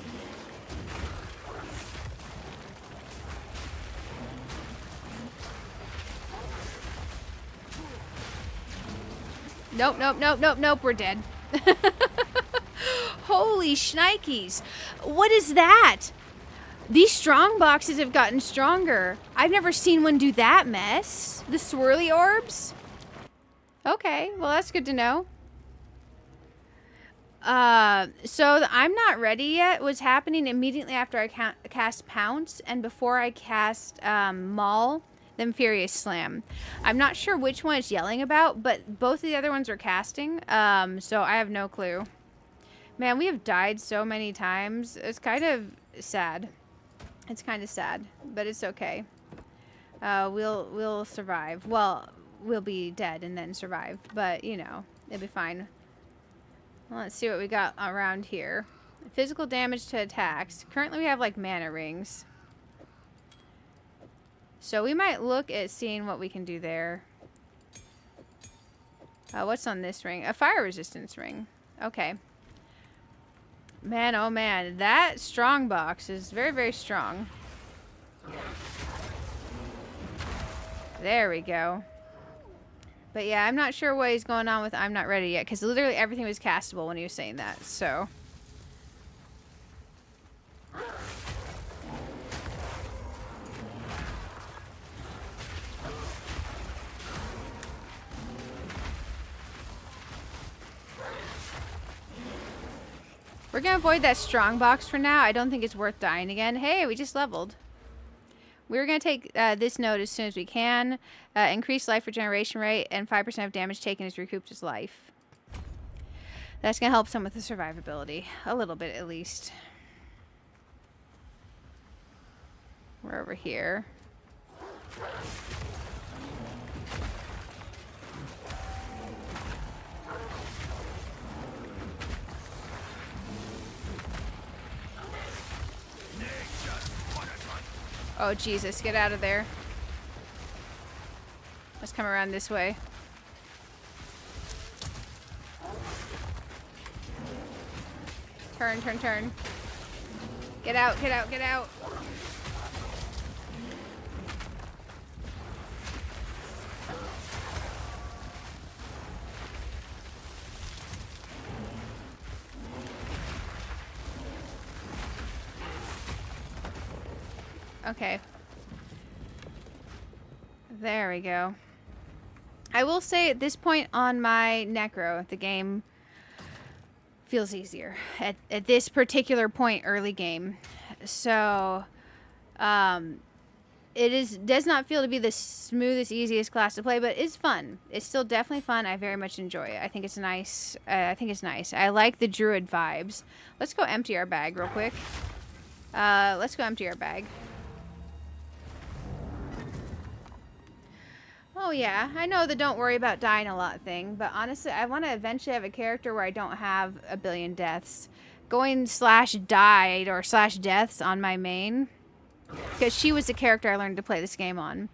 Nope, nope, nope, nope, nope, we're dead. Holy shnikes. What is that? These strong boxes have gotten stronger. I've never seen one do that mess. The swirly orbs? Okay, well that's good to know. So the I'm not ready yet was happening immediately after I cast Pounce and before I cast Maul, then Furious Slam. I'm not sure which one it's yelling about, but both of the other ones are casting, so I have no clue. Man, we have died so many times. It's kind of sad. It's kind of sad, but it's okay. We'll survive. Well, we'll be dead and then survive, but you know, it'll be fine. Well, let's see what we got around here. Physical damage to attacks. Currently we have like mana rings. So we might look at seeing what we can do there. What's on this ring? A fire resistance ring. Okay. Man, oh man. That strong box is very, very strong. There we go. But yeah, I'm not sure what is going on with I'm not ready yet. Because literally everything was castable when he was saying that. So... we're going to avoid that strong box for now. I don't think it's worth dying again. Hey, we just leveled. We're going to take this note as soon as we can. Increase life regeneration rate and 5% of damage taken is recouped as life. That's going to help some with the survivability. A little bit at least. We're over here. Oh, Jesus. Get out of there. Let's come around this way. Turn, turn, turn. Get out, get out, get out. Okay. There we go. I will say at this point on my Necro, the game feels easier. At this particular point early game. So, does not feel to be the smoothest, easiest class to play, but it's fun. It's still definitely fun. I very much enjoy it. I think it's nice. I like the Druid vibes. Let's go empty our bag real quick. Let's go empty our bag. Oh yeah, I know the don't worry about dying a lot thing, but honestly, I want to eventually have a character where I don't have a billion deaths. Going /died or /deaths on my main, because she was the character I learned to play this game on.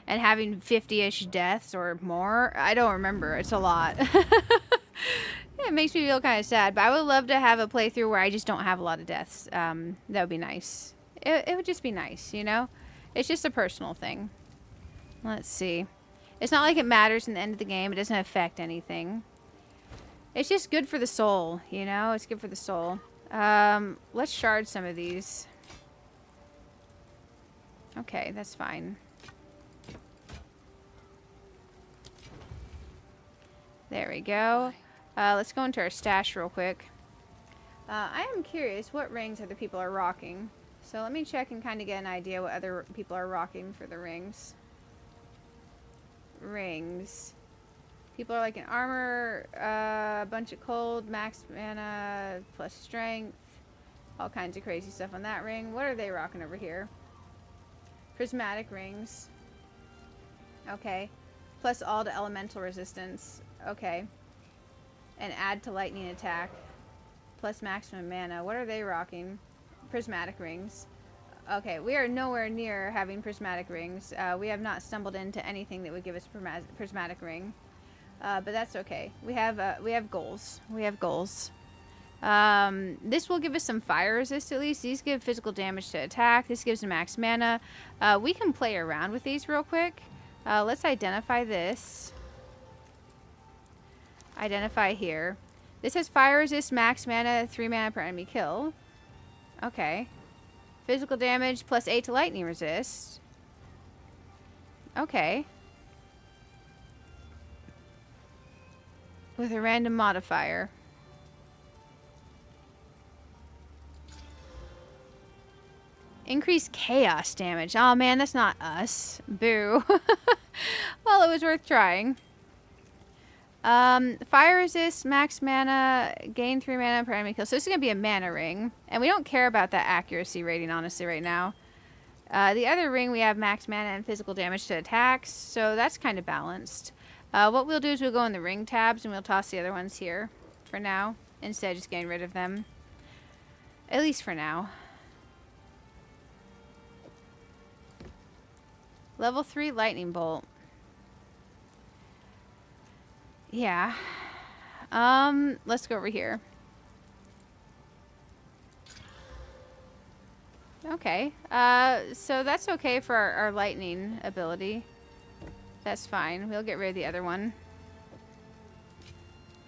And having 50-ish deaths or more, I don't remember, it's a lot. It makes me feel kind of sad, but I would love to have a playthrough where I just don't have a lot of deaths. That would be nice. It would just be nice, you know? It's just a personal thing. Let's see. It's not like it matters in the end of the game. It doesn't affect anything. It's just good for the soul, you know? It's good for the soul. Let's shard some of these. Okay, that's fine. There we go. Let's go into our stash real quick. I am curious what rings other people are rocking. So let me check and kind of get an idea what other people are rocking for the rings. Rings. People are like an armor, a bunch of cold, max mana, plus strength. All kinds of crazy stuff on that ring. What are they rocking over here? Prismatic rings. Okay. Plus all to elemental resistance. Okay. And add to lightning attack. Plus maximum mana. What are they rocking? Prismatic rings. Okay, we are nowhere near having prismatic rings. We have not stumbled into anything that would give us prismatic ring. But that's okay. We have goals. We have goals. This will give us some fire resist at least. These give physical damage to attack. This gives max mana. We can play around with these real quick. Let's identify this. Identify here. This has fire resist, max mana, 3 mana per enemy kill. Okay. Physical damage plus 8 to lightning resist. Okay. With a random modifier. Increase chaos damage. Oh man, that's not us. Boo. Well, it was worth trying. Fire resist, max mana, gain 3 mana per enemy kill. So this is going to be a mana ring. And we don't care about that accuracy rating, honestly, right now. The other ring, we have max mana and physical damage to attacks. So that's kind of balanced. What we'll do is we'll go in the ring tabs and we'll toss the other ones here for now. Instead of just getting rid of them. At least for now. Level 3 lightning bolt. Yeah. Let's go over here. Okay. So that's okay for our lightning ability. That's fine. We'll get rid of the other one.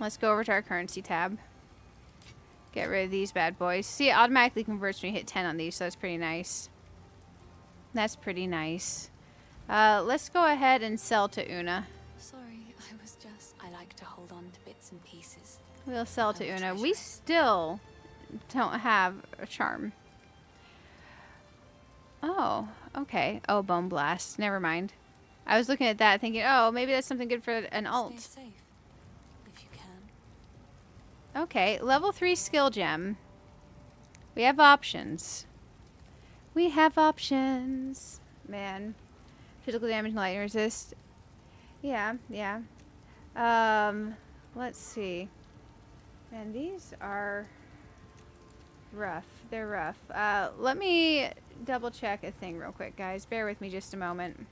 Let's go over to our currency tab. Get rid of these bad boys. See, it automatically converts when you hit 10 on these, so that's pretty nice. That's pretty nice. Let's go ahead and sell to Una. Sorry, I like to hold on to bits and pieces. We'll sell to Una. We still don't have a charm. Oh, okay. Oh, Bone Blast. Never mind. I was looking at that thinking, oh, maybe that's something good for an alt. Stay safe, if you can. Okay, level 3 skill gem. We have options. We have options. Man. Physical damage and lightning resist. Yeah, yeah. Let's see. Man, these are rough. They're rough. Let me double check a thing real quick, guys. Bear with me just a moment.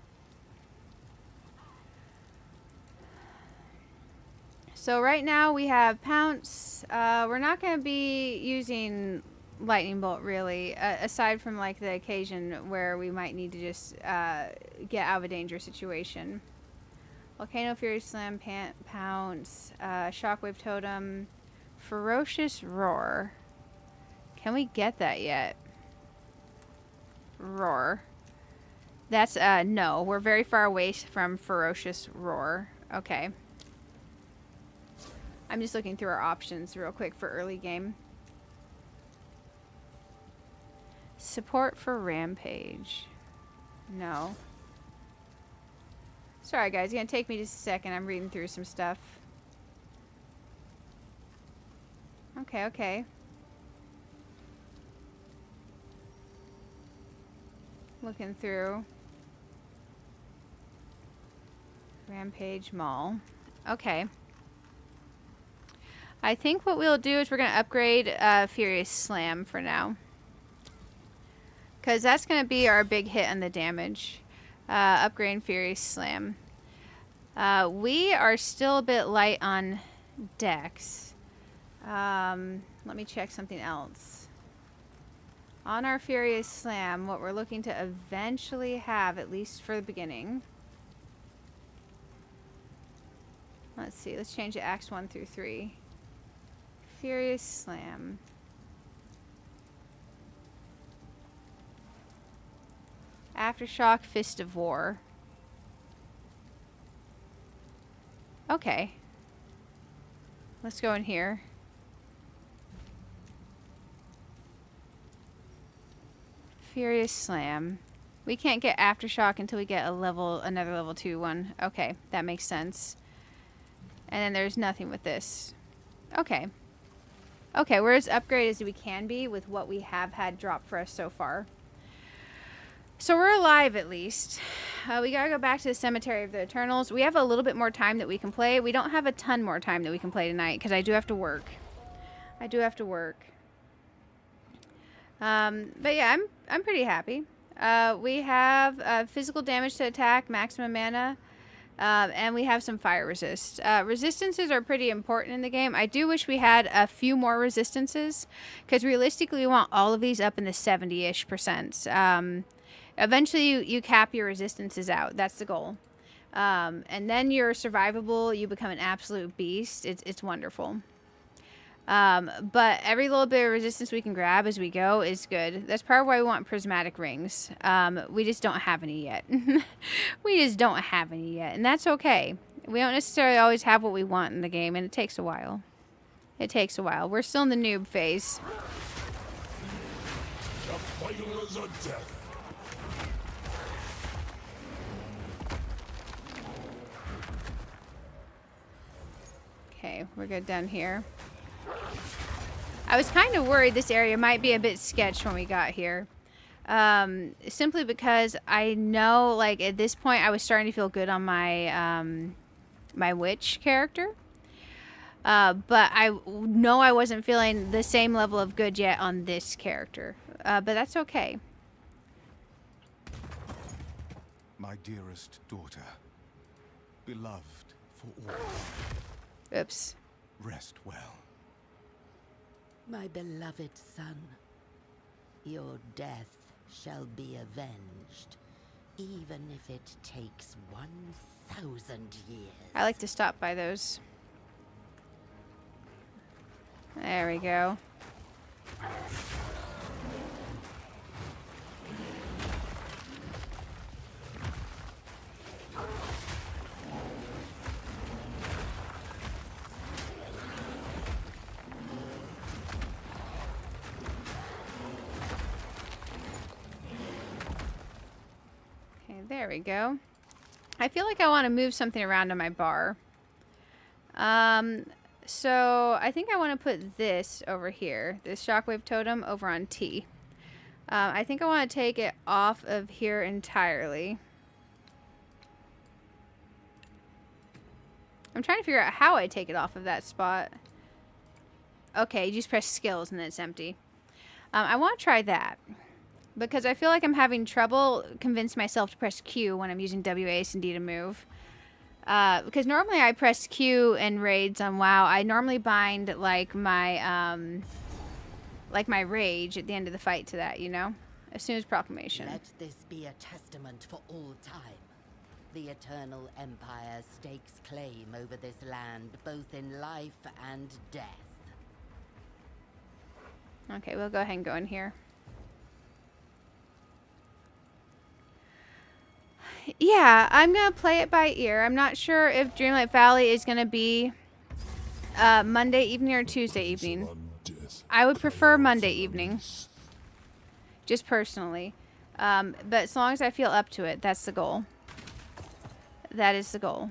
So right now we have Pounce. We're not going to be using Lightning Bolt really, aside from like the occasion where we might need to just get out of a dangerous situation. Volcano Fury Slam, Pounce, Shockwave Totem, Ferocious Roar. Can we get that yet? Roar. That's, no. We're very far away from Ferocious Roar. Okay. I'm just looking through our options real quick for early game. Support for Rampage. No. Sorry, guys. It's going to take me just a second. I'm reading through some stuff. Okay, okay. Looking through. Rampage Mall. Okay. I think what we'll do is we're going to upgrade Furious Slam for now. Because that's going to be our big hit on the damage. Upgrade Furious Slam. We are still a bit light on Dex. Let me check something else. On our Furious Slam, what we're looking to eventually have, at least for the beginning. Let's see, let's change it Acts 1 through 3. Furious Slam. Aftershock, Fist of War. Okay. Let's go in here. Furious Slam. We can't get Aftershock until we get another level 2 one. Okay, that makes sense. And then there's nothing with this. Okay. Okay, we're as upgraded as we can be with what we have had drop for us so far. So we're alive at least. We gotta go back to the Cemetery of the Eternals. We have a little bit more time that we can play. We don't have a ton more time that we can play tonight because I do have to work. I do have to work. But yeah, I'm pretty happy. We have physical damage to attack, maximum mana, and we have some fire resist. Resistances are pretty important in the game. I do wish we had a few more resistances because realistically we want all of these up in the 70-ish%. Eventually you cap your resistances out. That's the goal. And then you're survivable. You become an absolute beast. It's wonderful. But every little bit of resistance we can grab as we go is good. That's part of why we want prismatic rings. We just don't have any yet. We just don't have any yet. And that's okay. We don't necessarily always have what we want in the game, and it takes a while. It takes a while. We're still in the noob phase. The final is a death. Okay, we're good down here. I was kind of worried this area might be a bit sketch when we got here. Simply because I know, like, at this point I was starting to feel good on my my witch character. But I know I wasn't feeling the same level of good yet on this character. But that's okay. My dearest daughter, beloved for all, Oops. rest well. My beloved son, your death shall be avenged, even if it takes 1,000 years. I like to stop by those. There we go. There we go. I feel like I want to move something around on my bar. So I think I want to put this over here. This shockwave totem over on T. I think I want to take it off of here entirely. I'm trying to figure out how I take it off of that spot. Okay, you just press skills and then it's empty. I want to try that. Because I feel like I'm having trouble convincing myself to press Q when I'm using W, A, S, and D to move. Because normally I press Q in raids on WoW. I normally bind like my rage at the end of the fight to that, you know? As soon as proclamation. Let this be a testament for all time. The Eternal Empire stakes claim over this land, both in life and death. Okay, we'll go ahead and go in here. Yeah, I'm going to play it by ear. I'm not sure if Dreamlight Valley is going to be Monday evening or Tuesday evening. I would prefer Monday evening. Just personally. But as long as I feel up to it, that's the goal. That is the goal.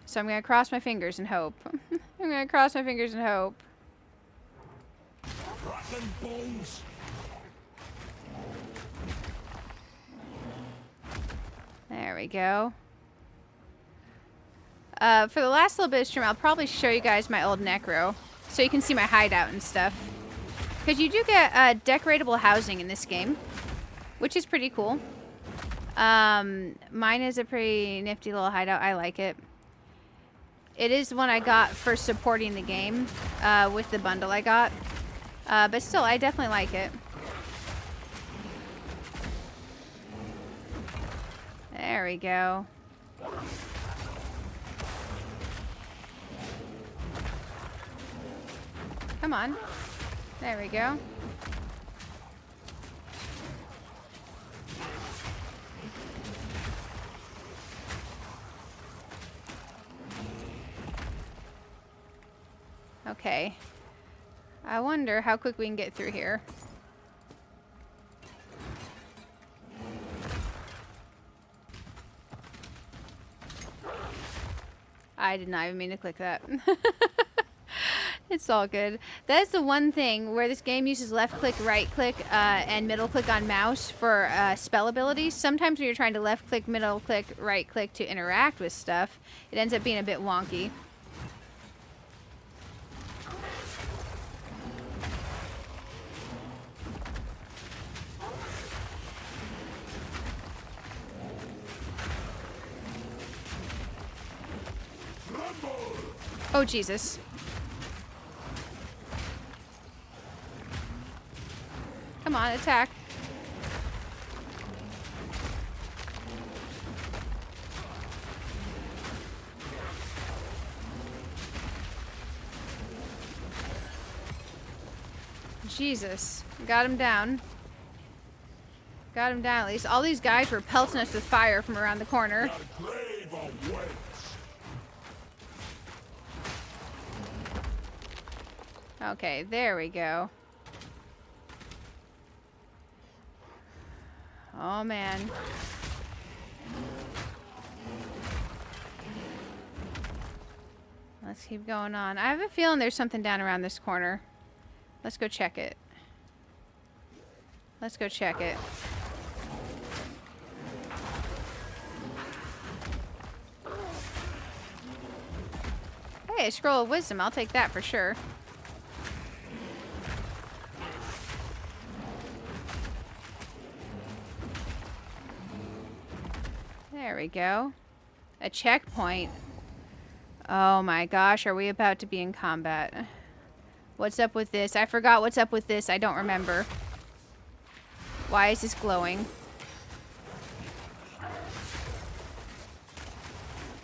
So I'm going to cross my fingers and hope. I'm going to cross my fingers and hope. Rattling bones. There we go. For the last little bit of stream, I'll probably show you guys my old necro, so you can see my hideout and stuff. Because you do get decoratable housing in this game, which is pretty cool. Mine is a pretty nifty little hideout. I like it. It is one I got for supporting the game with the bundle I got. But still, I definitely like it. There we go. Come on. There we go. Okay. I wonder how quick we can get through here. I did not even mean to click that. It's all good. That is the one thing where this game uses left click, right click, and middle click on mouse for spell abilities. Sometimes when you're trying to left click, middle click, right click to interact with stuff, it ends up being a bit wonky. Oh, Jesus. Come on, attack. Jesus. Got him down. Got him down at least. All these guys were pelting us with fire from around the corner. Okay, there we go. Oh, man. Let's keep going on. I have a feeling there's something down around this corner. Let's go check it. Let's go check it. Hey, a scroll of wisdom. I'll take that for sure. There we go. A checkpoint. Oh my gosh, are we about to be in combat? What's up with this? I forgot what's up with this. I don't remember. Why is this glowing?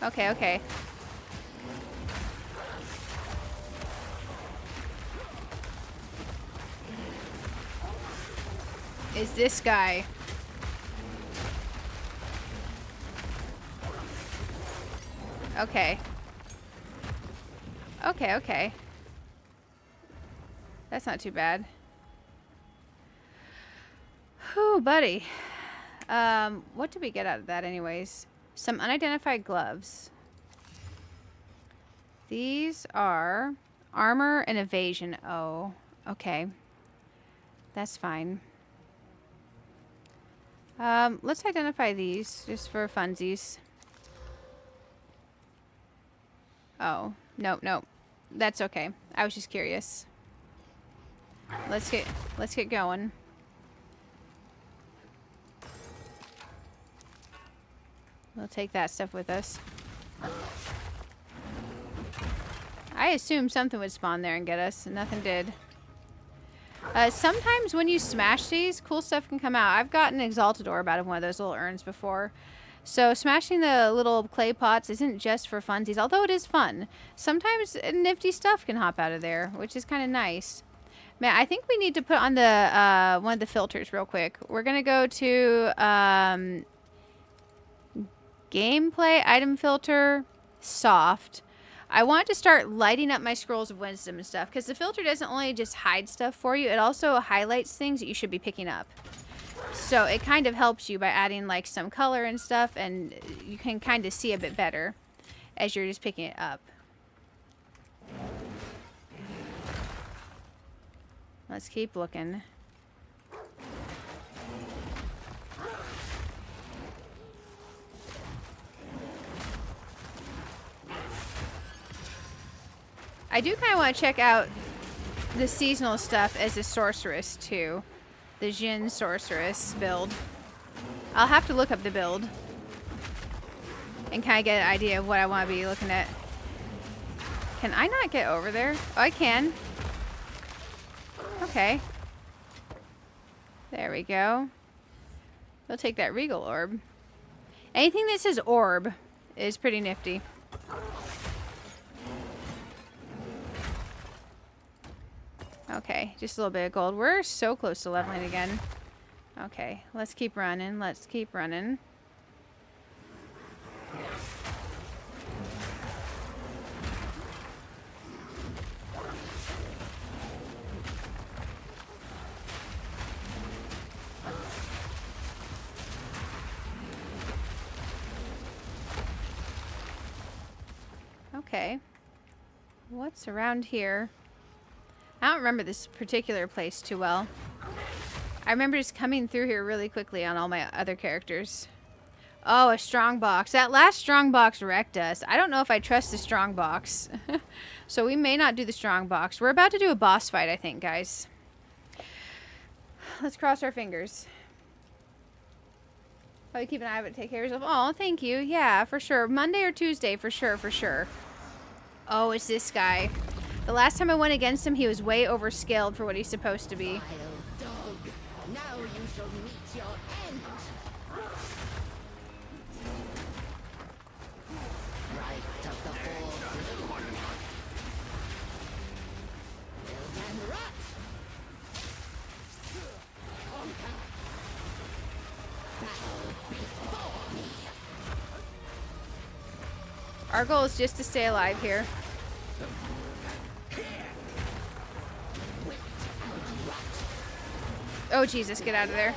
Okay, okay. Is this guy? Okay. Okay, okay. That's not too bad. Whew, buddy. What did we get out of that anyways? Some unidentified gloves. These are armor and evasion. Oh, okay. That's fine. Let's identify these just for funsies. Oh, nope, nope. That's okay. I was just curious. Let's get going. We'll take that stuff with us. I assumed something would spawn there and get us, and nothing did. Sometimes when you smash these, cool stuff can come out. I've gotten an exalted orb out of one of those little urns before. So smashing the little clay pots isn't just for funsies, although it is fun. Sometimes nifty stuff can hop out of there, which is kind of nice. Man, I think we need to put on the one of the filters real quick. We're going to go to gameplay, item filter, soft. I want to start lighting up my scrolls of wisdom and stuff, because the filter doesn't only just hide stuff for you, it also highlights things that you should be picking up. So it kind of helps you by adding like some color and stuff, and you can kind of see a bit better as you're just picking it up. Let's keep looking. I do kind of want to check out the seasonal stuff as a sorceress too. The Jin sorceress build. I'll have to look up the build and kind of get an idea of what I want to be looking at. Can I not get over there? Oh, I can. Okay. There we go. We'll take that regal orb. Anything that says orb is pretty nifty. Okay, just a little bit of gold. We're so close to leveling again. Okay, let's keep running. Let's keep running. Okay. What's around here? I don't remember this particular place too well. I remember just coming through here really quickly on all my other characters. Oh, a strong box. That last strong box wrecked us. I don't know if I trust the strong box. So we may not do the strong box. We're about to do a boss fight, I think, guys. Let's cross our fingers. Oh, you keep an eye out, take care of yourself. Oh, thank you. Yeah, for sure. Monday or Tuesday, for sure, for sure. Oh, it's this guy. The last time I went against him, he was way overscaled for what he's supposed to be. Vile dog, now you shall meet your end. Right of the horde. Build and rot. Battle before me. Our goal is just to stay alive here. Oh, Jesus, get out of there.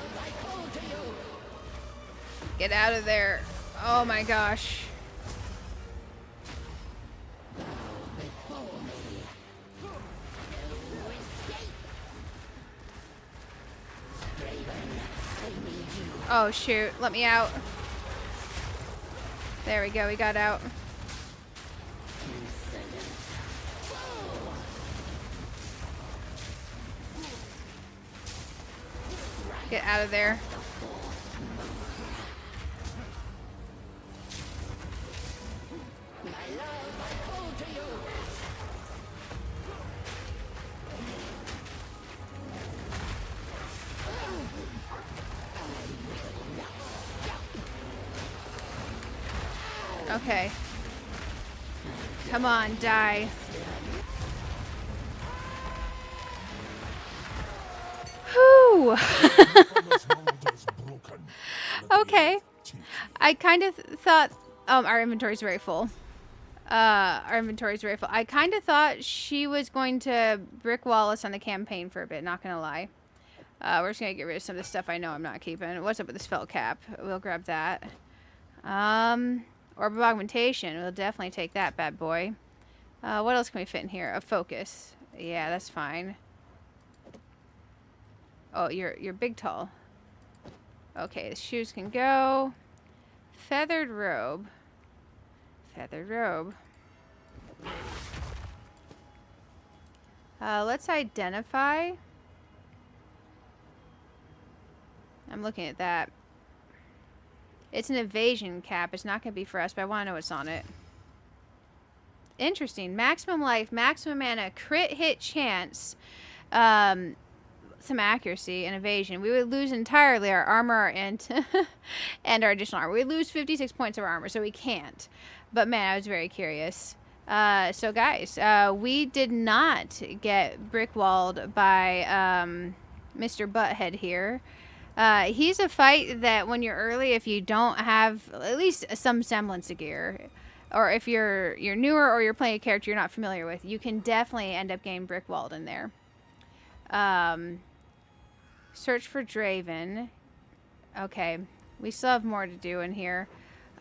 Get out of there. Oh, my gosh. Oh, shoot. Let me out. There we go. We got out. Get out of there. Okay. Come on, die. Whew. Okay. I kind of thought... our inventory's very full. Our inventory's very full. I kind of thought she was going to brick wall us on the campaign for a bit, not gonna lie. We're just gonna get rid of some of the stuff I know I'm not keeping. What's up with this felt cap? We'll grab that. Orb of Augmentation. We'll definitely take that bad boy. What else can we fit in here? A focus. Yeah, that's fine. Oh, you're big tall. Okay, the shoes can go. Feathered robe. Feathered robe. Let's identify. I'm looking at that. It's an evasion cap. It's not going to be for us, but I want to know what's on it. Interesting. Maximum life, maximum mana, crit hit chance, some accuracy, and evasion. We would lose entirely our armor and and our additional armor. We lose 56 points of armor, so we can't. But man, I was very curious. So guys, we did not get brick-walled by Mr. Butthead here. He's a fight that when you're early, if you don't have at least some semblance of gear, or if you're newer or you're playing a character you're not familiar with, you can definitely end up getting brickwalled in there. Search for Draven. Okay, we still have more to do in here.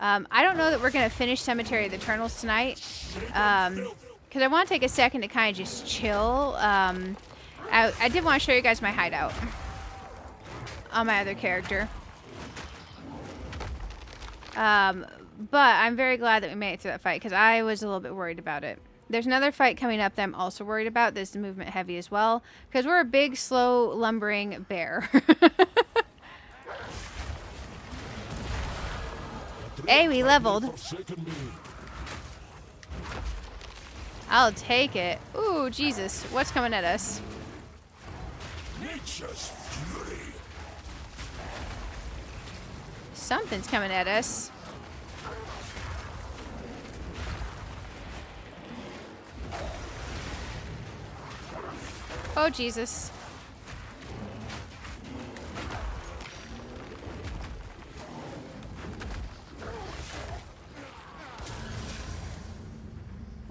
I don't know that we're going to finish Cemetery of the Eternals tonight, because I want to take a second to kind of just chill. I did want to show you guys my hideout on my other character. But I'm very glad that we made it through that fight, because I was a little bit worried about it. There's another fight coming up that I'm also worried about. This is movement heavy as well, because we're a big, slow, lumbering bear. Hey, we leveled. I'll take it. Ooh, Jesus. What's coming at us? Nature's fury. Something's coming at us. Oh, Jesus.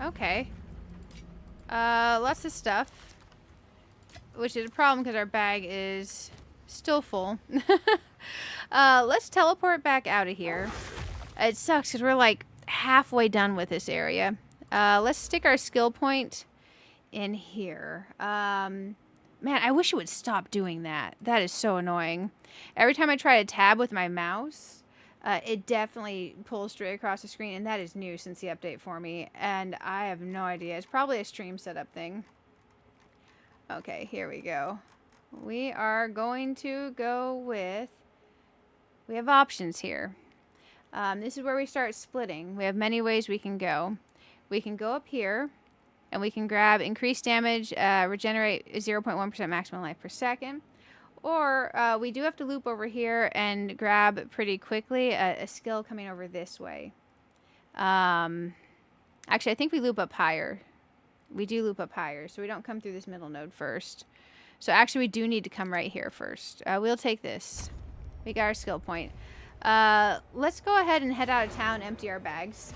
Okay. Lots of stuff. Which is a problem because our bag is still full. Let's teleport back out of here. It sucks because we're like halfway done with this area. Let's stick our skill point in here. Man, I wish it would stop doing that. That is so annoying. Every time I try to tab with my mouse, it definitely pulls straight across the screen, and that is new since the update for me, and I have no idea. It's probably a stream setup thing. Okay, here we go. We are going to go with... We have options here. This is where we start splitting. We have many ways we can go. We can go up here, and we can grab increased damage, regenerate 0.1% maximum life per second. Or we do have to loop over here and grab pretty quickly a skill coming over this way. Actually, I think we loop up higher. We do loop up higher, so we don't come through this middle node first. So actually, we do need to come right here first. We'll take this. We got our skill point. Let's go ahead and head out of town, empty our bags.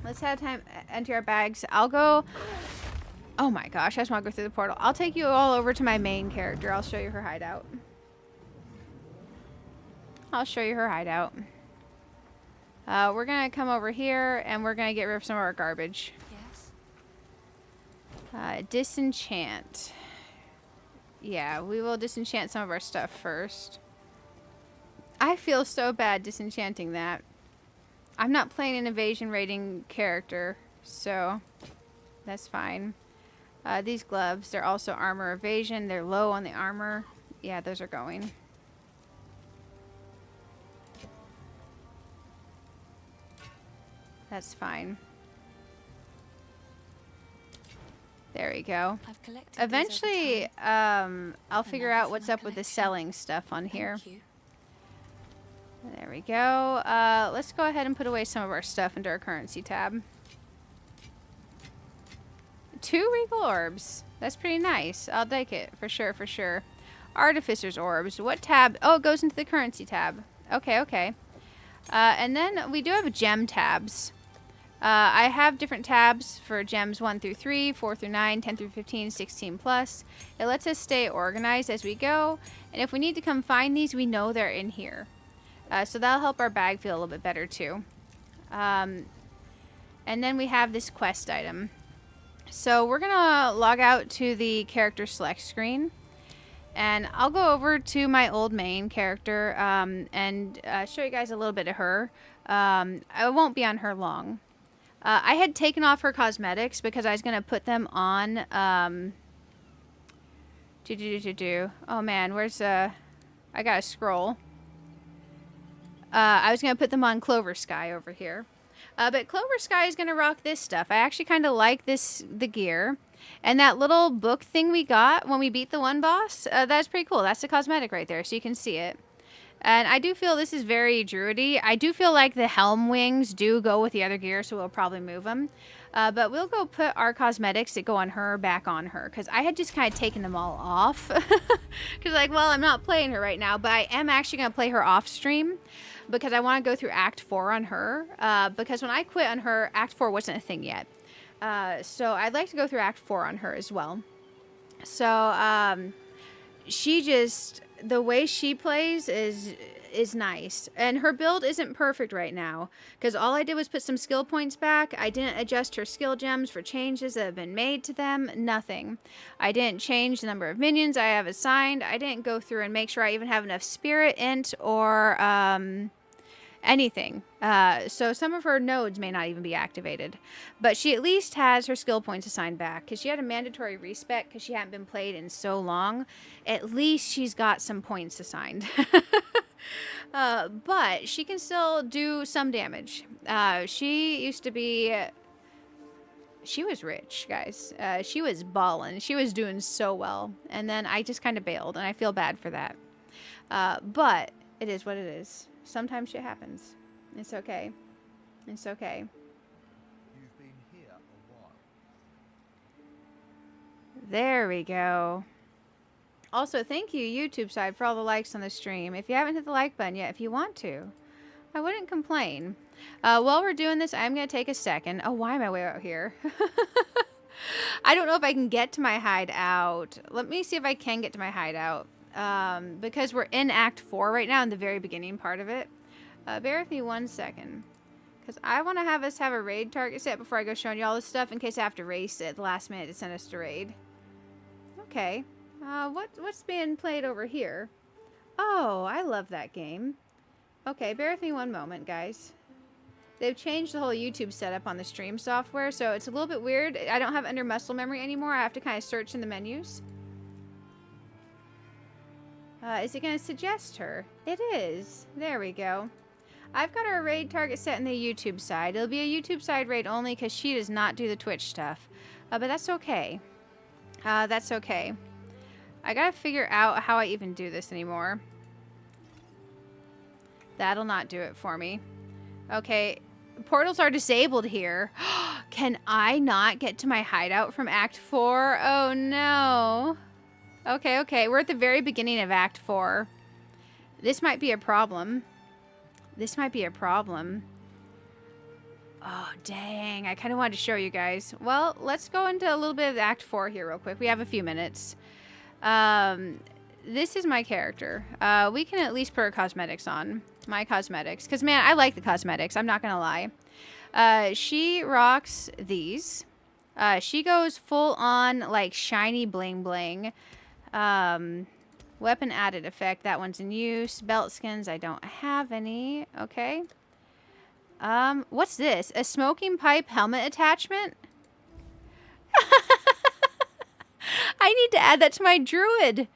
Let's head out of town, empty our bags. I'll go... Oh my gosh, I just want to go through the portal. I'll take you all over to my main character. I'll show you her hideout. We're going to come over here, and we're going to get rid of some of our garbage. Yes. Disenchant. Yeah, we will disenchant some of our stuff first. I feel so bad disenchanting that. I'm not playing an evasion rating character, so that's fine. These gloves, they're also armor evasion. They're low on the armor. Yeah, those are going. That's fine. There we go. Eventually, I'll figure out what's up with the selling stuff on here. There we go. Let's go ahead and put away some of our stuff into our currency tab. 2 regal orbs. That's pretty nice. I'll take it. For sure, for sure. Artificer's orbs. What tab? Oh, it goes into the currency tab. Okay, okay. And then we do have gem tabs. I have different tabs for gems 1 through 3, 4 through 9, 10 through 15, 16 plus. It lets us stay organized as we go. And if we need to come find these, we know they're in here. So that'll help our bag feel a little bit better too. And then we have this quest item. So we're going to log out to the character select screen. And I'll go over to my old main character and show you guys a little bit of her. I won't be on her long. I had taken off her cosmetics because I was going to put them on... Oh man, where's... I got to scroll. I was going to put them on Clover Sky over here. But Clover Sky is going to rock this stuff. I actually kind of like the gear. And that little book thing we got when we beat the one boss, that's pretty cool. That's the cosmetic right there, so you can see it. And I do feel this is very druidy. I do feel like the helm wings do go with the other gear, so we'll probably move them. But we'll go put our cosmetics that go on her back on her, because I had just kind of taken them all off. Because, like, well, I'm not playing her right now, but I am actually going to play her off stream. because I want to go through Act 4 on her. Because when I quit on her, Act 4 wasn't a thing yet. So I'd like to go through Act 4 on her as well. So she just, the way she plays is nice, and her build isn't perfect right now because all I did was put some skill points back. I didn't adjust her skill gems for changes that have been made to them. Nothing. I didn't change the number of minions I have assigned. I didn't go through and make sure I even have enough spirit, int, or anything. So some of her nodes may not even be activated, but she at least has her skill points assigned back because she had a mandatory respec because she hadn't been played in so long. At least she's got some points assigned. But she can still do some damage. She used to be... She was rich, guys. She was ballin'. She was doing so well. And then I just kind of bailed, and I feel bad for that. But it is what it is. Sometimes shit happens. It's okay. It's okay. You've been here a while. There we go. Also, thank you, YouTube side, for all the likes on the stream. If you haven't hit the like button yet, if you want to, I wouldn't complain. While we're doing this, I'm going to take a second. Oh, why am I way out here? I don't know if I can get to my hideout. Let me see if I can get to my hideout. Because we're in Act 4 right now, in the very beginning part of it. Bear with me 1 second. Because I want to have us have a raid target set before I go showing you all this stuff in case I have to race it at the last minute to send us to raid. Okay. What's being played over here? Oh, I love that game. Okay, bear with me 1 moment, guys. They've changed the whole YouTube setup on the stream software, so it's a little bit weird. I don't have under muscle memory anymore. I have to kind of search in the menus. Is it going to suggest her? It is. There we go. I've got our raid target set in the YouTube side. It'll be a YouTube side raid only because she does not do the Twitch stuff. But that's okay. That's okay. I gotta figure out how I even do this anymore. That'll not do it for me. Okay, portals are disabled here. Can I not get to my hideout from Act 4? Oh no. Okay, we're at the very beginning of Act 4. This might be a problem. This might be a problem. Oh, dang. I kind of wanted to show you guys. Well, let's go into a little bit of Act 4 here real quick. We have a few minutes. This is my character. We can at least put her cosmetics on. My cosmetics. Because, man, I like the cosmetics. I'm not going to lie. She rocks these. She goes full on, like, shiny bling bling. Weapon added effect. That one's in use. Belt skins. I don't have any. Okay. What's this? A smoking pipe helmet attachment? I need to add that to my druid.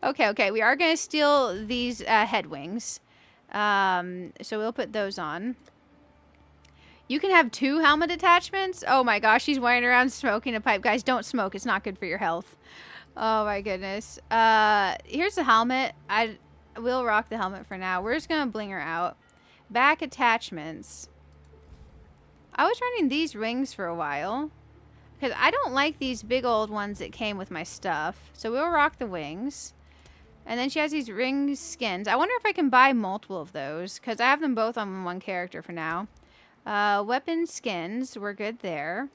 Okay. We are going to steal these head wings. So we'll put those on. You can have 2 helmet attachments? Oh my gosh, she's wearing around smoking a pipe. Guys, don't smoke. It's not good for your health. Oh my goodness. Here's the helmet. I will rock the helmet for now. We're just going to bling her out. Back attachments. I was running these rings for a while. Because I don't like these big old ones that came with my stuff. So we'll rock the wings. And then she has these ring skins. I wonder if I can buy multiple of those. Because I have them both on one character for now. Weapon skins. We're good there.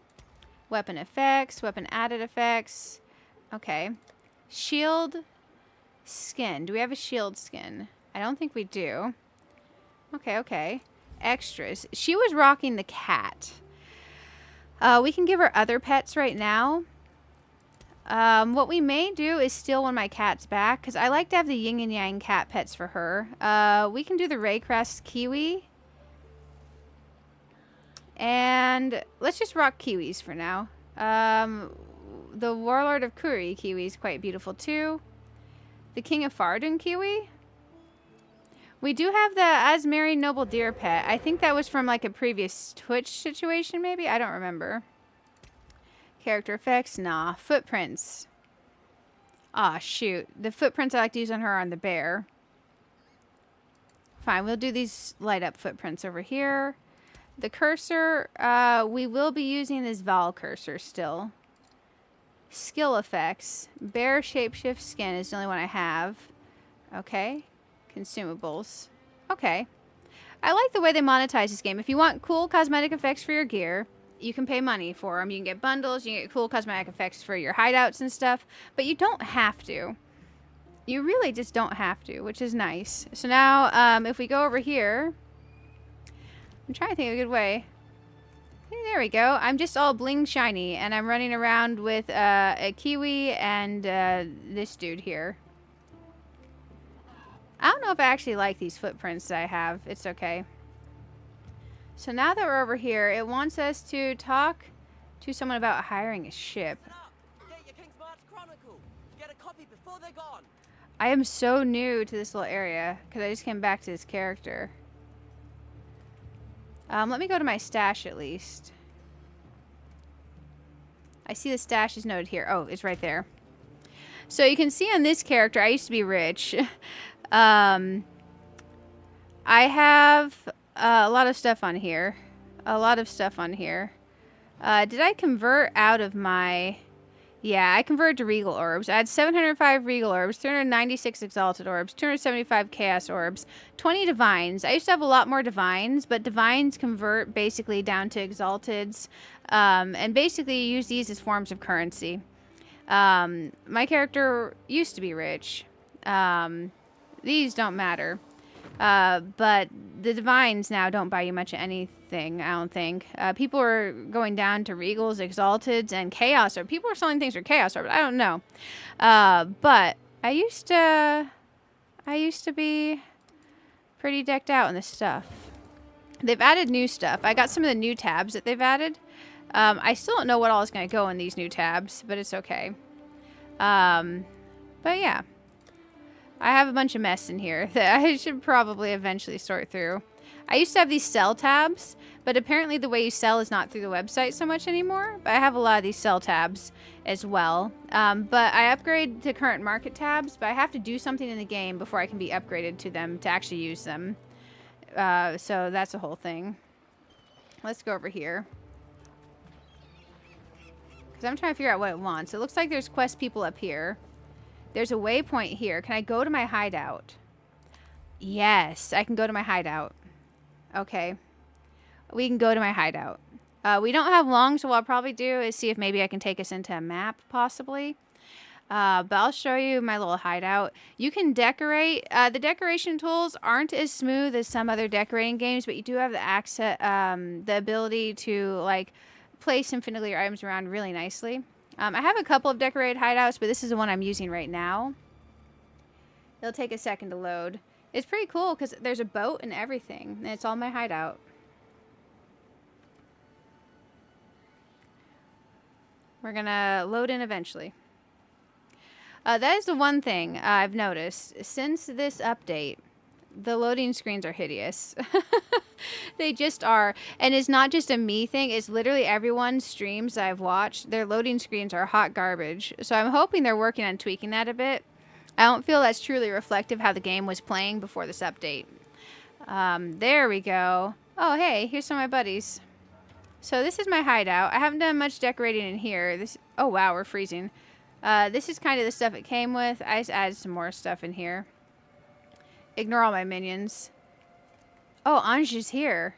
Weapon effects. Weapon added effects. Okay. Shield skin. Do we have a shield skin? I don't think we do. Okay. Extras. She was rocking the cat. We can give her other pets right now. What we may do is steal one of my cats back, because I like to have the yin and yang cat pets for her. We can do the Raycrest Kiwi. And let's just rock Kiwis for now. The Warlord of Kuri Kiwi is quite beautiful too. The King of Fardun Kiwi. We do have the Asmeri Noble Deer pet. I think that was from like a previous Twitch situation maybe. I don't remember. Character effects? Nah. Footprints. Ah, shoot. The footprints I like to use on her are on the bear. Fine, we'll do these light up footprints over here. The cursor, we will be using this Val cursor still. Skill effects. Bear shapeshift skin is the only one I have. Okay. Consumables. Okay. I like the way they monetize this game. If you want cool cosmetic effects for your gear, you can pay money for them. You can get bundles, you can get cool cosmetic effects for your hideouts and stuff, but you don't have to. You really just don't have to, which is nice. So now, if we go over here, I'm trying to think of a good way. Hey, there we go. I'm just all bling shiny, and I'm running around with a kiwi and this dude here. I don't know if I actually like these footprints that I have. It's okay. So now that we're over here, it wants us to talk to someone about hiring a ship. Get your King's March Chronicle. Get a copy before they're gone. I am so new to this little area because I just came back to this character. Let me go to my stash at least. I see the stash is noted here. Oh, it's right there. So you can see on this character, I used to be rich. I have a lot of stuff on here. A lot of stuff on here. Did I convert out of my... Yeah, I converted to Regal Orbs. I had 705 Regal Orbs, 396 Exalted Orbs, 275 Chaos Orbs, 20 Divines. I used to have a lot more Divines, but Divines convert basically down to Exalteds, and basically you use these as forms of currency. My character used to be rich. These don't matter. But the Divines now don't buy you much of anything, I don't think. People are going down to Regals, Exalteds, and Chaos Orb. People are selling things for Chaos Orb, but I don't know. But I used to be pretty decked out in this stuff. They've added new stuff. I got some of the new tabs that they've added. I still don't know what all is going to go in these new tabs, but it's okay. But yeah. I have a bunch of mess in here that I should probably eventually sort through. I used to have these sell tabs, but apparently the way you sell is not through the website so much anymore. But I have a lot of these sell tabs as well. But I upgrade to current market tabs, but I have to do something in the game before I can be upgraded to them to actually use them. So that's a whole thing. Let's go over here. Because I'm trying to figure out what it wants. It looks like there's quest people up here. There's a waypoint here. Can I go to my hideout? Yes, I can go to my hideout. Okay. We can go to my hideout. We don't have long, so what I'll probably do is see if maybe I can take us into a map, possibly. But I'll show you my little hideout. You can decorate. The decoration tools aren't as smooth as some other decorating games, but you do have the access, the ability to, like, place infinitely your items around really nicely. I have a couple of decorated hideouts, but this is the one I'm using right now. It'll take a second to load. It's pretty cool because there's a boat and everything, and it's all my hideout. We're gonna load in eventually. That is the one thing I've noticed. Since this update, the loading screens are hideous. They just are. And it's not just a me thing. It's literally everyone's streams I've watched. Their loading screens are hot garbage. So I'm hoping they're working on tweaking that a bit. I don't feel that's truly reflective how the game was playing before this update. There we go. Oh, hey, here's some of my buddies. So this is my hideout. I haven't done much decorating in here. Oh, wow, we're freezing. This is kind of the stuff it came with. I just added some more stuff in here. Ignore all my minions. Oh, Anjou's here.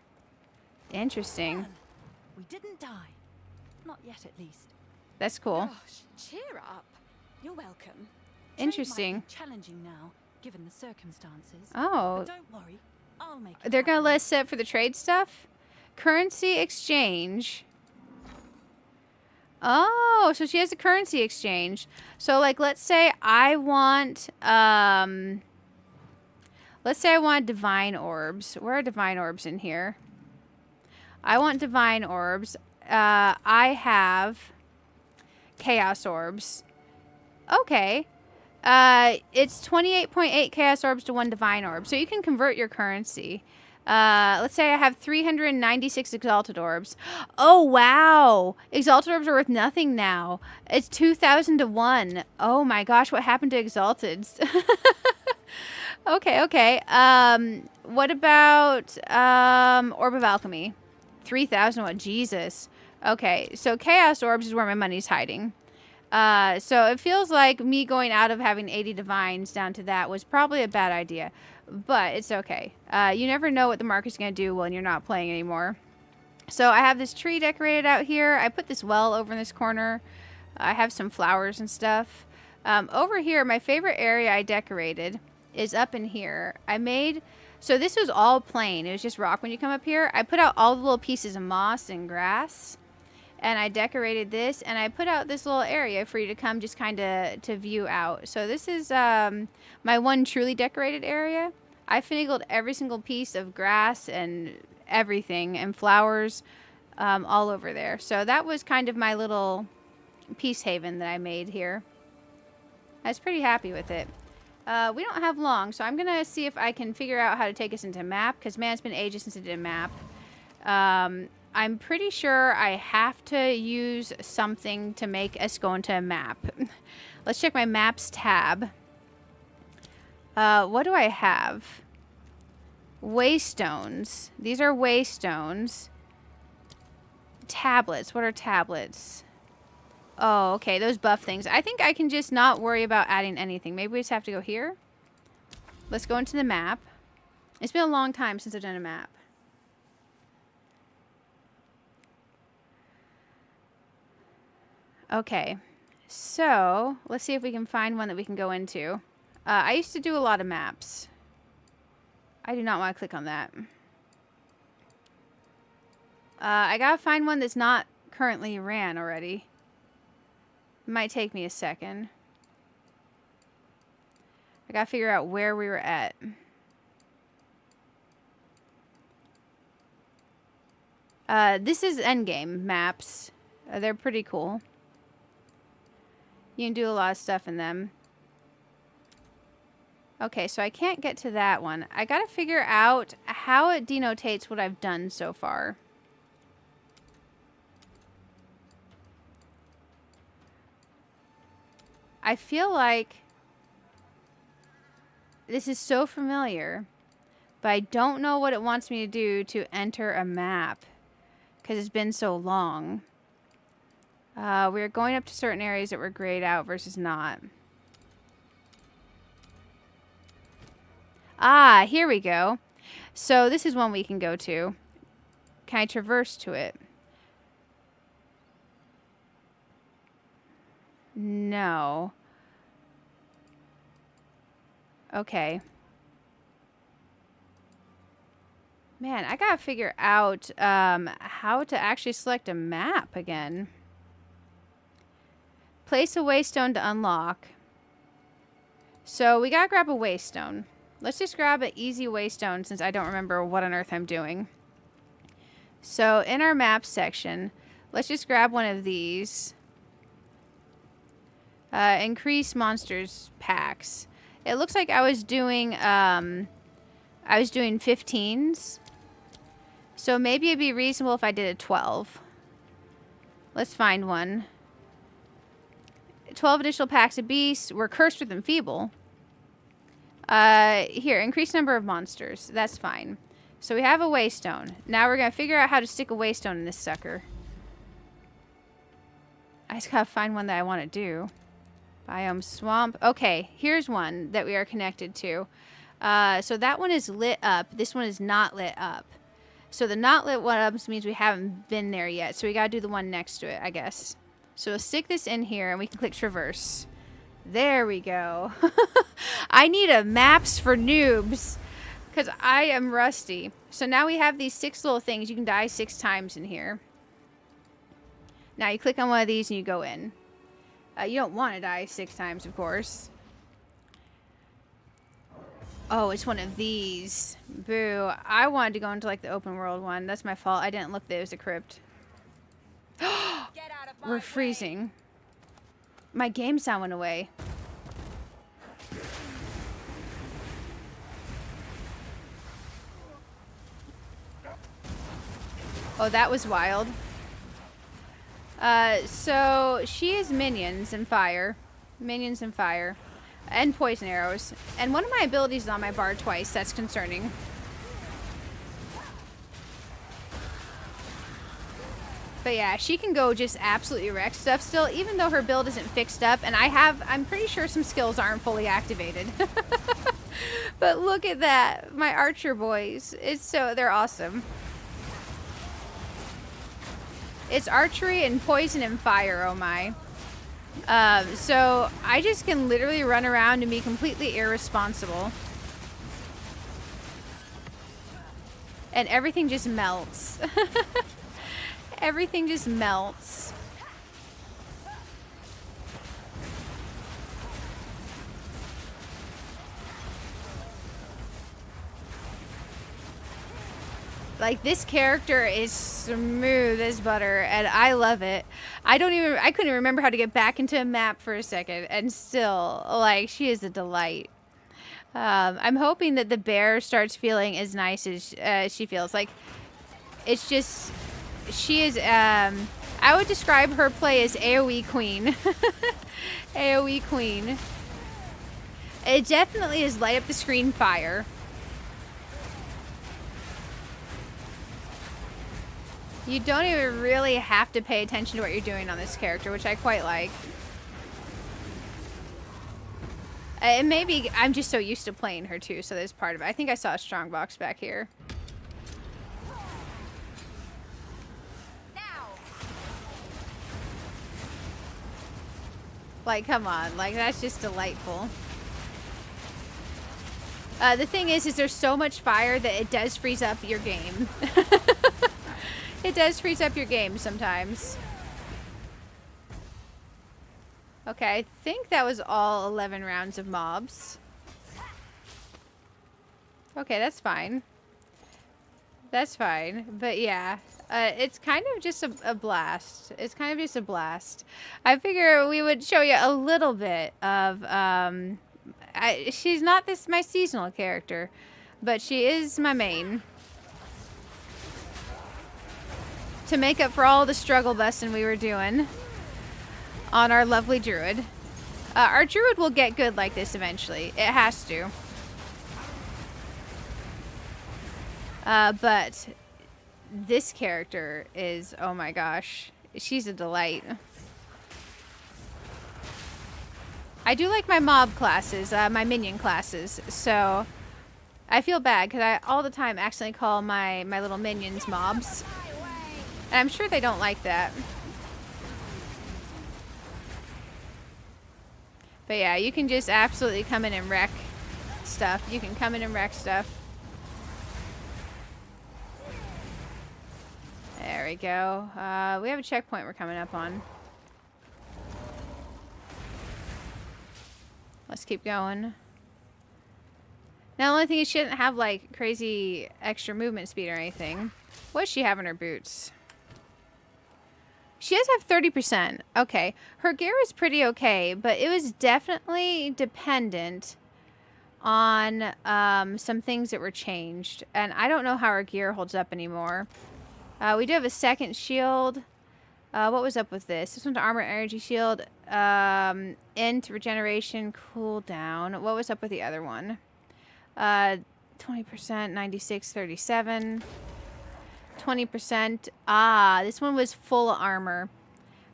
Interesting. We didn't die. Not yet, at least. That's cool. Gosh, cheer up. You're welcome. Interesting. Might be challenging now, given the circumstances. Oh. But don't worry. I'll make it They're going to happen. let us set for the trade stuff? Currency exchange. Oh, so she has a currency exchange. So, like, let's say I want, let's say I want divine orbs. Where are divine orbs in here? I want divine orbs. I have chaos orbs. Okay. It's 28.8 chaos orbs to 1 divine orb. So you can convert your currency. Let's say I have 396 exalted orbs. Oh, wow. Exalted orbs are worth nothing now. It's 2,000 to 1. Oh my gosh, what happened to exalteds? Okay. What about Orb of Alchemy? 3,000 what? Jesus. Okay, so Chaos Orbs is where my money's hiding. So it feels like me going out of having 80 divines down to that was probably a bad idea. but it's okay. You never know what the market's going to do when you're not playing anymore. So I have this tree decorated out here. I put this well over in this corner. I have some flowers and stuff. Over here, my favorite area I decorated is up in here. So this was all plain. It was just rock when you come up here. I put out all the little pieces of moss and grass. And I decorated this. And I put out this little area for you to come just kind of to view out. So this is my one truly decorated area. I finagled every single piece of grass and everything. And flowers all over there. So that was kind of my little peace haven that I made here. I was pretty happy with it. We don't have long, so I'm going to see if I can figure out how to take us into a map, because, man, it's been ages since I did a map. I'm pretty sure I have to use something to make us go into a map. Let's check my maps tab. What do I have? Waystones. These are waystones. Tablets. What are tablets? Oh, okay, those buff things. I think I can just not worry about adding anything. Maybe we just have to go here. Let's go into the map. It's been a long time since I've done a map. Okay, so let's see if we can find one that we can go into. I used to do a lot of maps. I do not want to click on that. I gotta find one that's not currently ran already. Might take me a second. I gotta figure out where we were at. This is endgame maps. They're pretty cool. You can do a lot of stuff in them. Okay, so I can't get to that one. I gotta figure out how it denotates what I've done so far. I feel like this is so familiar, but I don't know what it wants me to do to enter a map because it's been so long. We're going up to certain areas that were grayed out versus not. Ah, here we go. So this is one we can go to. Can I traverse to it? No. Okay. Man, I gotta figure out how to actually select a map again. Place a waystone to unlock. So we gotta grab a waystone. Let's just grab an easy waystone since I don't remember what on earth I'm doing. So in our maps section, let's just grab one of these. Increase monsters packs. It looks like I was doing 15s. So maybe it'd be reasonable if I did a 12. Let's find one. 12 additional packs of beasts. We're cursed with enfeeble. Here, increase number of monsters. That's fine. So we have a waystone. Now we're going to figure out how to stick a waystone in this sucker. I just got to find one that I want to do. Biome swamp. Okay, here's one that we are connected to. So that one is lit up. This one is not lit up. So the not lit one up means we haven't been there yet. So we got to do the one next to it, I guess. So we'll stick this in here and we can click traverse. There we go. I need a maps for noobs because I am rusty. So now we have these 6 little things. You can die 6 times in here. Now you click on one of these and you go in. You don't want to die 6 times, of course. Oh, it's one of these. Boo. I wanted to go into like the open world one. That's my fault. I didn't look that it was a crypt. We're freezing. My game sound went away. Oh, that was wild. So she is minions and fire. Minions and fire. And poison arrows. And one of my abilities is on my bar twice. That's concerning. But yeah, she can go just absolutely wreck stuff still, even though her build isn't fixed up. And I'm pretty sure some skills aren't fully activated. But look at that. My archer boys. They're awesome. It's archery and poison and fire, oh my. So I just can literally run around and be completely irresponsible. And everything just melts. Everything just melts. Like, this character is smooth as butter, and I love it. I couldn't even remember how to get back into a map for a second, and still, like, she is a delight. I'm hoping that the bear starts feeling as nice as she feels. Like, it's just, she is, I would describe her play as AoE queen. AoE queen. It definitely is light up the screen fire. You don't even really have to pay attention to what you're doing on this character, which I quite like. And maybe I'm just so used to playing her too, so there's part of it. I think I saw a strongbox back here. Like, come on. Like, that's just delightful. The thing is there's so much fire that it does freeze up your game. It does freeze up your game sometimes. Okay, I think that was all 11 rounds of mobs. Okay, that's fine. That's fine. But yeah, it's kind of just a blast. It's kind of just a blast. I figure we would show you a little bit of... she's not my seasonal character, but she is my main. To make up for all the struggle busting we were doing on our lovely druid. Our druid will get good like this eventually. It has to. But this character is, oh my gosh, she's a delight. I do like my mob classes, my minion classes, so I feel bad because I all the time accidentally call my little minions mobs. And I'm sure they don't like that. But yeah, you can just absolutely come in and wreck stuff. You can come in and wreck stuff. There we go. We have a checkpoint we're coming up on. Let's keep going. Now, the only thing is she doesn't have, like, crazy extra movement speed or anything. What does she have in her boots? She does have 30%. Okay. Her gear is pretty okay, but it was definitely dependent on some things that were changed. And I don't know how her gear holds up anymore. We do have a second shield. What was up with this? This one's armor energy shield. Int regeneration cooldown. What was up with the other one? 20%, 96, 37. 20%. Ah, this one was full armor.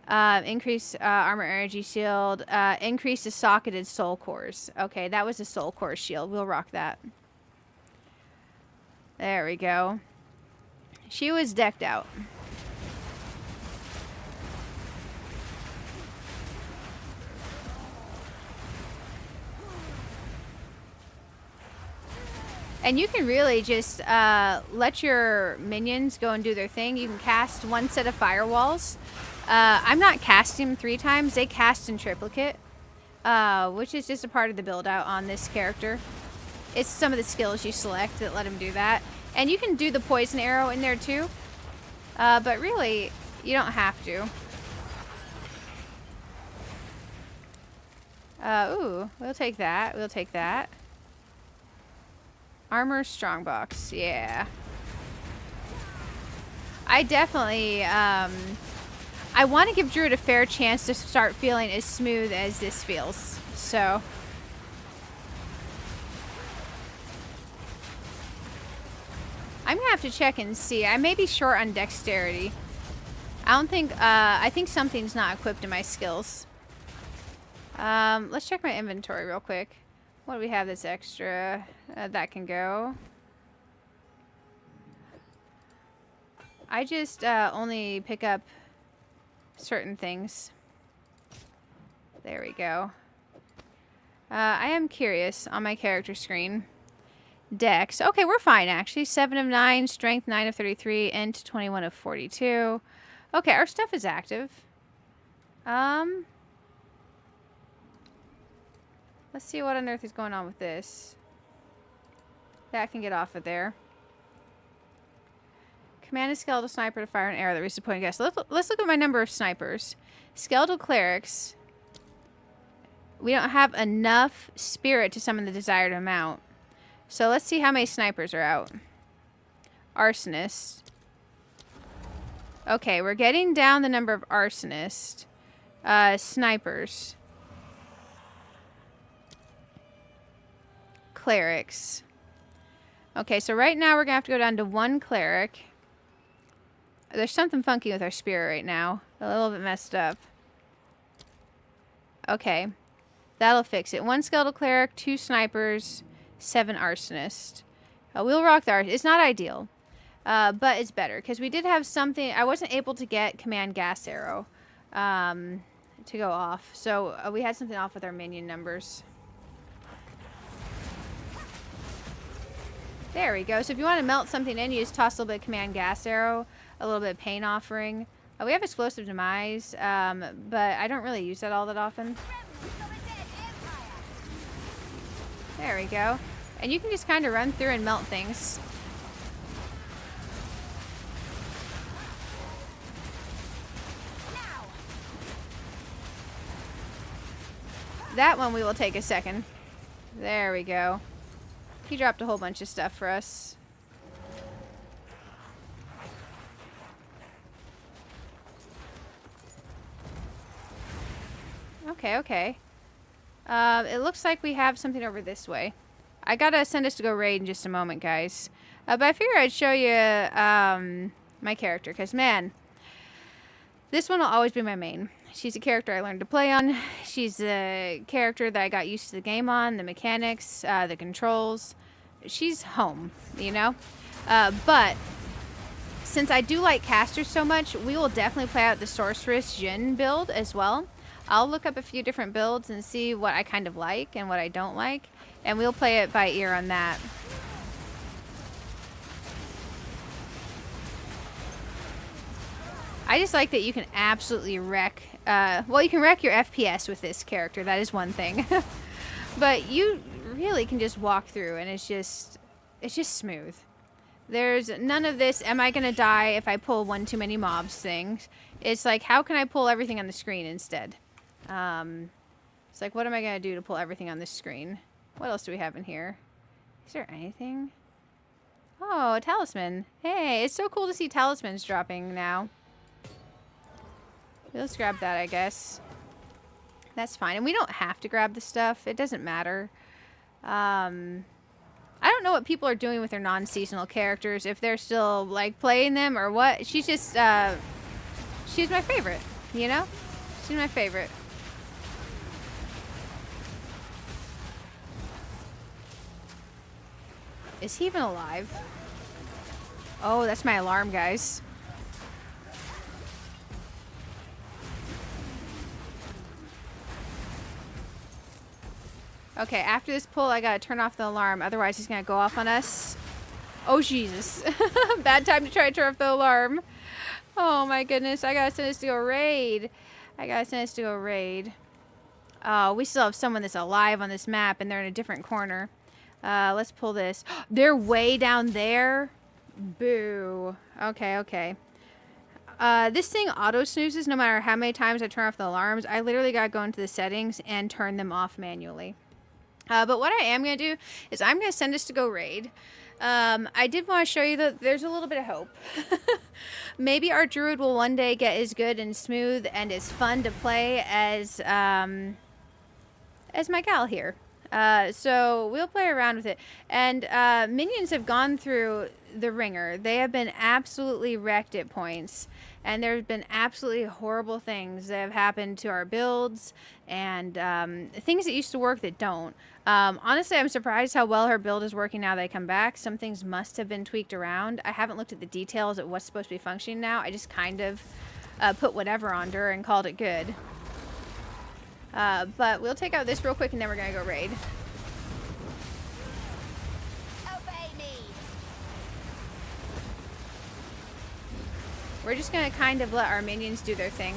Increase armor energy shield. Increase the socketed soul cores. Okay, that was a soul core shield. We'll rock that. There we go. She was decked out. And you can really just let your minions go and do their thing. You can cast one set of firewalls. I'm not casting them 3 times. They cast in triplicate, which is just a part of the build out on this character. It's some of the skills you select that let them do that. And you can do the poison arrow in there too. But really, you don't have to. Ooh, we'll take that. We'll take that. Armor strongbox, yeah. I definitely, I want to give Druid a fair chance to start feeling as smooth as this feels. So, I'm gonna have to check and see. I may be short on dexterity. I don't think, I think something's not equipped in my skills. Let's check my inventory real quick. What do we have that's extra? That can go. I just only pick up certain things. There we go. I am curious on my character screen. Dex. Okay, we're fine actually. 7 of 9, strength 9 of 33, int 21 of 42. Okay, our stuff is active. Let's see what on earth is going on with this. That can get off of there. Command a skeletal sniper to fire an arrow that reaches a point of gas. So let's look at my number of snipers. Skeletal clerics. We don't have enough spirit to summon the desired amount. So let's see how many snipers are out. Arsonist. Okay, we're getting down the number of arsonists. Snipers. Clerics. Okay, so right now we're going to have to go down to 1 cleric. There's something funky with our spirit right now. A little bit messed up. Okay. That'll fix it. 1 skeletal cleric, 2 snipers, 7 arsonists. We'll rock the arsonist. It's not ideal. But it's better. Because we did have something... I wasn't able to get command gas arrow to go off. So we had something off with our minion numbers. There we go. So if you want to melt something in, you just toss a little bit of command gas arrow. A little bit of pain offering. We have explosive demise, but I don't really use that all that often. There we go. And you can just kind of run through and melt things. That one we will take a second. There we go. He dropped a whole bunch of stuff for us. Okay, okay. It looks like we have something over this way. I gotta send us to go raid in just a moment, guys. But I figured I'd show you my character, because, man, this one will always be my main. She's a character I learned to play on. She's a character that I got used to the game on, the mechanics, the controls. She's home, you know? But since I do like casters so much, we will definitely play out the Sorceress Jhin build as well. I'll look up a few different builds and see what I kind of like and what I don't like. And we'll play it by ear on that. I just like that you can absolutely wreck... well, you can wreck your FPS with this character. That is one thing. But you really can just walk through and it's just smooth. There's none of this, am I going to die if I pull one too many mobs things. It's like, how can I pull everything on the screen instead? It's like, what am I going to do to pull everything on this screen? What else do we have in here? Is there anything? Oh, a talisman. Hey, it's so cool to see talismans dropping now. Let's grab that, I guess. That's fine. And we don't have to grab the stuff. It doesn't matter. I don't know what people are doing with their non-seasonal characters. If they're still, like, playing them or what. She's just, she's my favorite, you know? She's my favorite. Is he even alive? Oh, that's my alarm, guys. Okay, after this pull, I gotta turn off the alarm. Otherwise, he's gonna go off on us. Oh, Jesus. Bad time to try to turn off the alarm. Oh, my goodness. I gotta send us to go raid. Oh, we still have someone that's alive on this map, and they're in a different corner. Let's pull this. They're way down there. Boo. Okay, okay. This thing auto-snoozes no matter how many times I turn off the alarms. I literally gotta go into the settings and turn them off manually. But what I am going to do is I'm going to send us to go raid. I did want to show you that there's a little bit of hope. Maybe our Druid will one day get as good and smooth and as fun to play as my gal here. So we'll play around with it. And minions have gone through the ringer. They have been absolutely wrecked at points. And there have been absolutely horrible things that have happened to our builds. And things that used to work that don't. Honestly, I'm surprised how well her build is working now that I come back. Some things must have been tweaked around. I haven't looked at the details of what's supposed to be functioning now. I just kind of put whatever on her and called it good. But we'll take out this real quick and then we're gonna go raid. Obey me. We're just gonna kind of let our minions do their thing.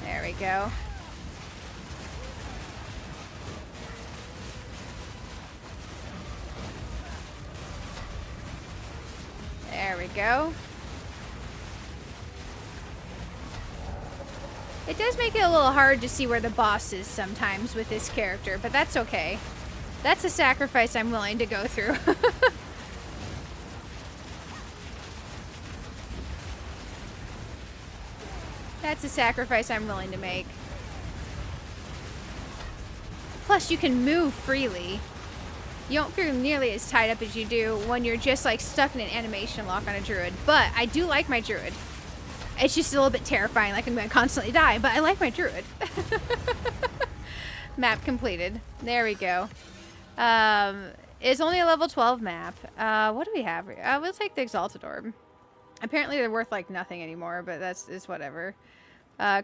There we go. There we go. It does make it a little hard to see where the boss is sometimes with this character, but that's okay. That's a sacrifice I'm willing to go through. That's a sacrifice I'm willing to make. Plus, you can move freely. You don't feel nearly as tied up as you do when you're just like stuck in an animation lock on a druid. But I do like my druid. It's just a little bit terrifying, like I'm going to constantly die, but I like my druid. Map completed. There we go. It's only a level 12 map. What do we have? We'll take the Exalted Orb. Apparently they're worth like nothing anymore, but it's whatever.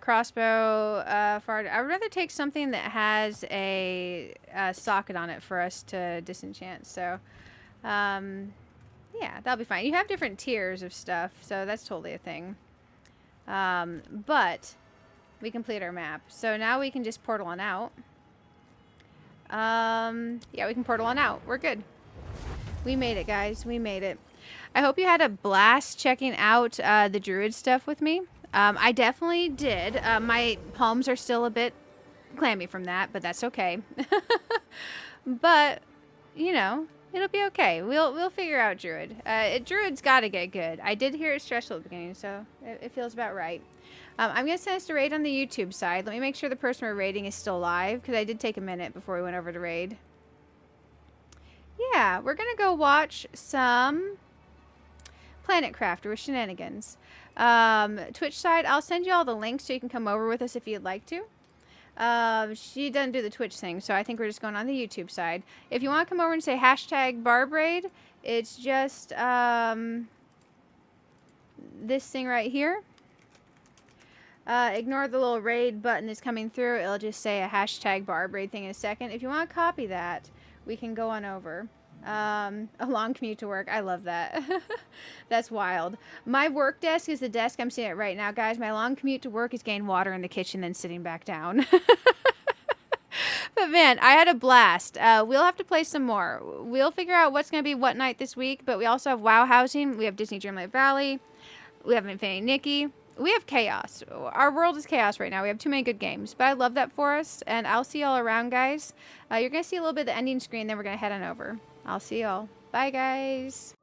Crossbow, far. I would rather take something that has a socket on it for us to disenchant. So, yeah, that'll be fine. You have different tiers of stuff, so that's totally a thing. But we complete our map. So now we can just portal on out. Yeah, we can portal on out. We're good. We made it, guys. We made it. I hope you had a blast checking out the Druid stuff with me. I definitely did. My palms are still a bit clammy from that, but that's okay. But, you know, it'll be okay. We'll figure out Druid. Druid's got to get good. I did hear it stressful at the beginning, so it feels about right. I'm going to send us to raid on the YouTube side. Let me make sure the person we're raiding is still live, because I did take a minute before we went over to raid. Yeah, we're going to go watch some Planet Crafter with Shenanigans. Twitch side, I'll send you all the links so you can come over with us if you'd like to. She doesn't do the Twitch thing, so I think we're just going on the YouTube side. If you want to come over and say hashtag barbraid, it's just this thing right here. Ignore the little raid button that's coming through. It'll just say a hashtag barbraid thing in a second. If you want to copy that, we can go on over. A long commute to work. I love that. That's wild. My work desk is the desk I'm sitting at right now, guys. My long commute to work is getting water in the kitchen, then sitting back down. But man, I had a blast. We'll have to play some more. We'll figure out what's going to be what night this week, but we also have WoW Housing. We have Disney Dreamlight Valley. We have Infinity Nikki. We have chaos. Our world is chaos right now. We have too many good games, but I love that for us, and I'll see y'all around, guys. You're going to see a little bit of the ending screen, then we're going to head on over. I'll see y'all. Bye, guys.